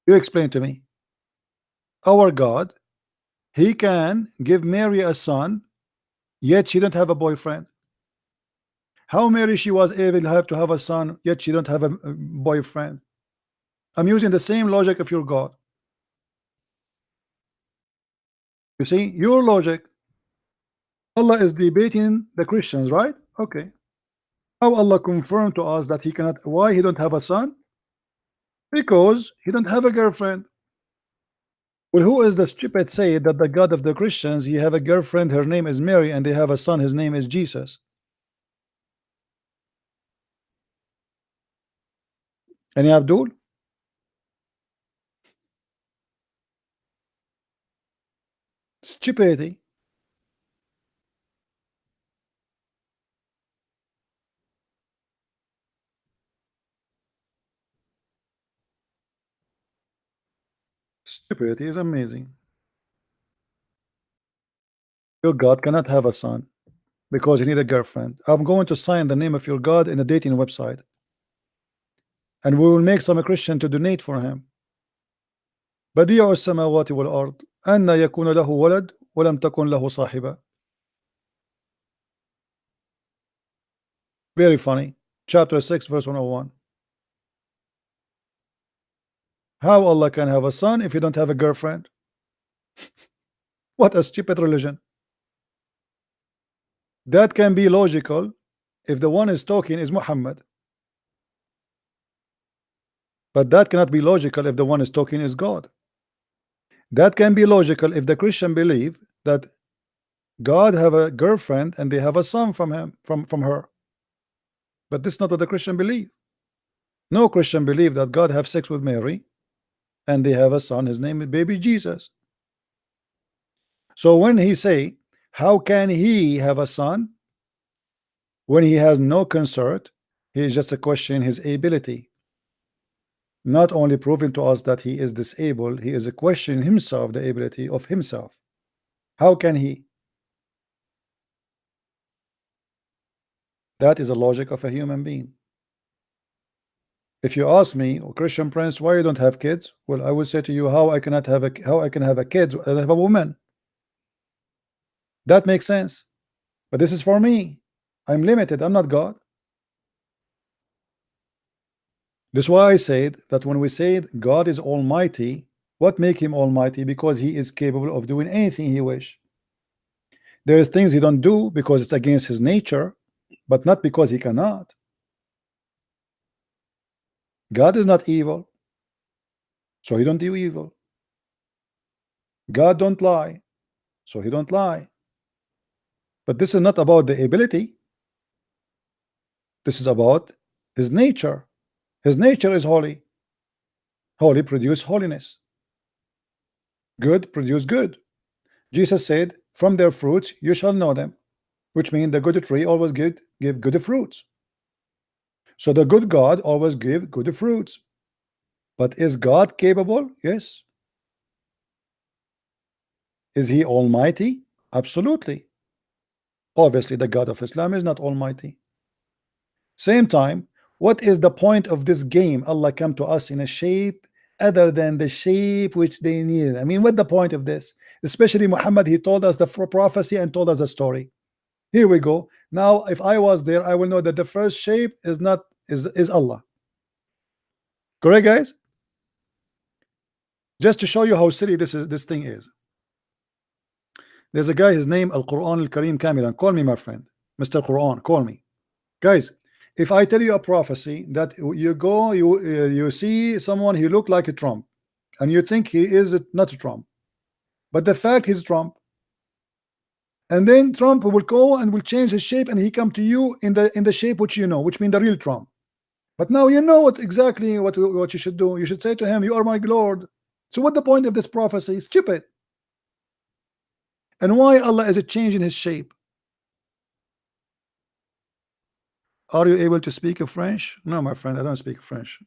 You explain to me. Our God, he can give Mary a son, yet she don't have a boyfriend. How Mary she was able to have a son, yet she don't have a boyfriend? I'm using the same logic of your God. You see, your logic, Allah is debating the Christians, right? Okay. How Allah confirmed to us that he cannot, why he don't have a son? Because he don't have a girlfriend. Well, who is the stupid say that the God of the Christians, he have a girlfriend, her name is Mary, and they have a son, his name is Jesus? Any Abdul? Stupidity. Stupidity is amazing. Your God cannot have a son because you need a girlfriend. I'm going to sign the name of your God in a dating website, and we will make some Christian to donate for him. بديع السماوات والأرض أن يكون له ولد ولم تكن له صاحبة. Very funny. Chapter 6 verse 101. How Allah can have a son if you don't have a girlfriend? What a stupid religion. That can be logical if the one is talking is Muhammad, but that cannot be logical if the one is talking is God. That can be logical if the Christian believe that God have a girlfriend and they have a son from him, from her. But this is not what the Christian believe. No Christian believe that God have sex with Mary and they have a son, his name is baby Jesus. So when he say, how can he have a son when he has no consort? He is just a question his ability. Not only proving to us that he is disabled, he is a question himself, the ability of himself. How can he? That is the logic of a human being. If you ask me, oh, Christian Prince, why you don't have kids? Well, I will say to you, how I can have a kid and have a woman. That makes sense. But this is for me. I'm limited. I'm not God. That's why I said that when we say God is almighty, what make him almighty? Because he is capable of doing anything he wish. There are things he don't do because it's against his nature, but not because he cannot. God is not evil, so he don't do evil. God don't lie, so he don't lie. But this is not about the ability. This is about his nature. His nature is holy. Holy produce holiness. Good produce good. Jesus said, from their fruits you shall know them, which means the good tree always give good fruits. So the good God always give good fruits. But is God capable? Yes. Is he almighty? Absolutely. Obviously the God of Islam is not almighty. Same time, what is the point of this game? Allah come to us in a shape other than the shape which they need. I mean, what the point of this? Especially Muhammad, he told us the prophecy and told us a story. Here we go. Now, if I was there, I will know that the first shape is not is Allah. Correct, guys? Just to show you how silly this thing is. There's a guy, his name Al-Quran Al-Karim Kamilan. Call me, my friend. Mr. Quran, call me. Guys, if I tell you a prophecy that you go, you see someone, he look like a Trump, and you think he is not a Trump, but the fact he's Trump. And then Trump will go and will change his shape, and he come to you in the shape which you know, which means the real Trump. But now you know exactly what you should do. You should say to him, "You are my Lord." So what the point of this prophecy? Stupid. And why Allah is changing his shape? Are you able to speak French? No, my friend, I don't speak French.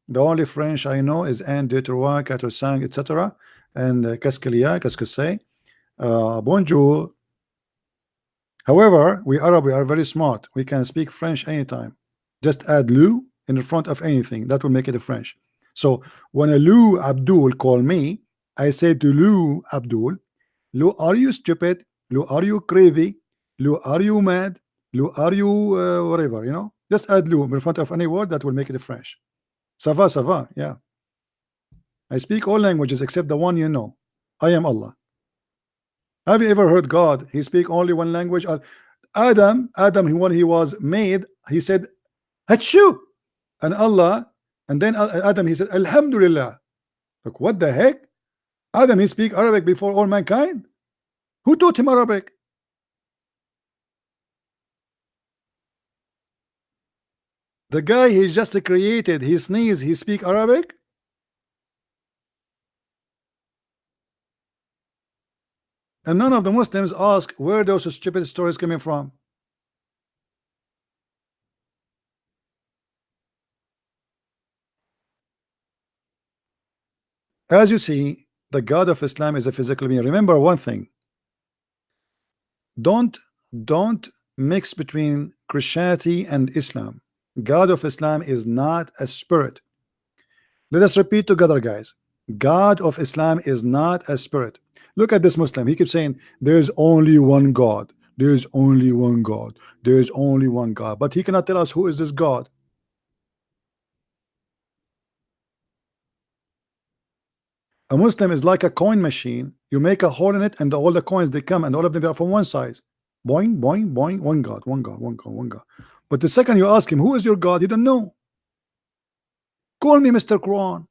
The only French I know is un, deux, trois, quatre, cinq, etc. And qu'est-ce qu'il y a, qu'est-ce que c'est? Bonjour. However, we Arab, we are very smart. We can speak French anytime. Just add Lou in the front of anything. That will make it a French. So when a Lou Abdul call me, I say to Lou Abdul, Lou, are you stupid? Lou, are you crazy? Lou, are you mad? Lou, are you whatever, you know? Just add Lou in front of any word. That will make it a French. Ça va, ça va, yeah. I speak all languages except the one you know. I am Allah. Have you ever heard God? He speak only one language. Adam, when he was made, he said, Hachu, and Allah, and then Adam, he said, Alhamdulillah. Look, what the heck? Adam, he speak Arabic before all mankind. Who taught him Arabic? The guy he just created, he sneeze, he speak Arabic. And none of the Muslims ask where those stupid stories coming from. As you see, the God of Islam is a physical being. Remember one thing. Don't mix between Christianity and Islam. God of Islam is not a spirit. Let us repeat together, guys. God of Islam is not a spirit. Look at this Muslim. He keeps saying there's only one God. There's only one God. There's only one God. But he cannot tell us who is this God. A Muslim is like a coin machine. You make a hole in it, and all the coins they come, and all of them are from one size. Boing, boing, boing. One God, one God, one God, one God. But the second you ask him, who is your God? He don't know. Call me Mr. Quran.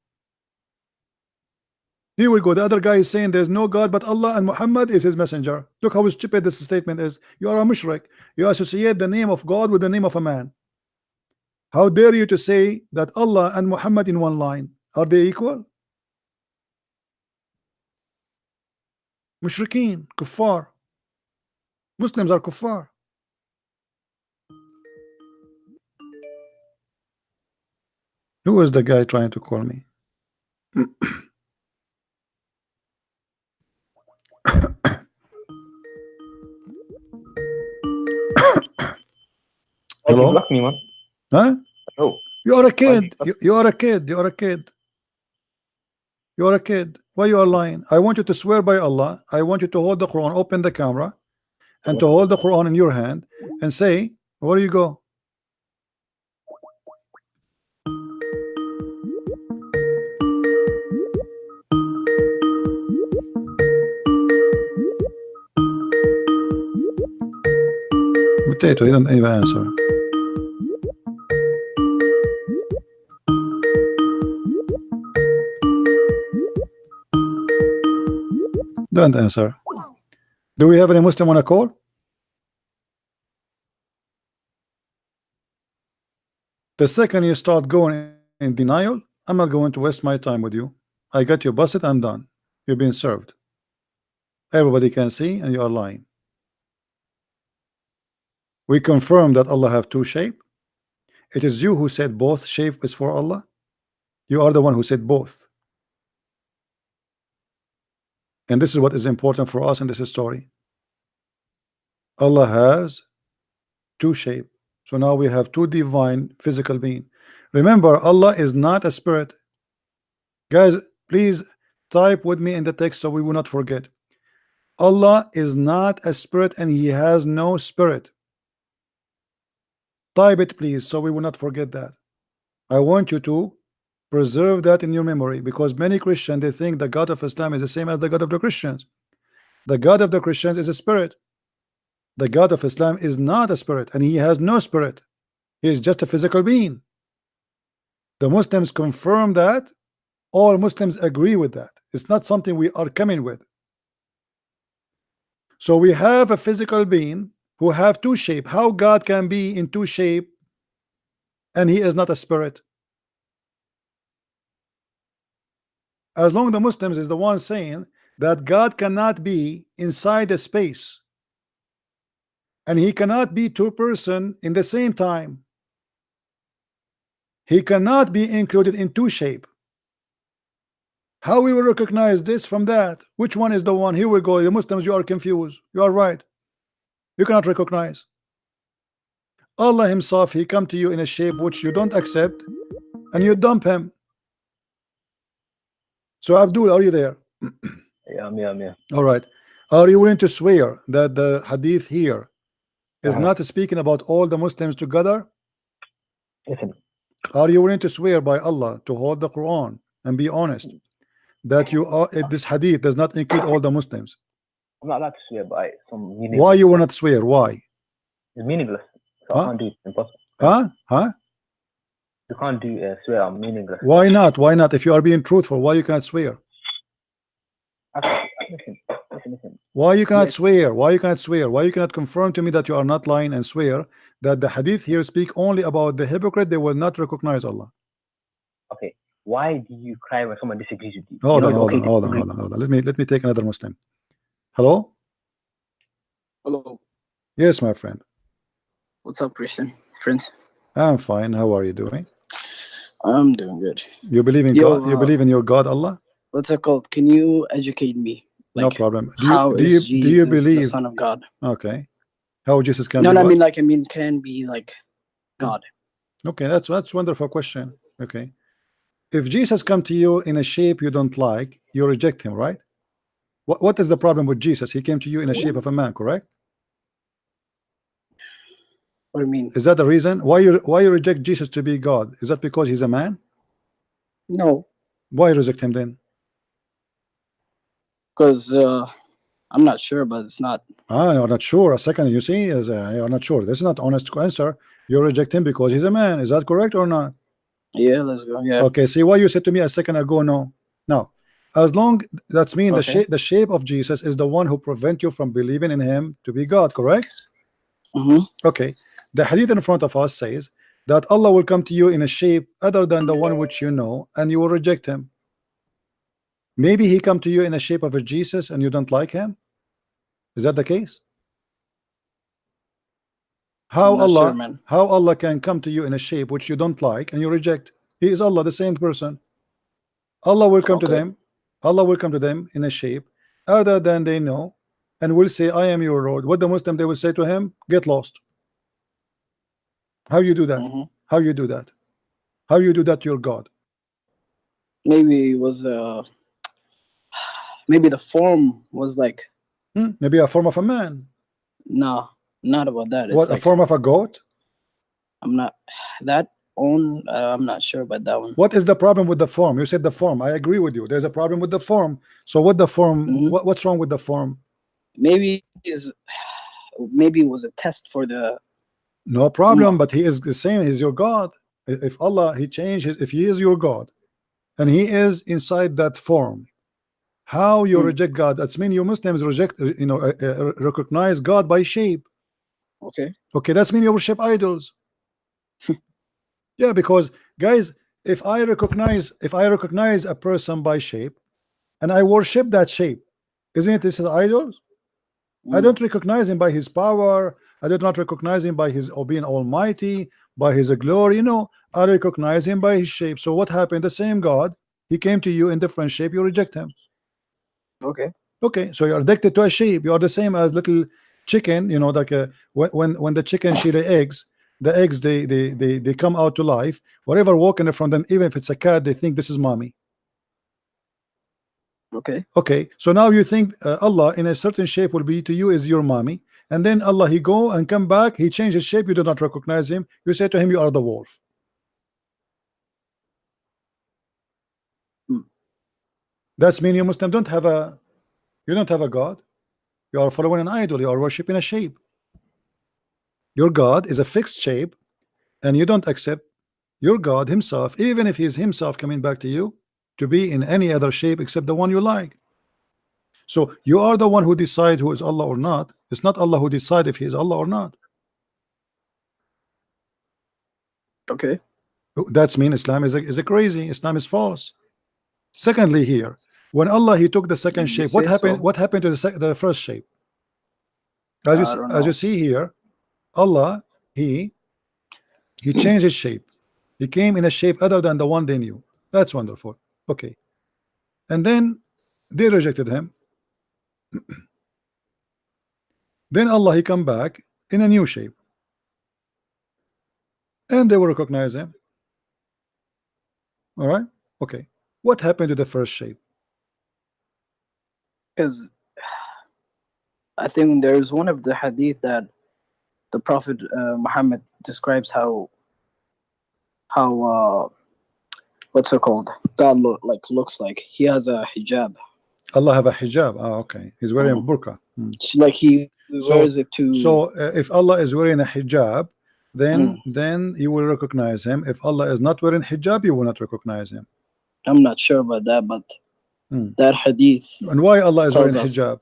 Here we go. The other guy is saying there's no God but Allah, and Muhammad is his messenger. Look how stupid this statement is. You are a mushrik. You associate the name of God with the name of a man. How dare you to say that Allah and Muhammad in one line? Are they equal? Mushrikeen, kuffar. Muslims are kuffar. Who is the guy trying to call me? Hello? You blocked me, man. Huh? Oh. You are a kid. You are a kid. You are a kid. You are a kid. Why you are lying? I want you to swear by Allah. I want you to hold the Quran, open the camera, and to hold the Quran in your hand and say, where do you go? Potato, he didn't even answer. Don't answer. Do we have any Muslim on a call? The second you start going in denial, I'm not going to waste my time with you. I got you busted, I'm done. You're being served. Everybody can see, and you are lying. We confirm that Allah have two shape. It is you who said both shape is for Allah. You are the one who said both. And this is what is important for us in this story. Allah has two shape. So now we have two divine physical being. Remember, Allah is not a spirit. Guys, please type with me in the text so we will not forget. Allah is not a spirit, and he has no spirit. Type it, please, so we will not forget that. I want you to preserve that in your memory, because many Christians, they think the God of Islam is the same as the God of the Christians. The God of the Christians is a spirit. The God of Islam is not a spirit, and he has no spirit. He is just a physical being. The Muslims confirm that All Muslims agree with that. It's not something we are coming with. So we have a physical being who have two shape. How God can be in two shape and he is not a spirit? As long as the Muslims is the one saying that God cannot be inside a space and he cannot be two person in the same time. He cannot be included in two shape. How we will recognize this from that? Which one is the one? Here we go. The Muslims, you are confused. You are right. You cannot recognize. Allah himself, he come to you in a shape which you don't accept and you dump him. So Abdul, are you there? Yeah, I'm here. All right. Are you willing to swear that the hadith here is not speaking about all the Muslims together? Listen. Are you willing to swear by Allah to hold the Quran and be honest that you are this hadith does not include all the Muslims? I'm not allowed to swear by some meaningless. Why you will not swear? Why? It's meaningless. So I can't do it. Impossible. Huh? You can't do swear. I'm meaningless. Why not? Why not? If you are being truthful, why you cannot swear? Listen. Why you cannot swear? Why you cannot swear? Why you cannot confirm to me that you are not lying and swear that the hadith here speak only about the hypocrite? They will not recognize Allah. Okay. Why do you cry when someone disagrees with you? Hold on. Let me take another Muslim. Hello? Hello. Yes, my friend. What's up, Christian? Friends? I'm fine. How are you doing? I'm doing good. You believe in God? You believe in your God, Allah? What's it called? Can you educate me? No problem. Do Jesus you believe the Son of God? Okay. How Jesus can No, be I what? mean, can be like God. Okay, that's wonderful question. Okay. If Jesus come to you in a shape you don't like, you reject him, right? What is the problem with Jesus? He came to you in a shape of a man, correct? What do you mean? Is that the reason why you reject Jesus to be God? Is that because he's a man? No. Why reject him then? Because I'm not sure, but it's not. You're not sure. A second, you see, you're not sure. This is not honest answer. You reject him because he's a man. Is that correct or not? Yeah, let's go. Yeah. Okay. See why you said to me a second ago? No. Now, as long that's mean the shape of Jesus is the one who prevent you from believing in him to be God. Correct? Okay. The hadith in front of us says that Allah will come to you in a shape other than the one which you know, and you will reject him. Maybe he come to you in the shape of a Jesus and you don't like him. Is that the case? How Allah can come to you in a shape which you don't like and you reject? He is Allah, the same person. Allah will come to them. Allah will come to them in a shape other than they know, and will say, "I am your Lord." What the Muslim they will say to him? Get lost. How you do that? How you do that? How you do that to your God? Maybe it was maybe the form was like maybe a form of a man. No, not about that. It's What, like, a form of a goat? I'm not that on. I'm not sure about that one. What is the problem with the form? You said the form. I agree with you. There's a problem with the form. So what the form? What's wrong with the form? Maybe it was a test for the. No problem, but he is the same. He's your God. If Allah, he changes, if he is your God, and he is inside that form, how you reject God? That's mean you Muslims reject, recognize God by shape. Okay, that's mean you worship idols. Yeah, because guys, if I recognize a person by shape, and I worship that shape, isn't it this is idols? I don't recognize him by his power. I do not recognize him by his being almighty, by his glory. I recognize him by his shape. So what happened? The same God, he came to you in different shape. You reject him. Okay. So you're addicted to a shape. You are the same as little chicken. Like when the chicken she lay eggs, the eggs they come out to life. Whatever walking in front of them, even if it's a cat, they think this is mommy. Okay, so now you think Allah in a certain shape will be to you is your mommy, and then Allah he go and come back, he changes shape, you do not recognize him, you say to him you are the wolf. That's mean you Muslim don't have a God. You are following an idol, you are worshiping a shape. Your God is a fixed shape, and you don't accept your God himself, even if he is himself coming back to you to be in any other shape except the one you like. So you are the one who decide who is Allah or not. It's not Allah who decide if he is Allah or not. Okay. That's mean Islam is a crazy. Islam is false. Secondly, here, when Allah he took the second You shape, what say happened? so. What happened to the first shape? As I you don't as know. you see here, Allah he changed his shape. He came in a shape other than the one they knew. That's wonderful. Okay, and then they rejected him. Then Allah he come back in a new shape, and they will recognize him. All right. Okay. What happened to the first shape? Because I think there's one of the hadith that the Prophet Muhammad describes how what's it called? God looks like he has a hijab. Allah have a hijab. Ah, okay. He's wearing a burqa. Hmm. It's like he wears it to. So if Allah is wearing a hijab, then you will recognize him. If Allah is not wearing hijab, you will not recognize him. I'm not sure about that, but that hadith. And why Allah is tells wearing us, hijab?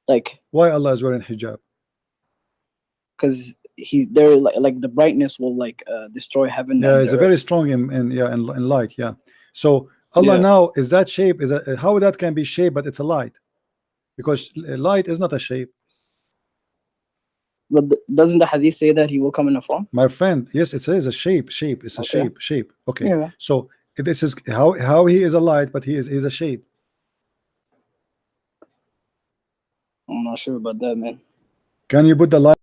Like, why Allah is wearing hijab? because he's there, like the brightness will destroy heaven. Yeah, and it's the a very earth. strong in light. Yeah. So Allah Yeah. now is that shape is how that can be shape, but it's a light, because light is not a shape. But doesn't the hadith say that he will come in a form? My friend, yes, it says a shape. It's a Okay. shape. Okay. Yeah. So this is how he is a light, but he's a shape. I'm not sure about that, man. Can you put the light?